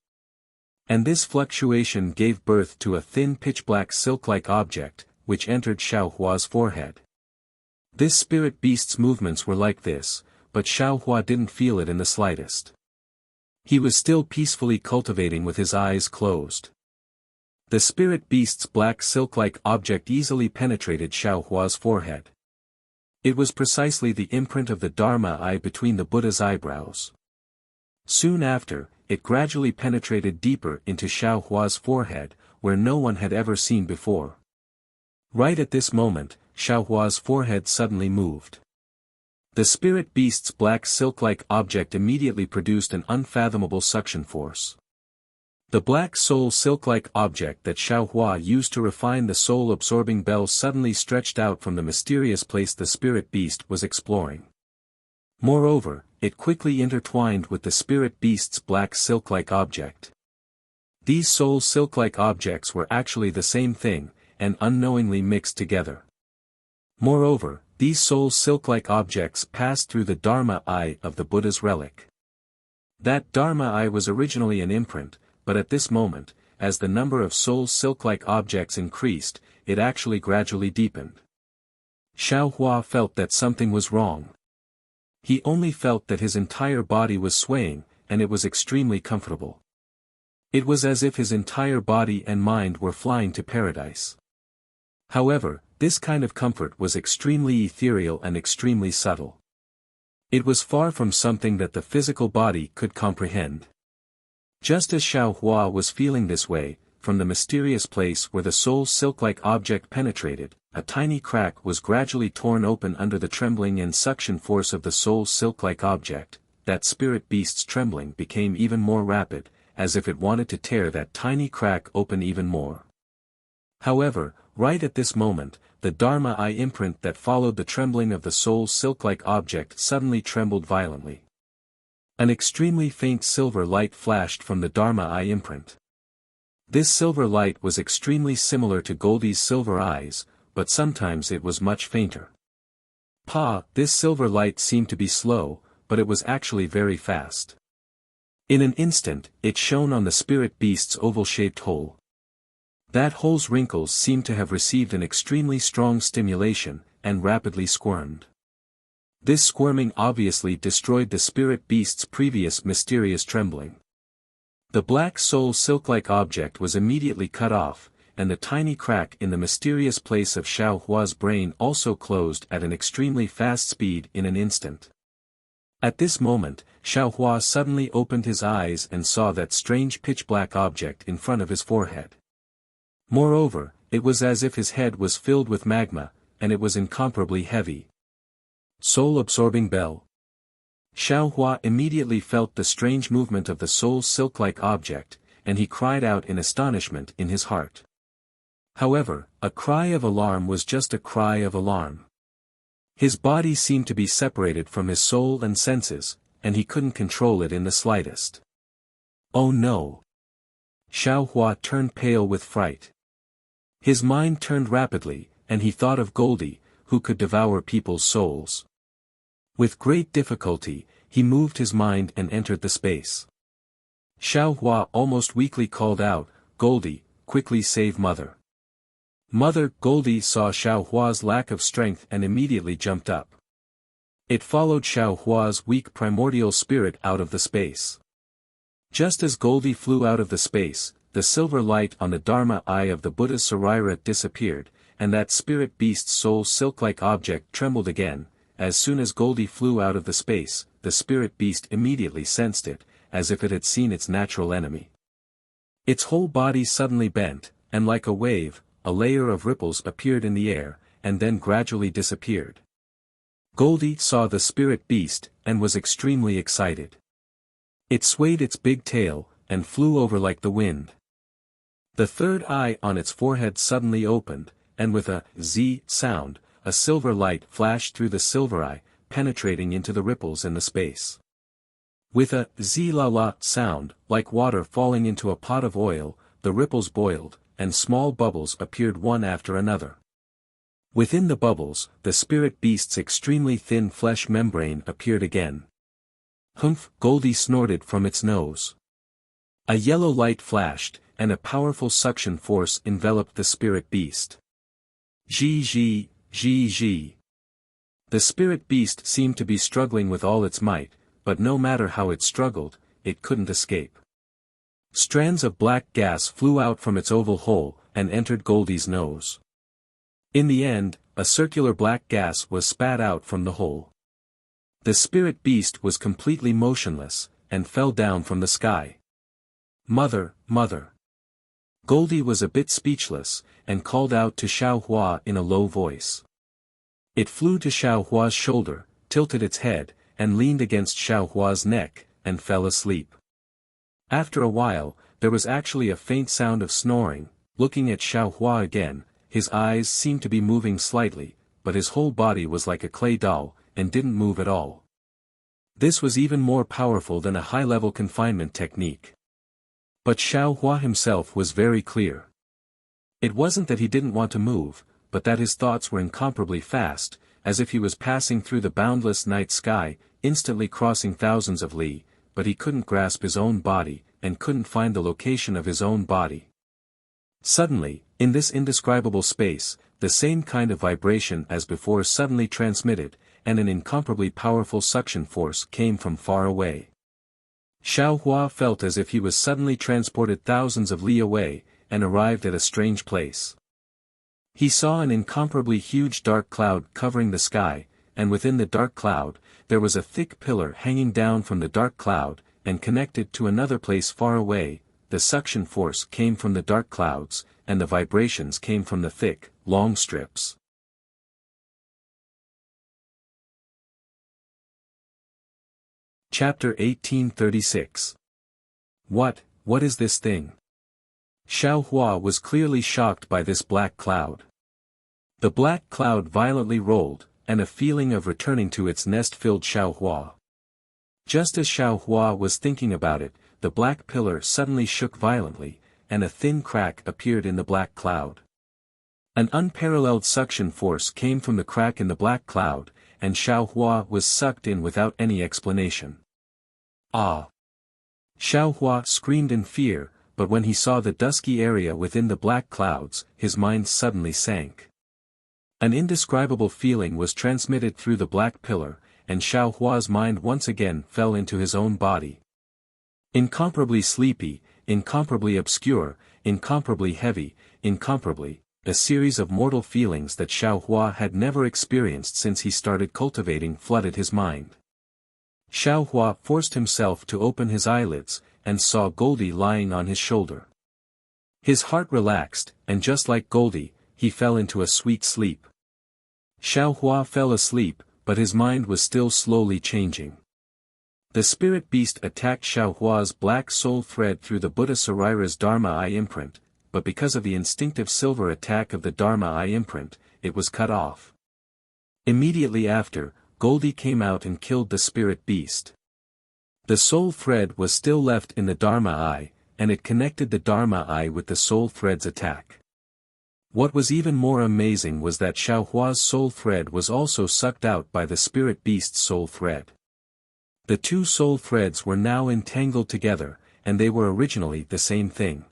And this fluctuation gave birth to a thin pitch-black silk-like object, which entered Xiao Hua's forehead. This spirit beast's movements were like this, but Xiao Hua didn't feel it in the slightest. He was still peacefully cultivating with his eyes closed. The spirit beast's black silk-like object easily penetrated Xiao Hua's forehead. It was precisely the imprint of the Dharma eye between the Buddha's eyebrows. Soon after, it gradually penetrated deeper into Xiao Hua's forehead, where no one had ever seen before. Right at this moment, Xiao Hua's forehead suddenly moved. The spirit beast's black silk-like object immediately produced an unfathomable suction force. The black soul silk-like object that Xiao Hua used to refine the soul-absorbing bell suddenly stretched out from the mysterious place the spirit beast was exploring. Moreover, it quickly intertwined with the spirit beast's black silk-like object. These soul silk-like objects were actually the same thing, and unknowingly mixed together. Moreover, these soul silk-like objects passed through the Dharma eye of the Buddha's relic. That Dharma eye was originally an imprint, but at this moment, as the number of soul silk-like objects increased, it actually gradually deepened. Xiao Hua felt that something was wrong. He only felt that his entire body was swaying, and it was extremely comfortable. It was as if his entire body and mind were flying to paradise. However, this kind of comfort was extremely ethereal and extremely subtle. It was far from something that the physical body could comprehend. Just as Xiao Hua was feeling this way, from the mysterious place where the soul silk-like object penetrated, a tiny crack was gradually torn open under the trembling and suction force of the soul silk-like object. That spirit beast's trembling became even more rapid, as if it wanted to tear that tiny crack open even more. However, right at this moment, the Dharma eye imprint that followed the trembling of the soul silk-like object suddenly trembled violently. An extremely faint silver light flashed from the Dharma eye imprint. This silver light was extremely similar to Goldie's silver eyes, but sometimes it was much fainter. This silver light seemed to be slow, but it was actually very fast. In an instant, it shone on the spirit beast's oval-shaped hole. That hole's wrinkles seemed to have received an extremely strong stimulation, and rapidly squirmed. This squirming obviously destroyed the spirit beast's previous mysterious trembling. The black soul silk-like object was immediately cut off, and the tiny crack in the mysterious place of Xiao Hua's brain also closed at an extremely fast speed in an instant. At this moment, Xiao Hua suddenly opened his eyes and saw that strange pitch-black object in front of his forehead. Moreover, it was as if his head was filled with magma, and it was incomparably heavy. Soul-absorbing bell. Xiao Hua immediately felt the strange movement of the soul silk-like object, and he cried out in astonishment in his heart. However, a cry of alarm was just a cry of alarm. His body seemed to be separated from his soul and senses, and he couldn't control it in the slightest. Oh no! Xiao Hua turned pale with fright. His mind turned rapidly, and he thought of Goldie, who could devour people's souls. With great difficulty, he moved his mind and entered the space. Xiao Hua almost weakly called out, "Goldie, quickly save Mother." Mother Goldie saw Xiao Hua's lack of strength and immediately jumped up. It followed Xiao Hua's weak primordial spirit out of the space. Just as Goldie flew out of the space, the silver light on the Dharma eye of the Buddha's Sarira disappeared, and that spirit beast's soul silk-like object trembled again. As soon as Goldie flew out of the space, the spirit beast immediately sensed it, as if it had seen its natural enemy. Its whole body suddenly bent, and like a wave, a layer of ripples appeared in the air, and then gradually disappeared. Goldie saw the spirit beast, and was extremely excited. It swayed its big tail, and flew over like the wind. The third eye on its forehead suddenly opened, and with a Z sound, a silver light flashed through the silver eye, penetrating into the ripples in the space. With a Z-la-la sound, like water falling into a pot of oil, the ripples boiled, and small bubbles appeared one after another. Within the bubbles, the spirit beast's extremely thin flesh membrane appeared again. Humph! Goldie snorted from its nose. A yellow light flashed, and a powerful suction force enveloped the spirit beast. Zhi. The spirit beast seemed to be struggling with all its might, but no matter how it struggled, it couldn't escape. Strands of black gas flew out from its oval hole, and entered Goldie's nose. In the end, a circular black gas was spat out from the hole. The spirit beast was completely motionless, and fell down from the sky. Mother! Goldie was a bit speechless, and called out to Xiao Hua in a low voice. It flew to Xiao Hua's shoulder, tilted its head, and leaned against Xiao Hua's neck, and fell asleep. After a while, there was actually a faint sound of snoring. Looking at Xiao Hua again, his eyes seemed to be moving slightly, but his whole body was like a clay doll, and didn't move at all. This was even more powerful than a high-level confinement technique. But Xiao Hua himself was very clear. It wasn't that he didn't want to move, but that his thoughts were incomparably fast, as if he was passing through the boundless night sky, instantly crossing thousands of li, but he couldn't grasp his own body, and couldn't find the location of his own body. Suddenly, in this indescribable space, the same kind of vibration as before suddenly transmitted, and an incomparably powerful suction force came from far away. Xiao Hua felt as if he was suddenly transported thousands of li away, and arrived at a strange place. He saw an incomparably huge dark cloud covering the sky, and within the dark cloud, there was a thick pillar hanging down from the dark cloud, and connected to another place far away. The suction force came from the dark clouds, and the vibrations came from the thick, long strips. Chapter 1836. What is this thing? Xiao Hua was clearly shocked by this black cloud. The black cloud violently rolled, and a feeling of returning to its nest filled Xiao Hua. Just as Xiao Hua was thinking about it, the black pillar suddenly shook violently, and a thin crack appeared in the black cloud. An unparalleled suction force came from the crack in the black cloud, and Xiao Hua was sucked in without any explanation. Ah! Xiao Hua screamed in fear, but when he saw the dusky area within the black clouds, his mind suddenly sank. An indescribable feeling was transmitted through the black pillar, and Xiao Hua's mind once again fell into his own body. Incomparably sleepy, incomparably obscure, incomparably heavy, incomparably, a series of mortal feelings that Xiao Hua had never experienced since he started cultivating flooded his mind. Xiao Hua forced himself to open his eyelids, and saw Goldie lying on his shoulder. His heart relaxed, and just like Goldie, he fell into a sweet sleep. Xiao Hua fell asleep, but his mind was still slowly changing. The spirit beast attacked Xiao Hua's black soul thread through the Buddha Sarira's Dharma Eye imprint, but because of the instinctive silver attack of the Dharma Eye imprint, it was cut off. Immediately after, Goldie came out and killed the spirit beast. The soul thread was still left in the Dharma Eye, and it connected the Dharma Eye with the soul thread's attack. What was even more amazing was that Xiao Hua's soul thread was also sucked out by the spirit beast's soul thread. The two soul threads were now entangled together, and they were originally the same thing.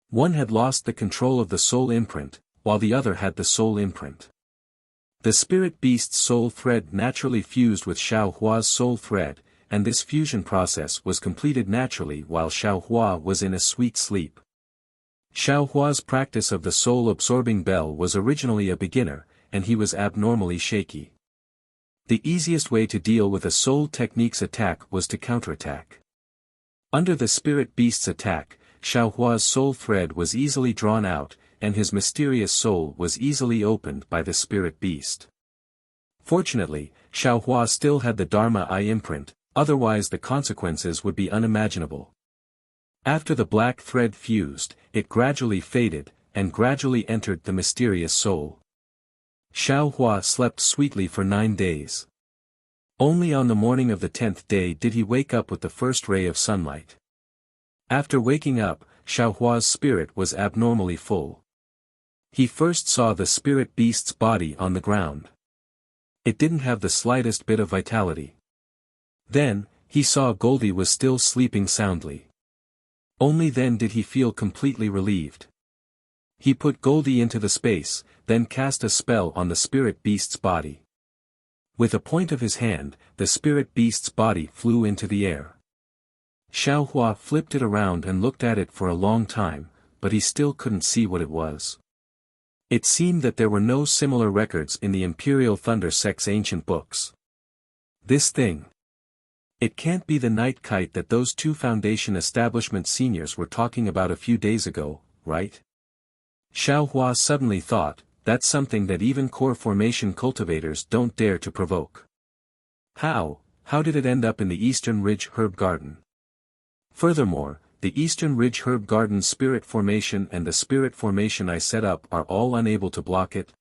One had lost the control of the soul imprint, while the other had the soul imprint. The spirit beast's soul thread naturally fused with Xiao Hua's soul thread, and this fusion process was completed naturally while Xiao Hua was in a sweet sleep. Xiao Hua's practice of the soul-absorbing bell was originally a beginner, and he was abnormally shaky. The easiest way to deal with a soul technique's attack was to counterattack. Under the spirit beast's attack, Xiao Hua's soul thread was easily drawn out, and his mysterious soul was easily opened by the spirit beast. Fortunately, Xiao Hua still had the Dharma Eye imprint, otherwise the consequences would be unimaginable. After the black thread fused, it gradually faded, and gradually entered the mysterious soul. Xiao Hua slept sweetly for 9 days. Only on the morning of the 10th day did he wake up with the first ray of sunlight. After waking up, Xiao Hua's spirit was abnormally full. He first saw the spirit beast's body on the ground. It didn't have the slightest bit of vitality. Then, he saw Goldie was still sleeping soundly. Only then did he feel completely relieved. He put Goldie into the space, then cast a spell on the spirit beast's body. With a point of his hand, the spirit beast's body flew into the air. Xiao Hua flipped it around and looked at it for a long time, but he still couldn't see what it was. It seemed that there were no similar records in the Imperial Thunder Sect's ancient books. This thing. It can't be the night kite that those two Foundation establishment seniors were talking about a few days ago, right? Xiao Hua suddenly thought, that's something that even core formation cultivators don't dare to provoke. How did it end up in the Eastern Ridge Herb Garden? Furthermore, the Eastern Ridge Herb Garden's spirit formation and the spirit formation I set up are all unable to block it?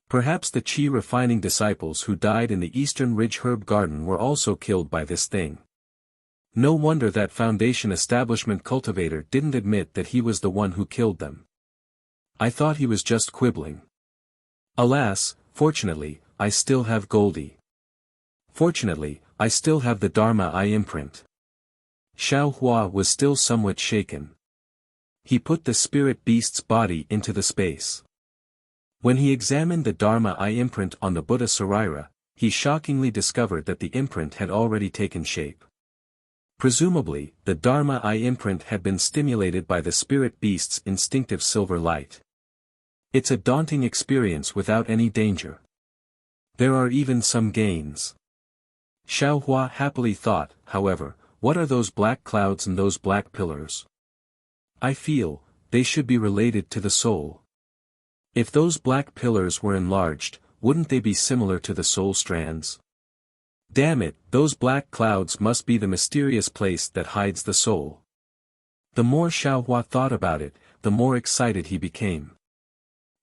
Perhaps the Qi refining disciples who died in the Eastern Ridge Herb Garden were also killed by this thing. No wonder that Foundation establishment cultivator didn't admit that he was the one who killed them. I thought he was just quibbling. Alas, fortunately, I still have Goldie. Fortunately, I still have the Dharma Eye imprint. Xiao Hua was still somewhat shaken. He put the spirit beast's body into the space. When he examined the Dharma Eye imprint on the Buddha Sarira, he shockingly discovered that the imprint had already taken shape. Presumably, the Dharma Eye imprint had been stimulated by the spirit beast's instinctive silver light. It's a daunting experience without any danger. There are even some gains. Xiao Hua happily thought, however, what are those black clouds and those black pillars? I feel, they should be related to the soul. If those black pillars were enlarged, wouldn't they be similar to the soul strands? Damn it, those black clouds must be the mysterious place that hides the soul. The more Xiao Hua thought about it, the more excited he became.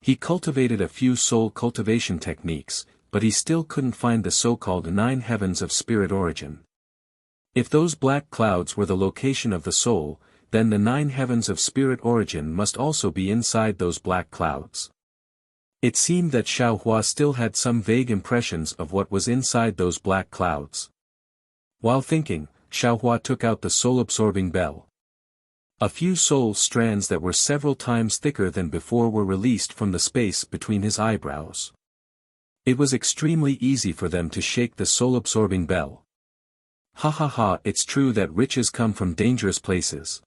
He cultivated a few soul cultivation techniques, but he still couldn't find the so-called 9 heavens of spirit origin. If those black clouds were the location of the soul, then the 9 heavens of spirit origin must also be inside those black clouds. It seemed that Xiaohua still had some vague impressions of what was inside those black clouds. While thinking, Xiaohua took out the soul-absorbing bell. A few soul strands that were several times thicker than before were released from the space between his eyebrows. It was extremely easy for them to shake the soul-absorbing bell. Ha ha ha, it's true that riches come from dangerous places.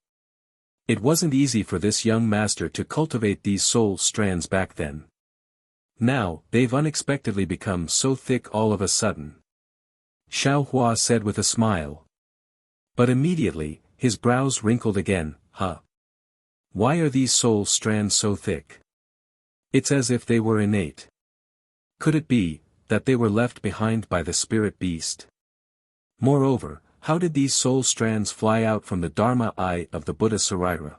It wasn't easy for this young master to cultivate these soul strands back then. Now, they've unexpectedly become so thick all of a sudden. Xiaohua said with a smile. But immediately, his brows wrinkled again. Huh? Why are these soul strands so thick? It's as if they were innate. Could it be, that they were left behind by the spirit beast? Moreover, how did these soul strands fly out from the Dharma eye of the Buddha Sarira?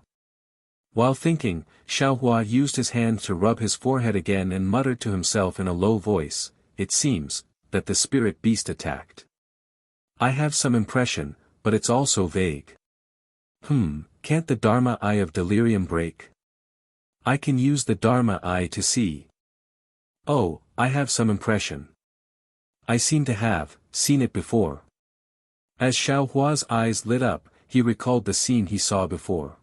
While thinking, Xiaohua used his hand to rub his forehead again and muttered to himself in a low voice, "It seems, that the spirit beast attacked. I have some impression, but it's also vague. Can't the Dharma eye of delirium break? I can use the Dharma eye to see. Oh, I have some impression. I seem to have seen it before." As Xiaohua's eyes lit up, he recalled the scene he saw before.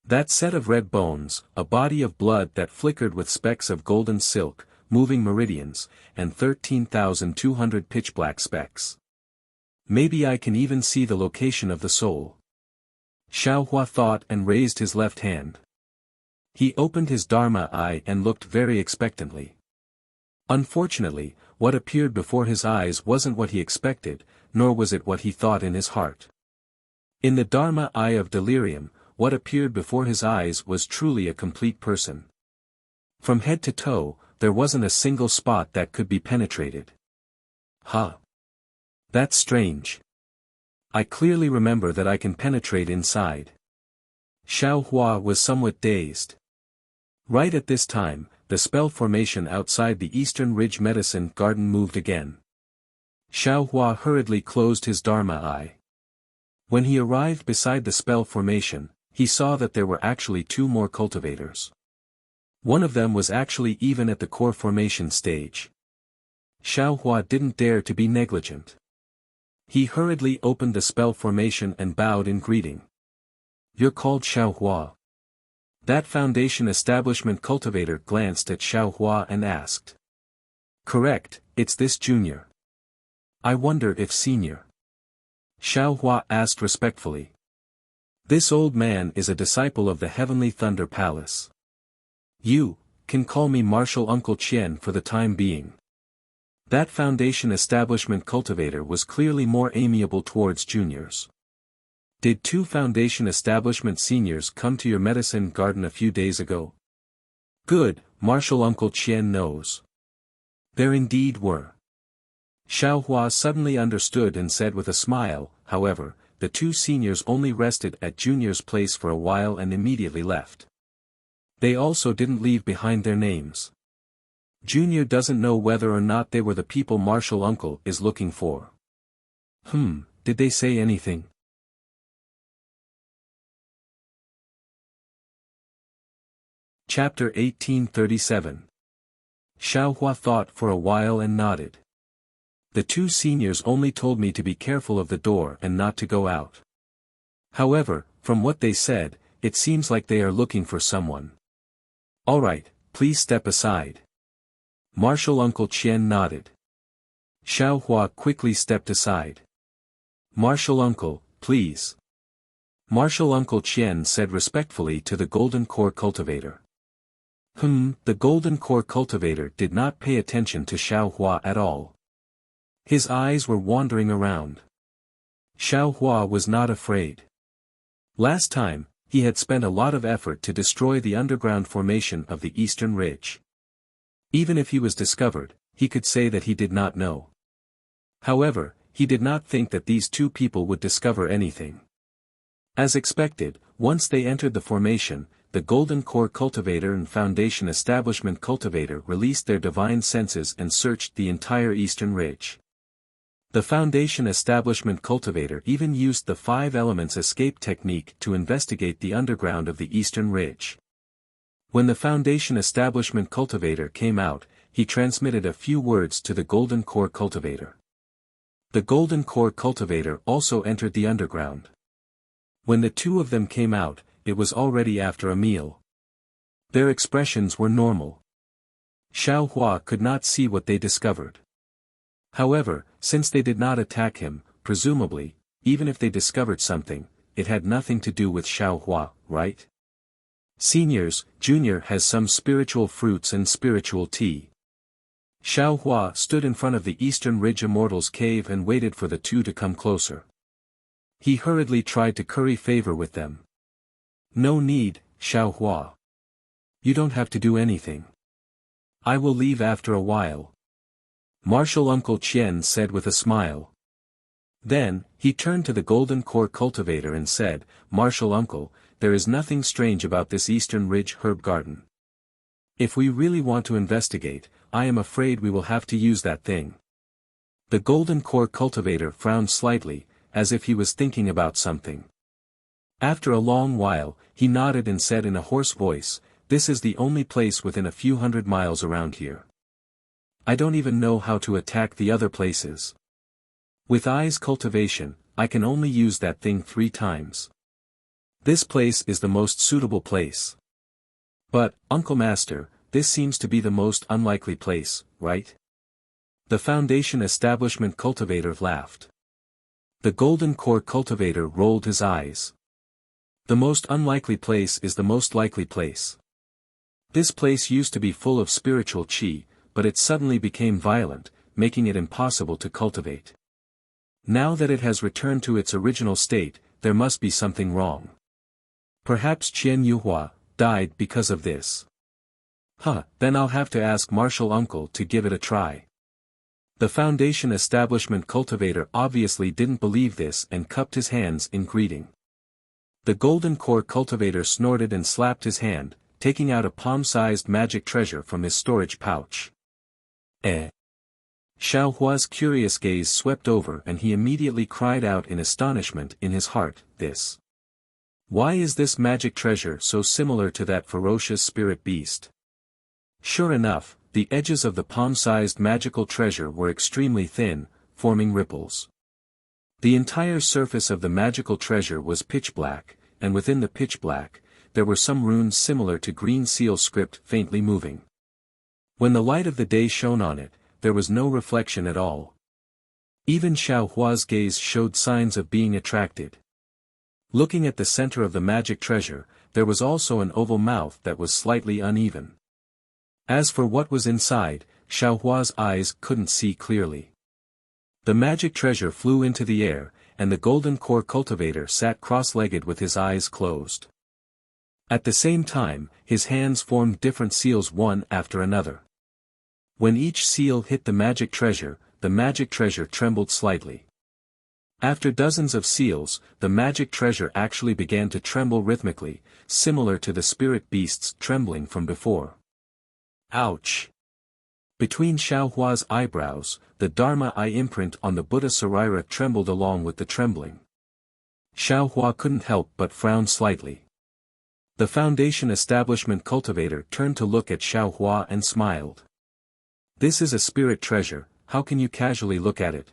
That set of red bones, a body of blood that flickered with specks of golden silk, moving meridians, and 13,200 pitch-black specks. Maybe I can even see the location of the soul. Xiaohua thought and raised his left hand. He opened his Dharma eye and looked very expectantly. Unfortunately, what appeared before his eyes wasn't what he expected, nor was it what he thought in his heart. In the Dharma eye of delirium, what appeared before his eyes was truly a complete person. From head to toe, there wasn't a single spot that could be penetrated. Huh? That's strange. I clearly remember that I can penetrate inside. Xiaohua was somewhat dazed. Right at this time, the spell formation outside the Eastern Ridge Medicine Garden moved again. Xiaohua hurriedly closed his Dharma eye. When he arrived beside the spell formation, he saw that there were actually 2 more cultivators. One of them was actually even at the core formation stage. Xiaohua didn't dare to be negligent. He hurriedly opened the spell formation and bowed in greeting. "You're called Xiaohua?" That foundation establishment cultivator glanced at Xiaohua and asked. "Correct, it's this junior." "I wonder if senior?" Xiaohua asked respectfully. "This old man is a disciple of the Heavenly Thunder Palace. You can call me Martial Uncle Qian for the time being." That foundation establishment cultivator was clearly more amiable towards juniors. "Did 2 foundation establishment seniors come to your medicine garden a few days ago?" "Good, Martial Uncle Qian knows." There indeed were. Xiaohua suddenly understood and said with a smile, however, the 2 seniors only rested at Junior's place for a while and immediately left. They also didn't leave behind their names. Junior doesn't know whether or not they were the people Martial Uncle is looking for. Did they say anything? Chapter 1837. Xiaohua thought for a while and nodded. The 2 seniors only told me to be careful of the door and not to go out. However, from what they said, it seems like they are looking for someone. All right, please step aside. Martial Uncle Qian nodded. Xiaohua quickly stepped aside. Martial Uncle, please. Martial Uncle Qian said respectfully to the Golden Core cultivator. The Golden Core cultivator did not pay attention to Xiaohua at all. His eyes were wandering around. Xiaohua was not afraid. Last time, he had spent a lot of effort to destroy the underground formation of the Eastern Ridge. Even if he was discovered, he could say that he did not know. However, he did not think that these 2 people would discover anything. As expected, once they entered the formation, the Golden Core cultivator and Foundation establishment cultivator released their divine senses and searched the entire Eastern Ridge. The Foundation establishment cultivator even used the 5 elements escape technique to investigate the underground of the eastern ridge. When the Foundation establishment cultivator came out, he transmitted a few words to the Golden Core cultivator. The Golden Core cultivator also entered the underground. When the two of them came out, it was already after a meal. Their expressions were normal. Xiao Hua could not see what they discovered. However, since they did not attack him, presumably, even if they discovered something, it had nothing to do with Xiao Hua, right? Seniors, Junior has some spiritual fruits and spiritual tea. Xiao Hua stood in front of the Eastern Ridge Immortals cave and waited for the two to come closer. He hurriedly tried to curry favor with them. No need, Xiao Hua. You don't have to do anything. I will leave after a while. Martial Uncle Qian said with a smile. Then, he turned to the Golden Core cultivator and said, Martial Uncle, there is nothing strange about this Eastern Ridge herb garden. If we really want to investigate, I am afraid we will have to use that thing. The Golden Core cultivator frowned slightly, as if he was thinking about something. After a long while, he nodded and said in a hoarse voice, This is the only place within a few hundred miles around here. I don't even know how to attack the other places. With Ai's cultivation, I can only use that thing 3 times. This place is the most suitable place. But, Uncle Master, this seems to be the most unlikely place, right? The Foundation establishment cultivator laughed. The Golden Core cultivator rolled his eyes. The most unlikely place is the most likely place. This place used to be full of spiritual qi, but it suddenly became violent, making it impossible to cultivate. Now that it has returned to its original state, there must be something wrong. Perhaps Qian Yuhua died because of this. Then I'll have to ask Martial Uncle to give it a try. The Foundation establishment cultivator obviously didn't believe this and cupped his hands in greeting. The Golden Core cultivator snorted and slapped his hand, taking out a palm-sized magic treasure from his storage pouch. Xiao Hua's curious gaze swept over and he immediately cried out in astonishment in his heart, This! Why is this magic treasure so similar to that ferocious spirit beast? Sure enough, the edges of the palm-sized magical treasure were extremely thin, forming ripples. The entire surface of the magical treasure was pitch black, and within the pitch black, there were some runes similar to green seal script faintly moving. When the light of the day shone on it, there was no reflection at all. Even Xiao Hua's gaze showed signs of being attracted. Looking at the center of the magic treasure, there was also an oval mouth that was slightly uneven. As for what was inside, Xiao Hua's eyes couldn't see clearly. The magic treasure flew into the air, and the Golden Core cultivator sat cross-legged with his eyes closed. At the same time, his hands formed different seals one after another. When each seal hit the magic treasure trembled slightly. After dozens of seals, the magic treasure actually began to tremble rhythmically, similar to the spirit beast's trembling from before. Ouch! Between Xiao Hua's eyebrows, the Dharma eye imprint on the Buddha Sarira trembled along with the trembling. Xiao Hua couldn't help but frown slightly. The Foundation establishment cultivator turned to look at Xiao Hua and smiled. This is a spirit treasure, how can you casually look at it?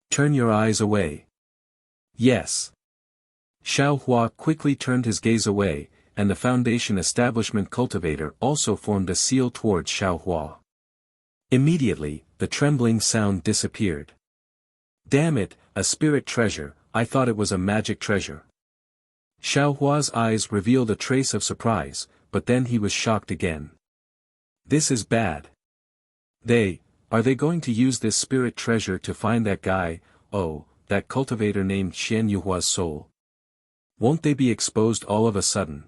Turn your eyes away. Yes. Xiao Hua quickly turned his gaze away, and the Foundation establishment cultivator also formed a seal towards Xiao Hua. Immediately, the trembling sound disappeared. Damn it, a spirit treasure, I thought it was a magic treasure. Xiao Hua's eyes revealed a trace of surprise, but then he was shocked again. This is bad. Are they going to use this spirit treasure to find that guy, that cultivator named Qian Yuhua's soul? Won't they be exposed all of a sudden?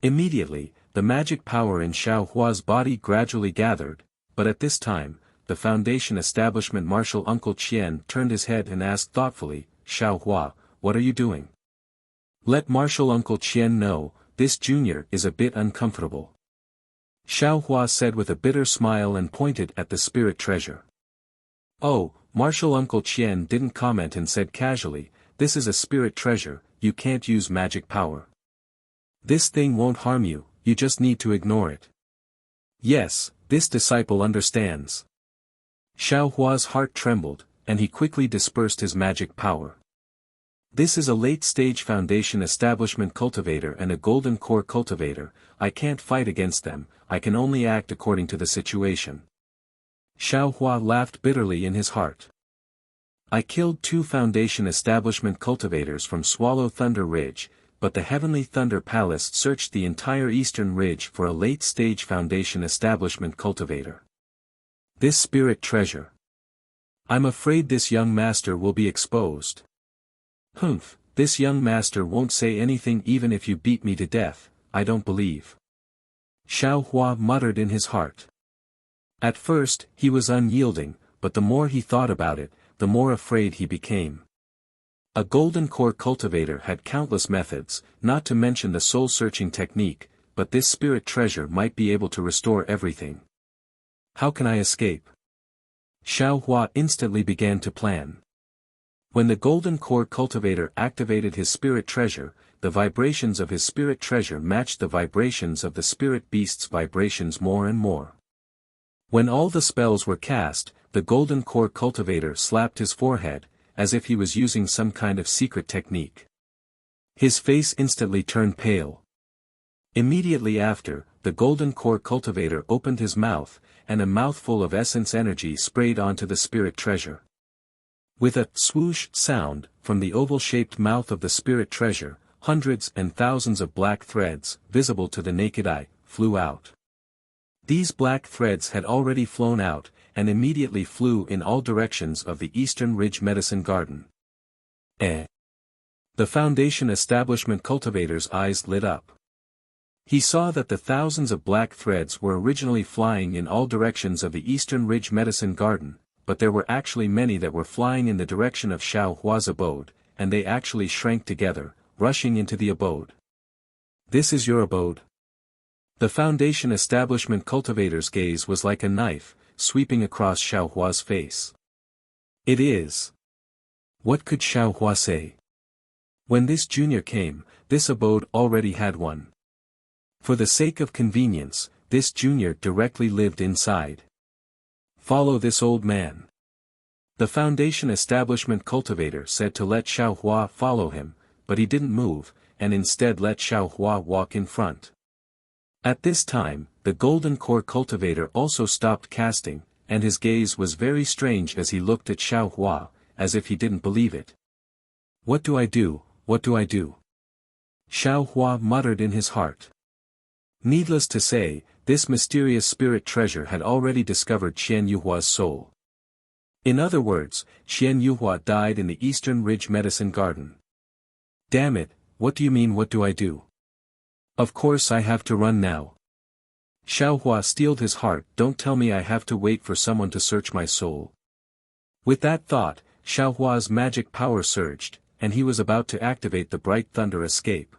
Immediately, the magic power in Xiao Hua's body gradually gathered, but at this time, the Foundation establishment Martial Uncle Qian turned his head and asked thoughtfully, Xiao Hua, what are you doing? Let Martial Uncle Qian know, this junior is a bit uncomfortable. Xiao Hua said with a bitter smile and pointed at the spirit treasure. Oh, Martial Uncle Qian didn't comment and said casually, "This is a spirit treasure, you can't use magic power. This thing won't harm you, you just need to ignore it." Yes, this disciple understands. Xiao Hua's heart trembled, and he quickly dispersed his magic power. This is a late-stage foundation establishment cultivator and a golden core cultivator, I can't fight against them, I can only act according to the situation. Xiao Hua laughed bitterly in his heart. I killed 2 foundation establishment cultivators from Swallow Thunder Ridge, but the Heavenly Thunder Palace searched the entire Eastern Ridge for a late-stage foundation establishment cultivator. This spirit treasure. I'm afraid this young master will be exposed. Humph, this young master won't say anything even if you beat me to death, I don't believe. Xiao Hua muttered in his heart. At first, he was unyielding, but the more he thought about it, the more afraid he became. A golden core cultivator had countless methods, not to mention the soul-searching technique, but this spirit treasure might be able to restore everything. How can I escape? Xiao Hua instantly began to plan. When the golden core cultivator activated his spirit treasure, the vibrations of his spirit treasure matched the vibrations of the spirit beast's vibrations more and more. When all the spells were cast, the golden core cultivator slapped his forehead, as if he was using some kind of secret technique. His face instantly turned pale. Immediately after, the golden core cultivator opened his mouth, and a mouthful of essence energy sprayed onto the spirit treasure. With a swoosh sound, from the oval-shaped mouth of the spirit treasure, hundreds and thousands of black threads, visible to the naked eye, flew out. These black threads had already flown out, and immediately flew in all directions of the Eastern Ridge Medicine Garden. The Foundation Establishment cultivator's eyes lit up. He saw that the thousands of black threads were originally flying in all directions of the Eastern Ridge Medicine Garden, but there were actually many that were flying in the direction of Xiao Hua's abode, and they actually shrank together, rushing into the abode. This is your abode? The Foundation Establishment cultivator's gaze was like a knife, sweeping across Xiao Hua's face. It is. What could Xiao Hua say? When this junior came, this abode already had one. For the sake of convenience, this junior directly lived inside. Follow this old man. The Foundation Establishment cultivator said to let Xiao Hua follow him, but he didn't move, and instead let Xiao Hua walk in front. At this time, the golden core cultivator also stopped casting, and his gaze was very strange as he looked at Xiao Hua, as if he didn't believe it. What do I do, what do I do? Xiao Hua muttered in his heart. Needless to say, this mysterious spirit treasure had already discovered Qian Yuhua's soul. In other words, Qian Yuhua died in the Eastern Ridge Medicine Garden. Damn it, what do you mean what do I do? Of course I have to run now. Xiao Hua steeled his heart, don't tell me I have to wait for someone to search my soul. With that thought, Xiao Hua's magic power surged, and he was about to activate the bright thunder escape.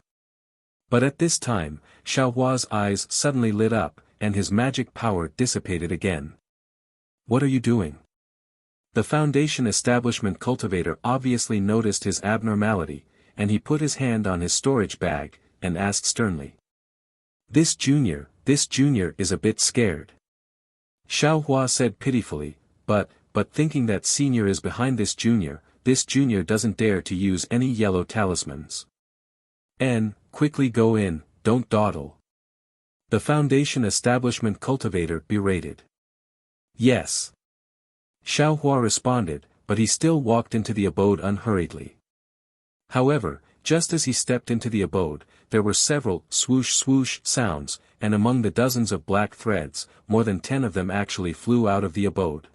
But at this time, Xiao Hua's eyes suddenly lit up, and his magic power dissipated again. What are you doing? The Foundation Establishment cultivator obviously noticed his abnormality, and he put his hand on his storage bag, and asked sternly. This junior is a bit scared. Xiao Hua said pitifully, but thinking that senior is behind this junior doesn't dare to use any yellow talismans. Quickly go in, don't dawdle. The Foundation Establishment cultivator berated. Yes. Xiao Hua responded, but he still walked into the abode unhurriedly. However, just as he stepped into the abode, there were several swoosh swoosh sounds, and among the dozens of black threads, more than 10 of them actually flew out of the abode.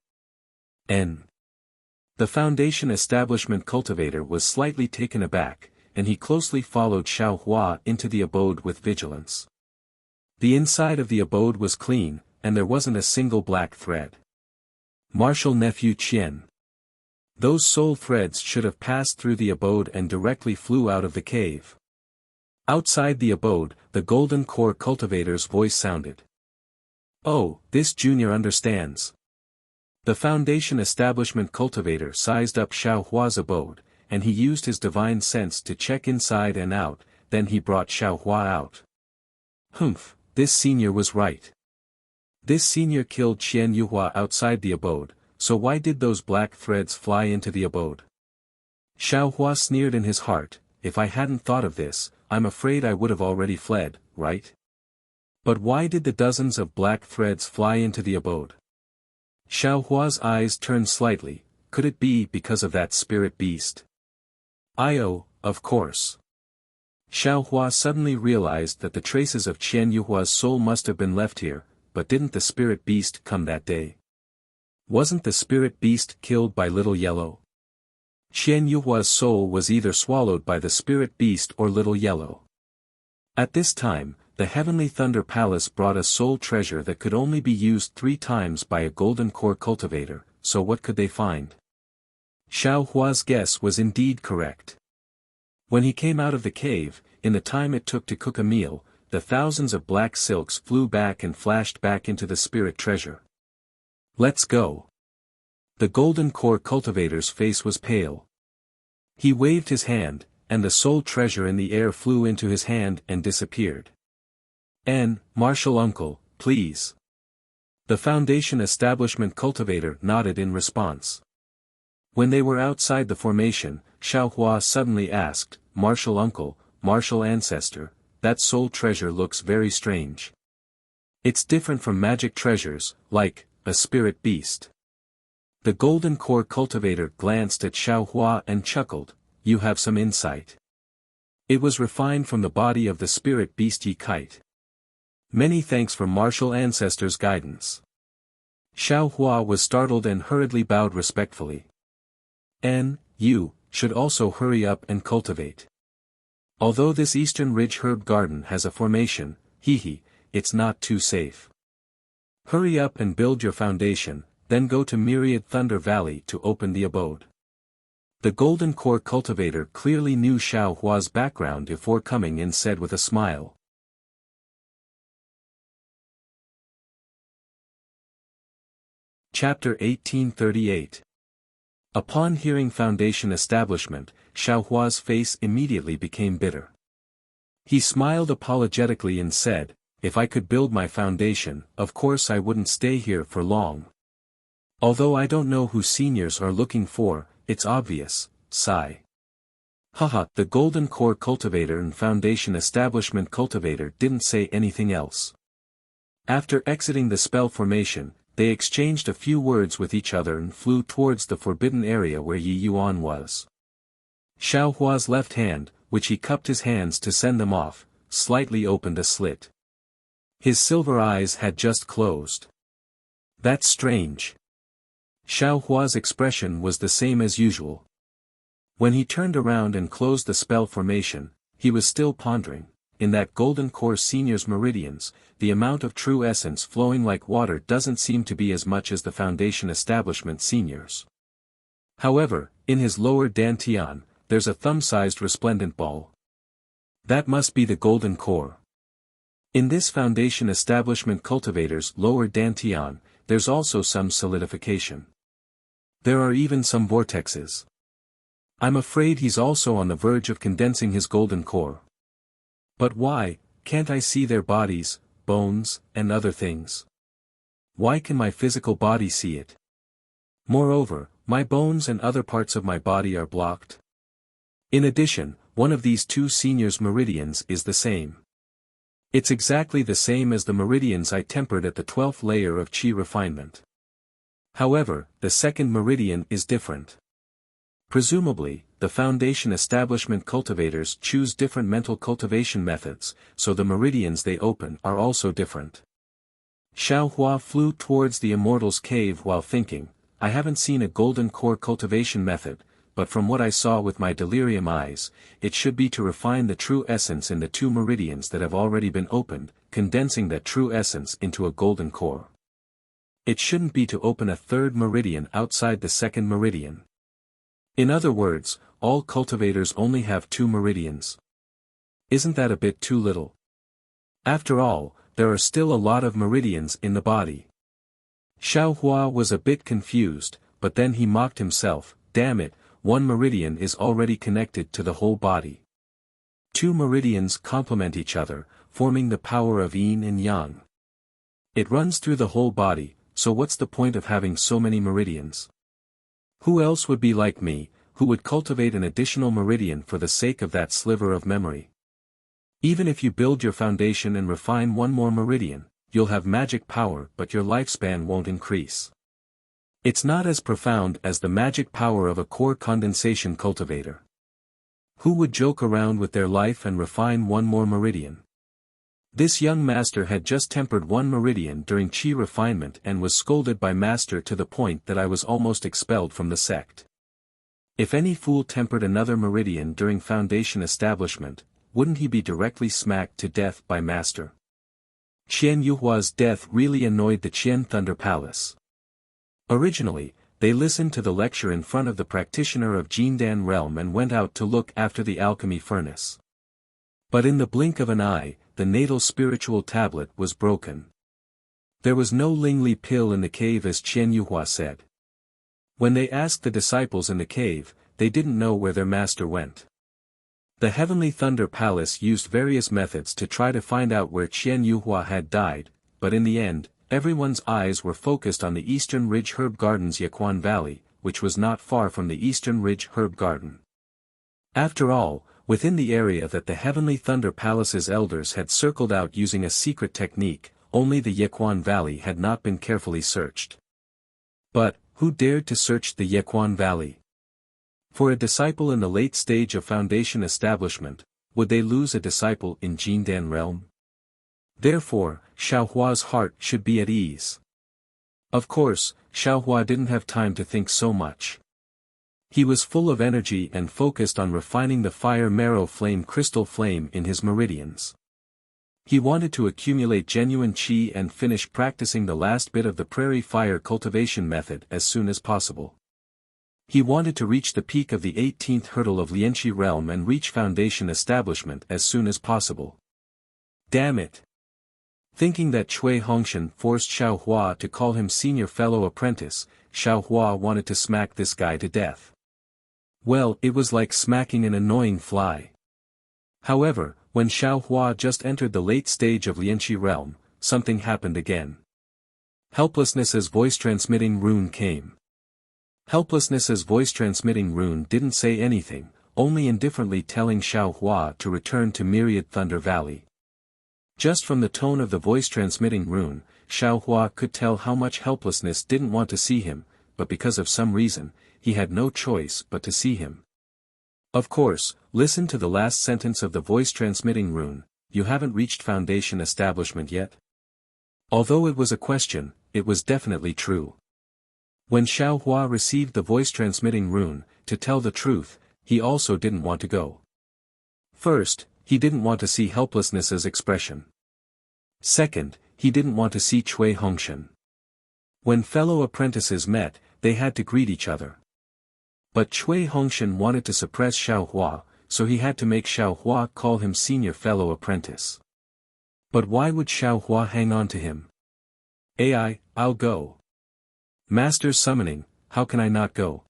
The Foundation Establishment cultivator was slightly taken aback, and he closely followed Xiao Hua into the abode with vigilance. The inside of the abode was clean, and there wasn't a single black thread. Martial Nephew Qian. Those soul threads should have passed through the abode and directly flew out of the cave. Outside the abode, the golden core cultivator's voice sounded. Oh, this junior understands. The Foundation Establishment cultivator sized up Xiao Hua's abode, and he used his divine sense to check inside and out, then he brought Xiao Hua out. Humph, this senior was right. This senior killed Qian Yuhua outside the abode, so why did those black threads fly into the abode? Xiao Hua sneered in his heart, if I hadn't thought of this, I'm afraid I would have already fled, right? But why did the dozens of black threads fly into the abode? Xiao Hua's eyes turned slightly, could it be because of that spirit beast? Of course. Xiao Hua suddenly realized that the traces of Qian Yuhua's soul must have been left here, but didn't the spirit beast come that day? Wasn't the spirit beast killed by Little Yellow? Qian Yuhua's soul was either swallowed by the spirit beast or Little Yellow. At this time, the Heavenly Thunder Palace brought a soul treasure that could only be used 3 times by a golden core cultivator, so what could they find? Xiao Hua's guess was indeed correct. When he came out of the cave, in the time it took to cook a meal, the thousands of black silks flew back and flashed back into the spirit treasure. Let's go. The golden core cultivator's face was pale. He waved his hand, and the soul treasure in the air flew into his hand and disappeared. Martial uncle, please. The Foundation Establishment cultivator nodded in response. When they were outside the formation, Xiao Hua suddenly asked, Martial uncle, martial ancestor, that soul treasure looks very strange. It's different from magic treasures, like a spirit beast. The golden core cultivator glanced at Xiao Hua and chuckled, you have some insight. It was refined from the body of the spirit beast Yi Kite. Many thanks for martial ancestors' guidance. Xiao Hua was startled and hurriedly bowed respectfully. You should also hurry up and cultivate. Although this Eastern Ridge herb garden has a formation, it's not too safe. Hurry up and build your foundation, then go to Myriad Thunder Valley to open the abode. The golden core cultivator clearly knew Xiao Hua's background before coming and said with a smile. Chapter 1838. Upon hearing Foundation Establishment, Xiao Hua's face immediately became bitter. He smiled apologetically and said, if I could build my foundation, of course I wouldn't stay here for long. Although I don't know who seniors are looking for, it's obvious, sigh. The golden core cultivator and Foundation Establishment cultivator didn't say anything else. After exiting the spell formation, they exchanged a few words with each other and flew towards the forbidden area where Yi Yuan was. Xiao Hua's left hand, which he cupped his hands to send them off, slightly opened a slit. His silver eyes had just closed. That's strange. Xiao Hua's expression was the same as usual. When he turned around and closed the spell formation, he was still pondering. In that golden core senior's meridians, the amount of true essence flowing like water doesn't seem to be as much as the Foundation Establishment seniors. However, in his lower dantian, there's a thumb-sized resplendent ball. That must be the golden core. In this Foundation Establishment cultivator's lower dantian, there's also some solidification. There are even some vortexes. I'm afraid he's also on the verge of condensing his golden core. But why, can't I see their bodies, bones, and other things? Why can my physical body see it? Moreover, my bones and other parts of my body are blocked. In addition, one of these 2 seniors' meridians is the same. It's exactly the same as the meridians I tempered at the 12th layer of Qi refinement. However, the second meridian is different. Presumably, the Foundation Establishment cultivators choose different mental cultivation methods, so the meridians they open are also different. Xiao Hua flew towards the Immortal's cave while thinking, I haven't seen a golden core cultivation method, but from what I saw with my delirium eyes, it should be to refine the true essence in the 2 meridians that have already been opened, condensing that true essence into a golden core. It shouldn't be to open a 3rd meridian outside the 2nd meridian. In other words, all cultivators only have 2 meridians. Isn't that a bit too little? After all, there are still a lot of meridians in the body. Xiao Hua was a bit confused, but then he mocked himself, damn it, one meridian is already connected to the whole body. Two meridians complement each other, forming the power of yin and yang. It runs through the whole body, so what's the point of having so many meridians? Who else would be like me, who would cultivate an additional meridian for the sake of that sliver of memory? Even if you build your foundation and refine one more meridian, you'll have magic power but your lifespan won't increase. It's not as profound as the magic power of a core condensation cultivator. Who would joke around with their life and refine one more meridian? This young master had just tempered one meridian during qi refinement and was scolded by master to the point that I was almost expelled from the sect. If any fool tempered another meridian during foundation establishment, wouldn't he be directly smacked to death by master? Qian Yuhua's death really annoyed the Qian Thunder Palace. Originally, they listened to the lecture in front of the practitioner of Jindan realm and went out to look after the alchemy furnace. But in the blink of an eye, the natal spiritual tablet was broken. There was no Lingli pill in the cave as Qian Yuhua said. When they asked the disciples in the cave, they didn't know where their master went. The Heavenly Thunder Palace used various methods to try to find out where Qian Yuhua had died, but in the end, everyone's eyes were focused on the Eastern Ridge Herb Garden's Yaquan Valley, which was not far from the Eastern Ridge Herb Garden. After all, within the area that the Heavenly Thunder Palace's elders had circled out using a secret technique, only the Yaquan Valley had not been carefully searched. But, who dared to search the Yaquan Valley? For a disciple in the late stage of foundation establishment, would they lose a disciple in Jindan realm? Therefore, Xiao Hua's heart should be at ease. Of course, Xiao Hua didn't have time to think so much. He was full of energy and focused on refining the fire marrow flame crystal flame in his meridians. He wanted to accumulate genuine qi and finish practicing the last bit of the prairie fire cultivation method as soon as possible. He wanted to reach the peak of the 18th hurdle of Lianqi realm and reach foundation establishment as soon as possible. Damn it! Thinking that Cui Hongshan forced Xiao Hua to call him senior fellow apprentice, Xiao Hua wanted to smack this guy to death. Well, it was like smacking an annoying fly. However, when Xiao Hua just entered the late stage of Lianqi realm, something happened again. Helplessness's voice-transmitting rune came. Helplessness's voice-transmitting rune didn't say anything, only indifferently telling Xiao Hua to return to Myriad Thunder Valley. Just from the tone of the voice-transmitting rune, Xiao Hua could tell how much helplessness didn't want to see him, but because of some reason, he had no choice but to see him. Of course, listen to the last sentence of the voice-transmitting rune, you haven't reached foundation establishment yet? Although it was a question, it was definitely true. When Xiao Hua received the voice-transmitting rune, to tell the truth, he also didn't want to go. First, he didn't want to see helplessness's expression. Second, he didn't want to see Cui Hongshan. When fellow apprentices met, they had to greet each other. But Cui Hongshan wanted to suppress Xiao Hua, so he had to make Xiao Hua call him senior fellow apprentice. But why would Xiao Hua hang on to him? I'll go. Master's summoning, how can I not go?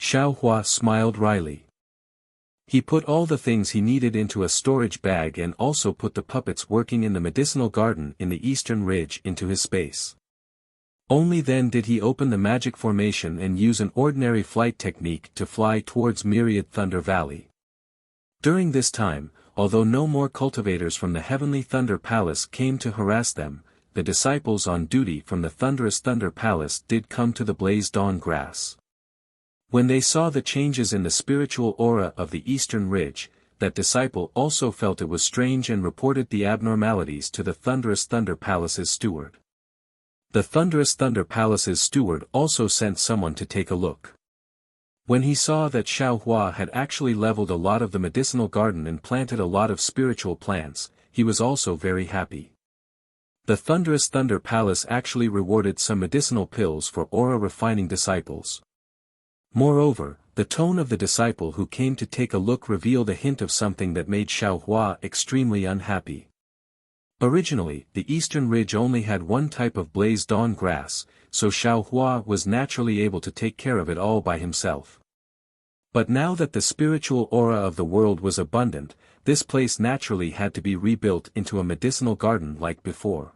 Xiao Hua smiled wryly. He put all the things he needed into a storage bag and also put the puppets working in the medicinal garden in the Eastern Ridge into his space. Only then did he open the magic formation and use an ordinary flight technique to fly towards Myriad Thunder Valley. During this time, although no more cultivators from the Heavenly Thunder Palace came to harass them, the disciples on duty from the Thunderous Thunder Palace did come to the Blaze Dawn Grass. When they saw the changes in the spiritual aura of the Eastern Ridge, that disciple also felt it was strange and reported the abnormalities to the Thunderous Thunder Palace's steward. The Thunderous Thunder Palace's steward also sent someone to take a look. When he saw that Xiao Hua had actually leveled a lot of the medicinal garden and planted a lot of spiritual plants, he was also very happy. The Thunderous Thunder Palace actually rewarded some medicinal pills for aura-refining disciples. Moreover, the tone of the disciple who came to take a look revealed a hint of something that made Xiao Hua extremely unhappy. Originally, the eastern ridge only had one type of blaze dawn grass, so Xiao Hua was naturally able to take care of it all by himself. But now that the spiritual aura of the world was abundant, this place naturally had to be rebuilt into a medicinal garden like before.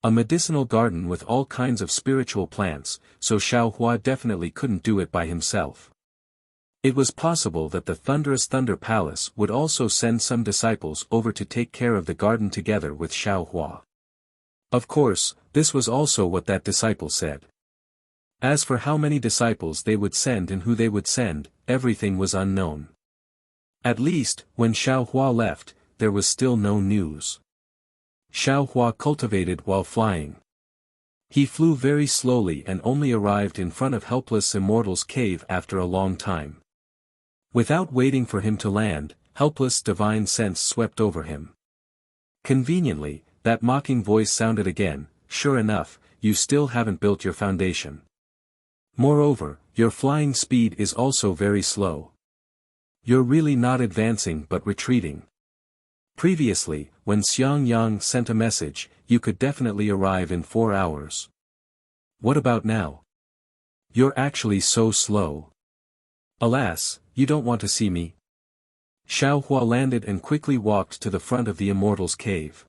A medicinal garden with all kinds of spiritual plants, so Xiao Hua definitely couldn't do it by himself. It was possible that the Thunderous Thunder Palace would also send some disciples over to take care of the garden together with Xiao Hua. Of course, this was also what that disciple said. As for how many disciples they would send and who they would send, everything was unknown. At least, when Xiao Hua left, there was still no news. Xiao Hua cultivated while flying. He flew very slowly and only arrived in front of Helpless Immortal's cave after a long time. Without waiting for him to land, Helpless divine sense swept over him. Conveniently, that mocking voice sounded again, "Sure enough, you still haven't built your foundation. Moreover, your flying speed is also very slow. You're really not advancing but retreating. Previously, when Xiang Yang sent a message, you could definitely arrive in 4 hours. What about now? You're actually so slow. Alas, you don't want to see me." Xiao Hua landed and quickly walked to the front of the Immortal's cave.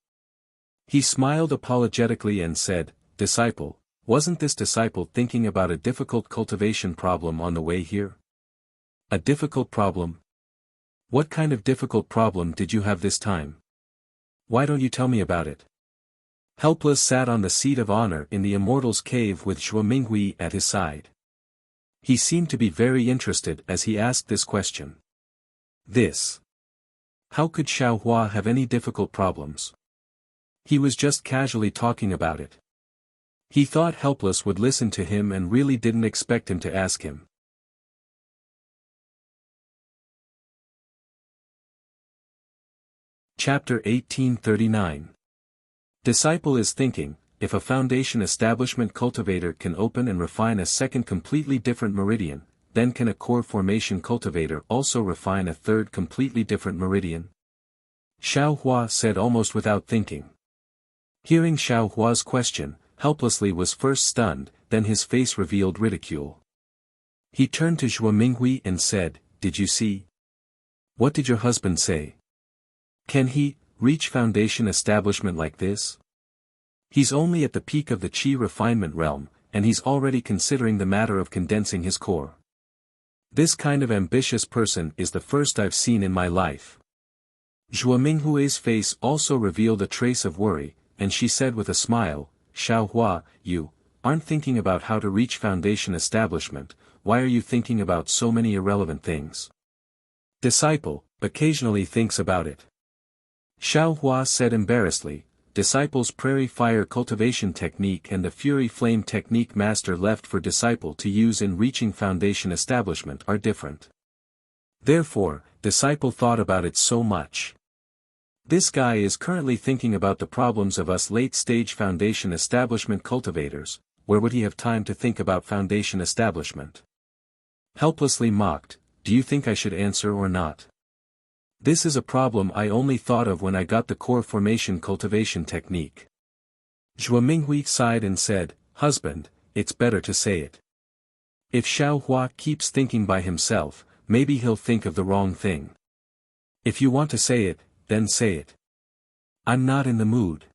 He smiled apologetically and said, "Disciple, wasn't this disciple thinking about a difficult cultivation problem on the way here?" "A difficult problem? What kind of difficult problem did you have this time? Why don't you tell me about it?" Helpless sat on the seat of honor in the Immortal's cave with Zhuo Minghui at his side. He seemed to be very interested as he asked this question. How could Xiao Hua have any difficult problems? He was just casually talking about it. He thought Helpless would listen to him and really didn't expect him to ask him. Chapter 1839. Disciple is thinking, if a foundation establishment cultivator can open and refine a second completely different meridian, then can a core formation cultivator also refine a third completely different meridian? Xiao Hua said almost without thinking. Hearing Xiao Hua's question, Helplessly was first stunned, then his face revealed ridicule. He turned to Zhuo Minghui and said, "Did you see? What did your husband say? Can he reach foundation establishment like this? He's only at the peak of the Qi refinement realm, and he's already considering the matter of condensing his core. This kind of ambitious person is the first I've seen in my life." Zhuo Minghui's face also revealed a trace of worry, and she said with a smile, "Xiao Hua, you aren't thinking about how to reach foundation establishment, why are you thinking about so many irrelevant things? Disciple occasionally thinks about it." Xiao Hua said embarrassedly, "Disciple's prairie fire cultivation technique and the fury flame technique master left for disciple to use in reaching foundation establishment are different. Therefore, disciple thought about it so much. This guy is currently thinking about the problems of us late-stage foundation establishment cultivators, where would he have time to think about foundation establishment?" Helplessly mocked, "Do you think I should answer or not? This is a problem I only thought of when I got the core formation cultivation technique." Zhuo Minghui sighed and said, "Husband, it's better to say it. If Xiao Hua keeps thinking by himself, maybe he'll think of the wrong thing. If you want to say it, then say it. I'm not in the mood.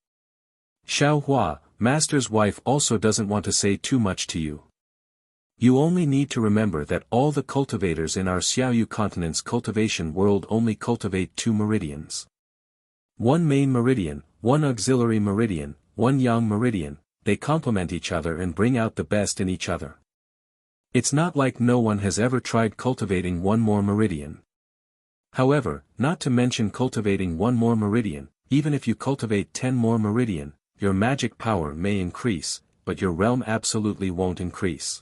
Xiao Hua, Master's wife also doesn't want to say too much to you. You only need to remember that all the cultivators in our Xiaoyu continent's cultivation world only cultivate 2 meridians. One main meridian, one auxiliary meridian, one yang meridian, they complement each other and bring out the best in each other. It's not like no one has ever tried cultivating one more meridian. However, not to mention cultivating one more meridian, even if you cultivate 10 more meridian, your magic power may increase, but your realm absolutely won't increase.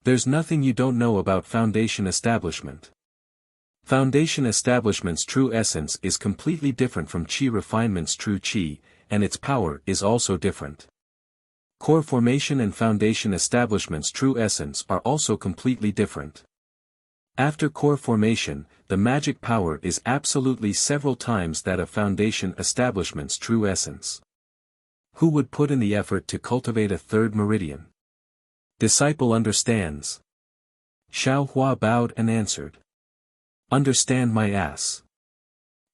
There's nothing you don't know about foundation establishment. Foundation establishment's true essence is completely different from Qi refinement's true Qi, and its power is also different. Core formation and foundation establishment's true essence are also completely different. After core formation, the magic power is absolutely several times that of foundation establishment's true essence. Who would put in the effort to cultivate a third meridian? Disciple understands. Xiao Hua bowed and answered. Understand my ass.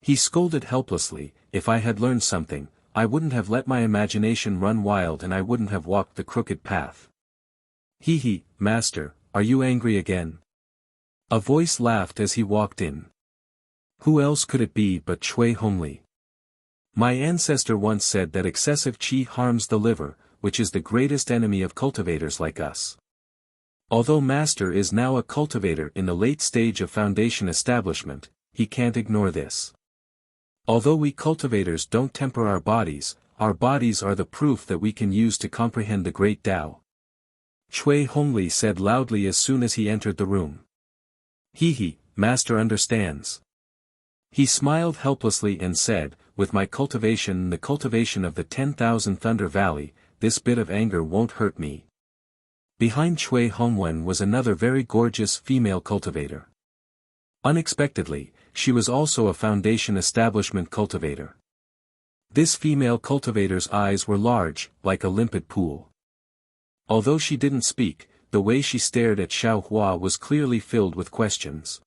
He scolded helplessly, if I had learned something, I wouldn't have let my imagination run wild and I wouldn't have walked the crooked path. He, master, are you angry again? A voice laughed as he walked in. Who else could it be but Chui Hongli? My ancestor once said that excessive qi harms the liver, which is the greatest enemy of cultivators like us. Although master is now a cultivator in the late stage of foundation establishment, he can't ignore this. Although we cultivators don't temper our bodies are the proof that we can use to comprehend the great Tao. Chui Hongli said loudly as soon as he entered the room. Master understands. He smiled helplessly and said, with my cultivation and the cultivation of the 10,000 Thunder Valley, this bit of anger won't hurt me. Behind Chui Hongwen was another very gorgeous female cultivator. Unexpectedly, she was also a foundation establishment cultivator. This female cultivator's eyes were large, like a limpid pool. Although she didn't speak, the way she stared at Xiao Hua was clearly filled with questions.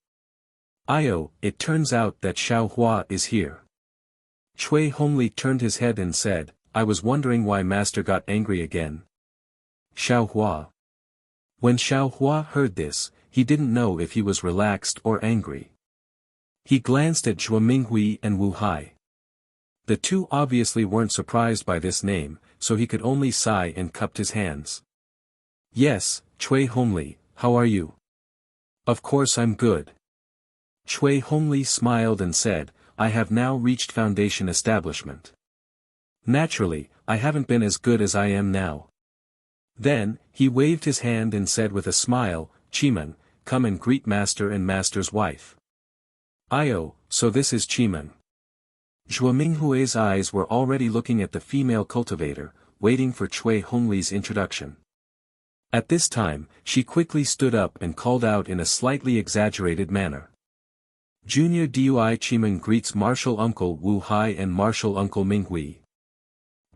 It turns out that Xiao Hua is here. Chui Hongli turned his head and said, I was wondering why master got angry again. Xiao Hua. When Xiao Hua heard this, he didn't know if he was relaxed or angry. He glanced at Zhuo Minghui and Wu Hai. The two obviously weren't surprised by this name, so he could only sigh and cupped his hands. Yes, Chui Hongli, how are you? Of course I'm good. Chui Hongli smiled and said, I have now reached foundation establishment. Naturally, I haven't been as good as I am now. Then, he waved his hand and said with a smile, Chimeng, come and greet master and master's wife. So this is Chimeng. Zhuo Minghui's eyes were already looking at the female cultivator, waiting for Chui Hongli's introduction. At this time, she quickly stood up and called out in a slightly exaggerated manner. Junior Dui Chimeng greets Martial Uncle Wu Hai and Martial Uncle Minghui.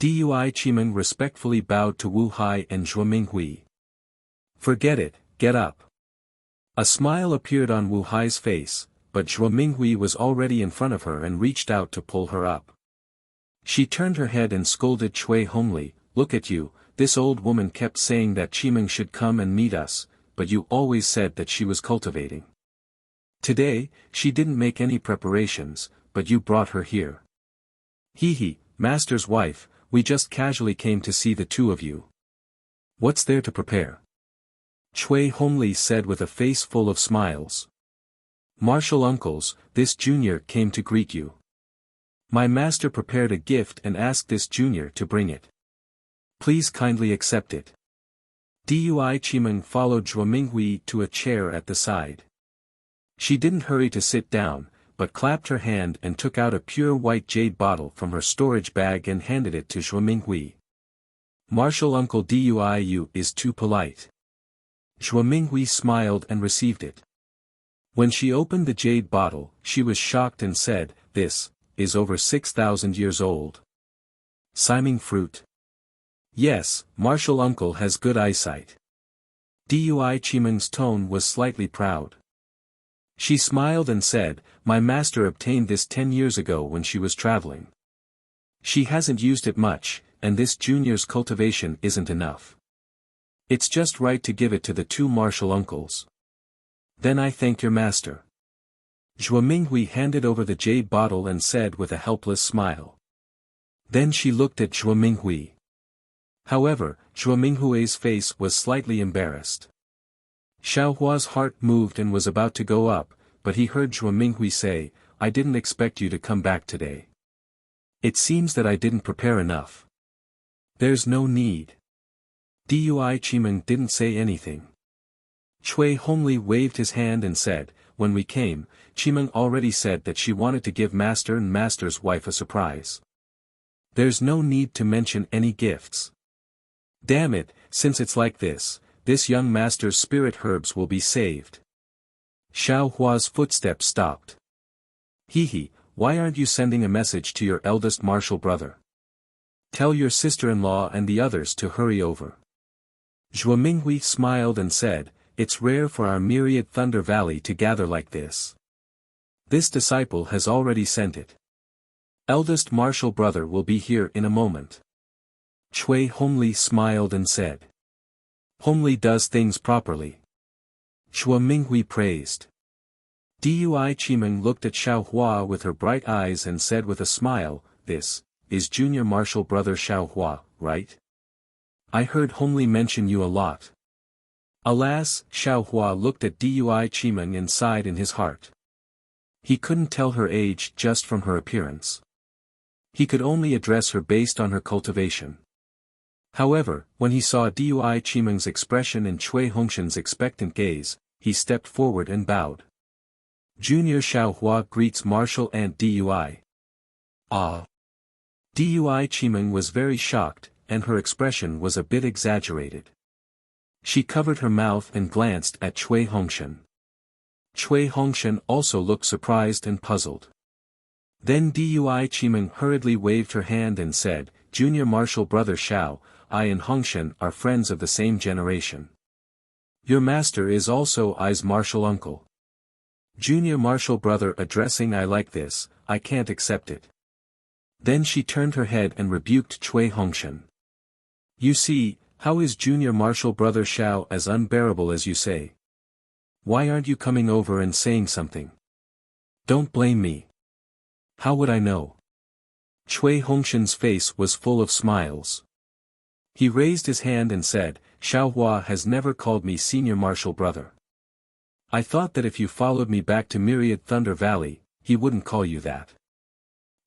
Dui Chimeng respectfully bowed to Wu Hai and Zhuo Minghui. Forget it, get up. A smile appeared on Wu Hai's face, but Zhuo Minghui was already in front of her and reached out to pull her up. She turned her head and scolded Chui Hongli, look at you, this old woman kept saying that Chimeng should come and meet us, but you always said that she was cultivating. Today, she didn't make any preparations, but you brought her here. Master's wife, we just casually came to see the two of you. What's there to prepare? Chui Hongli said with a face full of smiles. Martial uncles, this junior came to greet you. My master prepared a gift and asked this junior to bring it. Please kindly accept it. Dui Chimeng followed Zhuo Minghui to a chair at the side. She didn't hurry to sit down, but clapped her hand and took out a pure white jade bottle from her storage bag and handed it to Zhuo Minghui. Martial Uncle Duiu is too polite. Zhuo Minghui smiled and received it. When she opened the jade bottle, she was shocked and said, this is over 6,000 years old. Siming fruit. Yes, Martial Uncle has good eyesight. Dui Chimeng's tone was slightly proud. She smiled and said, my master obtained this 10 years ago when she was traveling. She hasn't used it much, and this junior's cultivation isn't enough. It's just right to give it to the two martial uncles. Then I thank your master. Zhuo Minghui handed over the jade bottle and said with a helpless smile. Then she looked at Zhuo Minghui. However, Zhuo Minghui's face was slightly embarrassed. Xiao Hua's heart moved and was about to go up, but he heard Zhuo Minghui say, I didn't expect you to come back today. It seems that I didn't prepare enough. There's no need. Dui Chimeng didn't say anything. Chui Hongli waved his hand and said, when we came, Chimeng already said that she wanted to give master and master's wife a surprise. There's no need to mention any gifts. Damn it, since it's like this young master's spirit herbs will be saved. Xiao Hua's footsteps stopped. He, why aren't you sending a message to your eldest martial brother? Tell your sister-in-law and the others to hurry over. Zhuo Minghui smiled and said, it's rare for our myriad Thunder Valley to gather like this. This disciple has already sent it. Eldest martial brother will be here in a moment. Cui Hongli smiled and said. Hongli does things properly. Zhuo Minghui praised. Dui Qimeng looked at Xiao Hua with her bright eyes and said with a smile, this is junior martial brother Xiao Hua, right? I heard Hongli mention you a lot. Alas, Xiao Hua looked at Dui Qimeng and sighed in his heart. He couldn't tell her age just from her appearance. He could only address her based on her cultivation. However, when he saw Dui Qimeng's expression and Cui Hongshan's expectant gaze, he stepped forward and bowed. Junior Xiao Hua greets Martial Aunt Dui. Ah! Dui Qimeng was very shocked, and her expression was a bit exaggerated. She covered her mouth and glanced at Cui Hongshan. Cui Hongshan also looked surprised and puzzled. Then Dui Qimeng hurriedly waved her hand and said, Junior martial brother Xiao, I and Hongshan are friends of the same generation. Your master is also I's martial uncle. Junior martial brother addressing I like this, I can't accept it. Then she turned her head and rebuked Cui Hongshan. You see, how is junior martial brother Xiao as unbearable as you say? Why aren't you coming over and saying something? Don't blame me. How would I know? Cui Hongshan's face was full of smiles. He raised his hand and said, Xiao Hua has never called me senior martial brother. I thought that if you followed me back to Myriad Thunder Valley, he wouldn't call you that.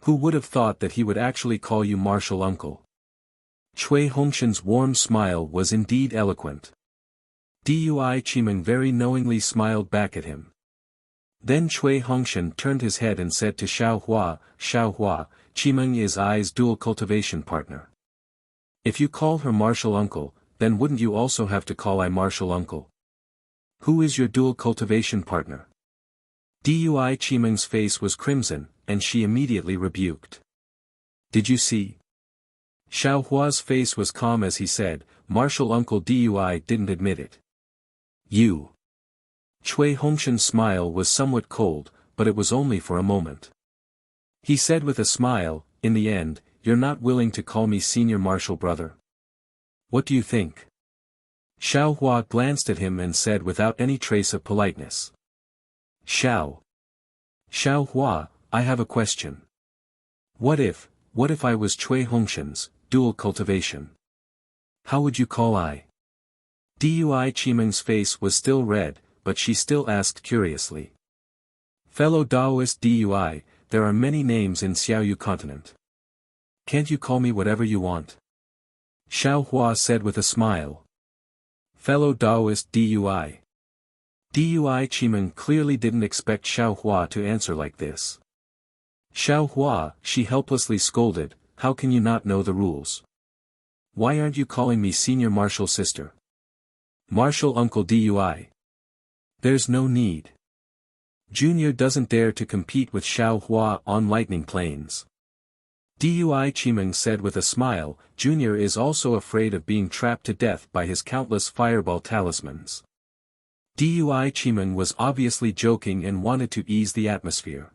Who would have thought that he would actually call you martial uncle? Cui Hongshan's warm smile was indeed eloquent. Dui Qimeng very knowingly smiled back at him. Then Cui Hongshan turned his head and said to Xiao Hua, Qimeng is I's dual cultivation partner. If you call her martial uncle, then wouldn't you also have to call I martial uncle? Who is your dual cultivation partner? Dui Qimeng's face was crimson, and she immediately rebuked. Did you see? Xiao Hua's face was calm as he said, martial uncle Dui didn't admit it. You. Cui Hongshan's smile was somewhat cold, but it was only for a moment. He said with a smile, in the end, you're not willing to call me senior martial brother. What do you think? Xiao Hua glanced at him and said without any trace of politeness. Xiao Hua, I have a question. What if I was Cui Hongshan's dual cultivation? How would you call I? Dui Qimeng's face was still red, but she still asked curiously. Fellow Taoist Dui, there are many names in Xiaoyu continent. Can't you call me whatever you want? Xiao Hua said with a smile. Fellow Taoist Dui. Dui Qimeng clearly didn't expect Xiao Hua to answer like this. Xiao Hua, she helplessly scolded, how can you not know the rules? Why aren't you calling me senior martial sister? Martial uncle Dui. There's no need. Junior doesn't dare to compete with Xiao Hua on lightning plains. Dui Qimeng said with a smile, Junior is also afraid of being trapped to death by his countless fireball talismans. Dui Qimeng was obviously joking and wanted to ease the atmosphere.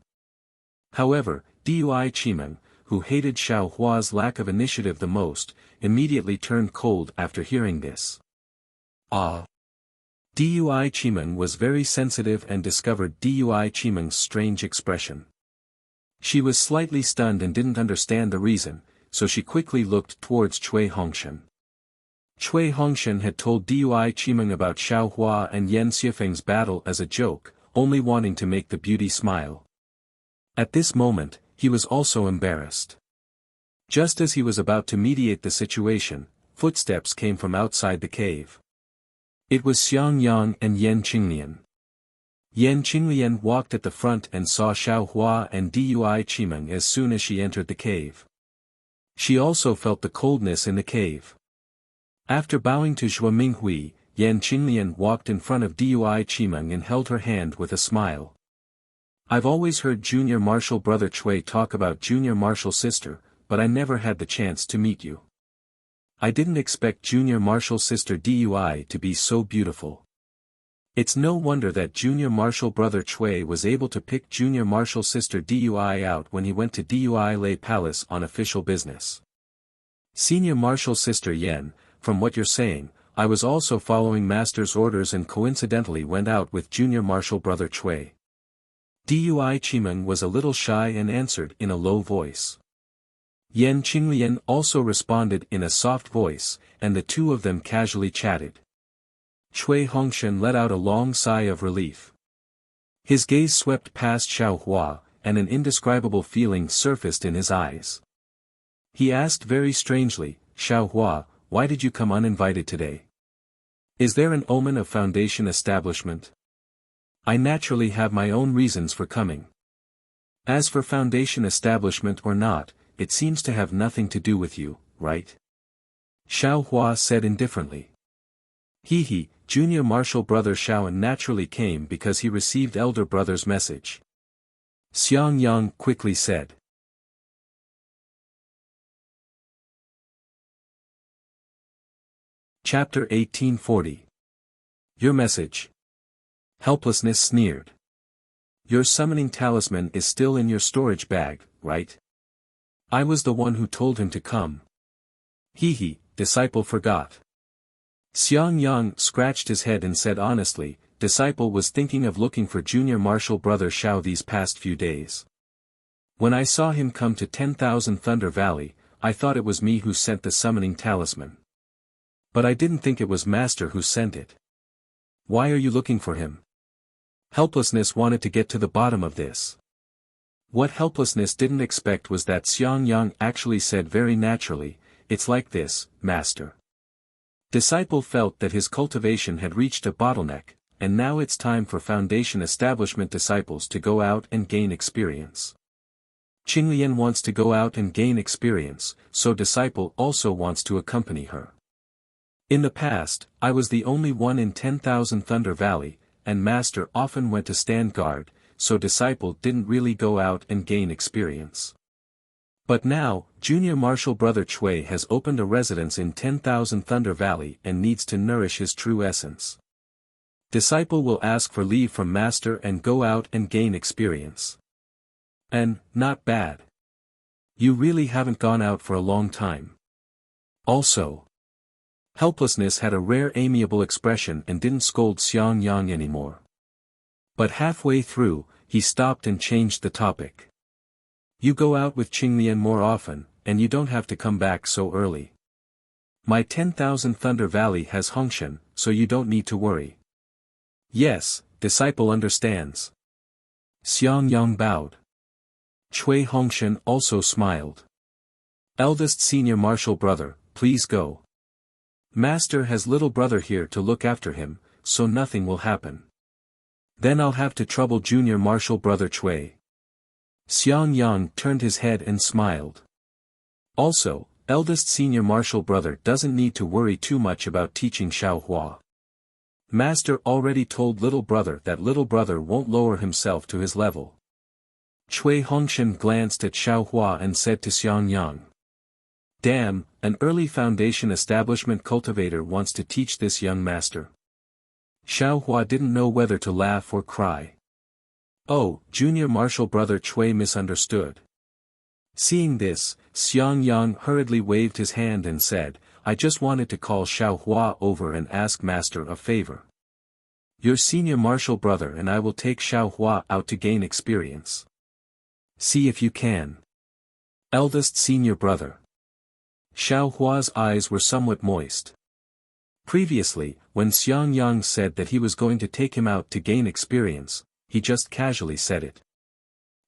However, Dui Qimeng, who hated Xiao Hua's lack of initiative the most, immediately turned cold after hearing this. Ah! Dui Qimeng was very sensitive and discovered Dui Qimeng's strange expression. She was slightly stunned and didn't understand the reason, so she quickly looked towards Cui Hongshan. Cui Hongshan had told Dui Qimeng about Xiao Hua and Yan Xifeng's battle as a joke, only wanting to make the beauty smile. At this moment, he was also embarrassed. Just as he was about to mediate the situation, footsteps came from outside the cave. It was Xiang Yang and Yan Qinglian. Yan Qinglian walked at the front and saw Xiao Hua and Dui Qimeng as soon as she entered the cave. She also felt the coldness in the cave. After bowing to Zhuo Minghui, Yan Qinglian walked in front of Dui Qimeng and held her hand with a smile. I've always heard Junior Marshal Brother Chui talk about Junior Marshal Sister, but I never had the chance to meet you. I didn't expect Junior Marshal Sister Dui to be so beautiful. It's no wonder that Junior Marshal Brother Chui was able to pick Junior Marshal Sister Dui out when he went to Dui Lei Palace on official business. Senior Marshal Sister Yan, from what you're saying, I was also following Master's orders and coincidentally went out with Junior Marshal Brother Chui. Dui Qimeng was a little shy and answered in a low voice. Yan Qinglian also responded in a soft voice, and the two of them casually chatted. Chui Hongshan let out a long sigh of relief. His gaze swept past Xiao Hua, and an indescribable feeling surfaced in his eyes. He asked very strangely, Xiao Hua, why did you come uninvited today? Is there an omen of Foundation establishment? I naturally have my own reasons for coming. As for Foundation establishment or not, it seems to have nothing to do with you, right? Xiao Hua said indifferently. He, Junior Marshal Brother Shaoan naturally came because he received Elder Brother's message. Xiang Yang quickly said. Chapter 1840. Your message. Helplessness sneered. Your summoning talisman is still in your storage bag, right? I was the one who told him to come. Disciple forgot. Xiang Yang scratched his head and said honestly, Disciple was thinking of looking for Junior Marshal Brother Shao these past few days. When I saw him come to 10,000 Thunder Valley, I thought it was me who sent the summoning talisman. But I didn't think it was Master who sent it. Why are you looking for him? Helplessness wanted to get to the bottom of this. What Helplessness didn't expect was that Xiang Yang actually said very naturally, it's like this, Master. Disciple felt that his cultivation had reached a bottleneck, and now it's time for Foundation establishment disciples to go out and gain experience. Qinglian wants to go out and gain experience, so Disciple also wants to accompany her. In the past, I was the only one in 10,000 Thunder Valley, and Master often went to stand guard, so Disciple didn't really go out and gain experience. But now, Junior Marshal Brother Chui has opened a residence in 10,000 Thunder Valley and needs to nourish his true essence. Disciple will ask for leave from Master and go out and gain experience. And, not bad. You really haven't gone out for a long time. Also, Helplessness had a rare amiable expression and didn't scold Xiang Yang anymore. But halfway through, he stopped and changed the topic. You go out with Qinglian more often, and you don't have to come back so early. My 10,000 Thunder Valley has Hongshan, so you don't need to worry. Yes, Disciple understands. Xiang Yang bowed. Chui Hongshan also smiled. Eldest Senior Marshal Brother, please go. Master has little brother here to look after him, so nothing will happen. Then I'll have to trouble Junior Marshal Brother Chui. Xiang Yang turned his head and smiled. Also, eldest Senior Marshal Brother doesn't need to worry too much about teaching Xiao Hua. Master already told little brother that little brother won't lower himself to his level. Chui Hongshan glanced at Xiao Hua and said to Xiang Yang. Damn, an early Foundation establishment cultivator wants to teach this young master. Xiao Hua didn't know whether to laugh or cry. Oh, Junior Marshal Brother Chui misunderstood. Seeing this, Xiang Yang hurriedly waved his hand and said, I just wanted to call Xiao Hua over and ask Master a favor. Your Senior Marshal Brother and I will take Xiao Hua out to gain experience. See if you can. Eldest Senior Brother. Xiao Hua's eyes were somewhat moist. Previously, when Xiang Yang said that he was going to take him out to gain experience, he just casually said it.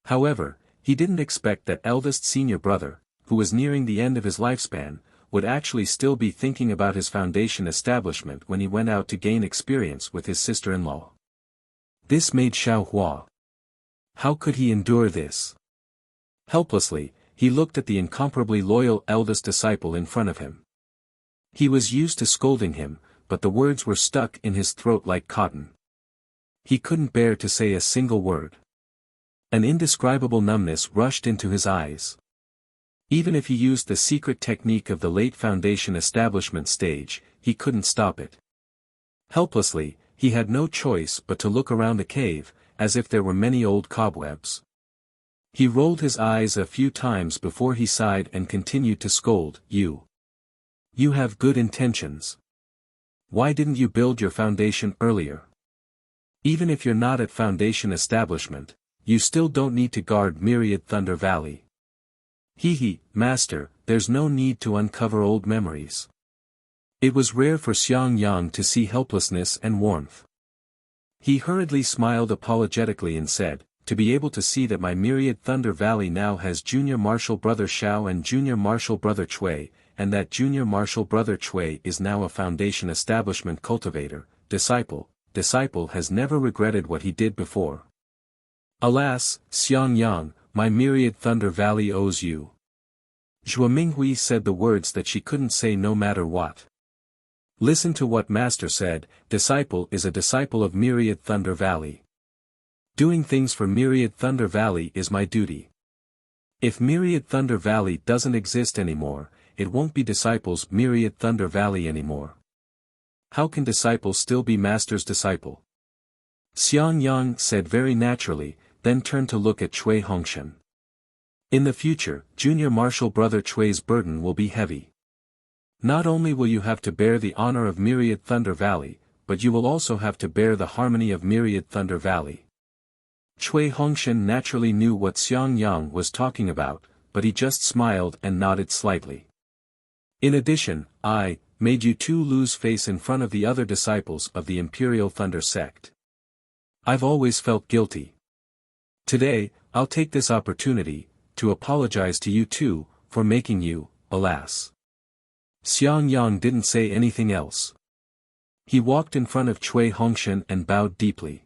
However, he didn't expect that eldest Senior Brother, who was nearing the end of his lifespan, would actually still be thinking about his Foundation establishment when he went out to gain experience with his sister-in-law. This made Xiao Hua. How could he endure this? Helplessly, he looked at the incomparably loyal eldest disciple in front of him. He was used to scolding him, but the words were stuck in his throat like cotton. He couldn't bear to say a single word. An indescribable numbness rushed into his eyes. Even if he used the secret technique of the late Foundation establishment stage, he couldn't stop it. Helplessly, he had no choice but to look around the cave, as if there were many old cobwebs. He rolled his eyes a few times before he sighed and continued to scold, You have good intentions. Why didn't you build your foundation earlier? Even if you're not at Foundation establishment, you still don't need to guard Myriad Thunder Valley. Master, there's no need to uncover old memories. It was rare for Xiang Yang to see helplessness and warmth. He hurriedly smiled apologetically and said, To be able to see that my Myriad Thunder Valley now has Junior Marshal Brother Xiao and Junior Marshal Brother Cui, and that Junior Marshal Brother Cui is now a Foundation establishment cultivator, disciple has never regretted what he did before. Alas, Xiang Yang, my Myriad Thunder Valley owes you. Zhou Minghui said the words that she couldn't say no matter what. Listen to what Master said, disciple is a disciple of Myriad Thunder Valley. Doing things for Myriad Thunder Valley is my duty. If Myriad Thunder Valley doesn't exist anymore, it won't be disciples Myriad Thunder Valley anymore. How can disciple still be Master's disciple? Xiang Yang said very naturally, then turned to look at Cui Hongshan. In the future, Junior Marshal Brother Cui's burden will be heavy. Not only will you have to bear the honor of Myriad Thunder Valley, but you will also have to bear the harmony of Myriad Thunder Valley. Cui Hongshan naturally knew what Xiang Yang was talking about, but he just smiled and nodded slightly. In addition, I made you two lose face in front of the other disciples of the Imperial Thunder sect. I've always felt guilty. Today, I'll take this opportunity to apologize to you two for making you, alas. Xiang Yang didn't say anything else. He walked in front of Cui Hongshan and bowed deeply.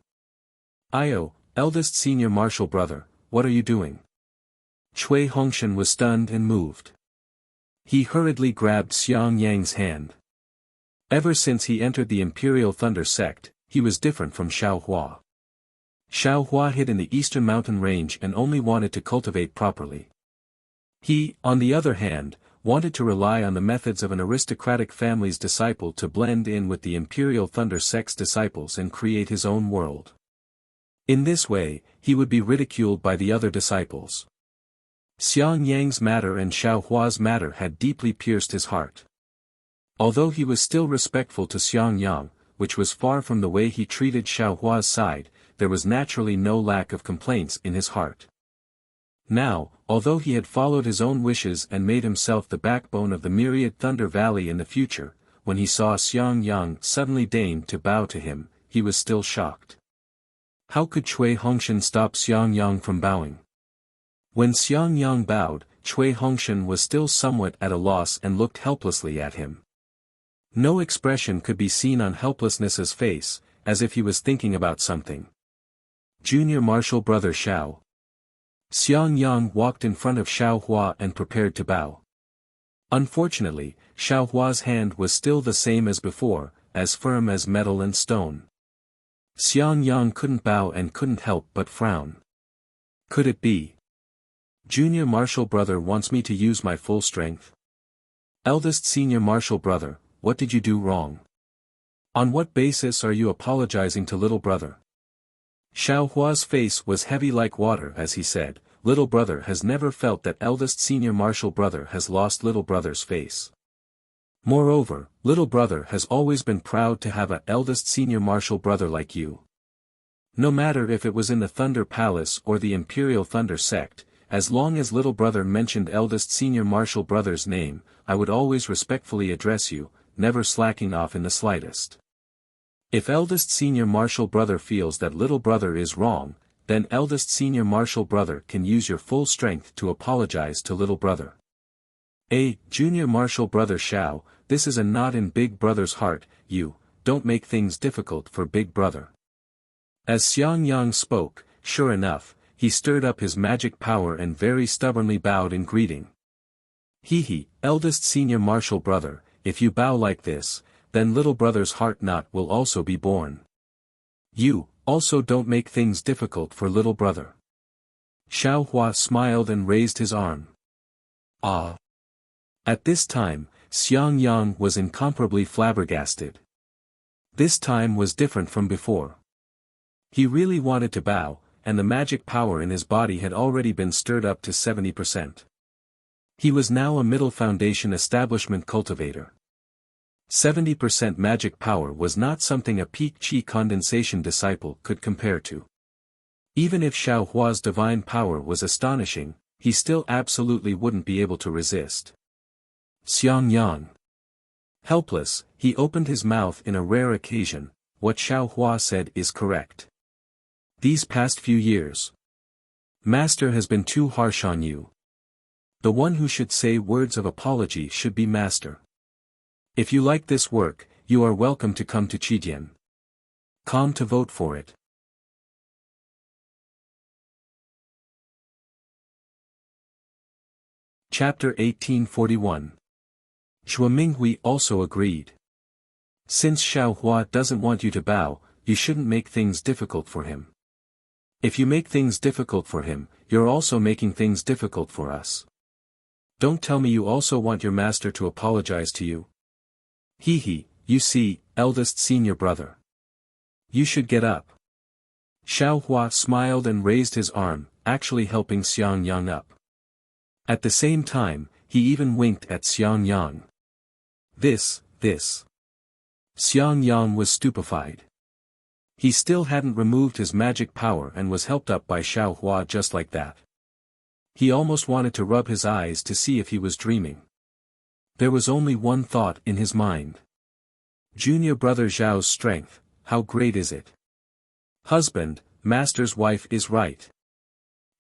Io, eldest senior marshal brother, what are you doing? Cui Hongshan was stunned and moved. He hurriedly grabbed Xiang Yang's hand. Ever since he entered the Imperial Thunder sect, he was different from Xiao Hua. Xiao Hua hid in the eastern mountain range and only wanted to cultivate properly. He, on the other hand, wanted to rely on the methods of an aristocratic family's disciple to blend in with the Imperial Thunder sect's disciples and create his own world. In this way, he would be ridiculed by the other disciples. Xiang Yang's matter and Xiao Hua's matter had deeply pierced his heart. Although he was still respectful to Xiang Yang, which was far from the way he treated Xiao Hua's side, there was naturally no lack of complaints in his heart. Now, although he had followed his own wishes and made himself the backbone of the Myriad Thunder Valley in the future, when he saw Xiang Yang suddenly deign to bow to him, he was still shocked. How could Cui Hongshan stop Xiang Yang from bowing? When Xiang Yang bowed, Cui Hongshan was still somewhat at a loss and looked helplessly at him. No expression could be seen on Helplessness's face, as if he was thinking about something. Junior Marshal Brother Xiao. Xiang Yang walked in front of Xiao Hua and prepared to bow. Unfortunately, Xiao Hua's hand was still the same as before, as firm as metal and stone. Xiang Yang couldn't bow and couldn't help but frown. Could it be? Junior Marshal Brother wants me to use my full strength? Eldest Senior Marshal Brother, what did you do wrong? On what basis are you apologizing to little brother? Xiao Hua's face was heavy like water as he said, Little brother has never felt that eldest senior marshal brother has lost little brother's face. Moreover, little brother has always been proud to have a eldest senior marshal brother like you. No matter if it was in the Thunder Palace or the Imperial Thunder sect, as long as little brother mentioned eldest senior marshal brother's name, I would always respectfully address you, never slacking off in the slightest. If eldest senior marshal brother feels that little brother is wrong, then eldest senior marshal brother can use your full strength to apologize to little brother. Junior marshal brother Xiao, this is a knot in big brother's heart, you, don't make things difficult for big brother. As Xiang Yang spoke, sure enough, he stirred up his magic power and very stubbornly bowed in greeting. Eldest senior marshal brother, if you bow like this, then little brother's heart knot will also be born. You, also don't make things difficult for little brother. Xiao Hua smiled and raised his arm. Ah! At this time, Xiang Yang was incomparably flabbergasted. This time was different from before. He really wanted to bow, and the magic power in his body had already been stirred up to 70%. He was now a middle foundation establishment cultivator. 70% magic power was not something a peak chi condensation disciple could compare to. Even if Xiao Hua's divine power was astonishing, he still absolutely wouldn't be able to resist. Xiang Yang. Helpless, he opened his mouth in a rare occasion. What Xiao Hua said is correct. These past few years, Master has been too harsh on you. The one who should say words of apology should be Master. If you like this work, you are welcome to come to Qidian. Come to vote for it. Chapter 1841. Xue Minghui also agreed. Since Xiao Hua doesn't want you to bow, you shouldn't make things difficult for him. If you make things difficult for him, you're also making things difficult for us. Don't tell me you also want your master to apologize to you. He, you see, eldest senior brother. You should get up. Xiao Hua smiled and raised his arm, actually helping Xiang Yang up. At the same time, he even winked at Xiang Yang. This. Xiang Yang was stupefied. He still hadn't removed his magic power and was helped up by Xiao Hua just like that. He almost wanted to rub his eyes to see if he was dreaming. There was only one thought in his mind. Junior brother Zhao's strength, how great is it? Husband, master's wife is right.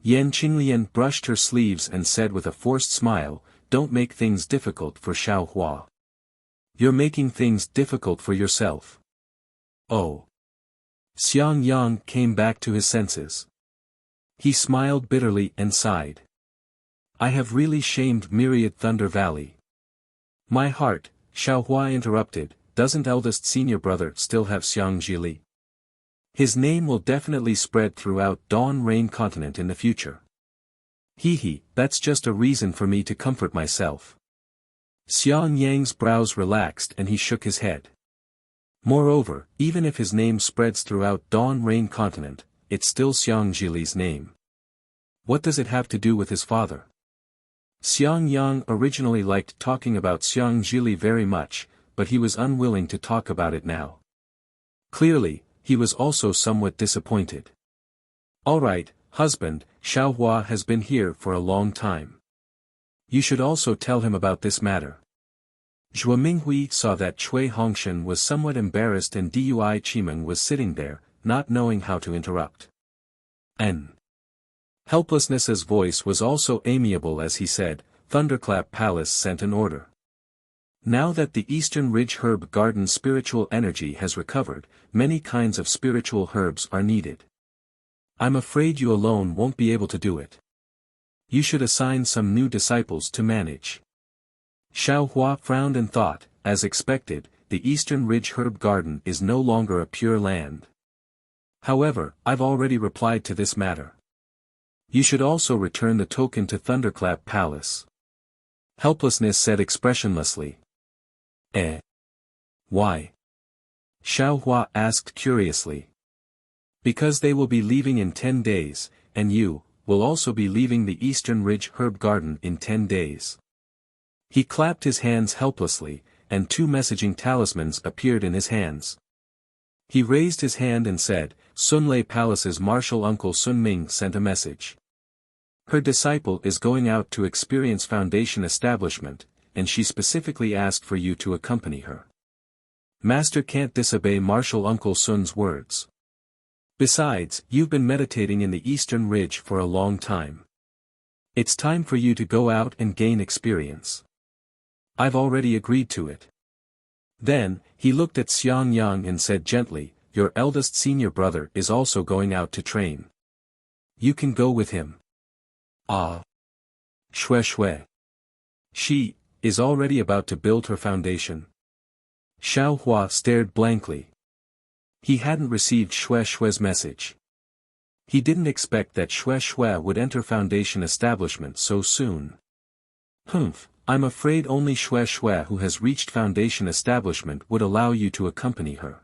Yan Qinglian brushed her sleeves and said with a forced smile, don't make things difficult for Xiao Hua. You're making things difficult for yourself. Oh. Xiang Yang came back to his senses. He smiled bitterly and sighed. I have really shamed myriad Thunder Valley. My heart, Xiao Hua interrupted, doesn't eldest senior brother still have Xiang Zhili? His name will definitely spread throughout Dawn Rain continent in the future. That's just a reason for me to comfort myself. Xiang Yang's brows relaxed and he shook his head. Moreover, even if his name spreads throughout Dawn Rain continent, it's still Xiang Zhili's name. What does it have to do with his father? Xiang Yang originally liked talking about Xiang Zhili very much, but he was unwilling to talk about it now. Clearly, he was also somewhat disappointed. Alright, husband, Xiao Hua has been here for a long time. You should also tell him about this matter. Xue Minghui saw that Cui Hongshan was somewhat embarrassed and Dui Qimeng was sitting there, not knowing how to interrupt. Helplessness's voice was also amiable as he said, Thunderclap Palace sent an order. Now that the Eastern Ridge Herb Garden spiritual energy has recovered, many kinds of spiritual herbs are needed. I'm afraid you alone won't be able to do it. You should assign some new disciples to manage. Xiao Hua frowned and thought, as expected, the Eastern Ridge Herb Garden is no longer a pure land. However, I've already replied to this matter. You should also return the token to Thunderclap Palace. Helplessness said expressionlessly. Why? Xiao Hua asked curiously. Because they will be leaving in 10 days, and you will also be leaving the Eastern Ridge Herb Garden in 10 days. He clapped his hands helplessly, and 2 messaging talismans appeared in his hands. He raised his hand and said, Sunlei Palace's martial uncle Sun Ming sent a message. Her disciple is going out to experience foundation establishment, and she specifically asked for you to accompany her. Master can't disobey martial uncle Sun's words. Besides, you've been meditating in the Eastern Ridge for a long time. It's time for you to go out and gain experience. I've already agreed to it. Then, he looked at Xiang Yang and said gently, your eldest senior brother is also going out to train. You can go with him. Ah. Shue. She is already about to build her foundation. Xiao Hua stared blankly. He hadn't received Xue Xue's message. He didn't expect that Xue Xue would enter Foundation establishment so soon. Humph, I'm afraid only Xue Xue who has reached Foundation establishment would allow you to accompany her.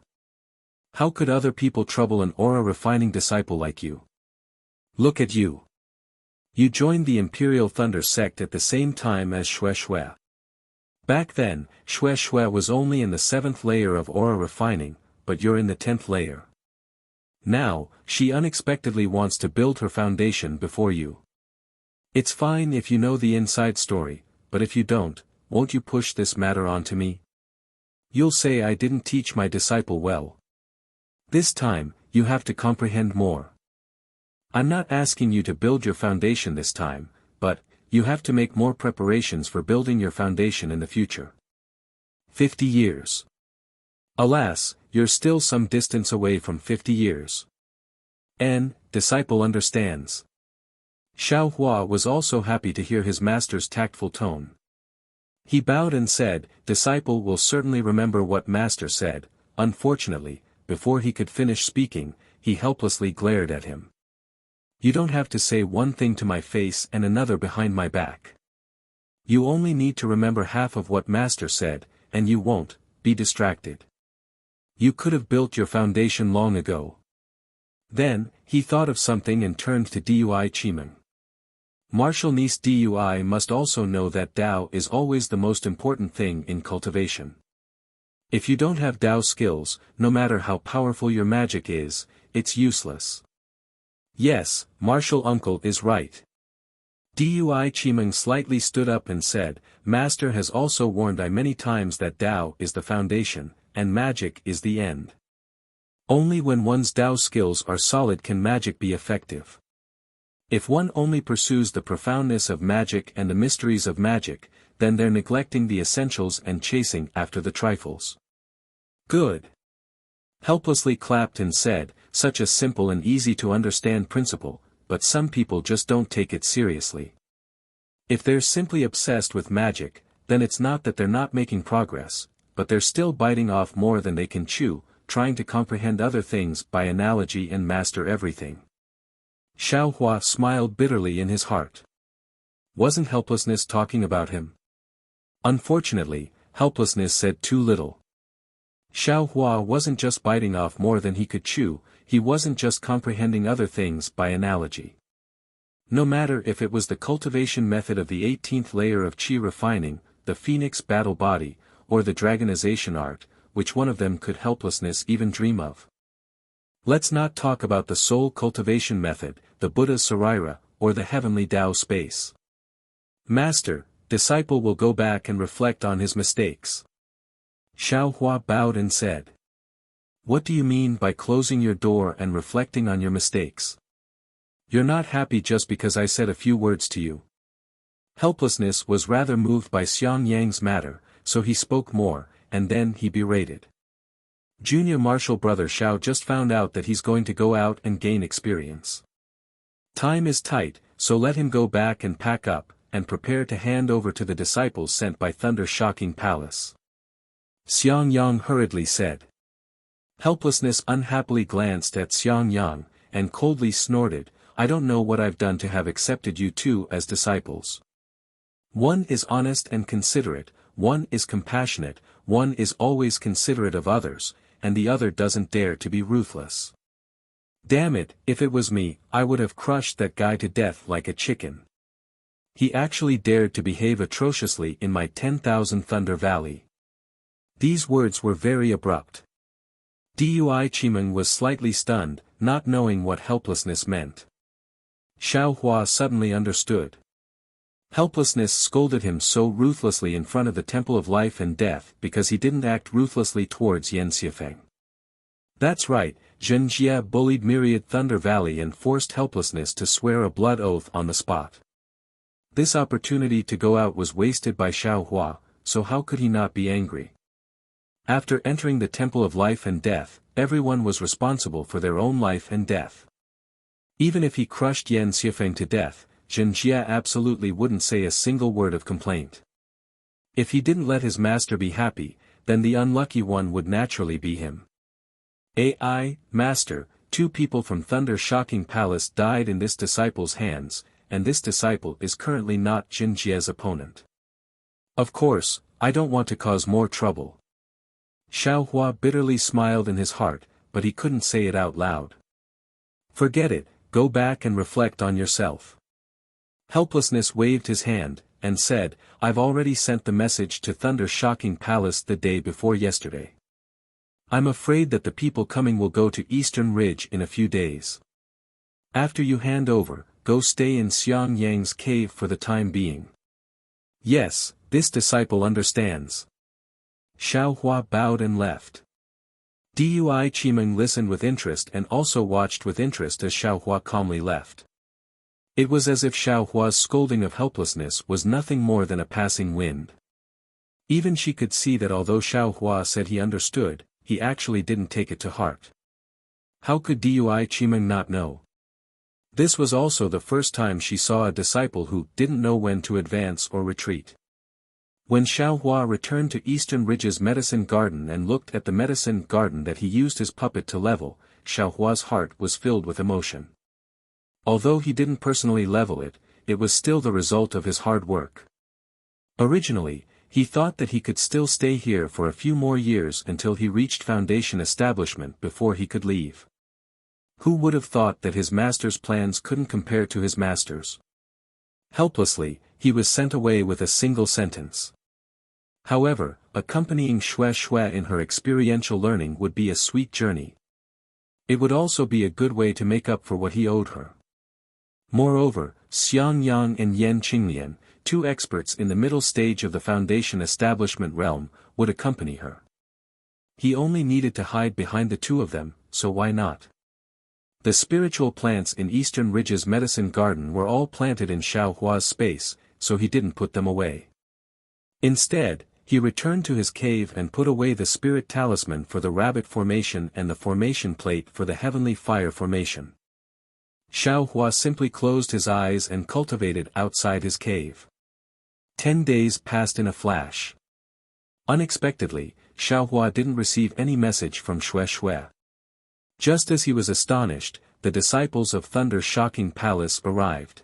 How could other people trouble an aura-refining disciple like you? Look at you. You joined the Imperial Thunder sect at the same time as Xue Xue. Back then, Xue Xue was only in the 7th layer of aura refining, but you're in the 10th layer. Now, she unexpectedly wants to build her foundation before you. It's fine if you know the inside story, but if you don't, won't you push this matter on to me? You'll say I didn't teach my disciple well. This time, you have to comprehend more. I'm not asking you to build your foundation this time, but, you have to make more preparations for building your foundation in the future. 50 years. Alas, you're still some distance away from 50 years. Disciple understands. Xiao Hua was also happy to hear his master's tactful tone. He bowed and said, disciple will certainly remember what master said. Unfortunately, before he could finish speaking, he helplessly glared at him. You don't have to say one thing to my face and another behind my back. You only need to remember half of what master said, and you won't be distracted. You could have built your foundation long ago. Then, he thought of something and turned to Dui Chimeng. Martial niece Dui must also know that Dao is always the most important thing in cultivation. If you don't have Dao skills, no matter how powerful your magic is, it's useless. Yes, martial uncle is right. Dui Chimeng slightly stood up and said, Master has also warned I many times that Dao is the foundation, and magic is the end. Only when one's Dao skills are solid can magic be effective. If one only pursues the profoundness of magic and the mysteries of magic, then they're neglecting the essentials and chasing after the trifles. Good. Helplessly clapped and said, such a simple and easy to understand principle, but some people just don't take it seriously. If they're simply obsessed with magic, then it's not that they're not making progress, but they're still biting off more than they can chew, trying to comprehend other things by analogy and master everything. Xiao Hua smiled bitterly in his heart. Wasn't helplessness talking about him? Unfortunately, helplessness said too little. Xiao Hua wasn't just biting off more than he could chew, he wasn't just comprehending other things by analogy. No matter if it was the cultivation method of the 18th layer of qi refining, the phoenix battle body, or the dragonization art, which one of them could helplessness even dream of? Let's not talk about the soul cultivation method, the Buddha's Sarira, or the heavenly Tao space. Master, disciple will go back and reflect on his mistakes. Xiao Hua bowed and said. What do you mean by closing your door and reflecting on your mistakes? You're not happy just because I said a few words to you. Helplessness was rather moved by Xiang Yang's matter, so he spoke more, and then he berated. Junior Marshal Brother Xiao just found out that he's going to go out and gain experience. Time is tight, so let him go back and pack up, and prepare to hand over to the disciples sent by Thunder Shocking Palace. Xiang Yang hurriedly said. Helplessness unhappily glanced at Xiang Yang, and coldly snorted, I don't know what I've done to have accepted you two as disciples. One is honest and considerate, one is compassionate, one is always considerate of others, and the other doesn't dare to be ruthless. Damn it, if it was me, I would have crushed that guy to death like a chicken. He actually dared to behave atrociously in my 10,000 Thunder Valley. These words were very abrupt. Dui Chimeng was slightly stunned, not knowing what helplessness meant. Xiao Hua suddenly understood. Helplessness scolded him so ruthlessly in front of the Temple of Life and Death because he didn't act ruthlessly towards Yan Xiafeng. That's right, Zhen Jia bullied Myriad Thunder Valley and forced helplessness to swear a blood oath on the spot. This opportunity to go out was wasted by Xiao Hua, so how could he not be angry? After entering the Temple of Life and Death, everyone was responsible for their own life and death. Even if he crushed Yan Xiafeng to death, Zhen Jia absolutely wouldn't say a single word of complaint. If he didn't let his master be happy, then the unlucky one would naturally be him. Master, 2 people from Thunder Shocking Palace died in this disciple's hands, and this disciple is currently not Jin Jie's opponent. Of course, I don't want to cause more trouble. Xiao Hua bitterly smiled in his heart, but he couldn't say it out loud. Forget it, go back and reflect on yourself. Helplessness waved his hand, and said, I've already sent the message to Thunder Shocking Palace the day before yesterday. I'm afraid that the people coming will go to Eastern Ridge in a few days. After you hand over, go stay in Xiang Yang's cave for the time being. Yes, this disciple understands. Xiao Hua bowed and left. Dui Qimeng listened with interest and also watched with interest as Xiao Hua calmly left. It was as if Xiao Hua's scolding of helplessness was nothing more than a passing wind. Even she could see that although Xiao Hua said he understood, he actually didn't take it to heart. How could Dui Qimeng not know? This was also the first time she saw a disciple who didn't know when to advance or retreat. When Xiao Hua returned to Eastern Ridge's medicine garden and looked at the medicine garden that he used his puppet to level, Xiao Hua's heart was filled with emotion. Although he didn't personally level it, it was still the result of his hard work. Originally, he thought that he could still stay here for a few more years until he reached Foundation establishment before he could leave. Who would have thought that his master's plans couldn't compare to his master's? Helplessly, he was sent away with a single sentence. However, accompanying Xue Xue in her experiential learning would be a sweet journey. It would also be a good way to make up for what he owed her. Moreover, Xiang Yang and Yan Qinglian, 2 experts in the middle stage of the Foundation establishment realm, would accompany her. He only needed to hide behind the 2 of them, so why not? The spiritual plants in Eastern Ridge's medicine garden were all planted in Xiao Hua's space, so he didn't put them away. Instead, he returned to his cave and put away the spirit talisman for the rabbit formation and the formation plate for the heavenly fire formation. Xiao Hua simply closed his eyes and cultivated outside his cave. 10 days passed in a flash. Unexpectedly, Xiao Hua didn't receive any message from Xue Xue. Just as he was astonished, the disciples of Thunder Shocking Palace arrived.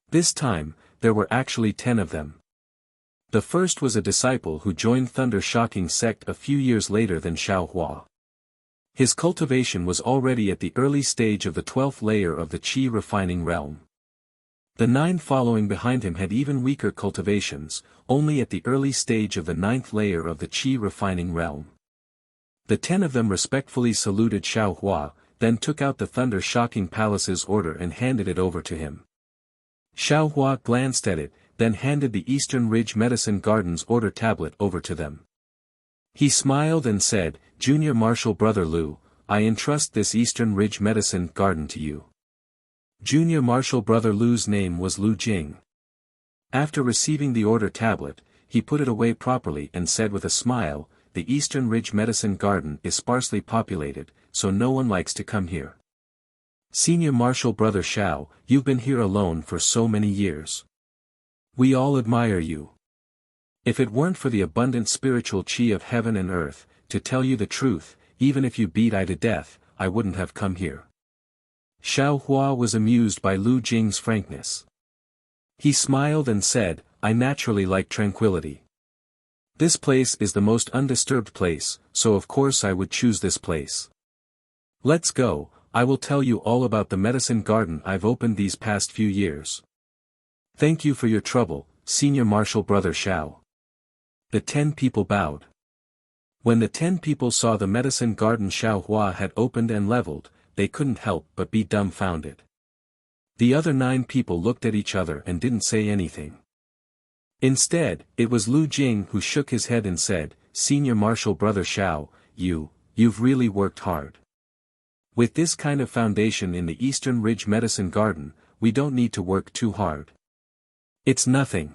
This time, there were actually 10 of them. The first was a disciple who joined Thunder Shocking sect a few years later than Xiao Hua. His cultivation was already at the early stage of the 12th layer of the Qi refining realm. The 9 following behind him had even weaker cultivations, only at the early stage of the 9th layer of the Qi refining realm. The 10 of them respectfully saluted Xiao Hua, then took out the Thunder Shocking Palace's order and handed it over to him. Xiao Hua glanced at it, then handed the Eastern Ridge Medicine Garden's order tablet over to them. He smiled and said, Junior Marshal Brother Lu, I entrust this Eastern Ridge Medicine Garden to you. Junior Marshal Brother Lu's name was Lu Jing. After receiving the order tablet, he put it away properly and said with a smile, the Eastern Ridge Medicine Garden is sparsely populated, so no one likes to come here. Senior Marshal Brother Xiao, you've been here alone for so many years. We all admire you. If it weren't for the abundant spiritual qi of heaven and earth, to tell you the truth, even if you beat I to death, I wouldn't have come here. Xiao Hua was amused by Lu Jing's frankness. He smiled and said, I naturally like tranquility. This place is the most undisturbed place, so of course I would choose this place. Let's go, I will tell you all about the medicine garden I've opened these past few years. Thank you for your trouble, Senior Marshal Brother Xiao. The 10 people bowed. When the 10 people saw the medicine garden Xiao Hua had opened and leveled, they couldn't help but be dumbfounded. The other 9 people looked at each other and didn't say anything. Instead, it was Lu Jing who shook his head and said, Senior Marshal Brother Xiao, you've really worked hard. With this kind of foundation in the Eastern Ridge Medicine Garden, we don't need to work too hard. It's nothing.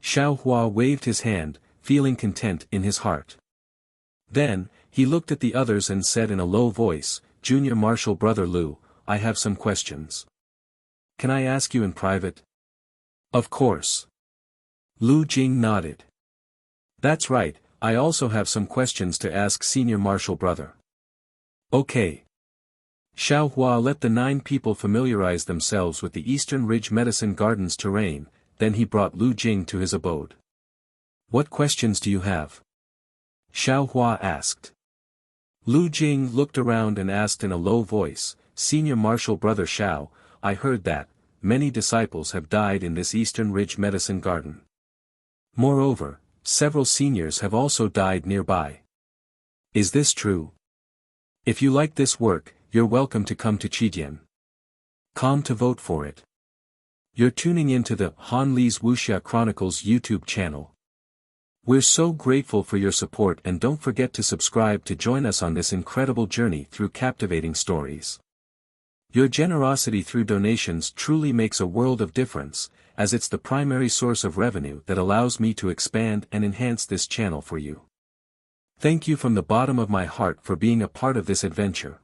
Xiao Hua waved his hand, feeling content in his heart. Then, he looked at the others and said in a low voice, Junior Marshal Brother Lu, I have some questions. Can I ask you in private? Of course. Lu Jing nodded. That's right, I also have some questions to ask Senior Marshal Brother. Okay. Xiao Hua let the 9 people familiarize themselves with the Eastern Ridge Medicine Garden's terrain, then he brought Lu Jing to his abode. What questions do you have? Xiao Hua asked. Lu Jing looked around and asked in a low voice, Senior Marshal Brother Xiao, I heard that many disciples have died in this Eastern Ridge Medicine Garden. Moreover, several seniors have also died nearby. Is this true? If you like this work, you're welcome to come to Chidian. Com to vote for it. You're tuning into the Han Li's Wuxia Chronicles YouTube channel. We're so grateful for your support, and don't forget to subscribe to join us on this incredible journey through captivating stories. Your generosity through donations truly makes a world of difference, as it's the primary source of revenue that allows me to expand and enhance this channel for you. Thank you from the bottom of my heart for being a part of this adventure.